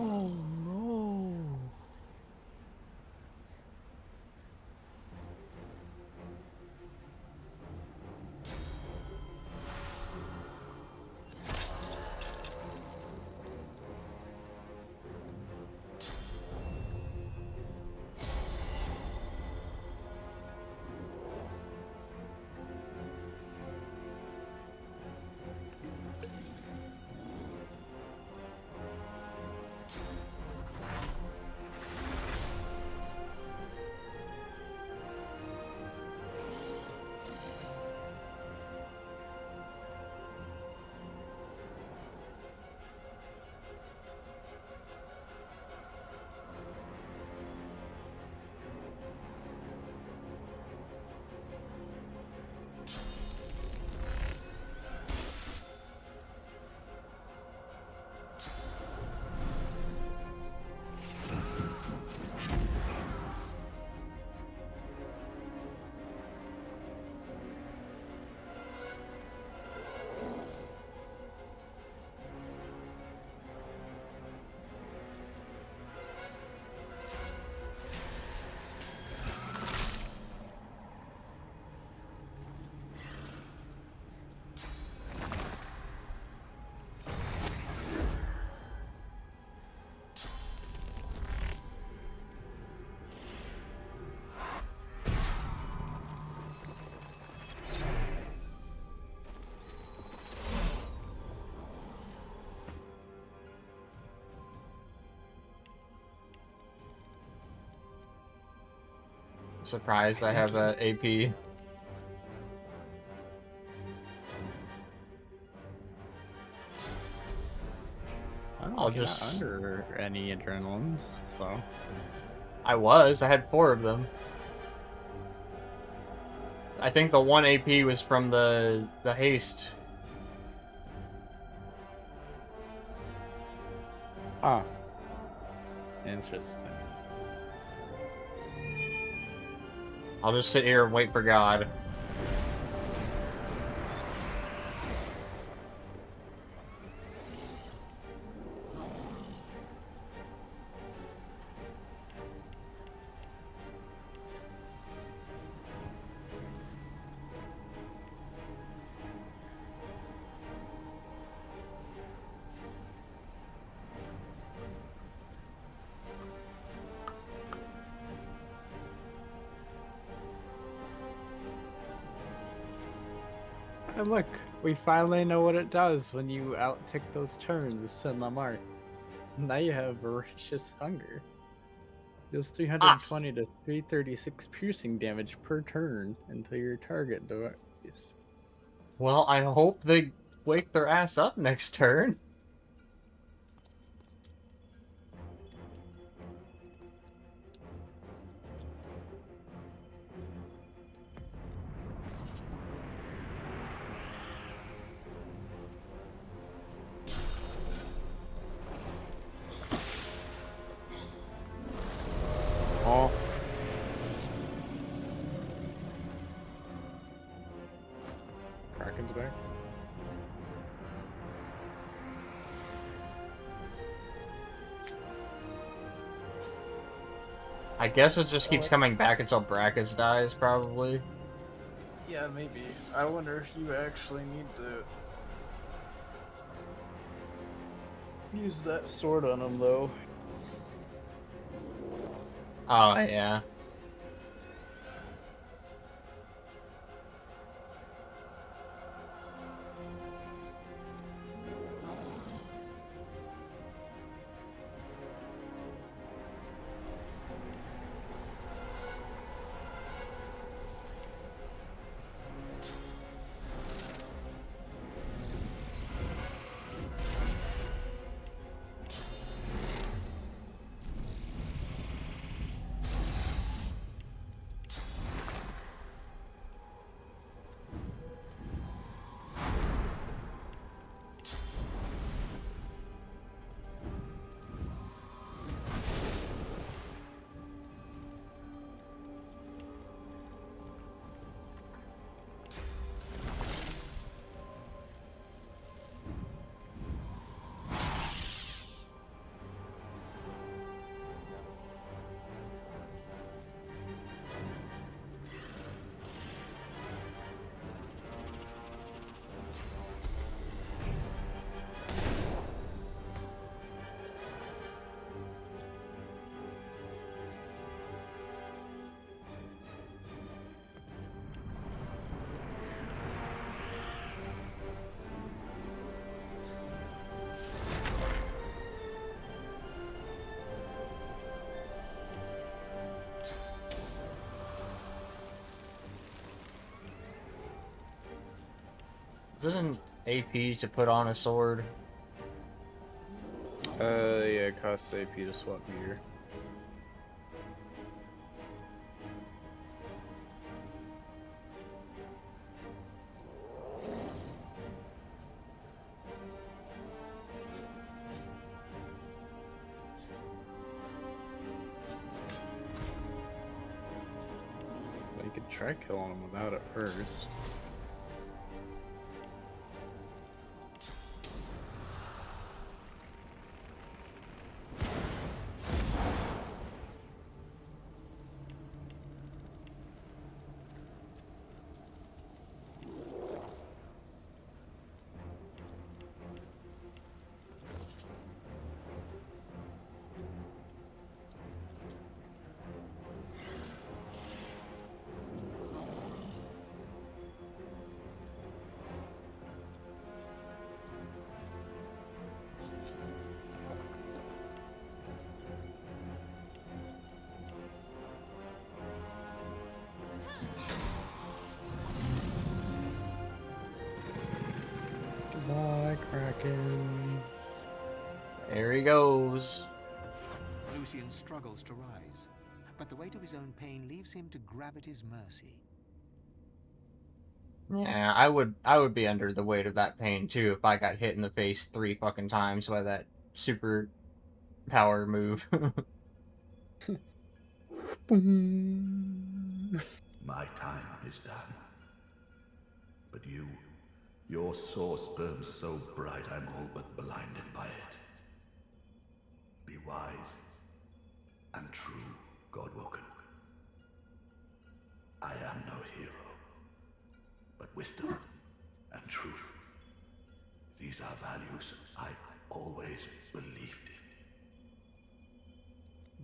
Oh no. Surprised I have a AP. I'll You're just... not under any adrenalines, so... I had 4 of them. I think the 1 AP was from the haste. Ah. Interesting. I'll just sit here and wait for God. And look, we finally know what it does when you out-tick those turns in the mark. Now you have voracious hunger. Deals 320 to 336 piercing damage per turn until your target dies. Well, I hope they wake their ass up next turn. Oh. Kraken's back. I guess it just keeps coming back until Brackus dies, probably. Yeah, maybe. I wonder if you actually need to use that sword on him, though. Oh, yeah. Is it an AP to put on a sword? Yeah, it costs AP to swap gear. Well, you could try killing him without it first. Goodbye, Kraken. There he goes. Lucian struggles to rise, but the weight of his own pain leaves him to gravity's mercy. Yeah, I would be under the weight of that pain too if I got hit in the face 3 fucking times by that super power move. Boom. My time is done. But your source burns so bright I'm all but blinded by it. Be wise and true, Godwoken. I am no hero, but wisdom and truth. These are values I always believed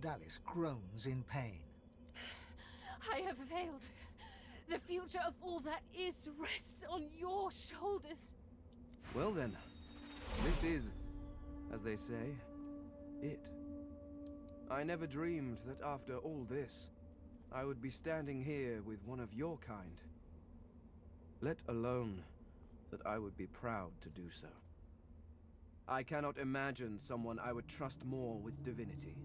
in. Dallis groans in pain. I have failed. The future of all that is rests on your shoulders. Well then, this is, as they say, it. I never dreamed that after all this, I would be standing here with one of your kind. Let alone that I would be proud to do so. I cannot imagine someone I would trust more with divinity,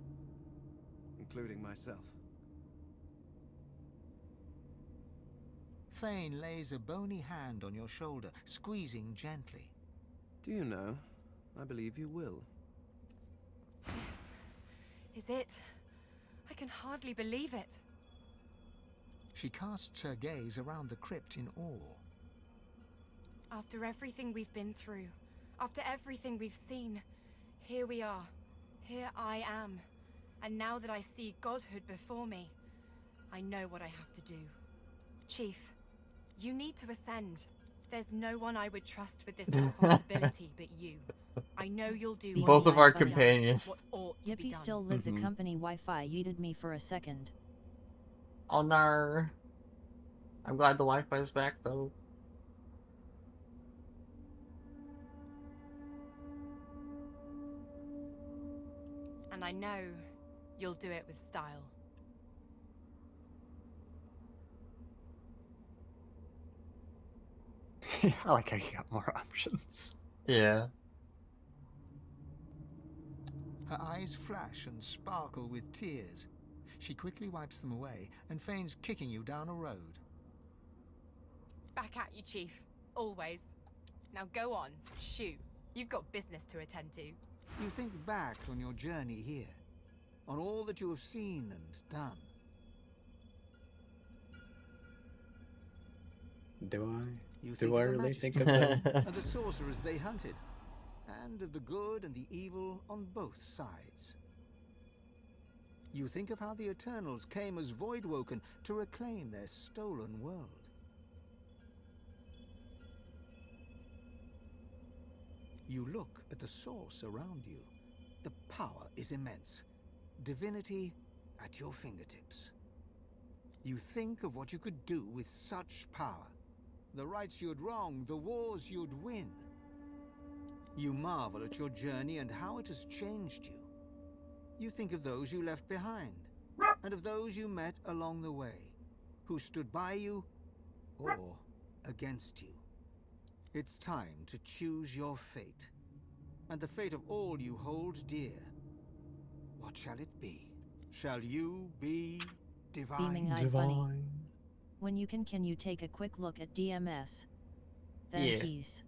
including myself. Fane lays a bony hand on your shoulder, squeezing gently. Do you know, I believe you will. This is it. I can hardly believe it. She casts her gaze around the crypt in awe. After everything we've been through, after everything we've seen, here we are. Here I am. And now that I see godhood before me, I know what I have to do. Chief, you need to ascend. There's no one I would trust with this responsibility but you. I know you'll do what Both of our needs to be done, companions. what ought to be Yippee done. still live. The company Wi-Fi yeeted me for a second. Oh no. I'm glad the Wi-Fi is back though. And I know you'll do it with style. I like how you got more options. Yeah. Her eyes flash and sparkle with tears. She quickly wipes them away and feigns kicking you down a road. Back at you, Chief. Always. Now go on. Shoot. You've got business to attend to. You think back on your journey here, on all that you have seen and done. Do I? You Do I of the really magistrate think of them? and the sorcerers they hunted, and of the good and the evil on both sides. You think of how the Eternals came as Voidwoken to reclaim their stolen world. You look at the source around you. The power is immense. Divinity at your fingertips. You think of what you could do with such power. The rights you'd wrong, the wars you'd win. You marvel at your journey and how it has changed you. You think of those you left behind, and of those you met along the way, who stood by you or against you. It's time to choose your fate, and the fate of all you hold dear. What shall it be? Shall you be divine? Beaming-eyed bunny. When you can you take a quick look at DMS? Then Yeah. peace.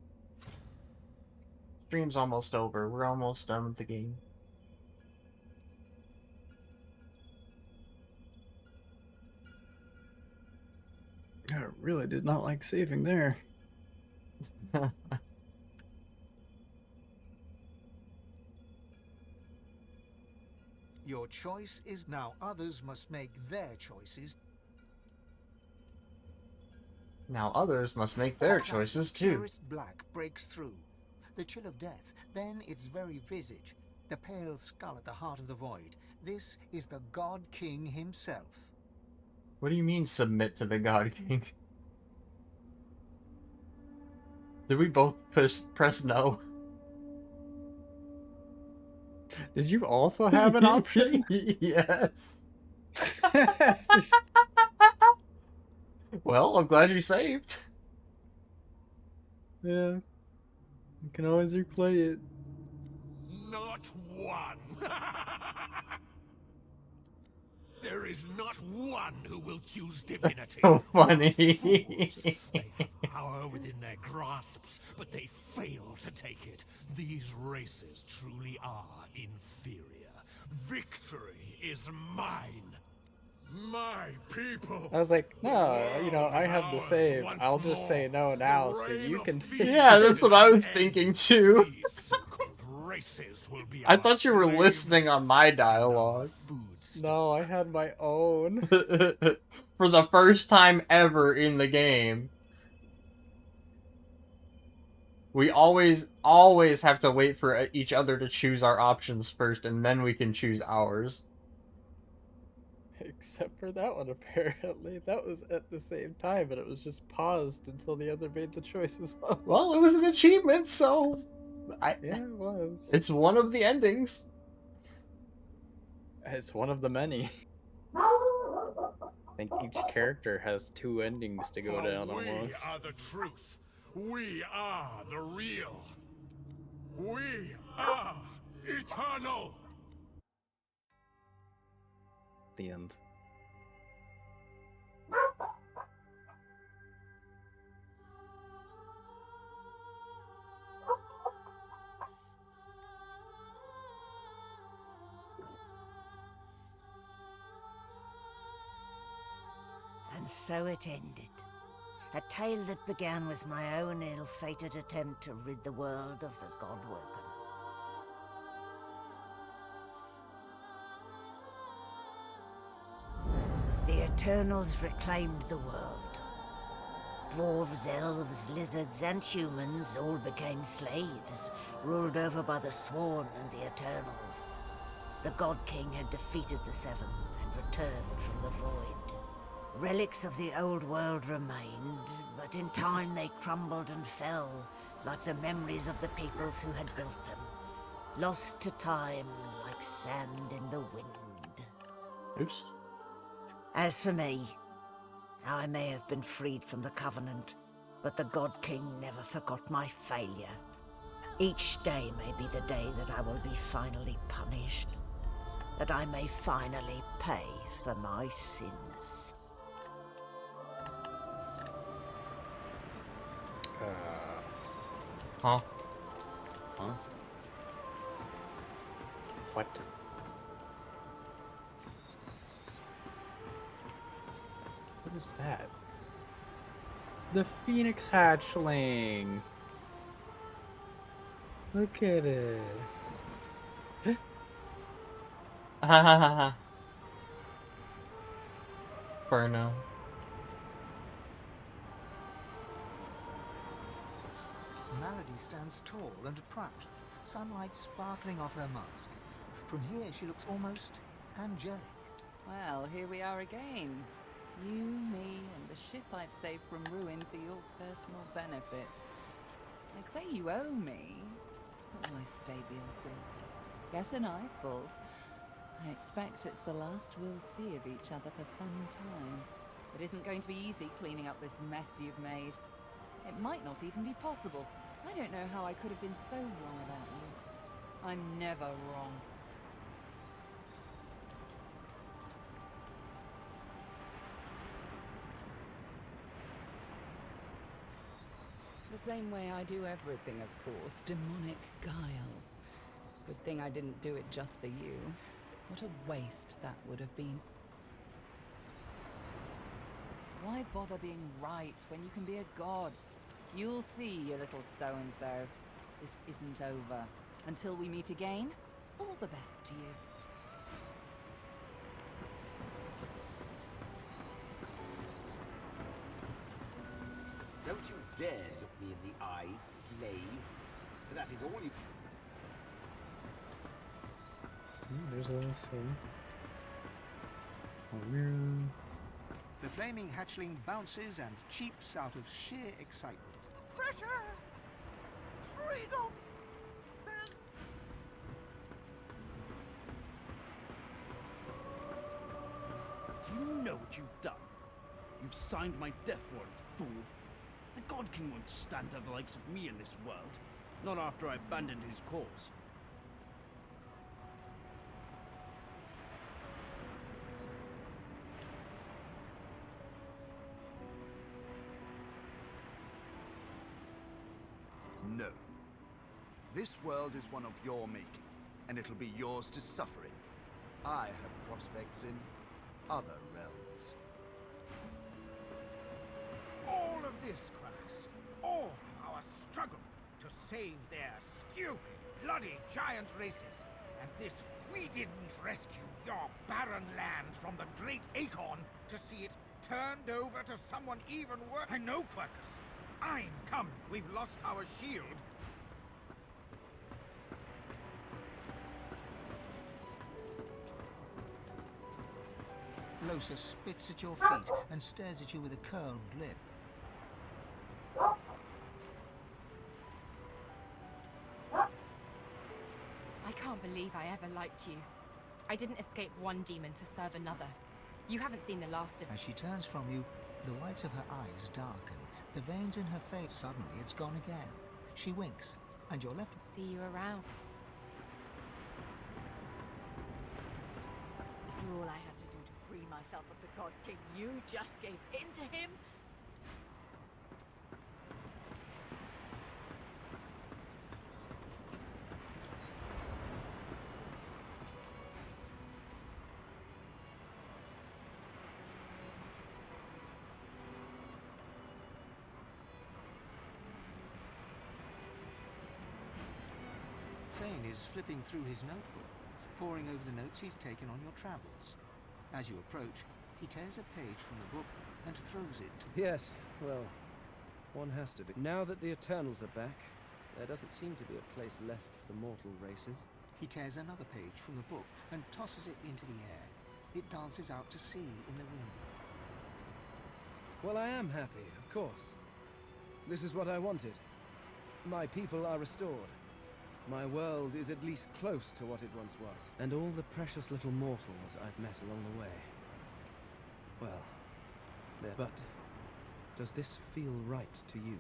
Stream's almost over. We're almost done with the game. I really did not like saving there. Your choice is now. Others must make their choices. Now others must make their That choices too. purest black breaks through. The chill of death, then its very visage. The pale skull at the heart of the void. This is the God King himself. What do you mean submit to the God King? Did we both press no? Did you also have an option? Yes. Well, I'm glad you saved. Yeah. You can always replay it. Not one. There is not one who will choose divinity. So funny. Fools. They have power within their grasps, but they fail to take it. These races truly are inferior. Victory is mine. My people. I was like, no, you know, I have the same. I'll just say no now, so you can. Yeah, that's what I was thinking too. Races will be I thought you were listening on my dialogue. No, I had my own. For the first time ever in the game. We always have to wait for each other to choose our options first, and then we can choose ours. Except for that one, apparently. That was at the same time, but it was just paused until the other made the choice as well. Well, it was an achievement, so... Yeah, it was. It's one of the endings. It's one of the many. I think each character has 2 endings to go down almost. We are the truth. We are the real. We are eternal. The end. And so it ended. A tale that began with my own ill-fated attempt to rid the world of the Godwoken. The Eternals reclaimed the world. Dwarves, elves, lizards, and humans all became slaves, ruled over by the Sworn and the Eternals. The God King had defeated the Seven and returned from the Void. Relics of the old world remained, but in time they crumbled and fell, like the memories of the peoples who had built them. Lost to time, like sand in the wind. Oops. As for me, I may have been freed from the Covenant, but the God King never forgot my failure. Each day may be the day that I will be finally punished, that I may finally pay for my sins. Huh? Huh? What? What is that? The Phoenix hatchling! Look at it. Ha ha ha ha. Furno. Malady stands tall and proud, sunlight sparkling off her mask. From here, she looks almost angelic. Well, here we are again. You, me, and the ship I've saved from ruin for your personal benefit. Like, say you owe me. But why stay the obvious? Get an eyeful. I expect it's the last we'll see of each other for some time. It isn't going to be easy cleaning up this mess you've made. It might not even be possible. I don't know how I could have been so wrong about you. I'm never wrong. The same way I do everything, of course. Demonic guile. Good thing I didn't do it just for you. What a waste that would have been. Why bother being right when you can be a god? You'll see, you little so-and-so. This isn't over. Until we meet again, all the best to you. Don't you dare look me in the eye, slave. For that is all you... There's a little scene. Oh, room. The flaming hatchling bounces and cheeps out of sheer excitement. Fresh air! Freedom! There's... Do you know what you've done? You've signed my death warrant, fool. The God King won't stand to the likes of me in this world. Not after I abandoned his cause. No. This world is one of your making, and it'll be yours to suffer in. I have prospects in other realms. this, Quirkus. All of our struggle to save their stupid, bloody giant races. And this, we didn't rescue your barren land from the great acorn to see it turned over to someone even worse. I know, Quirkus. I'm come. We've lost our shield. Losa spits at your feet and stares at you with a curled lip. I can't believe I ever liked you. I didn't escape one demon to serve another. You haven't seen the last of... As she turns from you, the whites of her eyes darken. The veins in her face, suddenly it's gone again. She winks, and you're left... See you around. After all I had to do to free myself of the God King, you just gave in to him? Thane is flipping through his notebook, poring over the notes he's taken on your travels. As you approach, he tears a page from the book and throws it to... Yes, well, one has to be. Now that the Eternals are back, there doesn't seem to be a place left for the mortal races. He tears another page from the book and tosses it into the air. It dances out to sea in the wind. Well, I am happy, of course. This is what I wanted. My people are restored. My world is at least close to what it once was. And all the precious little mortals I've met along the way. Well, but does this feel right to you?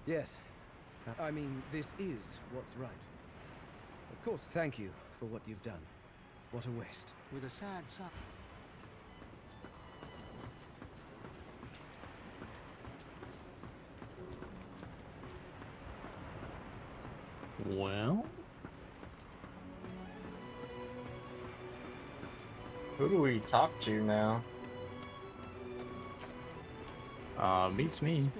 Yes. I mean, this is what's right. Of course, thank you for what you've done. What a waste. With a sad sigh... Well, who do we talk to now? Beats me. Spirit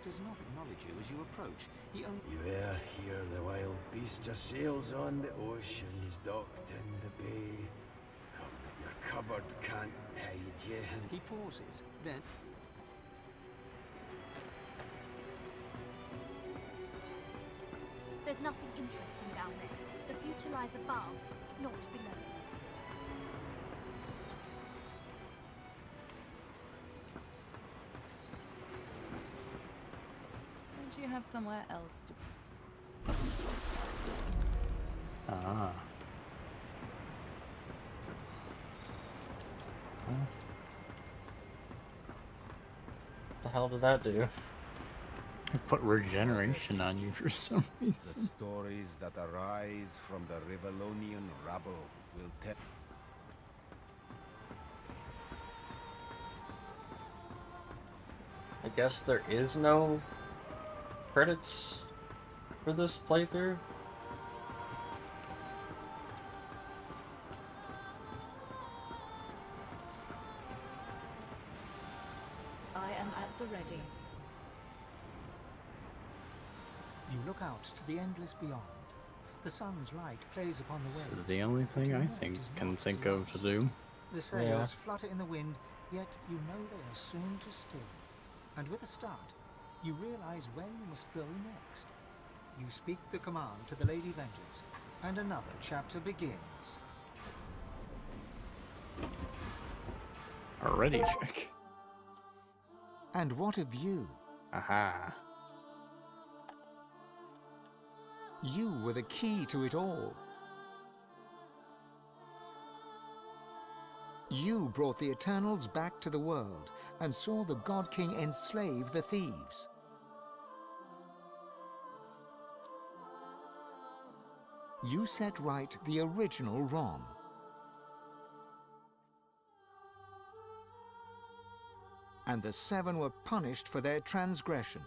does not acknowledge you as you approach. He only... You e'er hear the wild beast just sails on the ocean, he's docked in the bay. Come that your cupboard can't hide you. He pauses, then... There's nothing interesting down there. The future lies above, not below. Don't you have somewhere else to... Ah. Huh? The hell did that do? I put regeneration on you for some The reason. stories that arise from the Rivellonian rabble will tell. I guess there is no credits for this playthrough. I am at the ready. You look out to the endless beyond. The sun's light plays upon the waves. This is the only thing I can think of to do. The sails flutter in the wind, yet you know they are soon to still. And with a start, you realize where you must go next. You speak the command to the Lady Vengeance, and another chapter begins. Already check. And what of you? Aha. You were the key to it all. You brought the Eternals back to the world and saw the God King enslave the thieves. You set right the original wrong. And the seven were punished for their transgression.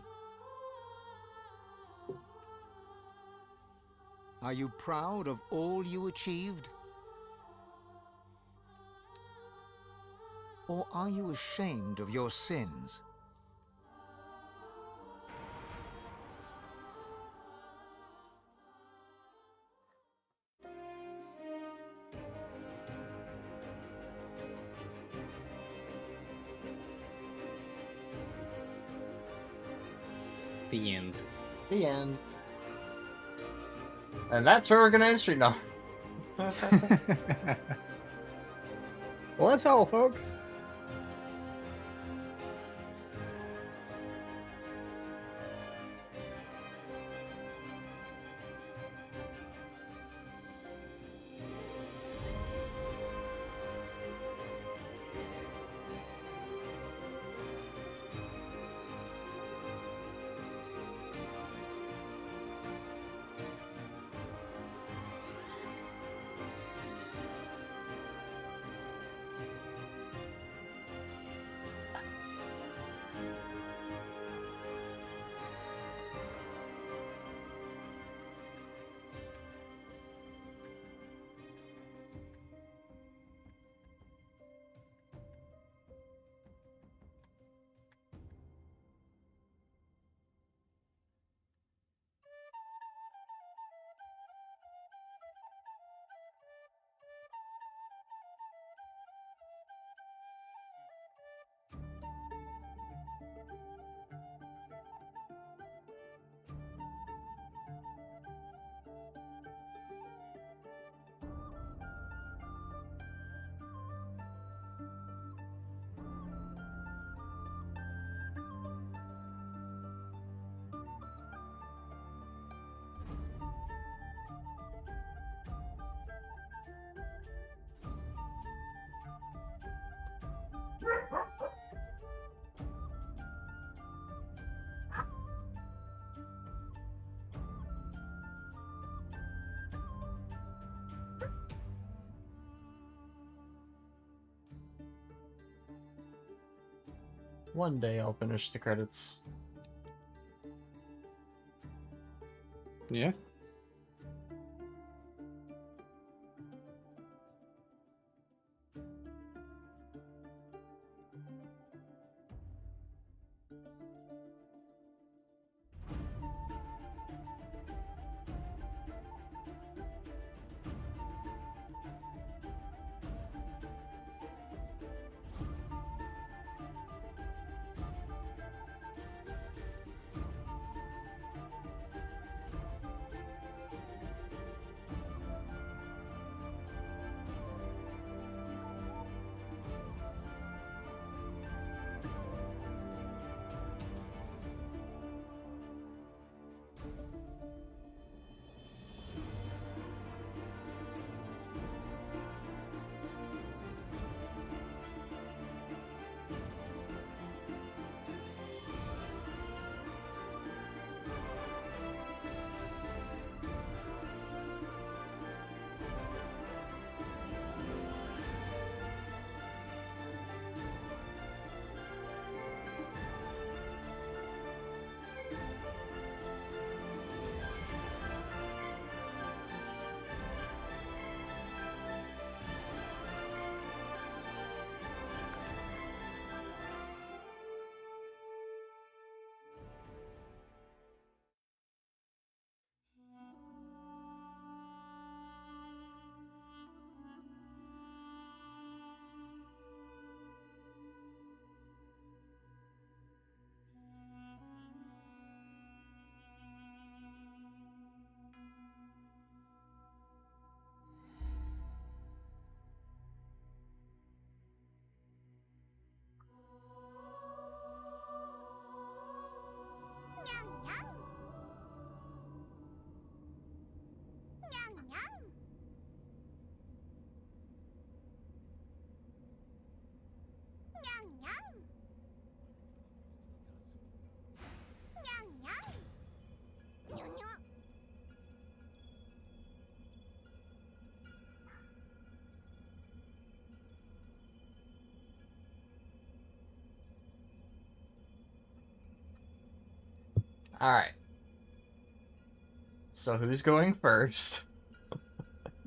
Are you proud of all you achieved? Or are you ashamed of your sins? The end. The end. And that's where we're gonna end stream now. Well, that's all, folks. One day I'll finish the credits. Yeah. Alright. So who's going first?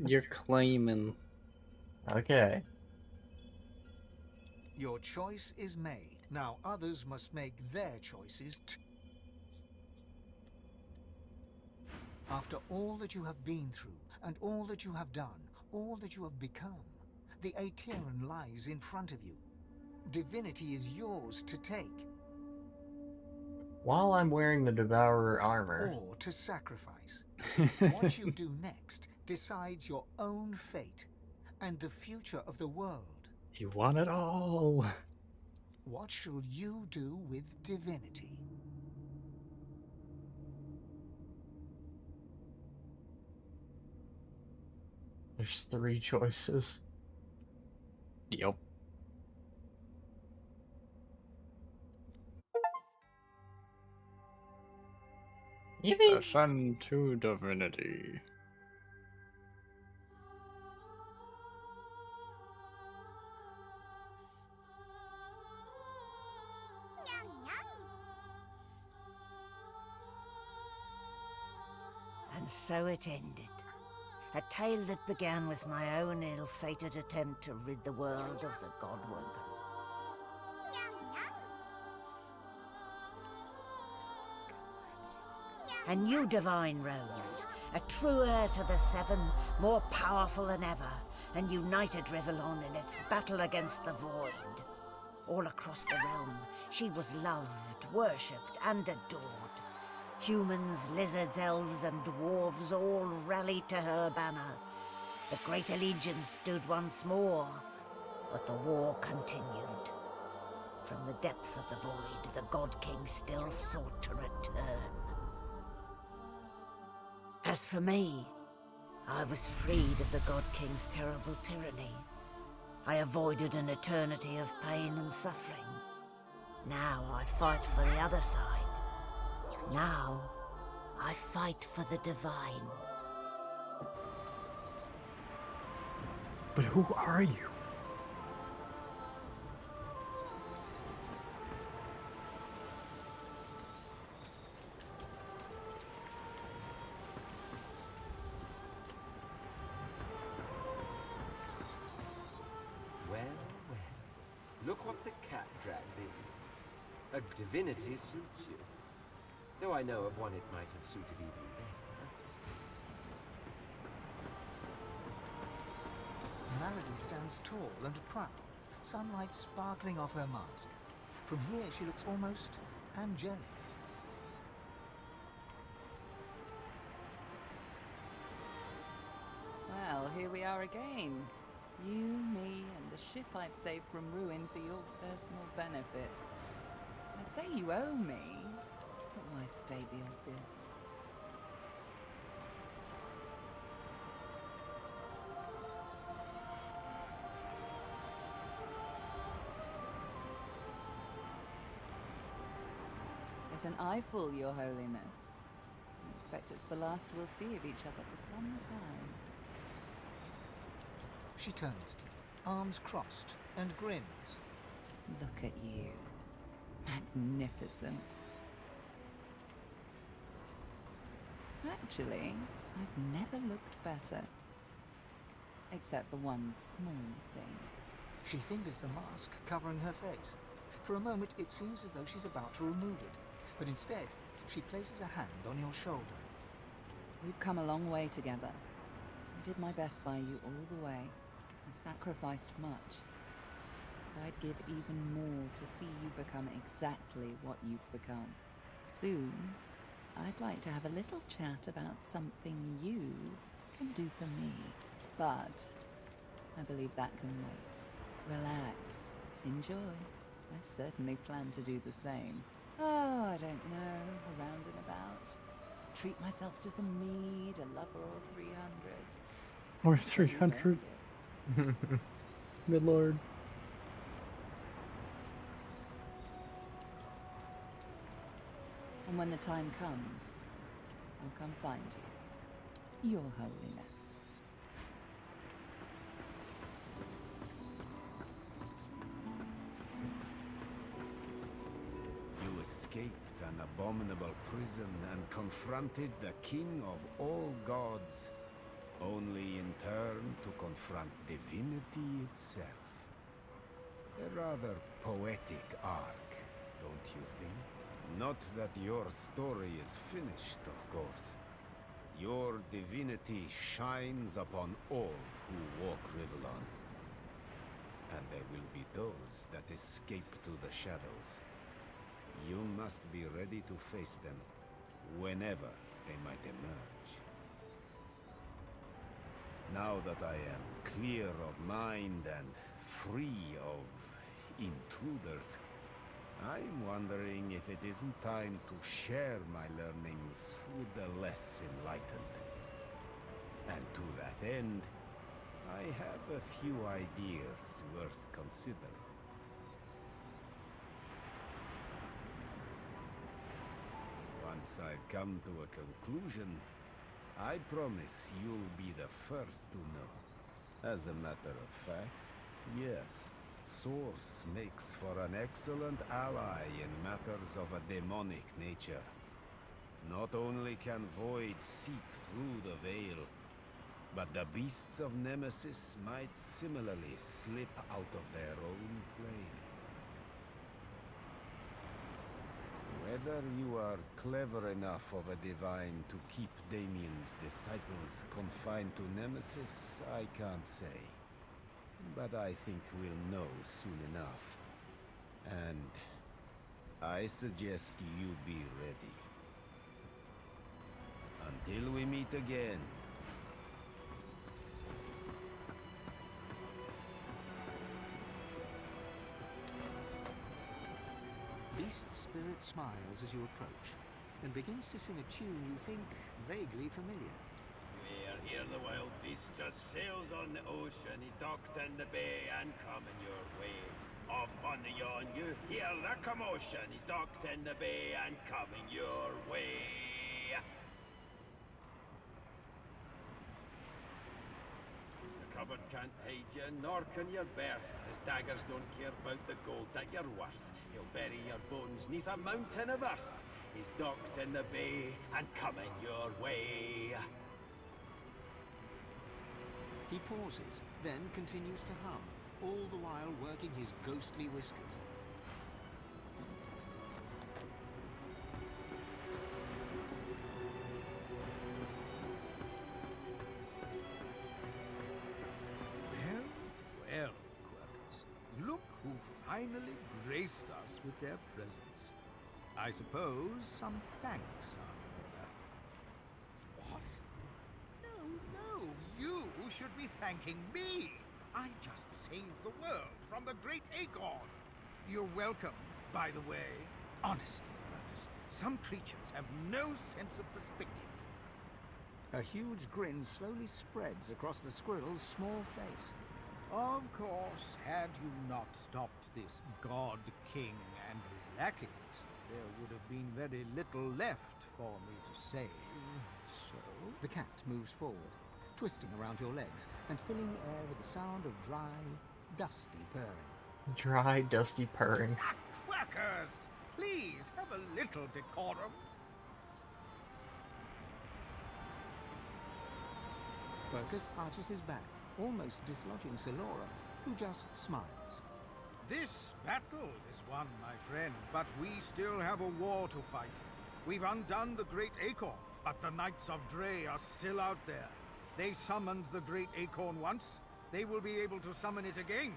You're claiming. Okay. Your choice is made. Now others must make their choices too. After all that you have been through, and all that you have done, all that you have become, the Aeteran lies in front of you. Divinity is yours to take. While I'm wearing the Devourer armor. Or to sacrifice. What you do next decides your own fate and the future of the world. You want it all. What shall you do with divinity? There's 3 choices. Yep. Ascend to divinity. And so it ended. A tale that began with my own ill-fated attempt to rid the world of the Godwoken. A new divine rose, a true heir to the Seven, more powerful than ever, and united Rivellon in its battle against the Void. All across the realm, she was loved, worshipped, and adored. Humans, lizards, elves, and dwarves all rallied to her banner. The Great Allegiance stood once more, but the war continued. From the depths of the Void, the God King still sought to return. As for me, I was freed of the God King's terrible tyranny. I avoided an eternity of pain and suffering. Now I fight for the other side. Now, I fight for the divine. But who are you? Well, well. Look what the cat dragged in. A divinity suits you. Though I know of one it might have suited even better. Malady stands tall and proud, sunlight sparkling off her mask. From here she looks almost angelic. Well, here we are again. You, me, and the ship I've saved from ruin for your personal benefit. I'd say you owe me, but why state the obvious? Let an eyeful, Your Holiness. I expect it's the last we'll see of each other for some time. She turns to you, arms crossed, and grins. Look at you. Magnificent. Actually, I've never looked better. Except for one small thing. She fingers the mask covering her face. For a moment, it seems as though she's about to remove it, but instead, she places a hand on your shoulder. We've come a long way together. I did my best by you all the way. I sacrificed much. But I'd give even more to see you become exactly what you've become. Soon, I'd like to have a little chat about something you can do for me. But I believe that can wait. Relax. Enjoy. I certainly plan to do the same. Oh, I don't know. Around and about. Treat myself to some mead, a lover or 300. Or 300. Good lord. And when the time comes, I'll come find you. Your Holiness. You escaped an abominable prison and confronted the king of all gods, only in turn to confront divinity itself. A rather poetic arc, don't you think? Not that your story is finished, of course. Your divinity shines upon all who walk Rivellon. And there will be those that escape to the shadows. You must be ready to face them whenever they might emerge. Now that I am clear of mind and free of intruders, I'm wondering if it isn't time to share my learnings with the less enlightened. And to that end, I have a few ideas worth considering. Once I've come to a conclusion, I promise you'll be the first to know. As a matter of fact, yes, Source makes for an excellent ally in matters of a demonic nature. Not only can Void seep through the veil, but the beasts of Nemesis might similarly slip out of their own plane. Whether you are clever enough of a divine to keep Damien's disciples confined to Nemesis, I can't say. But I think we'll know soon enough. And I suggest you be ready. Until we meet again. Beast Spirit smiles as you approach, and begins to sing a tune you think vaguely familiar. Here the wild beast just sails on the ocean. He's docked in the bay and coming your way. Off on the yawn, you hear the commotion. He's docked in the bay and coming your way. The cupboard can't hide you, nor can your berth. His daggers don't care about the gold that you're worth. He'll bury your bones neath a mountain of earth. He's docked in the bay and coming your way. He pauses, then continues to hum, all the while working his ghostly whiskers. Well, well, Quirkers. Look who finally graced us with their presence. I suppose some thanks are in order. What? No, you should be thanking me. I just saved the world from the Great Acorn. You're welcome, by the way. Honestly, Quirkers, some creatures have no sense of perspective. A huge grin slowly spreads across the squirrel's small face. Of course, had you not stopped this God King and his lackeys, there would have been very little left for me to save. So... The cat moves forward, twisting around your legs and filling the air with the sound of dry, dusty purring. Dry, dusty purring. Quackers! Please, have a little decorum. Quercus arches his back, almost dislodging Silora, who just smiles. This battle is won, my friend, but we still have a war to fight. We've undone the Great Acorn, but the Knights of Dre are still out there. They summoned the Great Acorn once. They will be able to summon it again.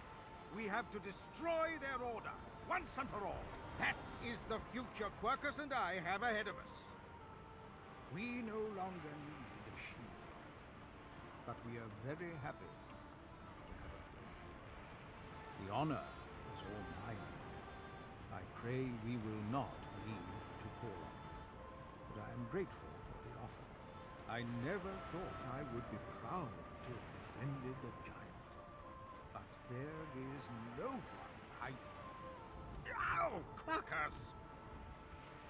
We have to destroy their order, once and for all. That is the future Quercus and I have ahead of us. We no longer need a shield, but we are very happy to have a friend. The honor is all mine. I pray we will not need to call on you, but I am grateful for the offer. I never thought I would be proud to have befriended a giant, but there is no one Ow! Crackers!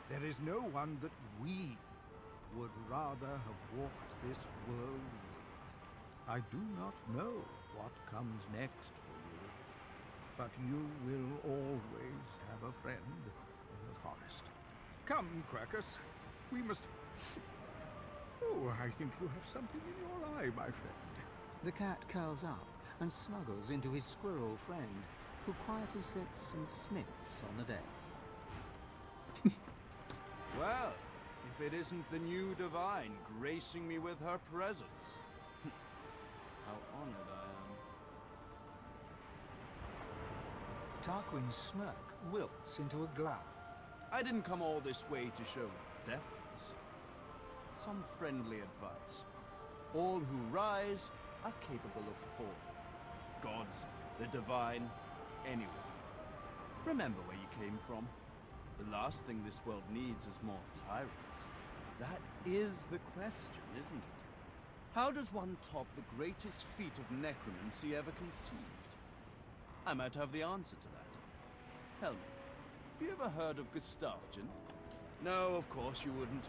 There is no one that we would rather have walked this world with. I do not know what comes next for you, but you will always have a friend in the forest. Come, Quercus. We must... Oh, I think you have something in your eye, my friend. The cat curls up and snuggles into his squirrel friend, who quietly sits and sniffs on the deck. Well, if it isn't the new Divine gracing me with her presence. How honored I am. Tarquin's smirk wilts into a glow. I didn't come all this way to show deference. Some friendly advice. All who rise are capable of falling. Gods, the divine, anyone. Remember where you came from. The last thing this world needs is more tyrants. That is the question, isn't it? How does one top the greatest feat of necromancy ever conceived? I might have the answer to that. Tell me, have you ever heard of Gustafsson? No, of course you wouldn't.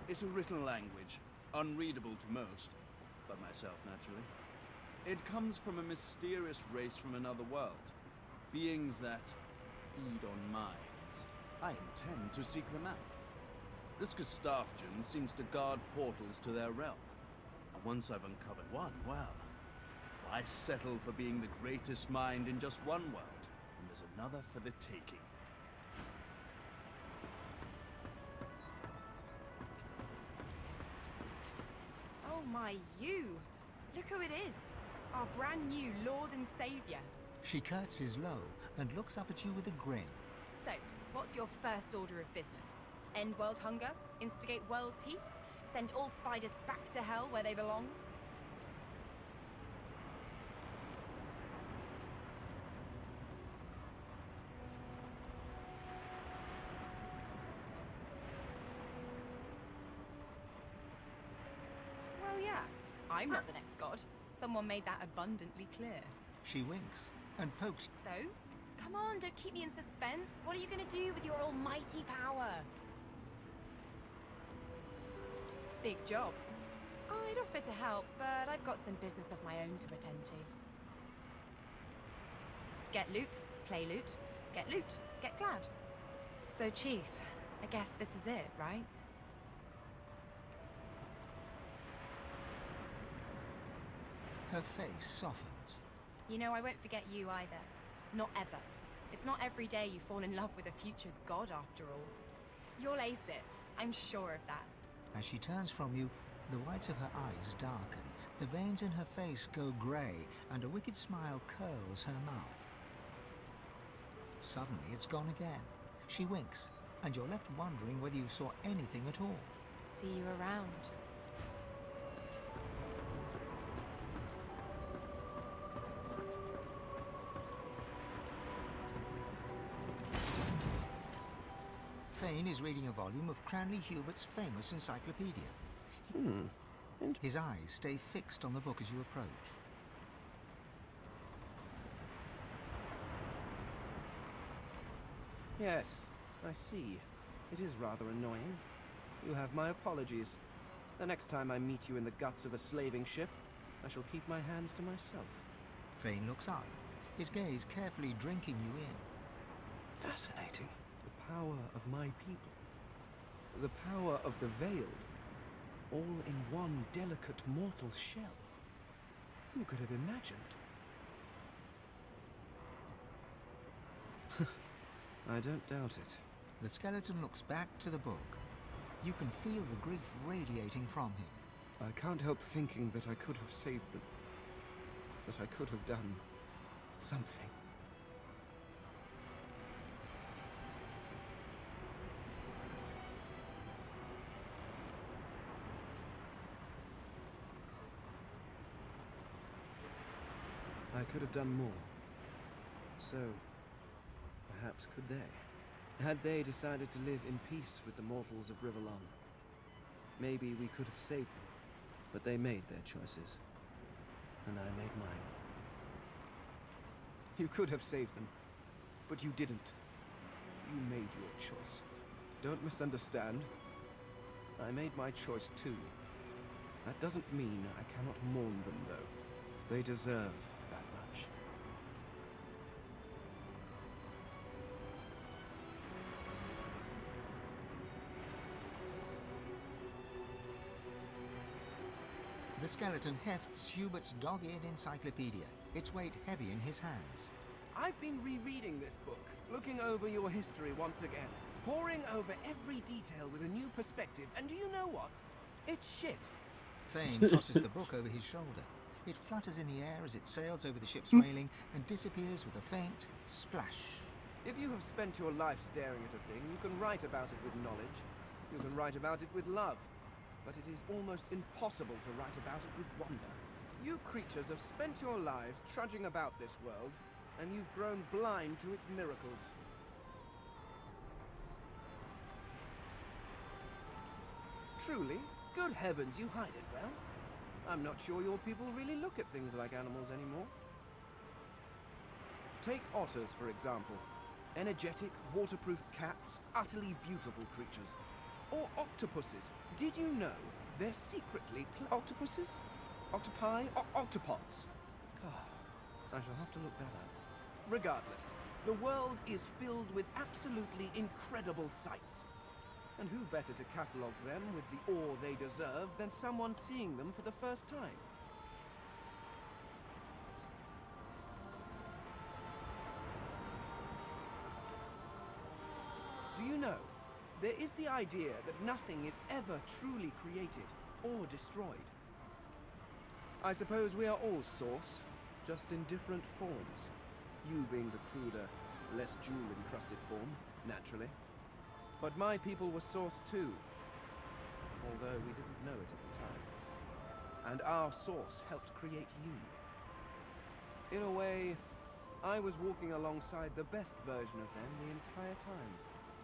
It's a written language, unreadable to most, but myself naturally. It comes from a mysterious race from another world. Beings that feed on minds. I intend to seek them out. This Gustafsson seems to guard portals to their realm. And once I've uncovered one, well, why settle for being the greatest mind in just one world, when there's another for the taking? Oh my, you! Look who it is! Our brand new Lord and Savior. She curtsies low and looks up at you with a grin. So, what's your first order of business? End world hunger? Instigate world peace? Send all spiders back to hell where they belong? Well, yeah. I'm not the next god. Someone made that abundantly clear. She winks and pokes. So? Come on, don't keep me in suspense. What are you gonna do with your almighty power? Big job. I'd offer to help, but I've got some business of my own to attend to. Get loot, play loot, get loot, get glad. So, Chief, I guess this is it, right? Her face softens. You know, I won't forget you either. Not ever. It's not every day you fall in love with a future god, after all. You'll ace it. I'm sure of that. As she turns from you, the whites of her eyes darken, the veins in her face go grey, and a wicked smile curls her mouth. Suddenly, it's gone again. She winks, and you're left wondering whether you saw anything at all. See you around. Fane is reading a volume of Cranley Hubert's famous encyclopedia. His eyes stay fixed on the book as you approach. Yes, I see. It is rather annoying. You have my apologies. The next time I meet you in the guts of a slaving ship, I shall keep my hands to myself. Fane looks up, his gaze carefully drinking you in. Fascinating. The power of my people. The power of the Veiled. All in one delicate mortal shell. Who could have imagined? I don't doubt it. The skeleton looks back to the book. You can feel the grief radiating from him. I can't help thinking that I could have saved them. That I could have done something. I could have done more. So, perhaps could they? Had they decided to live in peace with the mortals of Rivellon, maybe we could have saved them. But they made their choices, and I made mine. You could have saved them, but you didn't. You made your choice. Don't misunderstand. I made my choice too. That doesn't mean I cannot mourn them, though. They deserve that much. The skeleton hefts Hubert's dog-eared encyclopedia, its weight heavy in his hands. I've been rereading this book, looking over your history once again, poring over every detail with a new perspective, and do you know what? It's shit. Fane tosses the book over his shoulder. It flutters in the air as it sails over the ship's railing and disappears with a faint splash. If you have spent your life staring at a thing, you can write about it with knowledge. You can write about it with love. But it is almost impossible to write about it with wonder. You creatures have spent your lives trudging about this world, and you've grown blind to its miracles. Truly, good heavens, you hide it well. I'm not sure your people really look at things like animals anymore. Take otters, for example. Energetic, waterproof cats, utterly beautiful creatures. Or octopuses. Did you know they're secretly octopuses? Octopi? Octopods? I shall have to look that up. Regardless, the world is filled with absolutely incredible sights. And who better to catalogue them with the awe they deserve than someone seeing them for the first time? Do you know, there is the idea that nothing is ever truly created or destroyed. I suppose we are all Source, just in different forms. You being the cruder, less jewel-encrusted form, naturally. But my people were Source too, although we didn't know it at the time. And our Source helped create you. In a way, I was walking alongside the best version of them the entire time.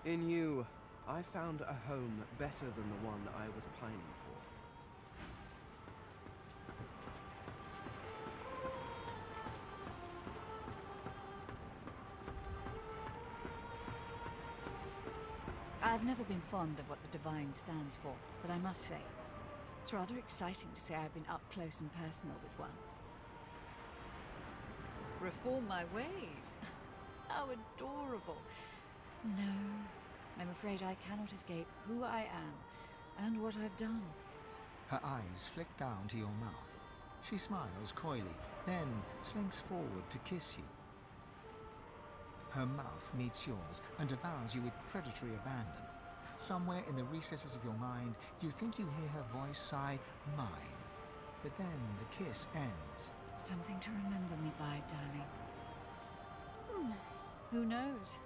In you, I found a home better than the one I was pining for. I've never been fond of what the Divine stands for, but I must say, it's rather exciting to say I've been up close and personal with one. Reform my ways? How adorable. No, I'm afraid I cannot escape who I am and what I've done. Her eyes flick down to your mouth. She smiles coyly, then slinks forward to kiss you. Her mouth meets yours and devours you with predatory abandon. Somewhere in the recesses of your mind, you think you hear her voice sigh, "mine." But then the kiss ends. Something to remember me by, darling. Who knows?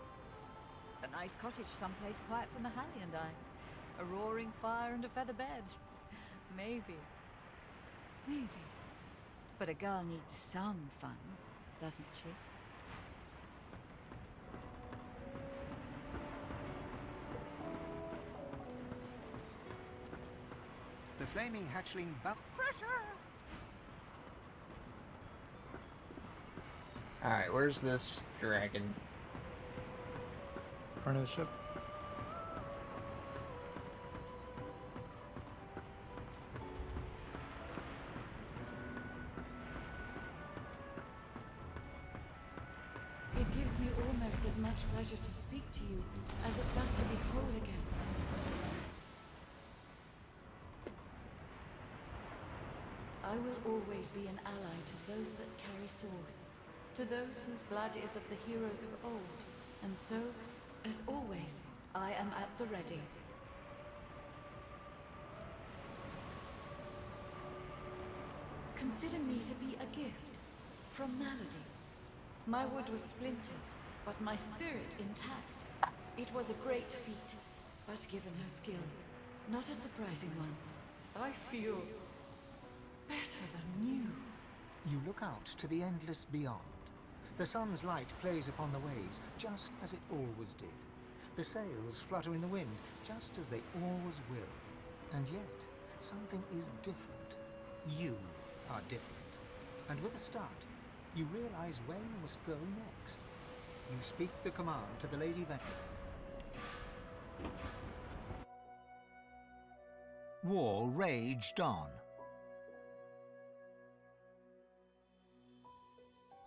A nice cottage someplace quiet for Mahali and I. A roaring fire and a feather bed. Maybe. Maybe. But a girl needs some fun, doesn't she? The flaming hatchling Fresher! Alright, where's this dragon? Front of the ship. It gives me almost as much pleasure to speak to you as it does to be whole again. I will always be an ally to those that carry Source, to those whose blood is of the heroes of old, and so, as always, I am at the ready. Consider me to be a gift from Malady. My wood was splintered, but my spirit intact. It was a great feat, but given her skill, not a surprising one. I feel better than new. You look out to the endless beyond. The sun's light plays upon the waves, just as it always did. The sails flutter in the wind, just as they always will. And yet, something is different. You are different. And with a start, you realize where you must go next. You speak the command to the Lady Vtuber. War raged on.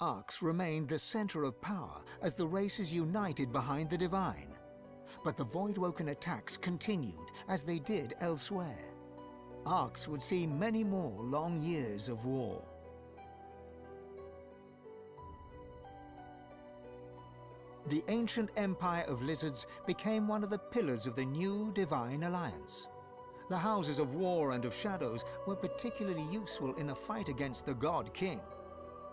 Arx remained the center of power as the races united behind the Divine. But the Voidwoken attacks continued as they did elsewhere. Arx would see many more long years of war. The ancient empire of lizards became one of the pillars of the new Divine Alliance. The Houses of War and of Shadows were particularly useful in the fight against the God King.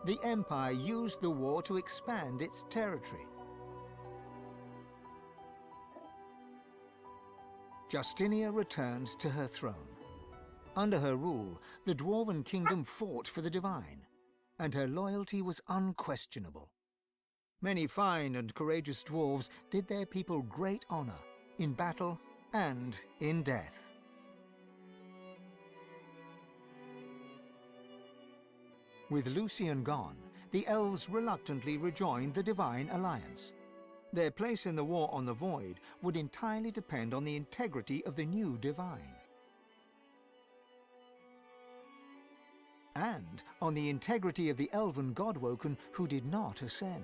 The Empire used the war to expand its territory. Justinia returned to her throne. Under her rule, the Dwarven kingdom fought for the divine, and her loyalty was unquestionable. Many fine and courageous dwarves did their people great honor in battle and in death. With Lucian gone, the elves reluctantly rejoined the Divine Alliance. Their place in the war on the Void would entirely depend on the integrity of the new Divine. And on the integrity of the elven Godwoken who did not ascend.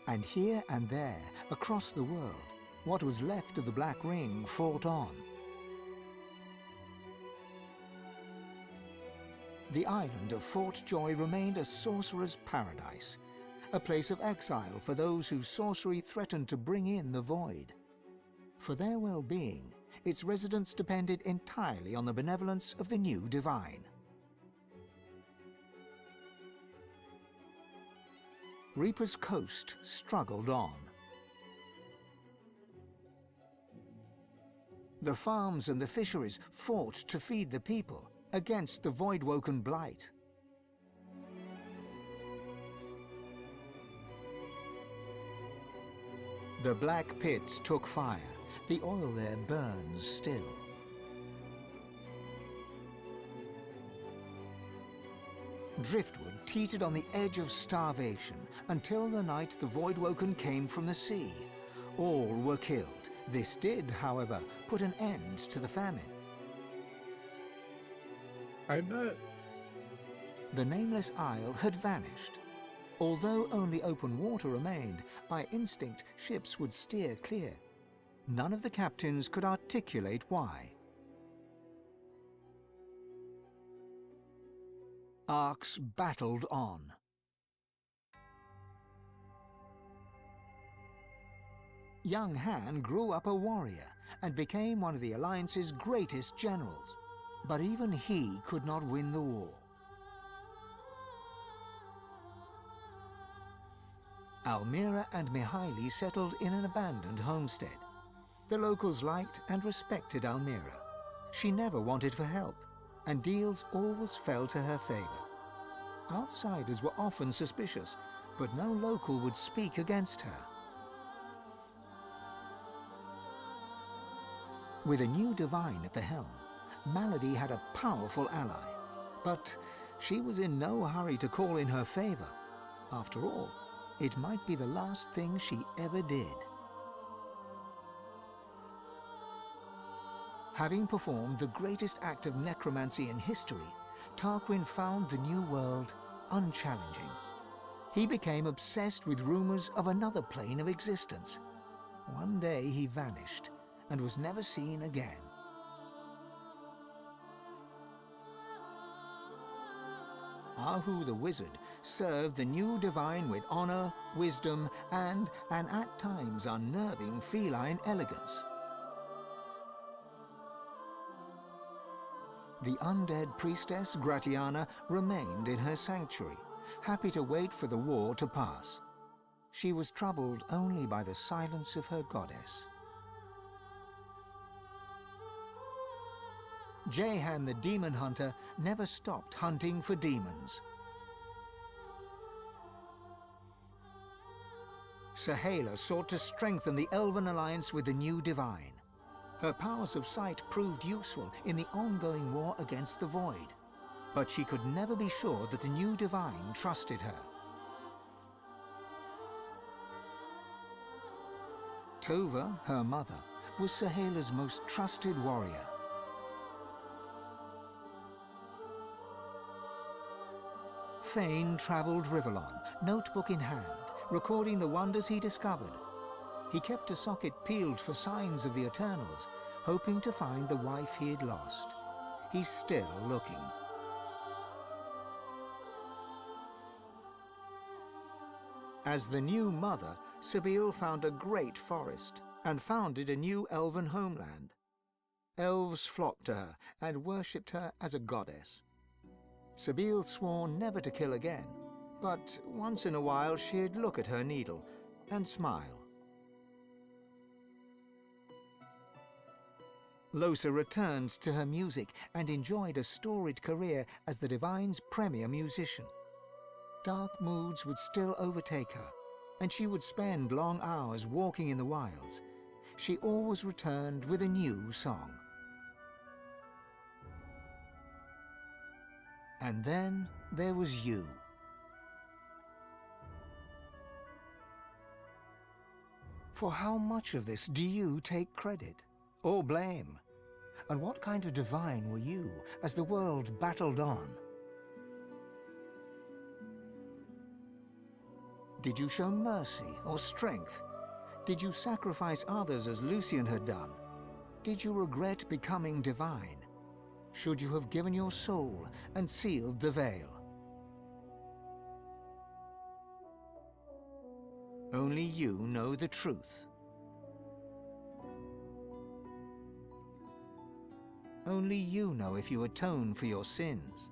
And here and there, across the world, what was left of the Black Ring fought on. The island of Fort Joy remained a sorcerer's paradise, a place of exile for those whose sorcery threatened to bring in the Void. For their well-being, its residents depended entirely on the benevolence of the new Divine. Reaper's Coast struggled on. The farms and the fisheries fought to feed the people against the Voidwoken blight. The black pits took fire. The oil there burns still. Driftwood teetered on the edge of starvation until the night the Voidwoken came from the sea. All were killed. This did, however, put an end to the famine. I bet. The nameless isle had vanished. Although only open water remained, by instinct ships would steer clear. None of the captains could articulate why. Arcs battled on. Young Han grew up a warrior and became one of the Alliance's greatest generals. But even he could not win the war. Almira and Mihaili settled in an abandoned homestead. The locals liked and respected Almira. She never wanted for help, and deals always fell to her favor. Outsiders were often suspicious, but no local would speak against her. With a new divine at the helm, Malady had a powerful ally, but she was in no hurry to call in her favor. After all, it might be the last thing she ever did. Having performed the greatest act of necromancy in history, Tarquin found the new world unchallenging. He became obsessed with rumors of another plane of existence. One day he vanished and was never seen again. Ahu the wizard served the new divine with honor, wisdom, and an at times unnerving feline elegance. The undead priestess Gratiana remained in her sanctuary, happy to wait for the war to pass. She was troubled only by the silence of her goddess. Jehan the demon hunter never stopped hunting for demons. Sahala sought to strengthen the Elven alliance with the new divine. Her powers of sight proved useful in the ongoing war against the Void, but she could never be sure that the new divine trusted her. Tova, her mother, was Sahala's most trusted warrior. Fane traveled Rivellon, notebook in hand, recording the wonders he discovered. He kept a socket peeled for signs of the Eternals, hoping to find the wife he had lost. He's still looking. As the new mother, Sabine found a great forest and founded a new elven homeland. Elves flocked to her and worshipped her as a goddess. Sabine swore never to kill again, but once in a while she'd look at her needle, and smile. Lohse returned to her music and enjoyed a storied career as the Divine's premier musician. Dark moods would still overtake her, and she would spend long hours walking in the wilds. She always returned with a new song. And then there was you. For how much of this do you take credit or blame? And what kind of divine were you as the world battled on? Did you show mercy or strength? Did you sacrifice others as Lucian had done? Did you regret becoming divine? Should you have given your soul and sealed the veil? Only you know the truth. Only you know if you atone for your sins.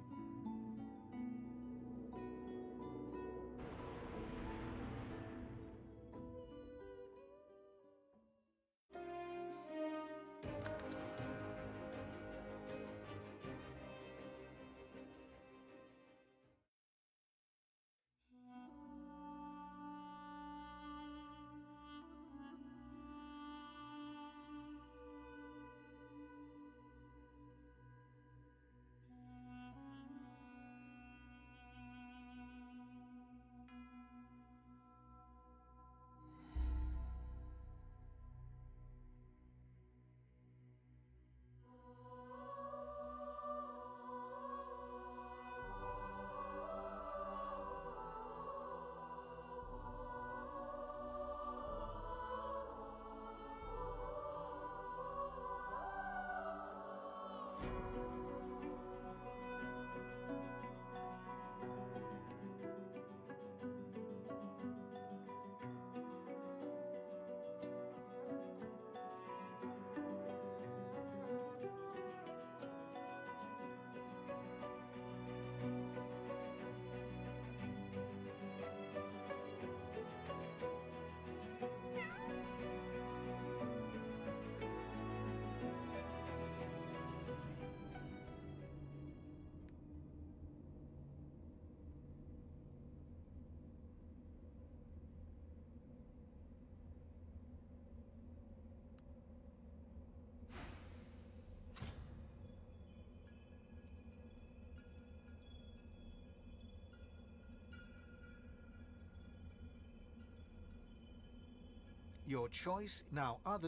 Your choice now other.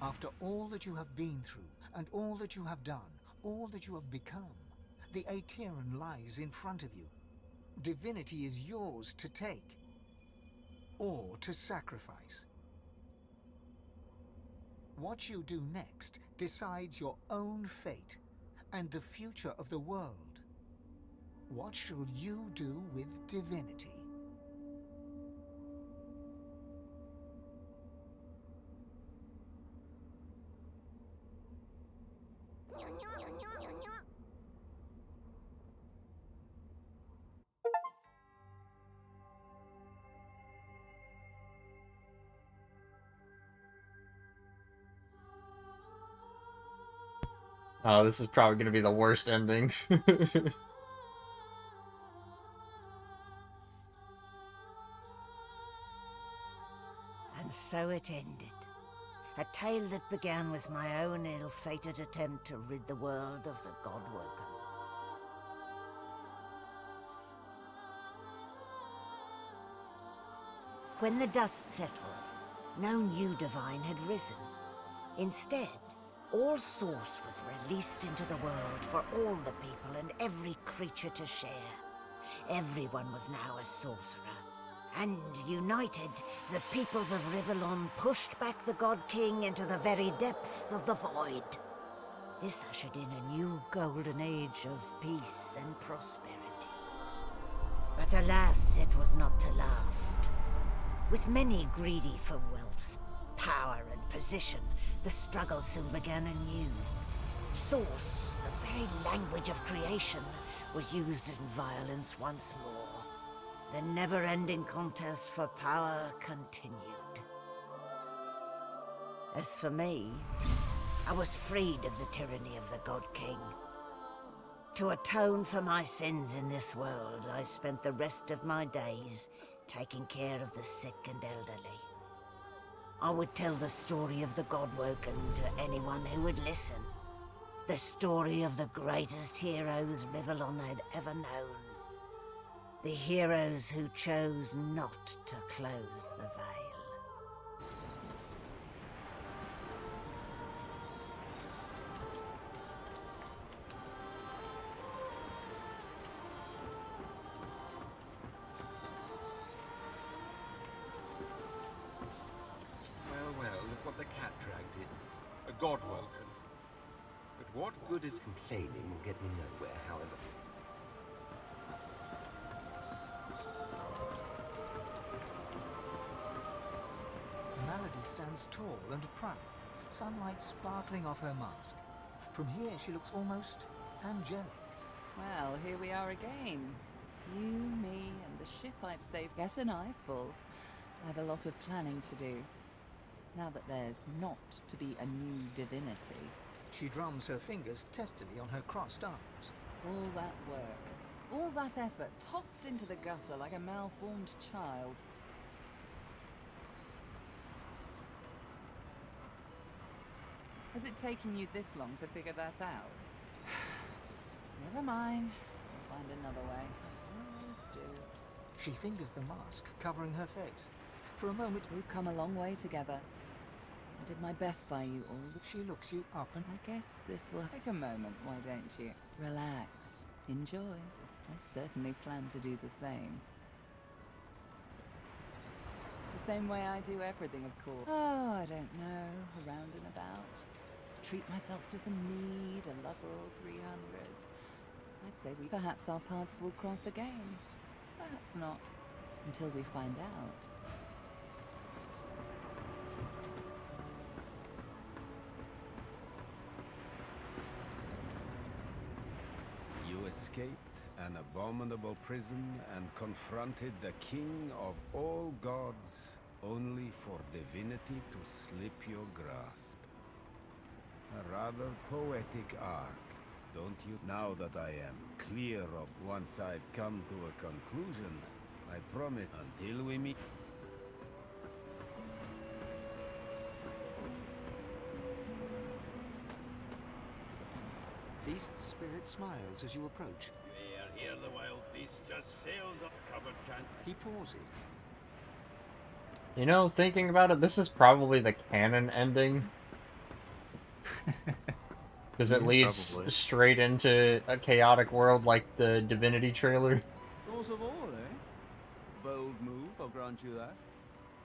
After all that you have been through, and all that you have done, all that you have become, the Aeteran lies in front of you. Divinity is yours to take, or to sacrifice. What you do next decides your own fate, and the future of the world. What shall you do with divinity? Oh, this is probably going to be the worst ending. And so it ended. A tale that began with my own ill-fated attempt to rid the world of the Godwoken. When the dust settled, no new divine had risen. Instead, all Source was released into the world for all the people and every creature to share. Everyone was now a sorcerer. And united, the peoples of Rivellon pushed back the God King into the very depths of the void. This ushered in a new golden age of peace and prosperity. But alas, it was not to last. With many greedy for wealth, power and position, the struggle soon began anew. Source, the very language of creation, was used in violence once more. The never-ending contest for power continued. As for me, I was freed of the tyranny of the God King. To atone for my sins in this world, I spent the rest of my days taking care of the sick and elderly. I would tell the story of the Godwoken to anyone who would listen. The story of the greatest heroes Rivellon had ever known. The heroes who chose not to close the veil. Well, well, look what the cat dragged in. A Godwoken. But what good is complaining will get me nowhere, however. Malady stands tall and proud, sunlight sparkling off her mask. From here she looks almost angelic. Well, here we are again. You, me, and the ship I've saved. Get an eyeful. I have a lot of planning to do. Now that there's not to be a new divinity. She drums her fingers testily on her crossed arms. All that work, all that effort, tossed into the gutter like a malformed child. Has it taken you this long to figure that out? Never mind. We'll find another way. I always do. She fingers the mask covering her face. For a moment, we've come a long way together. I did my best by you all. She looks you up and... I guess this will take a moment, why don't you? Relax. Enjoy. I certainly plan to do the same. The same way I do everything, of course. Oh, I don't know. Around and about. Treat myself to some mead, a lover or 300. I'd say perhaps our paths will cross again. Perhaps not. Until we find out. You escaped an abominable prison and confronted the king of all gods, only for Divinity to slip your grasp. A rather poetic arc, don't you? Now that I am clear of once I've come to a conclusion, I promise until we meet... Beast Spirit smiles as you approach. Here the wild beast just sails up the cupboard can't. He pauses. You know, thinking about it, this is probably the canon ending. Because it leads probably straight into a chaotic world like the Divinity trailer. Source of all, eh? Bold move, I'll grant you that.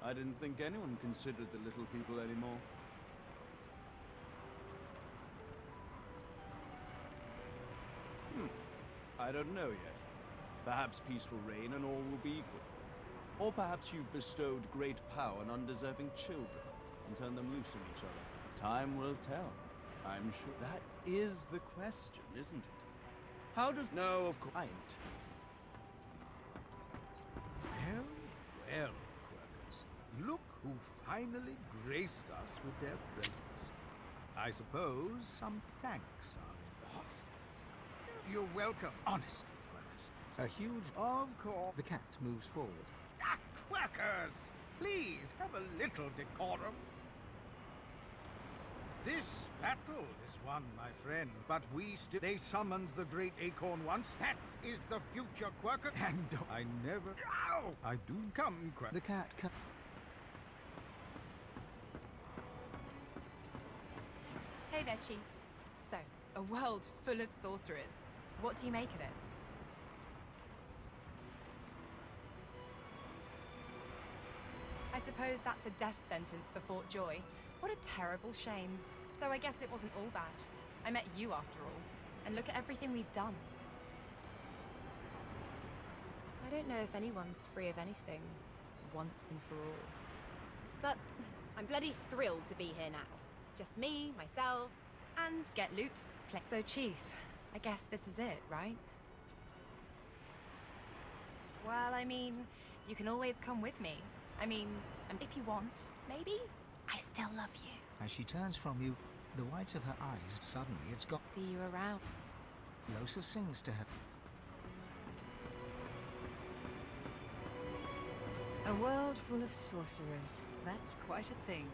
I didn't think anyone considered the little people anymore. I don't know yet. Perhaps peace will reign and all will be equal. Or perhaps you've bestowed great power on undeserving children and turned them loose on each other. Time will tell. I'm sure that is the question, isn't it? How does... No, of course... I ain't. Well, well, Quirkers. Look who finally graced us with their presence. I suppose some thanks are in the house. You're welcome, honestly, Quirkers. A huge... Of course. The cat moves forward. Ah, Quirkers! Please, have a little decorum. This battle is won, my friend, but we still... They summoned the great acorn once. That is the future, Quirker. And I never... Ow! I do come, Quirker. The cat... Hey there, Chief. So, a world full of sorcerers. What do you make of it? I suppose that's a death sentence for Fort Joy. What a terrible shame. Though I guess it wasn't all bad. I met you after all. And look at everything we've done. I don't know if anyone's free of anything, once and for all. But I'm bloody thrilled to be here now. Just me, myself, and get loot. place. So, Chief, I guess this is it, right? Well, I mean, you can always come with me. I mean, if you want, maybe? I still love you. As she turns from you, the whites of her eyes, suddenly it's gone. See you around. Losa sings to her. A world full of sorcerers. That's quite a thing.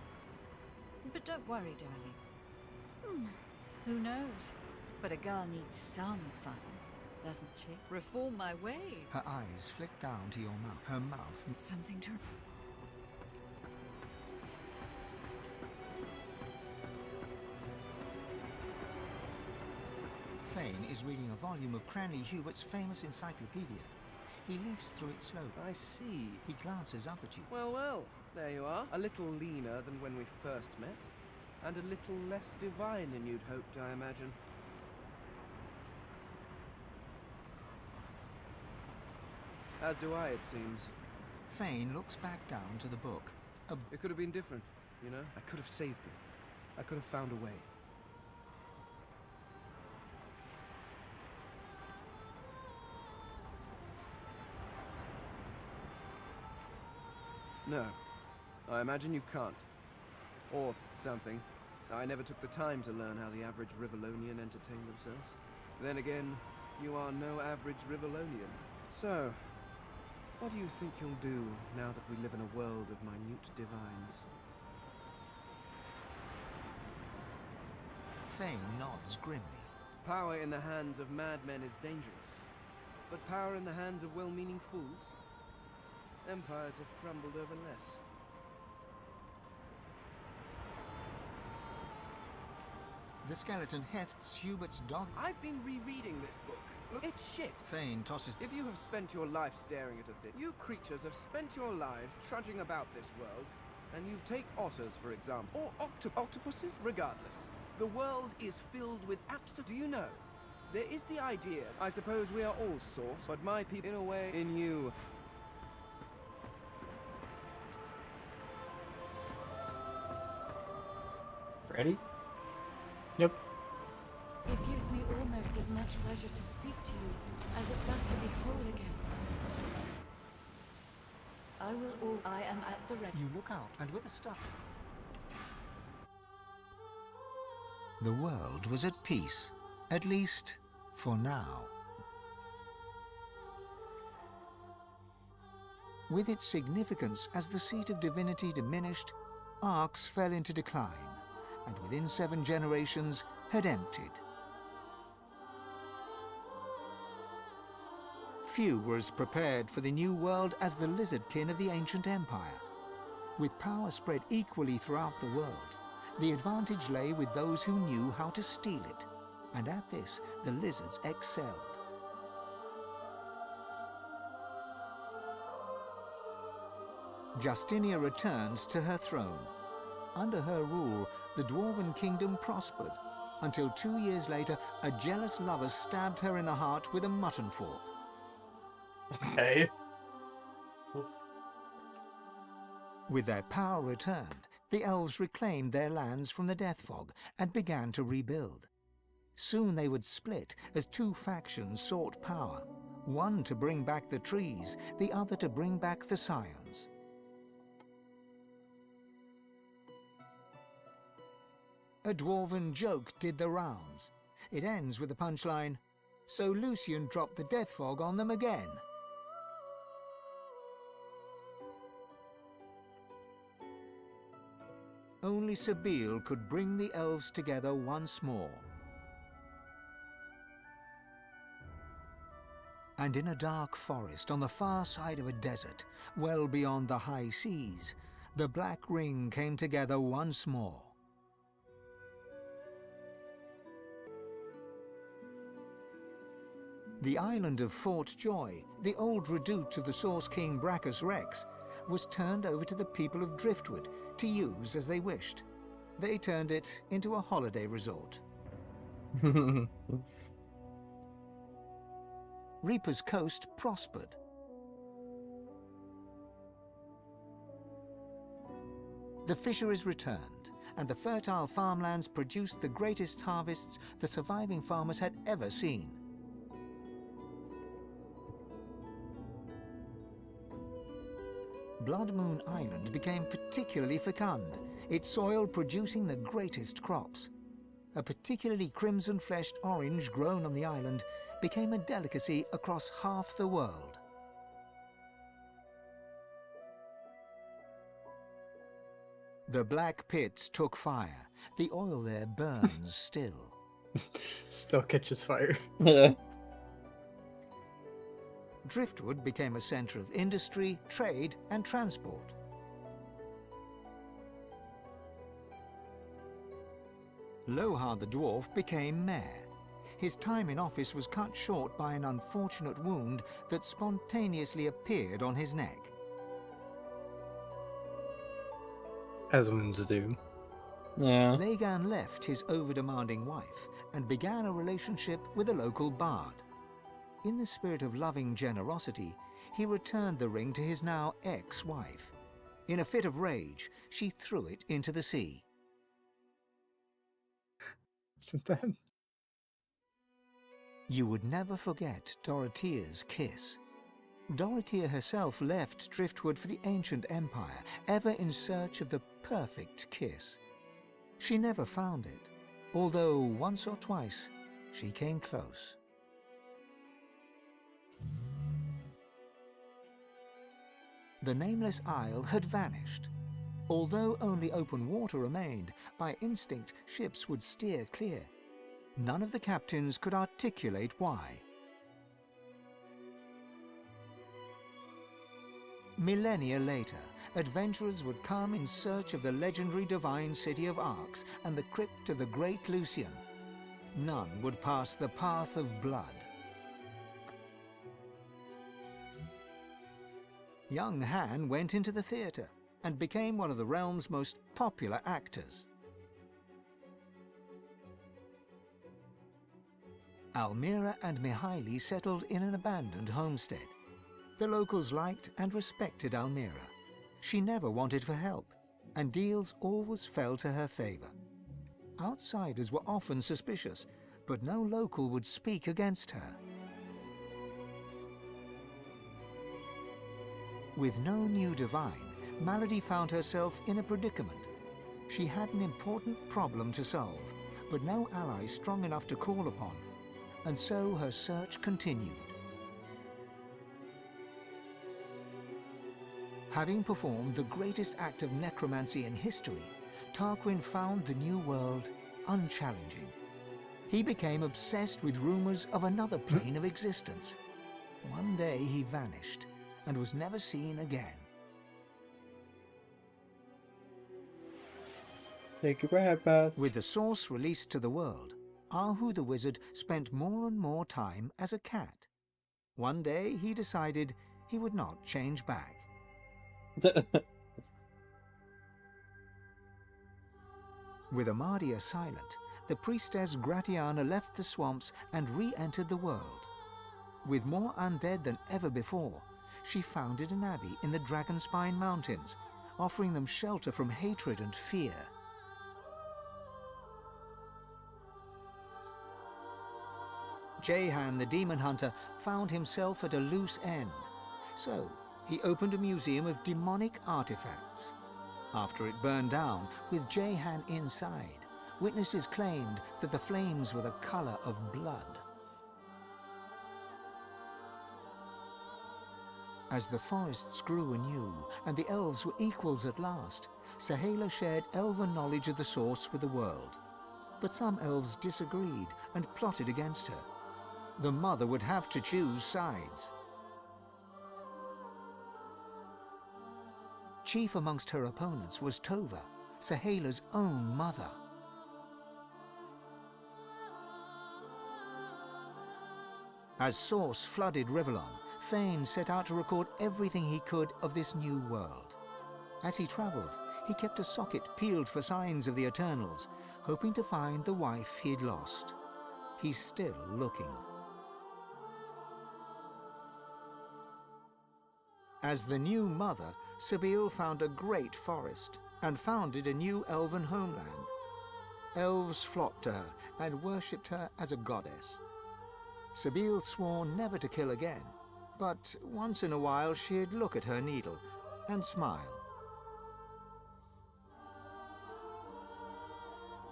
But don't worry, darling. Who knows? But a girl needs some fun, doesn't she? Reform my way. Her eyes flick down to your mouth. Her mouth. Something to... Fane is reading a volume of Cranley Hubert's famous encyclopedia. He leafs through it slowly. I see. He glances up at you. Well, well, there you are. A little leaner than when we first met, and a little less divine than you'd hoped, I imagine. As do I, it seems. Fane looks back down to the book. It could have been different, you know? I could have saved them. I could have found a way. No. I imagine you can't. Or something. I never took the time to learn how the average Rivellonian entertained themselves. Then again, you are no average Rivellonian. So, what do you think you'll do now that we live in a world of minute divines? Fane nods grimly. Power in the hands of madmen is dangerous. But power in the hands of well-meaning fools? Empires have crumbled over less. The skeleton hefts Hubert's dog. I've been rereading this book. Look, it's shit. Fane tosses... If you have spent your life staring at a thing, you creatures have spent your lives trudging about this world, and you take otters, for example, or octopuses, regardless. The world is filled with absolute... Do you know? There is the idea. I suppose we are all source, but my people, in a way, in you... Ready? Yep. It gives me almost as much pleasure to speak to you as it does to be whole again. I am at the ready. You look out, and with a start... The world was at peace, at least for now. With its significance as the seat of divinity diminished, Arx fell into decline, and within 7 generations had emptied. Few were as prepared for the new world as the lizardkin of the ancient empire. With power spread equally throughout the world, the advantage lay with those who knew how to steal it, and at this the lizards excelled. Justinia returns to her throne. Under her rule, the Dwarven kingdom prospered, until 2 years later, a jealous lover stabbed her in the heart with a mutton fork. Okay. With their power returned, the elves reclaimed their lands from the Death Fog and began to rebuild. Soon they would split as 2 factions sought power, one to bring back the trees, the other to bring back the Scions. A dwarven joke did the rounds. It ends with the punchline, "So Lucian dropped the Death Fog on them again." Only Sabine could bring the elves together once more. And in a dark forest on the far side of a desert, well beyond the high seas, the Black Ring came together once more. The island of Fort Joy, the old redoute of the Source King Brachus Rex, was turned over to the people of Driftwood to use as they wished. They turned it into a holiday resort. Reaper's Coast prospered. The fisheries returned, and the fertile farmlands produced the greatest harvests the surviving farmers had ever seen. Blood Moon Island became particularly fecund, its soil producing the greatest crops. A particularly crimson-fleshed orange grown on the island became a delicacy across half the world. The black pits took fire. The oil there burns still. Still catches fire. Driftwood became a center of industry, trade, and transport. Lohar the dwarf became mayor. His time in office was cut short by an unfortunate wound that spontaneously appeared on his neck. As wounds do. Yeah. Lagan left his over-demanding wife and began a relationship with a local bard. In the spirit of loving generosity, he returned the ring to his now ex-wife. In a fit of rage, she threw it into the sea. Isn't that? You would never forget Dorothea's kiss. Dorothea herself left Driftwood for the ancient empire, ever in search of the perfect kiss. She never found it, although once or twice she came close. The nameless isle had vanished. Although only open water remained, by instinct ships would steer clear. None of the captains could articulate why. Millennia later, adventurers would come in search of the legendary divine city of Arx and the crypt of the great Lucian. None would pass the path of blood. Young Han went into the theatre and became one of the realm's most popular actors. Almira and Mihaili settled in an abandoned homestead. The locals liked and respected Almira. She never wanted for help, and deals always fell to her favor. Outsiders were often suspicious, but no local would speak against her. With no new divine, Malady found herself in a predicament. She had an important problem to solve, but no ally strong enough to call upon, and so her search continued. Having performed the greatest act of necromancy in history, Tarquin found the new world unchallenging. He became obsessed with rumors of another plane of existence. One day he vanished and was never seen again. Take a breath. With the source released to the world, Ahu the wizard spent more and more time as a cat. One day he decided he would not change back. With Amadia silent, the priestess Gratiana left the swamps and re-entered the world. With more undead than ever before, she founded an abbey in the Dragonspine Mountains, offering them shelter from hatred and fear. Jehan the demon hunter found himself at a loose end, so he opened a museum of demonic artifacts. After it burned down, with Jehan inside, witnesses claimed that the flames were the color of blood. As the forests grew anew, and the elves were equals at last, Sahala shared elven knowledge of the source with the world. But some elves disagreed and plotted against her. The mother would have to choose sides. Chief amongst her opponents was Tova, Sahala's own mother. As Source flooded Rivellon, Fane set out to record everything he could of this new world. As he travelled, he kept a socket peeled for signs of the Eternals, hoping to find the wife he'd lost. He's still looking. As the new mother, Sabine found a great forest and founded a new elven homeland. Elves flocked to her and worshipped her as a goddess. Sabine swore never to kill again, but once in a while she'd look at her needle and smile.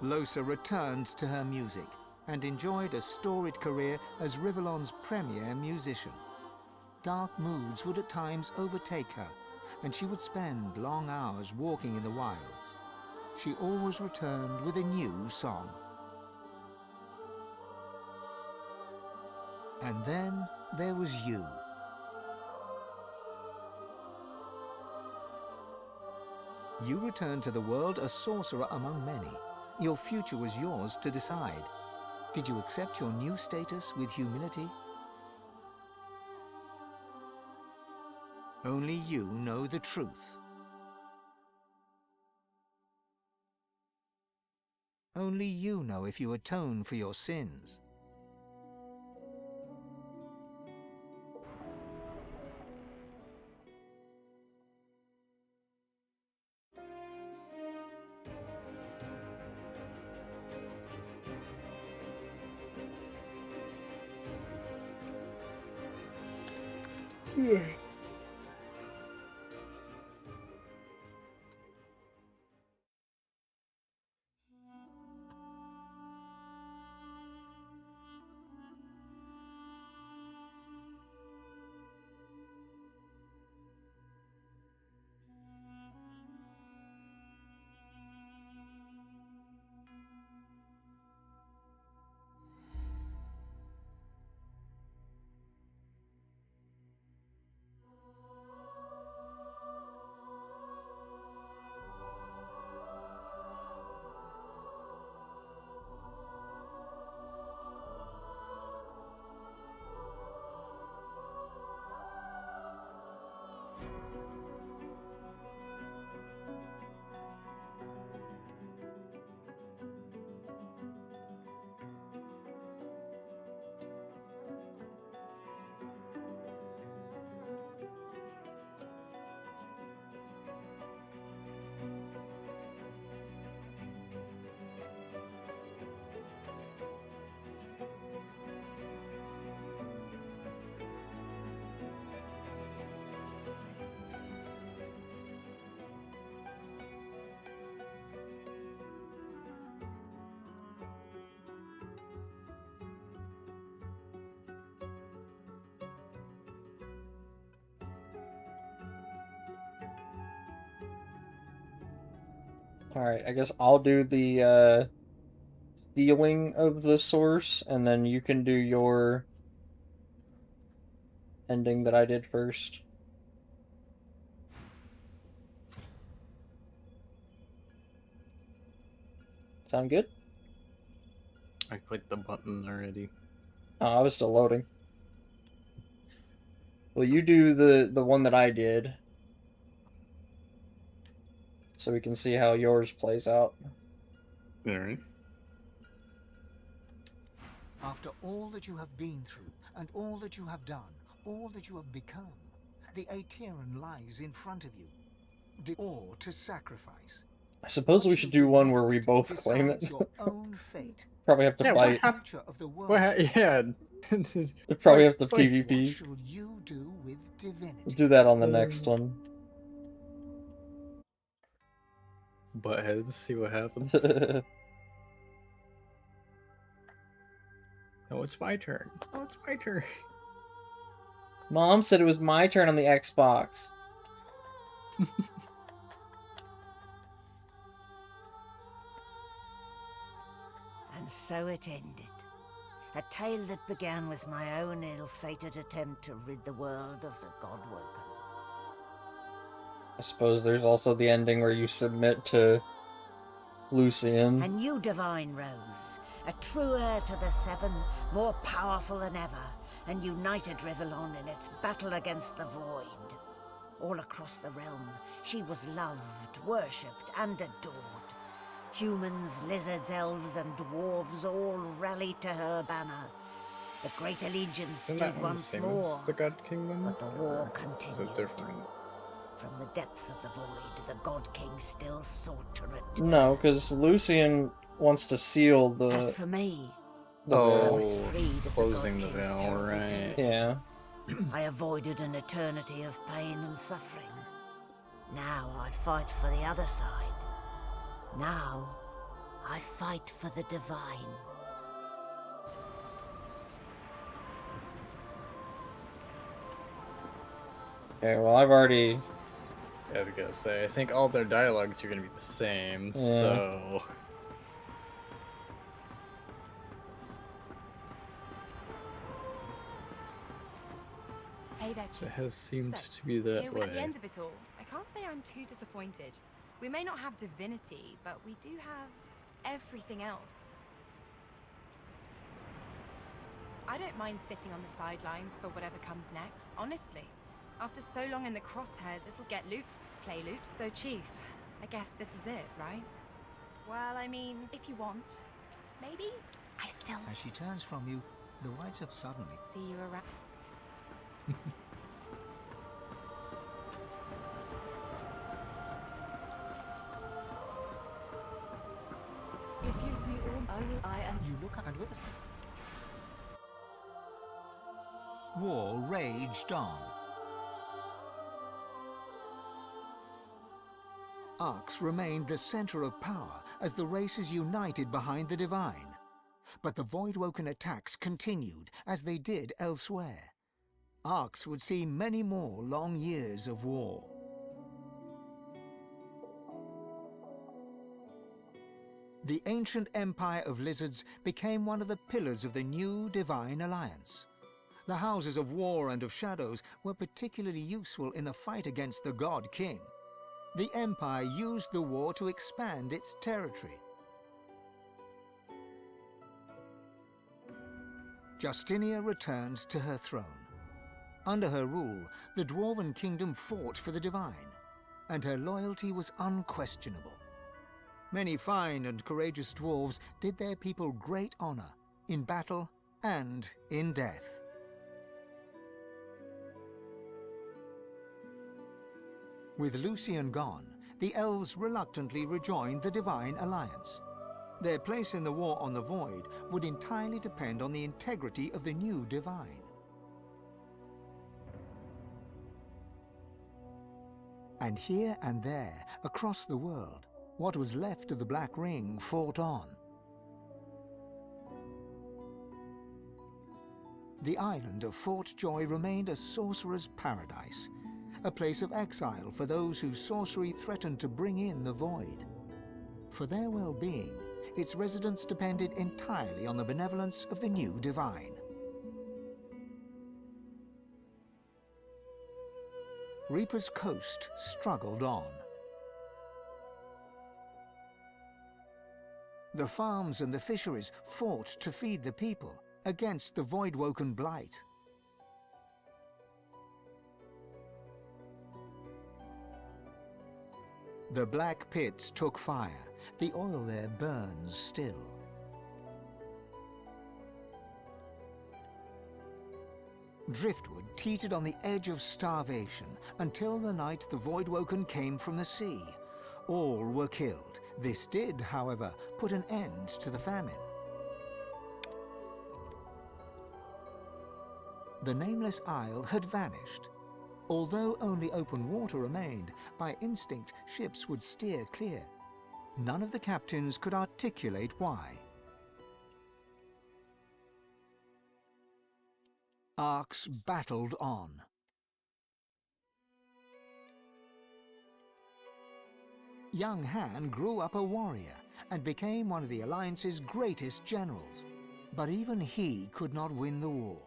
Lohse returned to her music and enjoyed a storied career as Rivellon's premier musician. Dark moods would at times overtake her, and she would spend long hours walking in the wilds. She always returned with a new song. And then there was you. You returned to the world a sorcerer among many. Your future was yours to decide. Did you accept your new status with humility? Only you know the truth. Only you know if you atone for your sins. Alright, I guess I'll do the stealing of the source, and then you can do your ending that I did first. Sound good? I clicked the button already. Oh, I was still loading. Well, you do the one that I did, so we can see how yours plays out. Alright. After all that you have been through, and all that you have done, all that you have become, the Aetheran lies in front of you, or to sacrifice. I suppose we should do one where we both claim it. Your own fate. Probably have to fight. Yeah. We'll probably have to PvP. What shall you do with divinity? We'll do that on the next one. Buttheads, see what happens. Oh, it's my turn. Oh, it's my turn. Mom said it was my turn on the Xbox. And so it ended. A tale that began with my own ill-fated attempt to rid the world of the Godwoken. I suppose there's also the ending where you submit to Lucian. A new divine rose, a true heir to the Seven, more powerful than ever, and united Rivellon in its battle against the Void. All across the realm, she was loved, worshipped, and adored. Humans, lizards, elves, and dwarves all rallied to her banner. The great allegiance stood once more, the God Kingdom? but the war Is continued. it different? From the depths of the void, the God King still sought to return. No, because Lucian wants to seal the... As for me, the I veil. was freed of closing the the God King's veil, terrible right. deed. Yeah. I avoided an eternity of pain and suffering. Now I fight for the other side. Now I fight for the divine. Okay, well, I've already... I was gonna say, I think all their dialogues are gonna be the same, so... Hey there, Chief. It has seemed So, to be that here we're at the way. end of it all. I can't say I'm too disappointed. We may not have divinity, but we do have everything else. I don't mind sitting on the sidelines for whatever comes next, honestly. After so long in the crosshairs, it'll get loot, play loot. So, Chief, I guess this is it, right? Well, I mean, if you want, maybe I still... As she turns from you, the whites have suddenly... See you around. It gives me all I am. You look and with us. War raged on. Arx remained the center of power as the races united behind the Divine. But the Voidwoken attacks continued as they did elsewhere. Arx would see many more long years of war. The ancient empire of lizards became one of the pillars of the new Divine Alliance. The houses of war and of shadows were particularly useful in the fight against the God King. The empire used the war to expand its territory. Justinia returned to her throne. Under her rule, the Dwarven kingdom fought for the divine, and her loyalty was unquestionable. Many fine and courageous dwarves did their people great honor, in battle and in death. With Lucian gone, the elves reluctantly rejoined the Divine Alliance. Their place in the war on the Void would entirely depend on the integrity of the new Divine. And here and there, across the world, what was left of the Black Ring fought on. The island of Fort Joy remained a sorcerer's paradise, a place of exile for those whose sorcery threatened to bring in the Void. For their well-being, its residents depended entirely on the benevolence of the new Divine. Reaper's Coast struggled on. The farms and the fisheries fought to feed the people against the Voidwoken blight. The black pits took fire. The oil there burns still. Driftwood teetered on the edge of starvation until the night the Voidwoken came from the sea. All were killed. This did, however, put an end to the famine. The nameless isle had vanished. Although only open water remained, by instinct ships would steer clear. None of the captains could articulate why. Arx battled on. Young Han grew up a warrior and became one of the Alliance's greatest generals. But even he could not win the war.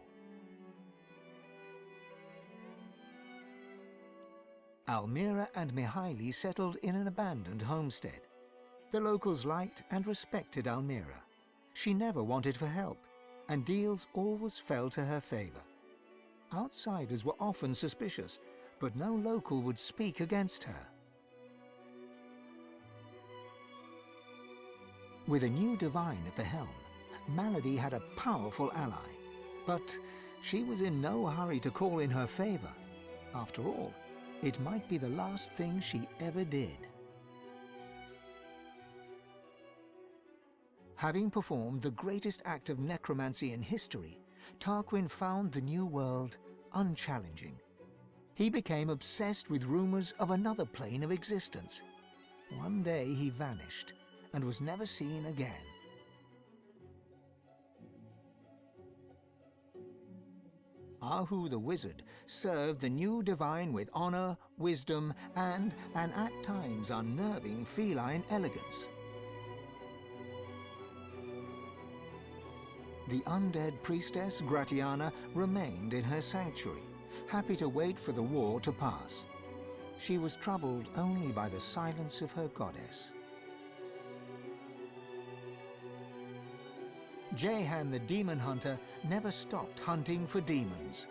Almira and Mihaili settled in an abandoned homestead. The locals liked and respected Almira. She never wanted for help, and deals always fell to her favor. Outsiders were often suspicious, but no local would speak against her. With a new divine at the helm, Malady had a powerful ally, but she was in no hurry to call in her favor. After all, It might be the last thing she ever did. Having performed the greatest act of necromancy in history, Tarquin found the new world unchallenging. He became obsessed with rumors of another plane of existence. One day he vanished and was never seen again. Ahu the wizard served the new divine with honor, wisdom, and an at times unnerving feline elegance. The undead priestess Gratiana remained in her sanctuary, happy to wait for the war to pass. She was troubled only by the silence of her goddess. Jehan the demon hunter never stopped hunting for demons.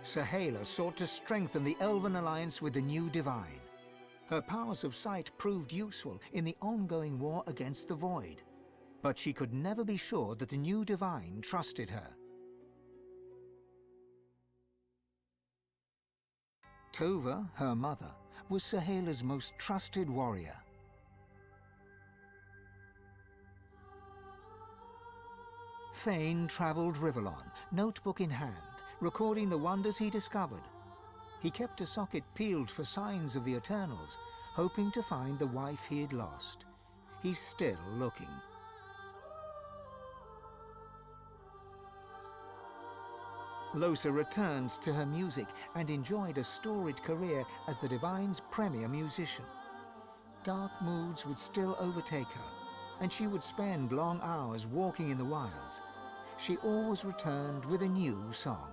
Sahala sought to strengthen the elven alliance with the new divine. Her powers of sight proved useful in the ongoing war against the Void, but she could never be sure that the new divine trusted her. Tova, her mother, was Sahala's most trusted warrior. Fane traveled Rivellon, notebook in hand, recording the wonders he discovered. He kept a socket peeled for signs of the Eternals, hoping to find the wife he had lost. He's still looking. Losa returned to her music and enjoyed a storied career as the Divine's premier musician. Dark moods would still overtake her, and she would spend long hours walking in the wilds. She always returned with a new song.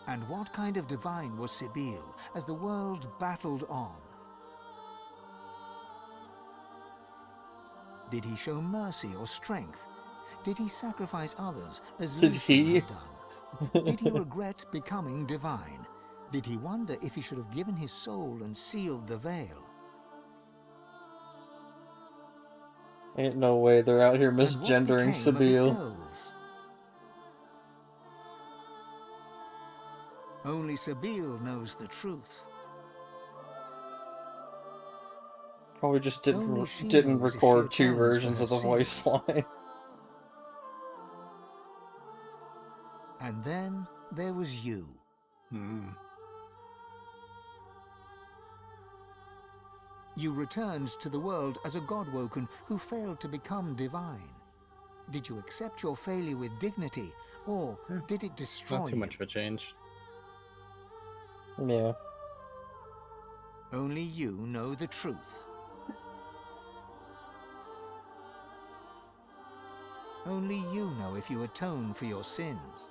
And what kind of divine was Sibyl as the world battled on? Did he show mercy or strength? Did he sacrifice others as Lucian had done? Did he regret becoming divine? Did he wonder if he should have given his soul and sealed the veil? Ain't no way they're out here misgendering Sibyl. Only Sibyl knows the truth. Probably just didn't record two versions of the voice line. And then there was you. You returned to the world as a godwoken who failed to become divine. Did you accept your failure with dignity, or did it destroy you? Not too much of a change. Yeah. Only you know the truth. Only you know if you atone for your sins.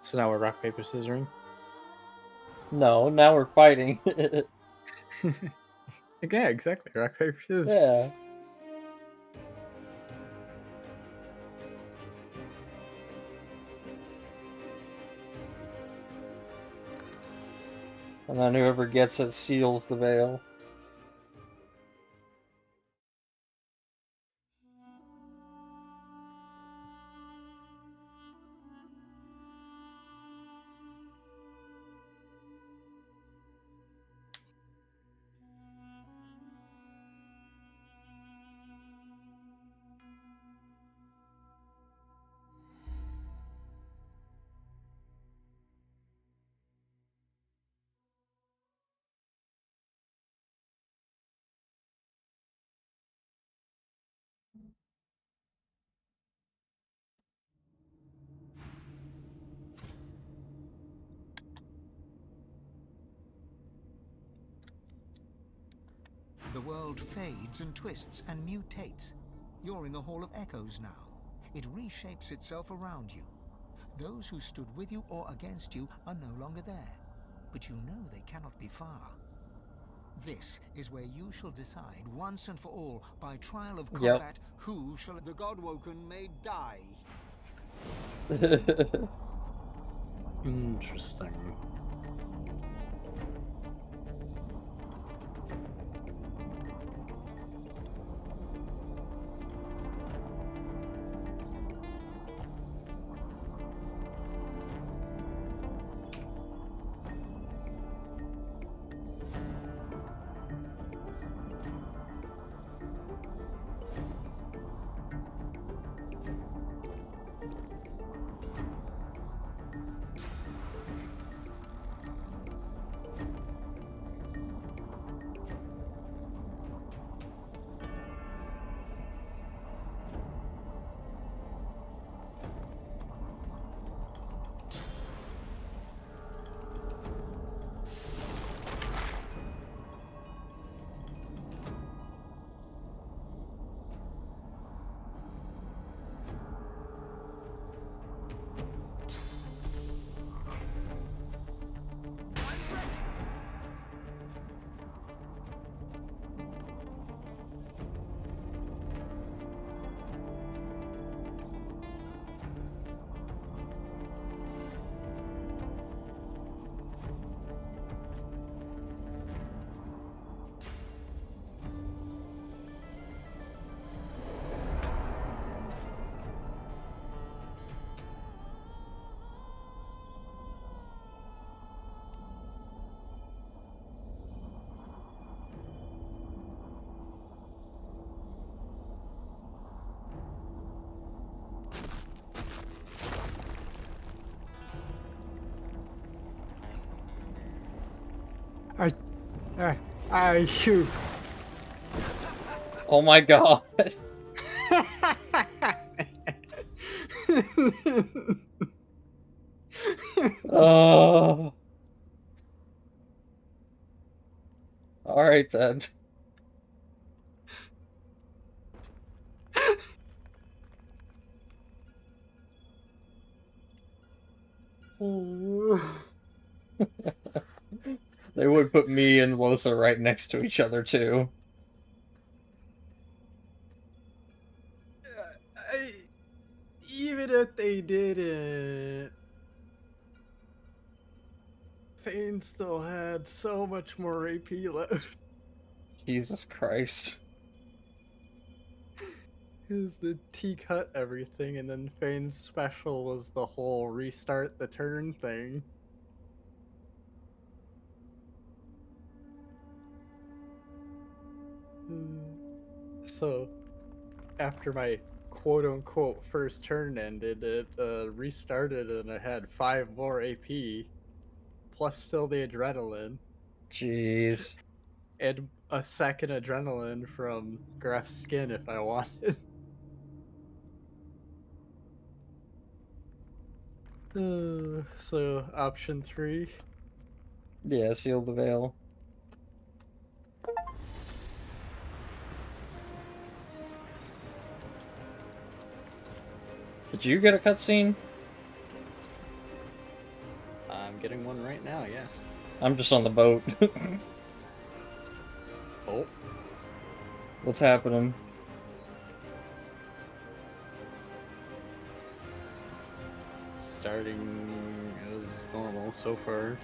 So now we're rock, paper, scissoring? No, now we're fighting. Yeah, exactly. Rock, paper, scissors. Yeah. And then whoever gets it seals the veil. The world fades and twists and mutates. You're in the Hall of Echoes now. It reshapes itself around you. Those who stood with you or against you are no longer there, but you know they cannot be far. This is where you shall decide once and for all, by trial of combat, who shall the Godwoken may die. Interesting. You. Oh my god. Oh. Alright then. They would put me and Losa right next to each other too. Even if they didn't, Fane still had so much more AP left. Jesus Christ. It was the T cut everything, and then Fane's special was the whole restart the turn thing. So, after my quote-unquote first turn ended, it restarted and I had 5 more AP, plus still the adrenaline. Jeez. And a second adrenaline from Graf's skin if I wanted. So, option 3. Yeah, seal the veil. Did you get a cutscene? I'm getting one right now, yeah. I'm just on the boat. Oh. What's happening? Starting as normal so far.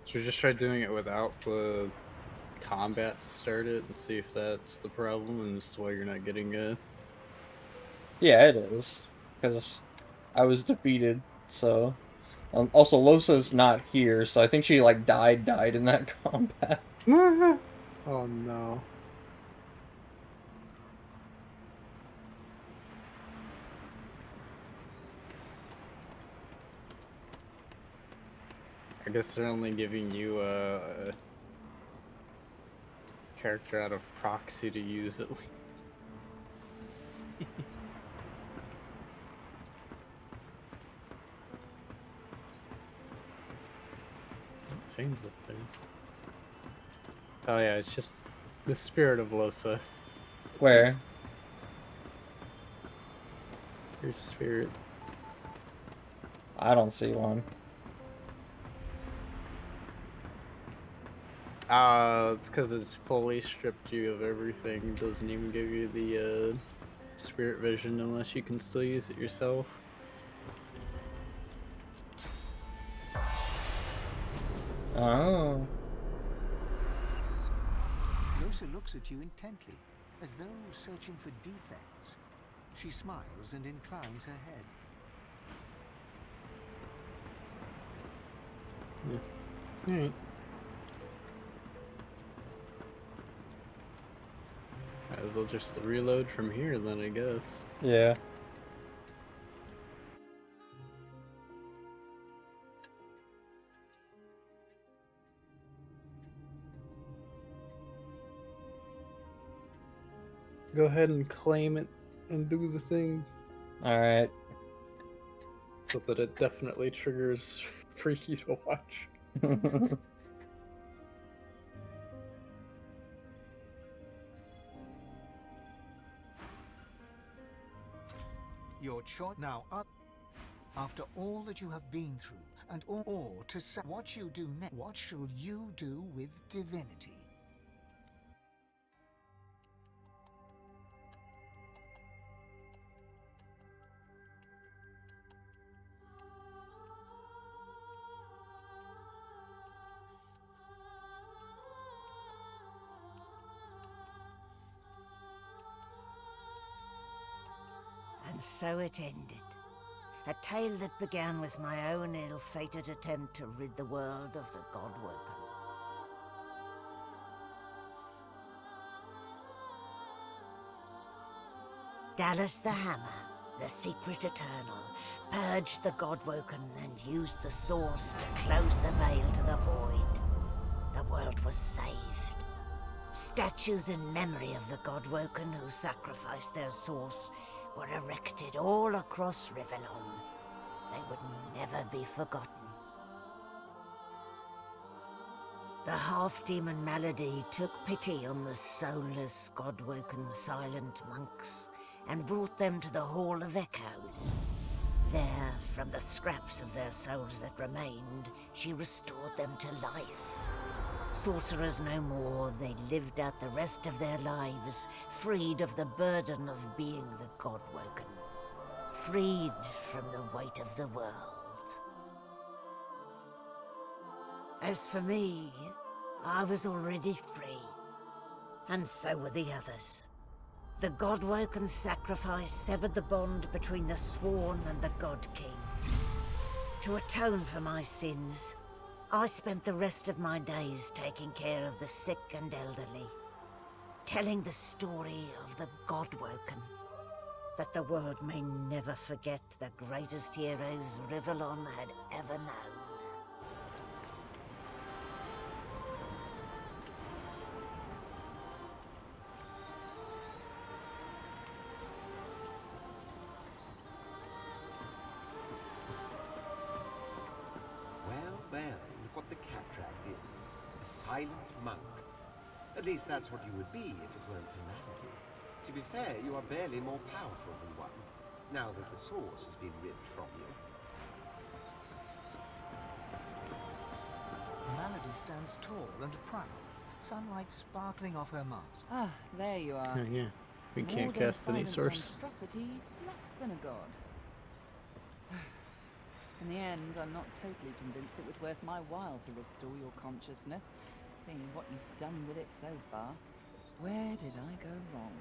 Should we just try doing it without the combat to start it and see if that's the problem and as to why you're not getting a... Yeah, it is. Because I was defeated, so... also, Losa's not here, so I think she, like, died in that combat. Oh no. I guess they're only giving you a character out of proxy to use at least. Fane's up there. Oh yeah, it's just the spirit of Losa. Where? Your spirit. I don't see one. It's because it's fully stripped you of everything. Doesn't even give you the spirit vision unless you can still use it yourself. Oh. Losa looks at you intently, as though searching for defects. She smiles and inclines her head. Yeah. Alright. Might as well just reload from here then, I guess. Yeah. Go ahead and claim it and do the thing. Alright. So that it definitely triggers for you to watch. Your choice now. After all that you have been through, and all to say what you do next, what shall you do with divinity? And so it ended. A tale that began with my own ill-fated attempt to rid the world of the Godwoken. Dallas the Hammer, the secret eternal, purged the Godwoken and used the source to close the veil to the void. The world was saved. Statues in memory of the Godwoken who sacrificed their source were erected all across Rivellon. They would never be forgotten. The half-demon Malady took pity on the soulless, God-woken silent monks and brought them to the Hall of Echoes. There, from the scraps of their souls that remained, she restored them to life. Sorcerers no more, they lived out the rest of their lives, freed of the burden of being the God-woken. Freed from the weight of the world. As for me, I was already free. And so were the others. The God-woken sacrifice severed the bond between the Sworn and the God King. To atone for my sins, I spent the rest of my days taking care of the sick and elderly, telling the story of the God-woken, that the world may never forget the greatest heroes Rivellon had ever known. Well, look what the cat dragged in. A silent monk. At least that's what you would be if it weren't for Malady. To be fair, you are barely more powerful than one, now that the source has been ripped from you. Malady stands tall and proud, sunlight sparkling off her mask. Ah, there you are. Oh, yeah. We More can't than a cast any silent source. monstrosity, less than a god. In the end, I'm not totally convinced it was worth my while to restore your consciousness, seeing what you've done with it so far. Where did I go wrong?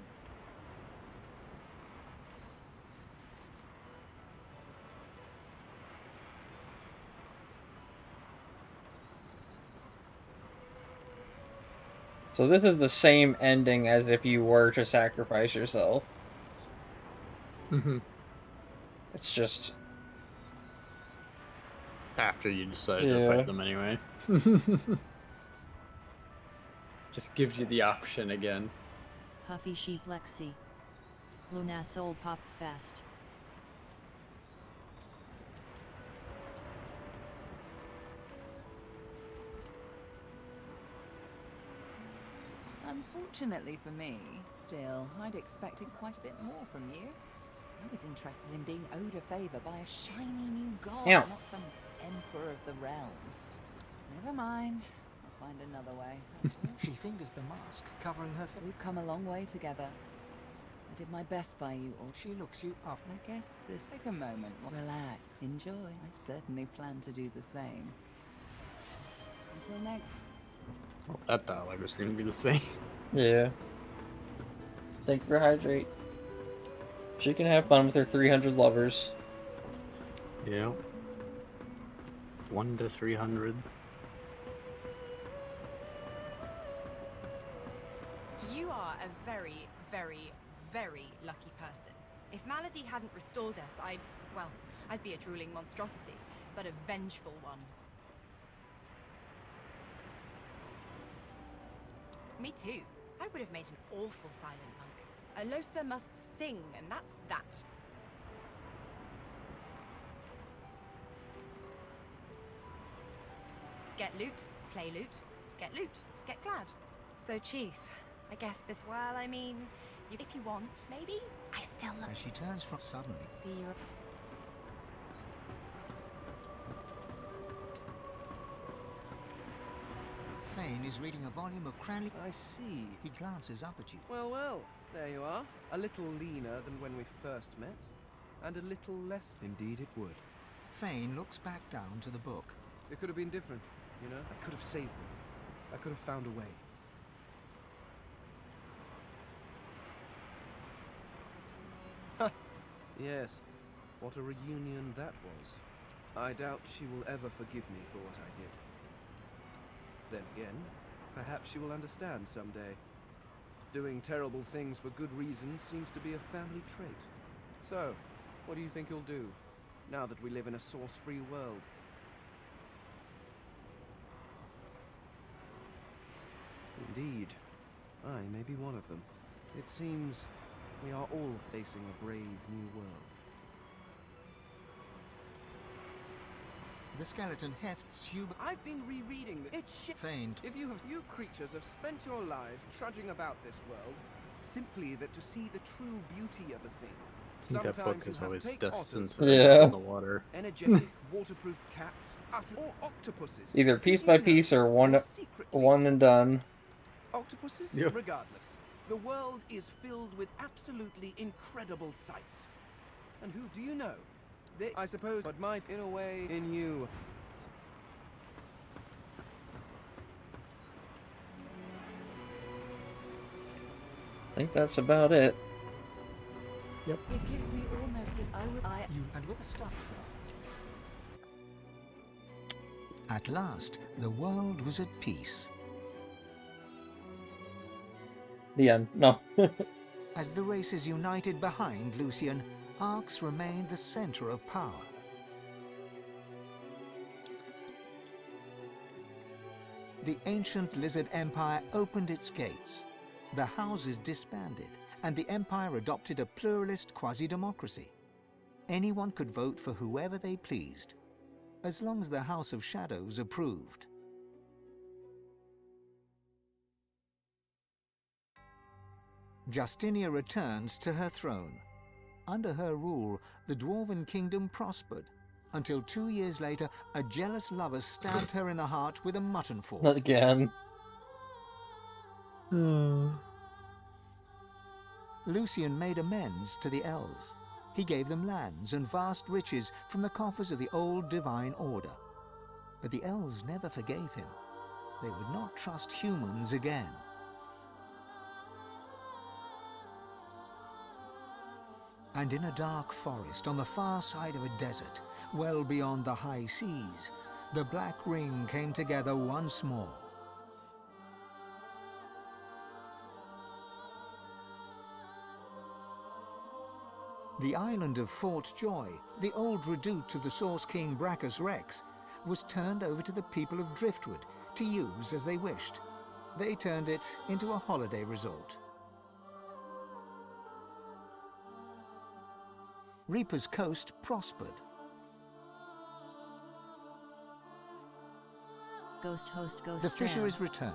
So this is the same ending as if you were to sacrifice yourself. Mm-hmm. It's just... After you decided to fight them anyway. Just gives you the option again. Huffy Sheep Lexi. Luna Soul Pop Fast. Unfortunately for me, still, I'd expected quite a bit more from you. I was interested in being owed a favor by a shiny new god, Yeah. not some emperor of the realm. Never mind. I'll find another way. She fingers the mask, covering her face. We've come a long way together. I did my best by you all. She looks you up. I guess this take a moment. Relax. Enjoy. I certainly plan to do the same. Until next. Well, that dialogue was going to be the same. Yeah. Thank you for hydrate. She can have fun with her 300 lovers. Yeah. 1 to 300. You are a very, very, very lucky person. If Malady hadn't restored us, I'd be a drooling monstrosity, but a vengeful one. Me too. I would have made an awful silent monk. Alosa must sing, and that's that. Get loot, play loot, get loot, get glad. So, Chief, I guess this... Well, I mean, If you want, maybe? I still love... As she turns from suddenly, See you... Fane is reading a volume of Cranley. I see. He glances up at you. Well, well, there you are. A little leaner than when we first met, and a little less... Indeed it would. Fane looks back down to the book. It could have been different, you know? I could have saved them. I could have found a way. Ha! Yes. What a reunion that was. I doubt she will ever forgive me for what I did. Then again, perhaps she will understand someday. Doing terrible things for good reasons seems to be a family trait. So, what do you think you'll do, now that we live in a source-free world? Indeed, I may be one of them. It seems we are all facing a brave new world. The skeleton hefts Hubert. I've been rereading it. It's shit. Feigned. If you creatures have spent your lives trudging about this world, simply that to see the true beauty of a thing. I think that book is always destined to Yeah. in the water. Energetic, waterproof cats, or octopuses. Either piece by piece or one and done. Octopuses? Yep. Regardless, the world is filled with absolutely incredible sights. And who do you know? They, I suppose, but might, in a way, in you. I think that's about it. It gives me almost as You and with a stop. At last, the world was at peace. The end. No. As the races united behind Lucian, Arx remained the center of power. The ancient Lizard Empire opened its gates. The houses disbanded, and the Empire adopted a pluralist quasi-democracy. Anyone could vote for whoever they pleased, as long as the House of Shadows approved. Justinia returns to her throne. Under her rule, the Dwarven kingdom prospered, until 2 years later, a jealous lover stabbed her in the heart with a mutton fork. Not again. Lucian made amends to the elves. He gave them lands and vast riches from the coffers of the old divine order. But the elves never forgave him. They would not trust humans again. And in a dark forest on the far side of a desert, well beyond the high seas, the Black Ring came together once more. The island of Fort Joy, the old redoute of the Source King Brachus Rex, was turned over to the people of Driftwood to use as they wished. They turned it into a holiday resort. Reaper's Coast prospered. Ghost host ghost The fisheries returned,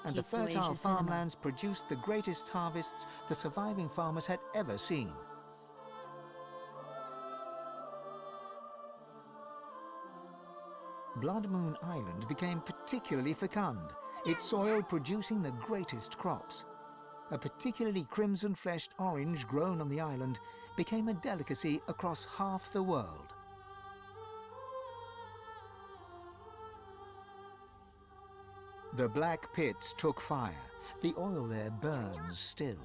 and the Keith's Oasis fertile Cinema. farmlands produced the greatest harvests the surviving farmers had ever seen. Blood Moon Island became particularly fecund, its soil producing the greatest crops. A particularly crimson-fleshed orange grown on the island became a delicacy across half the world. The Black Pit took fire. The oil there burns still.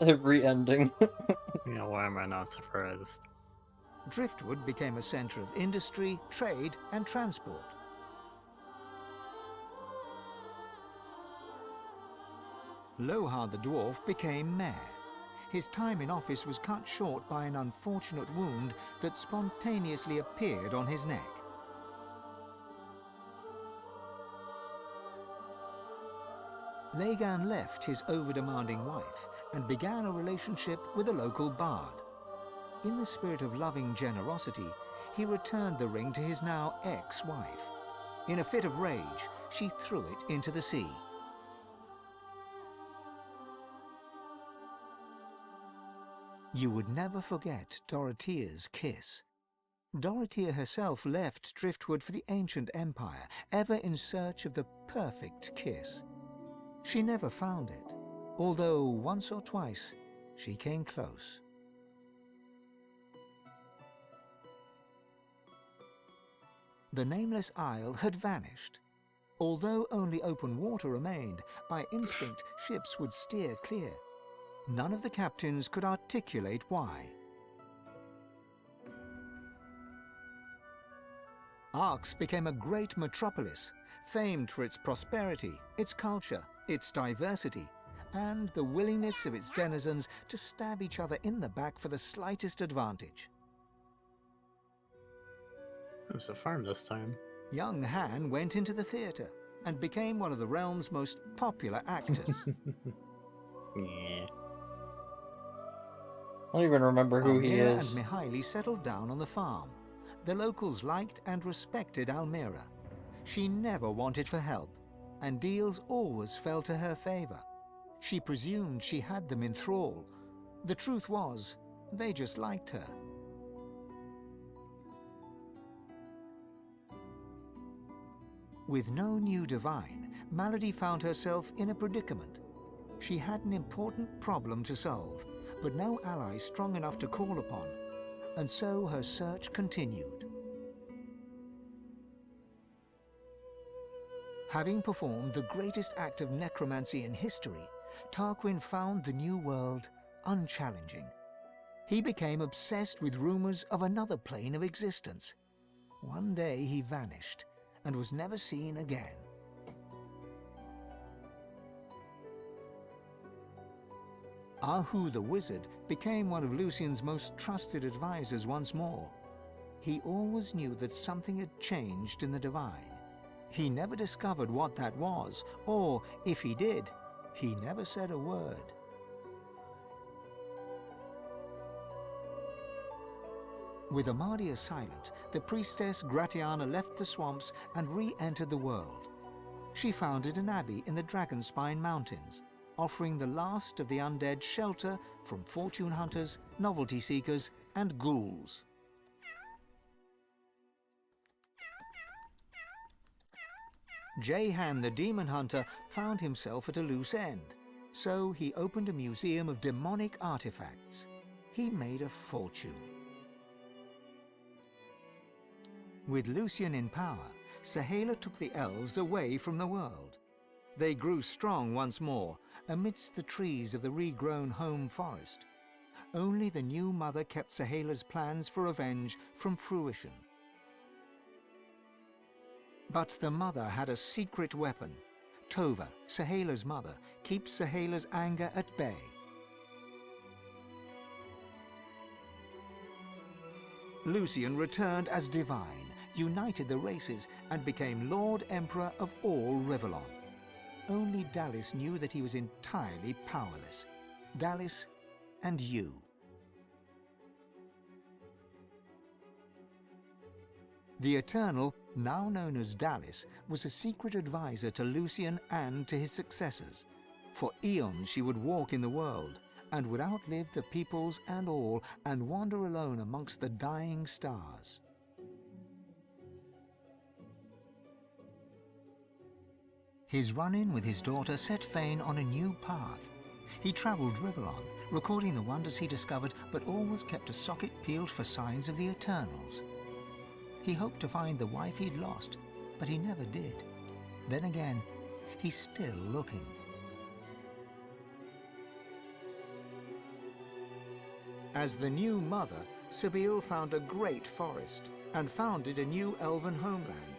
Every ending. Why am I not surprised? Driftwood became a center of industry, trade, and transport. Lohar the dwarf became mayor. His time in office was cut short by an unfortunate wound that spontaneously appeared on his neck. Lagan left his over-demanding wife and began a relationship with a local bard. In the spirit of loving generosity, he returned the ring to his now ex-wife. In a fit of rage, she threw it into the sea. You would never forget Dorothea's kiss. Dorothea herself left Driftwood for the ancient empire, ever in search of the perfect kiss. She never found it, although once or twice she came close. The nameless isle had vanished. Although only open water remained, by instinct ships would steer clear. None of the captains could articulate why. Arx became a great metropolis, famed for its prosperity, its culture, its diversity, and the willingness of its denizens to stab each other in the back for the slightest advantage. It was a farm this time. Young Han went into the theatre and became one of the realm's most popular actors. Yeah. I don't even remember who he Almira is. and Mihaly settled down on the farm. The locals liked and respected Almira. She never wanted for help, and deals always fell to her favor. She presumed she had them in thrall. The truth was, they just liked her. With no new divine, Malady found herself in a predicament. She had an important problem to solve, but no ally strong enough to call upon, and so her search continued. Having performed the greatest act of necromancy in history, Tarquin found the new world unchallenging. He became obsessed with rumors of another plane of existence. One day he vanished and was never seen again. Ahu the Wizard became one of Lucien's most trusted advisors once more. He always knew that something had changed in the divine. He never discovered what that was, or, if he did, he never said a word. With Amadia silent, the priestess Gratiana left the swamps and re-entered the world. She founded an abbey in the Dragonspine Mountains, offering the last of the undead shelter from fortune hunters, novelty seekers, and ghouls. Jehan the demon hunter found himself at a loose end, so he opened a museum of demonic artifacts. He made a fortune. With Lucien in power, Sahala took the elves away from the world. They grew strong once more, amidst the trees of the regrown home forest. Only the new mother kept Sahala's plans for revenge from fruition. But the mother had a secret weapon. Tova, Sahala's mother, keeps Sahala's anger at bay. Lucien returned as divine, united the races, and became Lord Emperor of all Rivellon. Only Dallis knew that he was entirely powerless. Dallis and you. The Eternal, now known as Dallis, was a secret advisor to Lucien and to his successors. For eons she would walk in the world, and would outlive the peoples and all, and wander alone amongst the dying stars. His run-in with his daughter set Fane on a new path. He travelled Rivellon, recording the wonders he discovered, but always kept a socket peeled for signs of the Eternals. He hoped to find the wife he'd lost, but he never did. Then again, he's still looking. As the new mother, Sibyl found a great forest and founded a new elven homeland.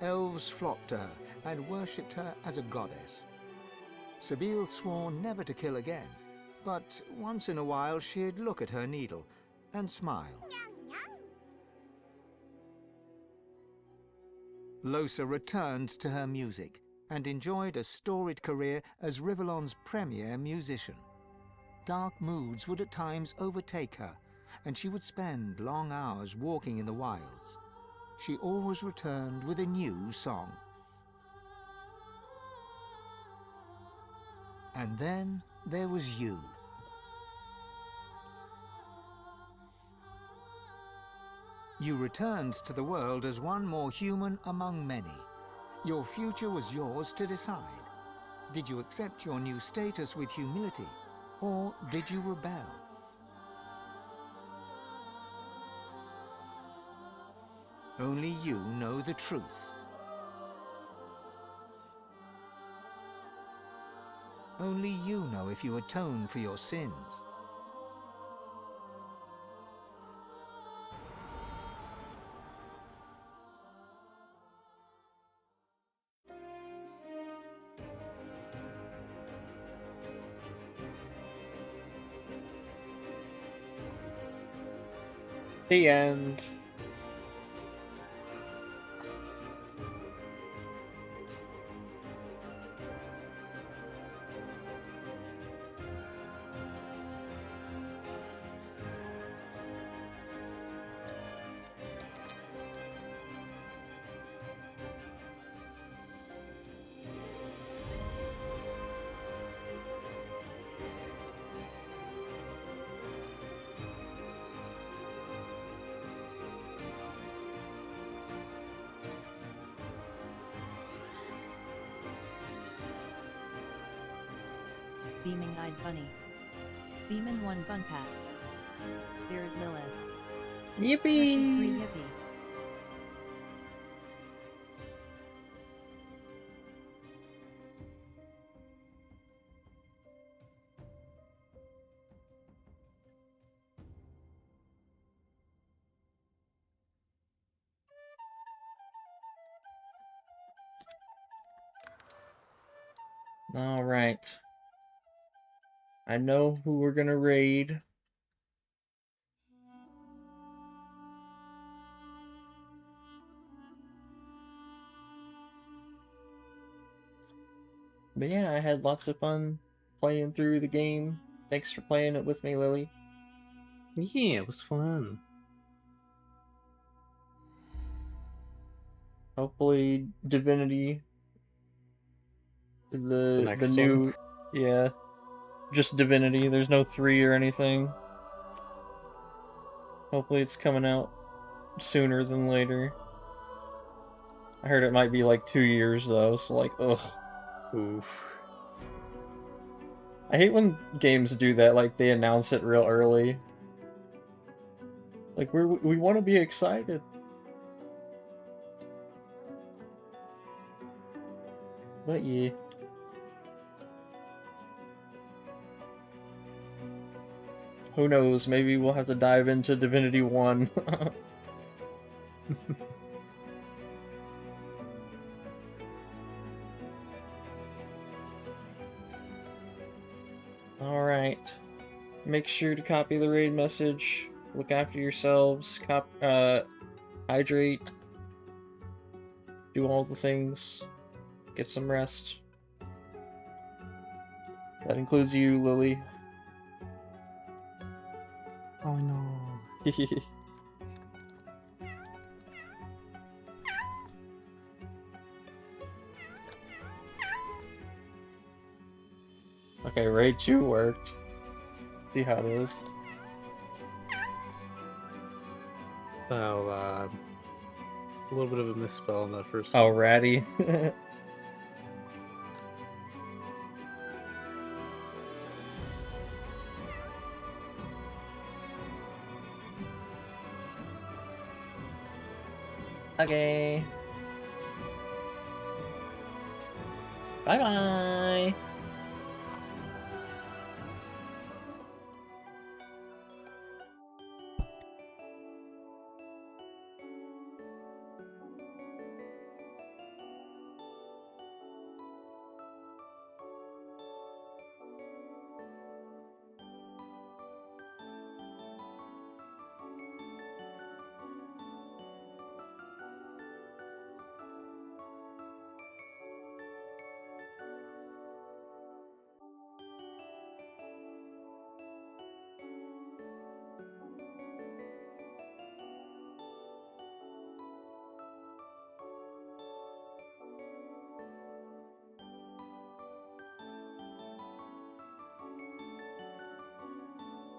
Elves flocked to her and worshipped her as a goddess. Sibyl swore never to kill again, but once in a while she'd look at her needle and smile. Lohse returned to her music and enjoyed a storied career as Rivellon's premier musician. Dark moods would at times overtake her, and she would spend long hours walking in the wilds. She always returned with a new song. And then there was you. You returned to the world as one more human among many. Your future was yours to decide. Did you accept your new status with humility, or did you rebel? Only you know the truth. Only you know if you atone for your sins. The end. Beaming-eyed bunny. Beamin' one bun pat. Spirit Lilith. Yippee! Hershey yippee. Alright. I know who we're gonna raid. But yeah, I had lots of fun playing through the game. Thanks for playing it with me, Lily. Yeah, it was fun. Hopefully Divinity, the next new one? yeah, just Divinity. There's no 3 or anything. Hopefully it's coming out sooner than later. I heard it might be like 2 years though, so like, ugh. Oof. I hate when games do that, like they announce it real early. Like we want to be excited. But yeah. Who knows, maybe we'll have to dive into Divinity 1. Alright. Make sure to copy the raid message. Look after yourselves. Hydrate. Do all the things. Get some rest. That includes you, Lily. Oh no. Okay, raid 2 worked. See how it is. Well, a little bit of a misspell on that first Oh, one. ratty. Okay. Bye-bye.